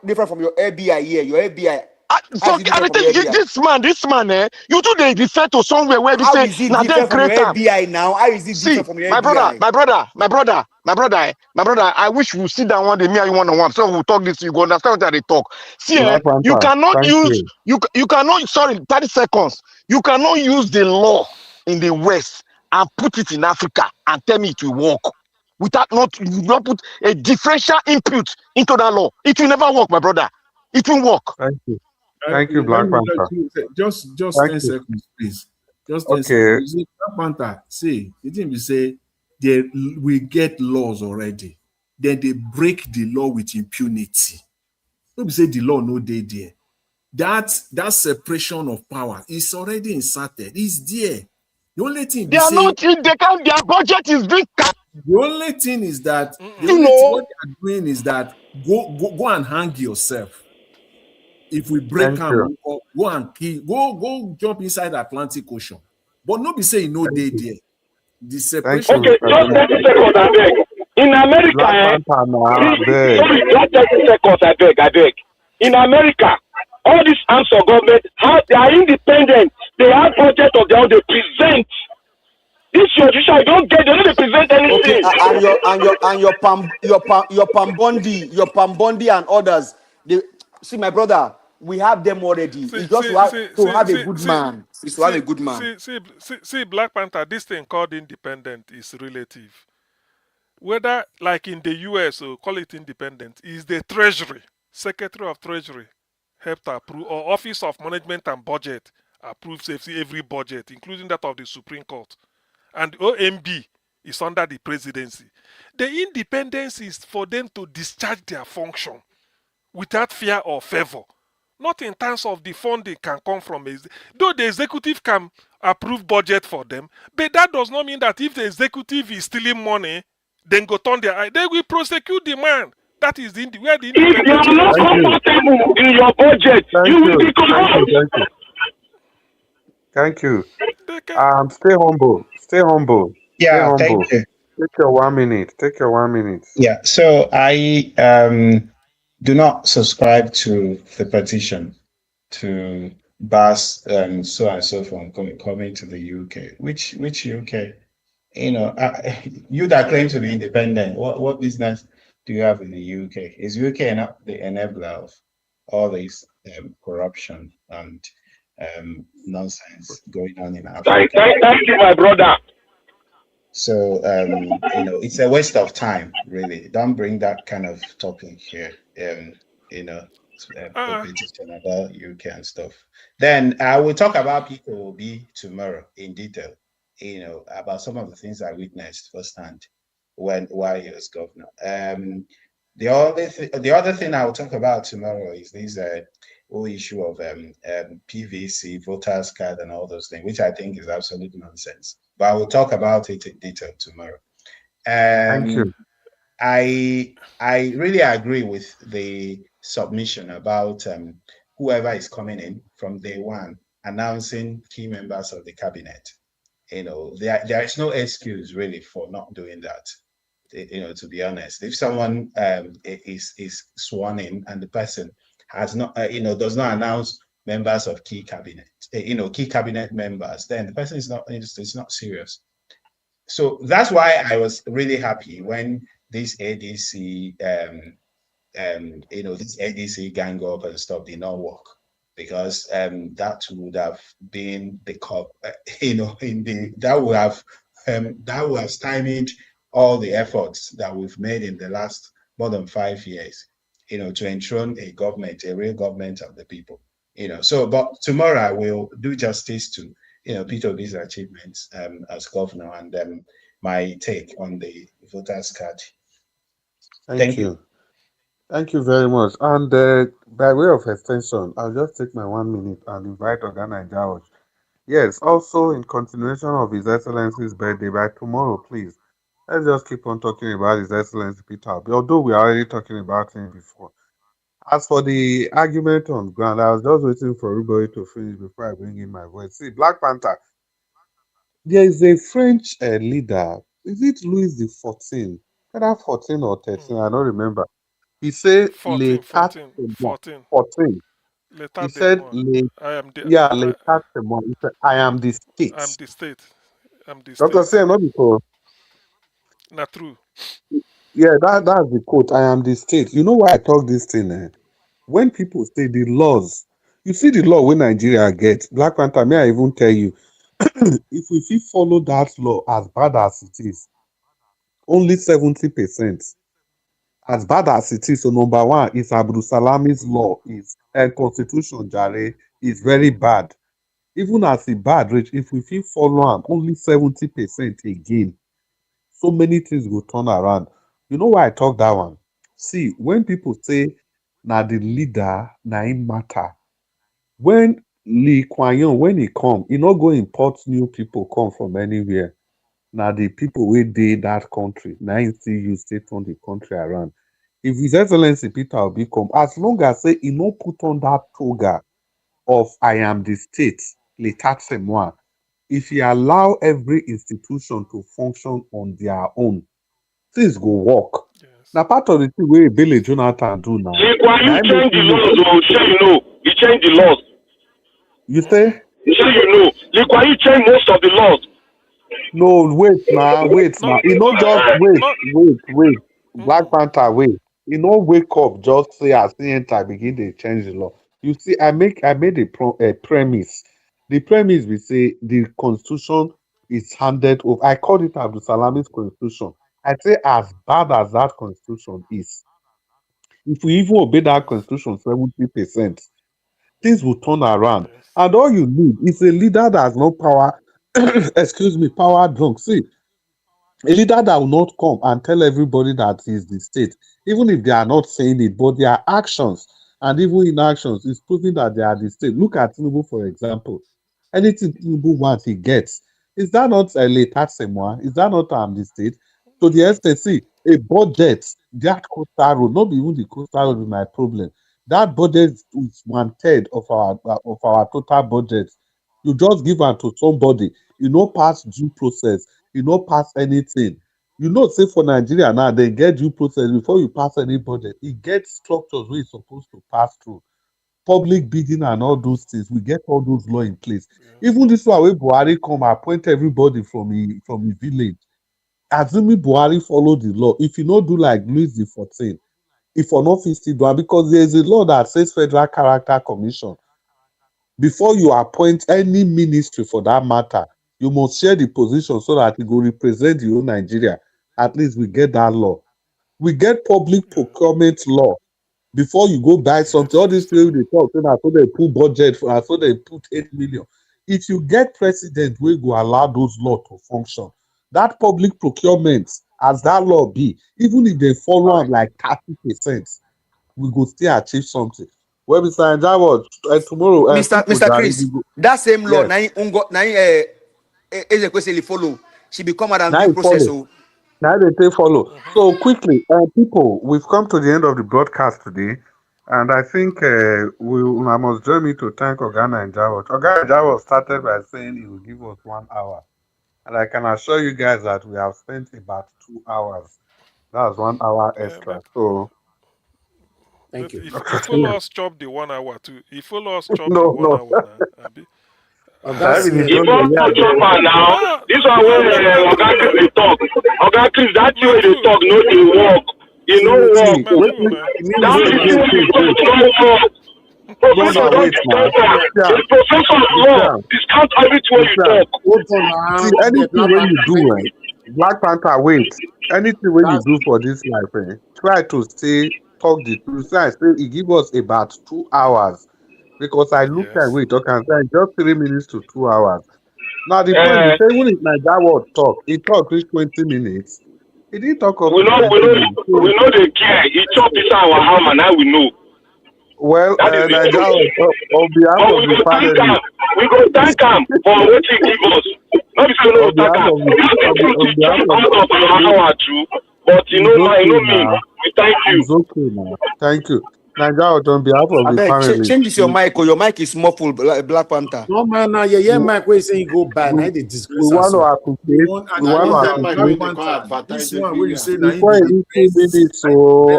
different from your FBI here? Your FBI. How So is it different I from tell your you, FBI? this man, you too they refer to somewhere where we How say is it now them different from your create am. FBI now? How is it See, different from your my brother, FBI? my brother, my brother, my brother, my brother. I wish we sit down one day, me and you one on one, so we'll talk this. You go understand what they talk. See, Black you Panther. cannot Thank use you. you cannot. Sorry, 30 seconds. You cannot use the law in the West and put it in Africa and tell me it will work without you not put a differential input into that law. It will never work, my brother. It will work. Thank you. Thank you, Let Black me let Panther. you say, just Thank 10 you. seconds, please. Just 10 seconds. Okay. You see, Black Panther, see, the thing we say, we get laws already. Then they break the law with impunity. Don't be say the law no dey there. That separation of power is already inserted. It's there. The only thing They be are say not. They can't. Their budget is being cut. the only thing is that You know. what they are doing is that go and hang yourself. If we break Thank you. am, go and kill, go jump inside the Atlantic Ocean. But no be say e no Thank dey you. there. The Thank separation you, of Okay, Mr. just power. Jonathan. 30 seconds, I beg. In America, Black Panther now, beg. sorry, just 30 seconds, I beg. In America, all these arms of government, they are independent. They have budget of their own. They present. This your judiciary they don't present Okay, anything. your Pambondi and others. They see my brother. We have them already. See, It's just see, see, to see, have a see, good see, man. It's to have a see, good man. see, Black Panther, this thing called independent is relative. Whether, like in the US, or call it independent, is the Treasury, Secretary of Treasury, helped approve, or Office of Management and Budget approves every budget, including that of the Supreme Court. And OMB is under the presidency. The independence is for them to discharge their function without fear or favor. Not in terms of the funding can come from, though the executive can approve budget for them. But that does not mean that if the executive is stealing money, then go turn their eye. They will prosecute the man. That is where the If you independence are not comes in. comfortable in your budget, you will be corrupt. Thank you. They can, Stay humble. Stay humble. Stay Yeah, thank humble. you. Take your 1 minute. Take your 1 minute. Yeah, so I do not subscribe to the petition to bars so and so from coming to the UK. Which UK? You know, you that claim to be independent, what business do you have in the UK? Is UK not the enabler of all this corruption and nonsense going on in Thank, Africa? thank, thank you, my brother. So, it's a waste of time, really. Don't bring that kind of topic here, you know, the petition about UK and stuff. Then I will talk about P2B tomorrow in detail, about some of the things I witnessed firsthand while he was governor. The other thing I will talk about tomorrow is this whole issue of PVC, voters card, and all those things, which I think is absolute nonsense. But I will talk about it in detail tomorrow. Thank you. I really agree with the submission about whoever is coming in from day one, announcing key members of the cabinet. There is no excuse really for not doing that. To be honest, if someone is sworn in and the person has not, does not announce members of key cabinet, key cabinet members, then the person is not serious. So that's why I was really happy when this ADC, this ADC gang up and stuff did not work, because that would have been the cop, that would have stymied all the efforts that we've made in the last more than 5 years, to enthrone a government, a real government of the people. But tomorrow I will do justice to, Peter Obi's achievements as governor, and my take on the voters card. Thank you. Thank you very much. And by way of extension, I'll just take my 1 minute and invite Organa George. Yes, also in continuation of His Excellency's birthday, by tomorrow, please, let's just keep on talking about His Excellency Peter Obi, although we are already talking about him before. As for the argument on ground, I was just waiting for everybody to finish before I bring in my voice. See, Black Panther, there is a French leader, is it Louis the 14th? Whether 14 or 13, I don't remember. He said, Les 14, quatre 14, témoins. 14. 14. He L'état de said, moi. Les, I am the, yeah, Les quatre témoins. He said, I am the state. I'm the state. I'm the Dr. state. Sam, not before. Not true. Yeah, that's the quote. I am the state. You know why I talk this thing? When people say the laws, you see the law when Nigeria gets, Black Panther, may I even tell you, if we fit follow that law as bad as it is, only 70%. As bad as it is, so number one is Abdul Salami's law, is constitution, Jare, is very bad. Even as a bad rich, if we fit follow am, only 70% again. So many things will turn around. You know why I talk that one? See, when people say na the leader, na him matter. When Lee Kuan Yew, when he come, he not go import new people come from anywhere. Na the people wey dey that country, na him still use take turn the country around. If His Excellency Peter Obi come, as long as say he no put on that toga of I am the state, l'état c'est moi, if he allow every institution to function on their own, things go work. Na part of the thing wey Ebele Jonathan do now. Why you change the laws? Oh, sure you know. You change the laws. You say? Sure you know. Look, why you change most of the laws? No, wait now. You know, just wait. Black Panther, wait. You know, wake up, just say as he enter, begin to change the law. You see, I made a premise. The premise we say the constitution is handed over. I called it Abdul Salami's constitution. I say as bad as that constitution is, if we even obey that constitution 70%, things will turn around. And all you need is a leader that has no power, excuse me, power drunk. See, a leader that will not come and tell everybody that he's the state, even if they are not saying it, but their actions and even inactions is proving that they are the state. Look at Tinubu, for example. Anything Tinubu wants, he gets. Is that not a late taxement? Is that not the state? To the extent, see, a budget, that coastal road, not even the coastal road is my problem. That budget is 1/3 of our total budget. You just give am to somebody, you no pass due process, you no pass anything. You know, say for Nigeria now, they get due process before you pass any budget. It gets structures where it's supposed to pass through. Public bidding and all those things. We get all those law in place. Even this one where Buhari come appoint everybody from the village. Assuming Buhari follow the law, if you not do like Louis the 14, if for not fit still do am, because there is a law that says Federal Character Commission. Before you appoint any ministry for that matter, you must share the position so that it will represent the whole Nigeria. At least we get that law. We get public procurement law. Before you go buy something, all these people they talk, say na so they put budget for, na so they put 8 million. If you get president wey go allow those laws to function, that public procurement, as that law be, even if they follow am like 30%, we go still achieve something. Well, Mr. Njawad, tomorrow, people Mr. jare, Chris, that same law, yes, na Ezekwesili follow. She become madam now due you process. follow. So Now they take follow. So quickly, people, we've come to the end of the broadcast today, and I think I must join me to thank Ogana and Jawad. Ogana and Jawad started by saying he will give us 1 hour, and I can assure you guys that we have spent about 2 hours. That's 1 hour extra. So Thank you. If you follow us chop the 1 hour too, if follow us chop the no, one no. hour now, abi. That's David is it. If not all there. chop am now, Ah, this one ah, wey Oga Chris dey talk. Oga Chris, that thing na wey dey true. talk no dey work. E See no what work. See, Na wait, true wait, now. it means That wait, say thing na wait, wey dey wait, talk wait. no work. No, Professor no, don wait, man. discuss am. Yeah, A professor of law yeah, discount everything wey you yeah. talk. hold on See, now. The anything Black when you Panther, do, make right? Black Panther, wait. Anything when you that's do for this life, try to stay, talk the truth. So I say it give us about 2 hours because I looked at Yes. wait, okay, and say just 3 minutes to 2 hours. Now the point is, Uh, say even if Naija word talk, he talk reach 20 minutes. He didn't talk up we to no we 20 minutes. no we So, no dey care. E chop inside our hammer, now we know. well, That is the Naija truth. word, on behalf But of we the go thank am. panelists, We go thank am for wetin he give us. No be say we no go on thank behalf am. of the, The truth on is behalf chop of out of our the, hour too. But you it's know now, you okay know me. now. We thank you. It's okay now. Thank you. Naija, on behalf of I the beg, panelists, change this your mic, or your mic is muffled, Black Panther. no man now. Yeah, we, Mike. Where say he go buy? we, Now they we disgrace us. want to So appreciate, we Now we this want want our to mic Black wey appreciate. they call Panther. advertise This one where you everywhere. say now he Before be it the reach two best. minutes, so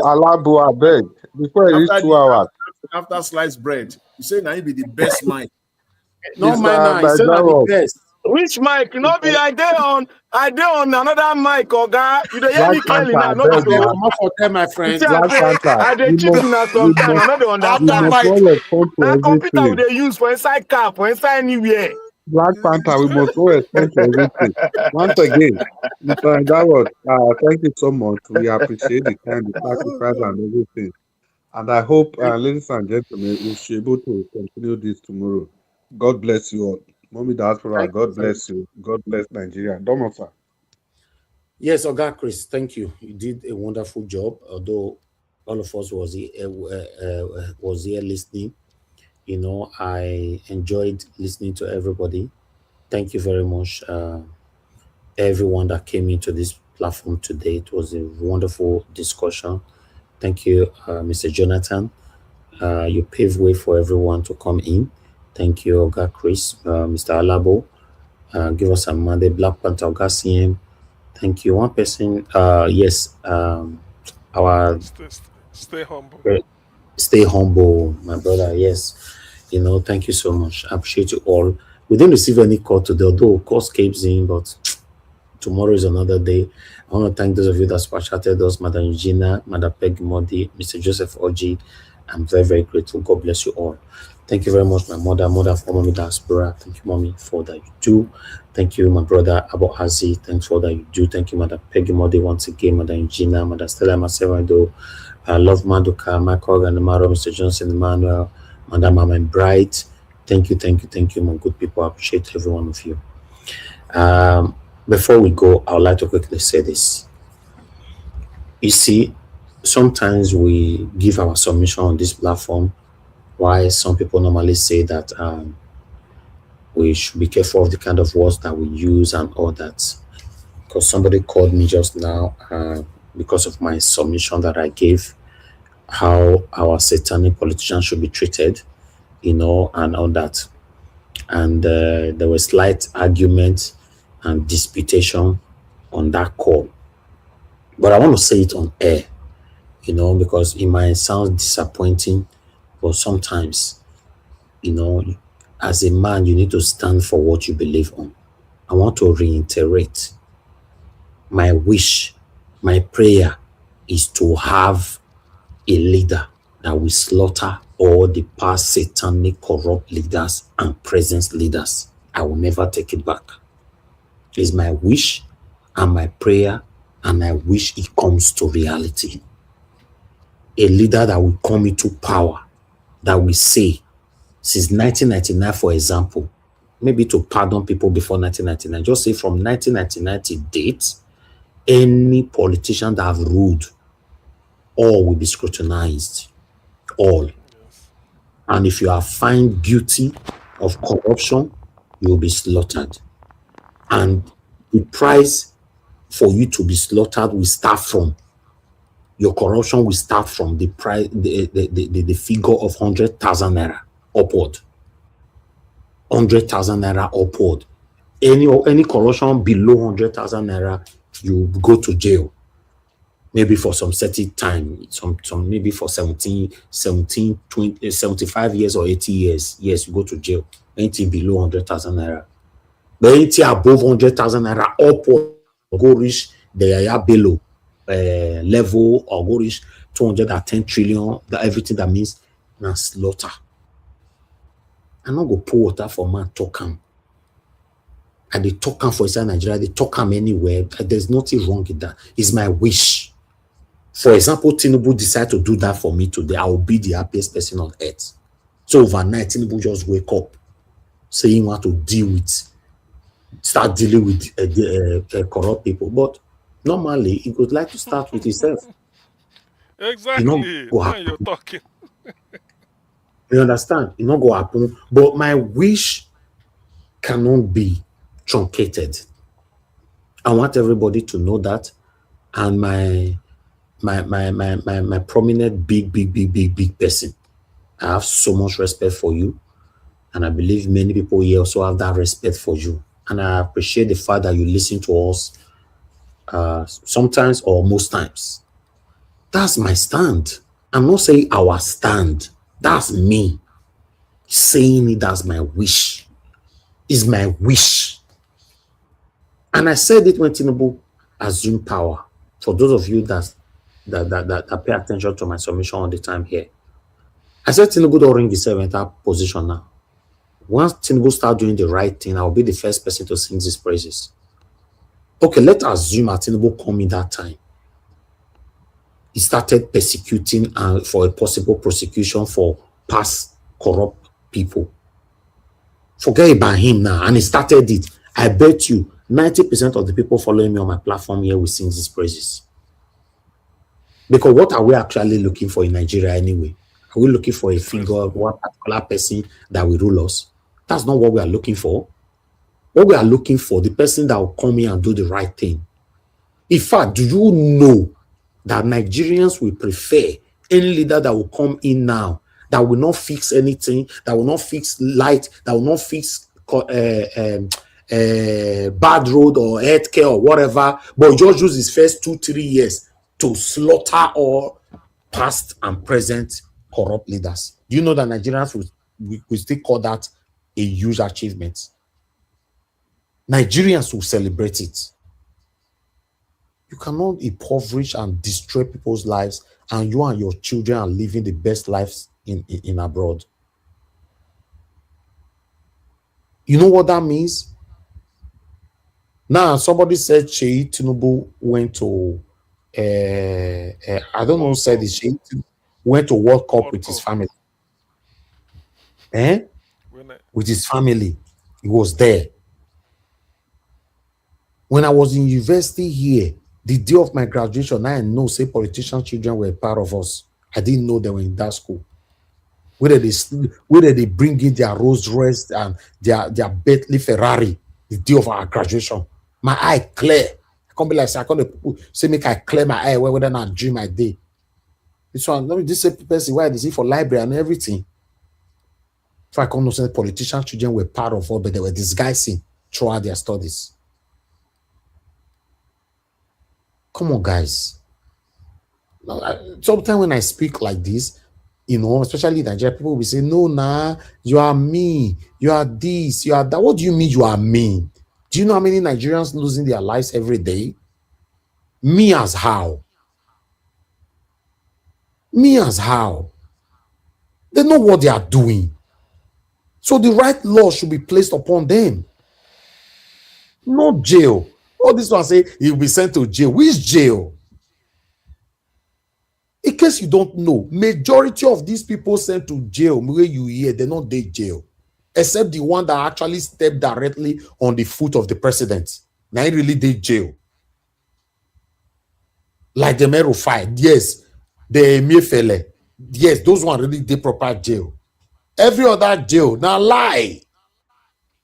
Alabo, I beg. Before it reach After the 2 hours, after sliced bread, you say now he be the best Mike. No man Mr. now. He say now the Naija, best. Which mic? No be I dey on another mic, Oga. You dey hear Black me clearly Panther, now, I no be beg I beg so. now. come out for them, my You friend. see, I Black say Panther, I dey cheat una sometimes. I no dey we After understand. must Mike, all respond to Na computer we everything. dey use for inside car, for inside anywhere. Black Panther, we must all respond to everything. Once again, Mr. Naija, thank you so much. We appreciate the time, the sacrifice, and everything. And I hope, ladies and gentlemen, we should be able to continue this tomorrow. God bless you all. Mommy Diaspora, thank you God very bless you. God bless Nigeria. Domosa. Yes, Oga Chris, thank you. You did a wonderful job. Although all of us was here listening, you know, I enjoyed listening to everybody. Thank you very much, everyone that came into this platform today. It was a wonderful discussion. Thank you, Mr. Jonathan. You paved way for everyone to come in. Thank you, Oga Chris, Mr. Alabo. Give us some Monday, Black Panther, Oga CM. Thank you. One person, yes, our Stay humble. stay humble, my brother. Yes, you know, thank you so much. I appreciate you all. We didn't receive any call today, although calls came in, but tomorrow is another day. I want to thank those of you that super chatted us, Madam Eugenia, Madam Peggy Modi, Mr. Joseph Oji. I'm very, very grateful. God bless you all. Thank you very much, my mother for Mommy Diaspora. Thank you, Mommy, for all that you do. Thank you, my brother Abu Hazi. Thanks for all that you do. Thank you, Madam Peggy Modi, once again, Madam Eugenia, Madam Stella Maserado. I love Maduka, Michael and Maro, Mr. Johnson, Emmanuel, Madam Mama Bright. Thank you, my good people. I appreciate every one of you. Before we go, I would like to quickly say this. You see, sometimes we give our submission on this platform, why some people normally say that we should be careful of the kind of words that we use and all that. Because somebody called me just now because of my submission that I gave, how our satanic politicians should be treated, and all that. And there was slight argument and disputation on that call. But I want to say it on air, because it might sound disappointing, but sometimes, as a man, you need to stand for what you believe on. I want to reiterate my wish, my prayer is to have a leader that will slaughter all the past satanic corrupt leaders and present leaders. I will never take it back. It's my wish and my prayer, and I wish it comes to reality. A leader that will come into power, that will say, since 1999, for example, maybe to pardon people before 1999, just say from 1999 to date, any politician that have ruled, all will be scrutinized. All. And if you are found guilty of corruption, you will be slaughtered. And the price for you to be slaughtered will start from your corruption will start from the price, the figure of 100,000 naira upward. 100,000 naira upward. Any corruption below 100,000 naira, you go to jail. Maybe for some certain time, some maybe for 17, 20, 75 years or 80 years. Yes, you go to jail. Anything below 100,000 naira. But anything above 100,000 naira upward, go reach the Yaya below level, or go reach 210 trillion, everything that means na slaughter. I'm not go pour water for man talk am. And they talk am for inside Nigeria, they talk am anywhere. There's nothing wrong with that. It's my wish. For example, Tinubu decide to do that for me today, I will be the happiest person on earth. So overnight, Tinubu just wake up, saying want to start dealing with corrupt people. But normally, he would like to start with himself. Exactly. Now you're talking. You understand? It not go happen. But my wish cannot be truncated. I want everybody to know that. And my prominent big person, I have so much respect for you. And I believe many people here also have that respect for you. And I appreciate the fact that you listen to us sometimes or most times. That's my stand. I'm not saying our stand. That's me saying it as my wish. Is my wish. And I said it when Tinubu assumed power. For those of you that pay attention to my submission all the time here, I said Tinubu don't ring himself in that position now. Once Tinubu start doing the right thing, I'll be the first person to sing his praises. Okay, let's assume that Tinubu come in that time. He started persecuting for a possible prosecution for past corrupt people. Forget about him now, and he started it. I bet you 90% of the people following me on my platform here will sing these praises. Because what are we actually looking for in Nigeria anyway? Are we looking for a figure, one particular person that will rule us? That's not what we are looking for. What we are looking for, the person that will come in and do the right thing. In fact, do you know that Nigerians will prefer any leader that will come in now, that will not fix anything, that will not fix light, that will not fix bad road or healthcare or whatever, but just use his first 2-3 years to slaughter all past and present corrupt leaders? Do you know that Nigerians will still call that a huge achievement? Nigerians will celebrate it. You cannot impoverish and destroy people's lives, and you and your children are living the best lives in abroad. You know what that means? Now, somebody said Sheyi Tinubu went to, I don't know who said it, Sheyi went to World Cup with his family. With his family. He was there. When I was in university here, the day of my graduation, I know, say politicians' children were part of us. I didn't know they were in that school. whether they bring in their Rolls Royce and their Bentley Ferrari the day of our graduation. My eye clear. I can't be like, I can't say make I clear my eye whether not dream my day. This one, let me just say person why they see for library and everything. If I can't know say politicians, children were part of all, but they were disguising throughout their studies. Come on, guys. Sometimes when I speak like this, especially Nigeria, people will say, no, nah, you are me, you are this, you are that. What do you mean you are me? Do you know how many Nigerians losing their lives every day? Me as how? Me as how? They know what they are doing. So the right law should be placed upon them. No jail. All this one say he'll be sent to jail. Which jail? In case you don't know, majority of these people sent to jail, where you hear, they're not they jail. Except the one that actually stepped directly on the foot of the president. Now he really did jail. Like the Merufai, yes. The Emefiele, yes, those one really did proper jail. Every other jail, now lie.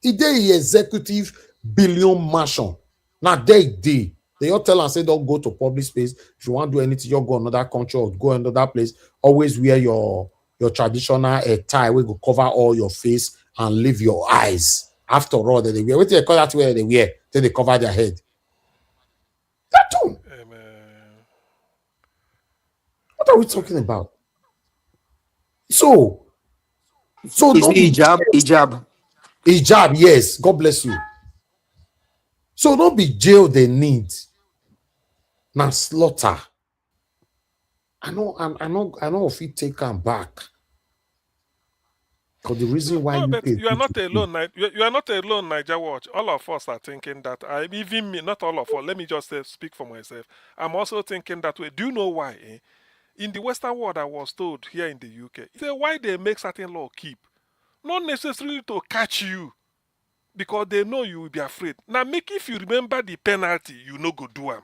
It dey executive billion mansion. Now they all tell and say don't go to public space. If you want to do anything, you go another country or go another place. Always wear your traditional tie. We go cover all your face and leave your eyes. After all, they wear. What they call that where they wear? Then they cover their head. That too. What are we talking about? So It's don't be hijab, yes. God bless you. So don't be jail they need. Now slaughter. I know if you take them back. Because the reason why No, you but pay you are not alone. You are not alone, Niger Watch. All of us are thinking that. Even me, not all of us. Let me just speak for myself. I'm also thinking that way. Do you know why? In the Western world, I was told here in the UK, say why they make certain law keep, not necessarily to catch you, because they know you will be afraid. Now, make if you remember the penalty, you no go do them.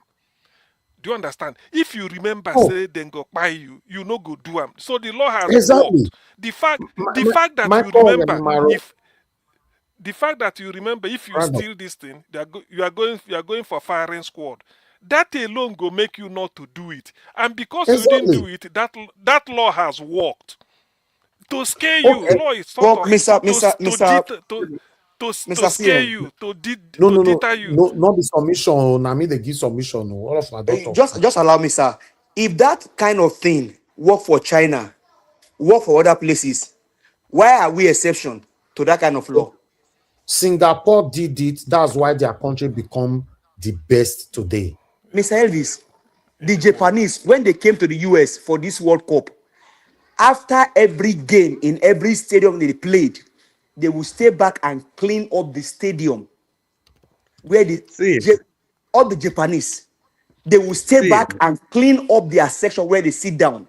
Do you understand? If you remember, say then go buy you, you no go do them. So the law has exactly. worked. The fact that you Michael remember, Maro, if you steal this thing, you are going for firing squad. That alone go make you not to do it. And because you didn't exactly. do it, that law has worked. To scare you, Okay. law is sort Well, of to scare CM, you, to No, deter you. not the submission. I mean, they give submission. All of my don't talk. just allow me, sir. If that kind of thing work for China, work for other places, why are we exception to that kind of law? Singapore did it. That's why their country become the best today. Mr. Elvis, the Japanese, when they came to the US for this World Cup, after every game in every stadium they played, they will stay back and clean up the stadium where all the Japanese, they will stay back and clean up their section where they sit down.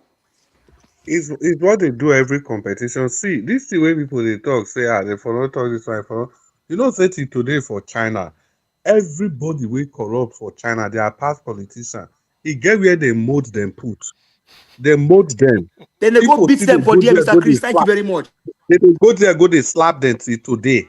It's what they do every competition. See, this the way people they talk, say, they follow talk this way, follow. You know, say till today for China, everybody will corrupt for China. They are past politicians. It get where they mold them put. They mold them. Then they go beat them for there, Mr. Chris. Thank you very much. They go there, go they slap them till today.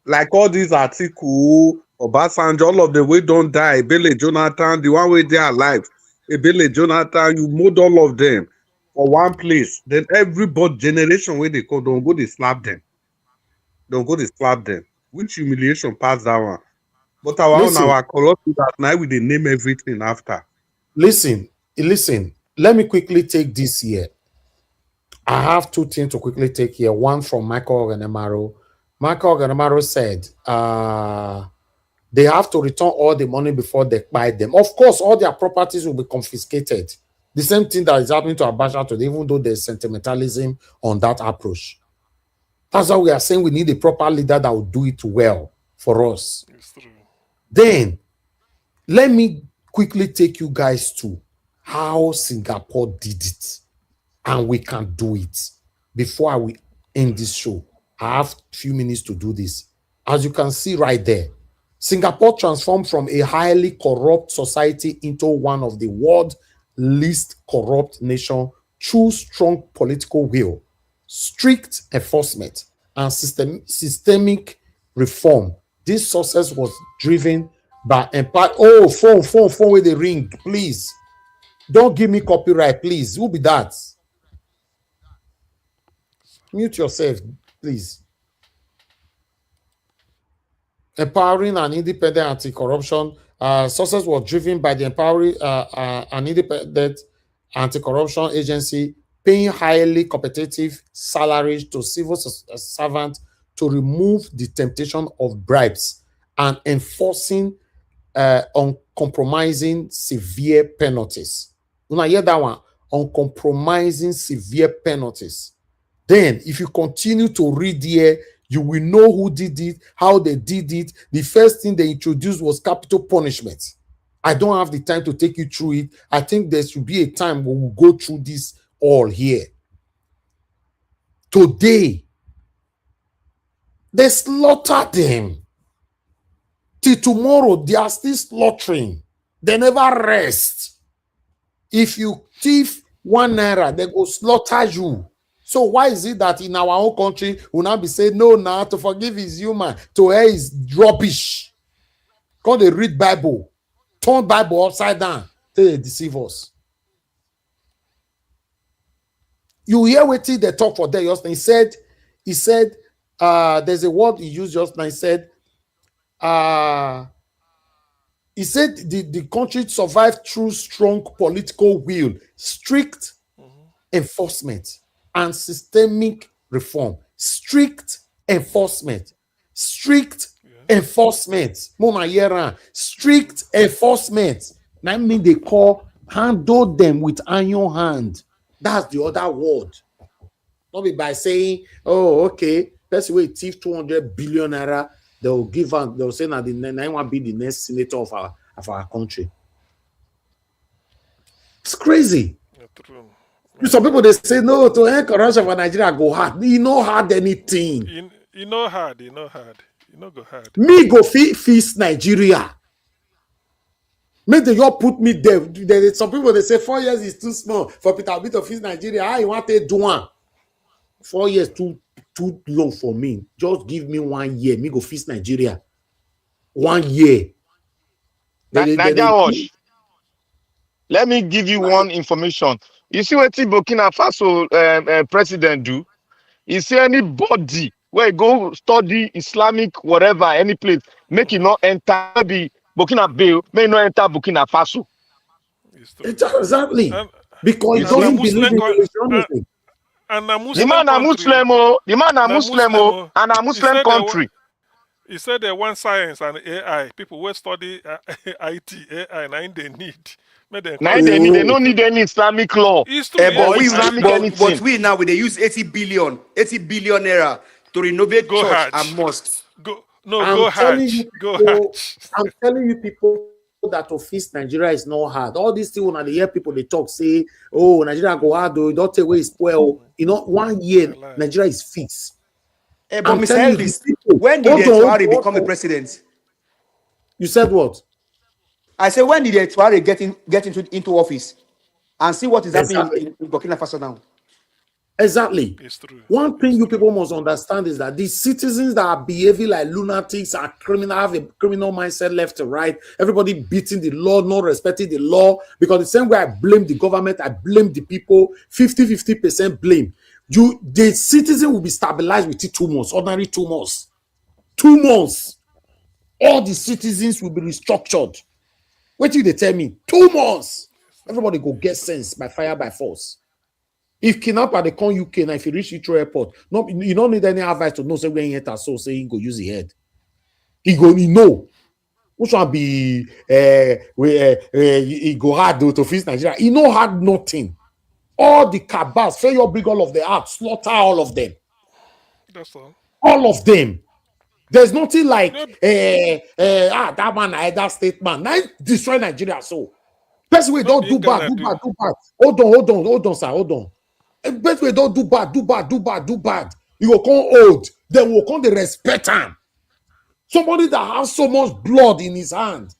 Like all these Atiku, Obasanjo, all of them we don't die. Ebele Jonathan, the one way they are alive. Ebele Jonathan, you mold all of them for one place. Then everybody generation where they call don't go they slap them. Don't go they slap them. Which humiliation pass that one? But our corrupt that now we they name everything after. Listen. Let me quickly take this here. I have two things to quickly take here. One from Michael Oganemaro. Michael Oganemaro said, they have to return all the money before they buy them. Of course, all their properties will be confiscated. The same thing that is happening to Abacha today, even though there's sentimentalism on that approach. That's why we are saying we need a proper leader that will do it well for us. Then, let me quickly take you guys to how Singapore did it. And we can do it. Before we end this show, I have a few minutes to do this. As you can see right there, Singapore transformed from a highly corrupt society into one of the world's least corrupt nations through strong political will. strict enforcement, and systemic reform. This success was driven by empire. Oh, phone with the ring, please. Don't give me copyright, please. Who be that? Mute yourself, please. Empowering and independent anti-corruption. Success was driven by the empowering and independent anti-corruption agency, paying highly competitive salaries to civil servants to remove the temptation of bribes and enforcing uncompromising severe penalties. Una hear that one? Uncompromising severe penalties. Then, if you continue to read here, you will know who did it, how they did it. The first thing they introduced was capital punishment. I don't have the time to take you through it. I think there should be a time when we'll go through this all here. Today, they slaughter them. Till tomorrow, they are still slaughtering. They never rest. If you thief 1 naira, they go slaughter you. So why is it that in our own country, we now be saying, no, now to forgive is human, to err is rubbish? Because they read Bible, turn Bible upside down, they deceive us. You hear what they talk for there just now. He said, there's a word he used just now. He said the country survived through strong political will, strict enforcement, and systemic reform. Strict enforcement. Strict enforcement. Strict enforcement. That means they call handle them with iron hand. That's the other word. Not be by saying, oh, okay, that's the way thief 200 billion naira. They'll give out, they'll say that the nine will be the next senator of our country. It's crazy. Some people they say no to end corruption for Nigeria go hard. You know hard anything. You know hard. You know go hard. Me go feast Nigeria. Make the y'all put me there. Some people they say 4 years is too small for Peter Obi to feast Nigeria. How you want to do one? 4 years too long for me. Just give me 1 year. Me go feast Nigeria. 1 year. Nigeria, let me give you one information. You see what Burkina Faso president do? You see anybody where go study Islamic whatever, any place, make it not enter the Burkina Faso, may not enter Burkina Faso. Exactly. Because he doesn't believe in religionism. And a The Muslim man a Muslim, and a Muslim country. He said they want science and AI. People will study IT, AI, and they need. They don't need any Islamic law. But we now they use 80 billion naira to renovate church and mosques. Go Hajj. I'm telling you people that to feast Nigeria is not hard. All these things when I hear people they talk, say, oh, Nigeria go hard, though, don't take away his spoil. You know, 1 year Nigeria is fixed. But Mr. Elvis, when did Etuari become a president? You said what? I said, when did Etuari get into office? And see what is happening in Burkina Faso now. Exactly. It's true. One thing you people must understand is that these citizens that are behaving like lunatics are criminal, have a criminal mindset left to right. Everybody beating the law, not respecting the law. Because the same way I blame the government, I blame the people. 50% blame. The citizen will be stabilized within 2 months, ordinary 2 months. 2 months. All the citizens will be restructured. What do they tell me? 2 months. Everybody go get sense by fire, by force. If kidnapper they come UK now, if you reach Heathrow Airport, no, you don't need any advice to know say when he enter, so say he go use his head. He know. Which one be he go hard though to face Nigeria. He no hard nothing. All the cabals, failure bring all of the out, slaughter all of them. That's all. All of them. There's nothing like that man, that state man. Now destroy Nigeria. So best way don't do bad. Hold on, sir. Hold on. Best way don't do bad. You will come old. Then will come the respect him. Somebody that has so much blood in his hand.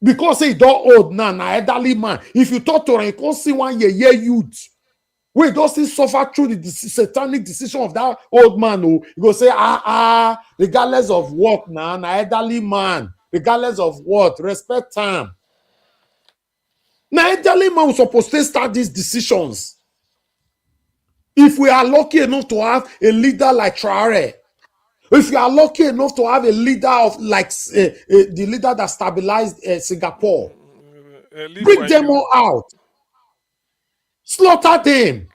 Because he don't old now, elderly man. If you talk to him, you can't see 1 year youth. We don't still suffer through the satanic decision of that old man who go say, regardless of what now, an elderly man, regardless of what, respect time. Now, elderly man was supposed to start these decisions. If we are lucky enough to have a leader like Traore, if you are lucky enough to have a leader of like the leader that stabilized Singapore, bring them all out, slaughter them.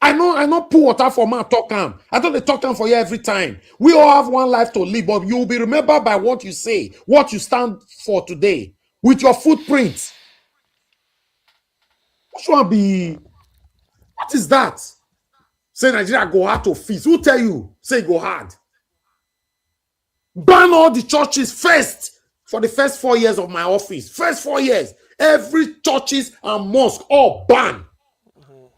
I know put water for man talk am. I don't talk am for you every time. We all have one life to live, but you will be remembered by what you say, what you stand for today, with your footprints. Which one be? What is that? Say Nigeria go hard to feast. Who tell you? Say go hard. Ban all the churches first for the first 4 years of my office. First 4 years, every churches and mosque all ban.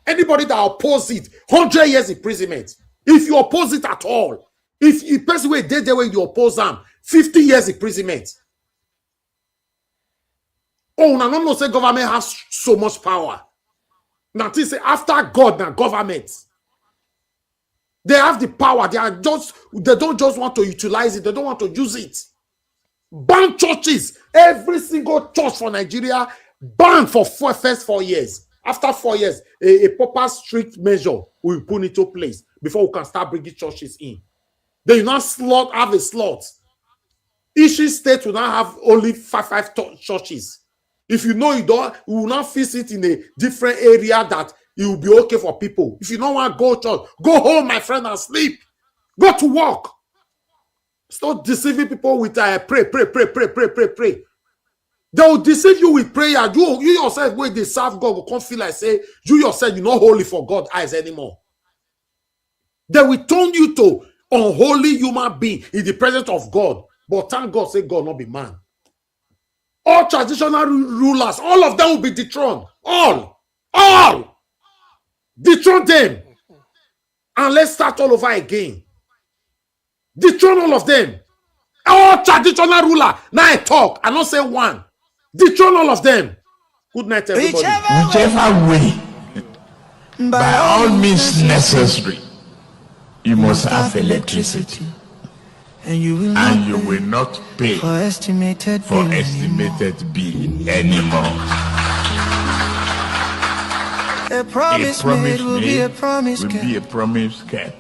Anybody that oppose it, 100 years imprisonment. If you oppose it at all, if you person way did the way you oppose them, 50 years imprisonment. Oh, now no say government has so much power. Now this say after God, now government. They have the power. They don't just want to utilize it. They don't want to use it. Ban churches. Every single church for Nigeria banned for first 4 years. After 4 years, a proper strict measure will be put into place before we can start bringing churches in. They will not have a slot. Each state will not have only five churches. If you know you will not visit in a different area that it will be okay for people. If you don't want to go to church, go home, my friend, and sleep. Go to work. Stop deceiving people with pray. They will deceive you with prayer. You yourself, when they serve God, will come feel like say, you yourself, you're not holy for God's eyes anymore. They will turn you to unholy human being in the presence of God. But thank God, say God not be man. All traditional rulers, all of them will be dethroned. All. Dethrone them. And let's start all over again. Dethrone all of them. All traditional ruler. Now I talk. I don't say one. Dethrone all of them. Good night, everybody. Whichever way, by all means necessary, you must have electricity. And you will not pay for estimated bill anymore. A promise made will be a promise kept.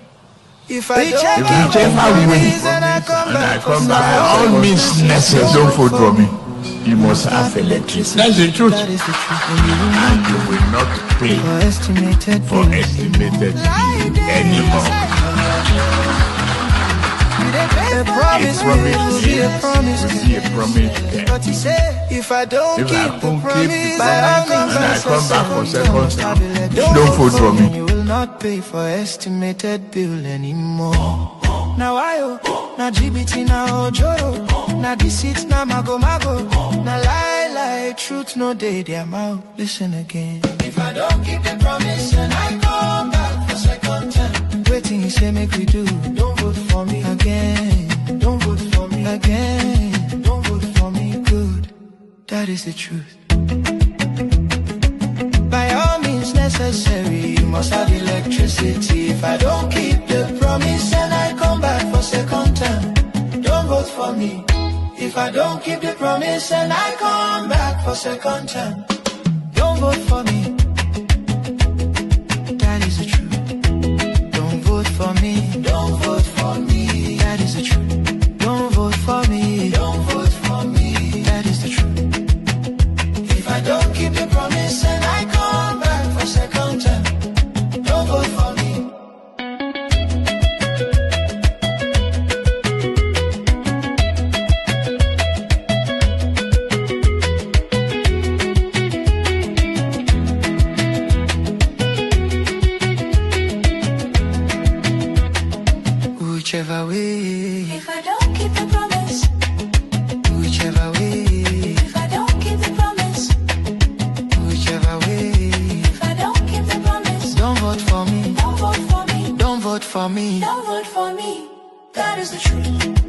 If I don't whichever way, and I come back, by all means necessary, don't vote for me. You must have electricity. That's the truth. And you will not pay for estimated bill anymore. A promise will be a promise. But he said, if I don't keep the promise, by all means, and I come back for second time, don't vote for me. You will not pay for estimated bill anymore. Now now GBT, now Ojoro, now deceit, now mago, now lie, truth, no day, their mouth. Listen again. If I don't keep the promise and I come back for second time, waiting, he say, make we do. Don't vote for me again. Don't vote for me again. Don't vote for me, good. That is the truth. By all means necessary, you must have electricity. If I don't keep the promise and I come back for second time, don't vote for me. If I don't keep the promise and I come back for second time, don't vote for me. That is the truth. Don't vote for me. Don't vote for me. That is the truth. Don't vote for me. Don't vote for me. That is the truth. If I don't keep the promise and I come back for second time, don't vote for me. Whichever way, if I don't keep the promise, whichever way, if I don't keep the promise, whichever way, if I don't keep the promise, don't vote for me, don't vote for me, don't vote for me, don't vote for me. That is the truth.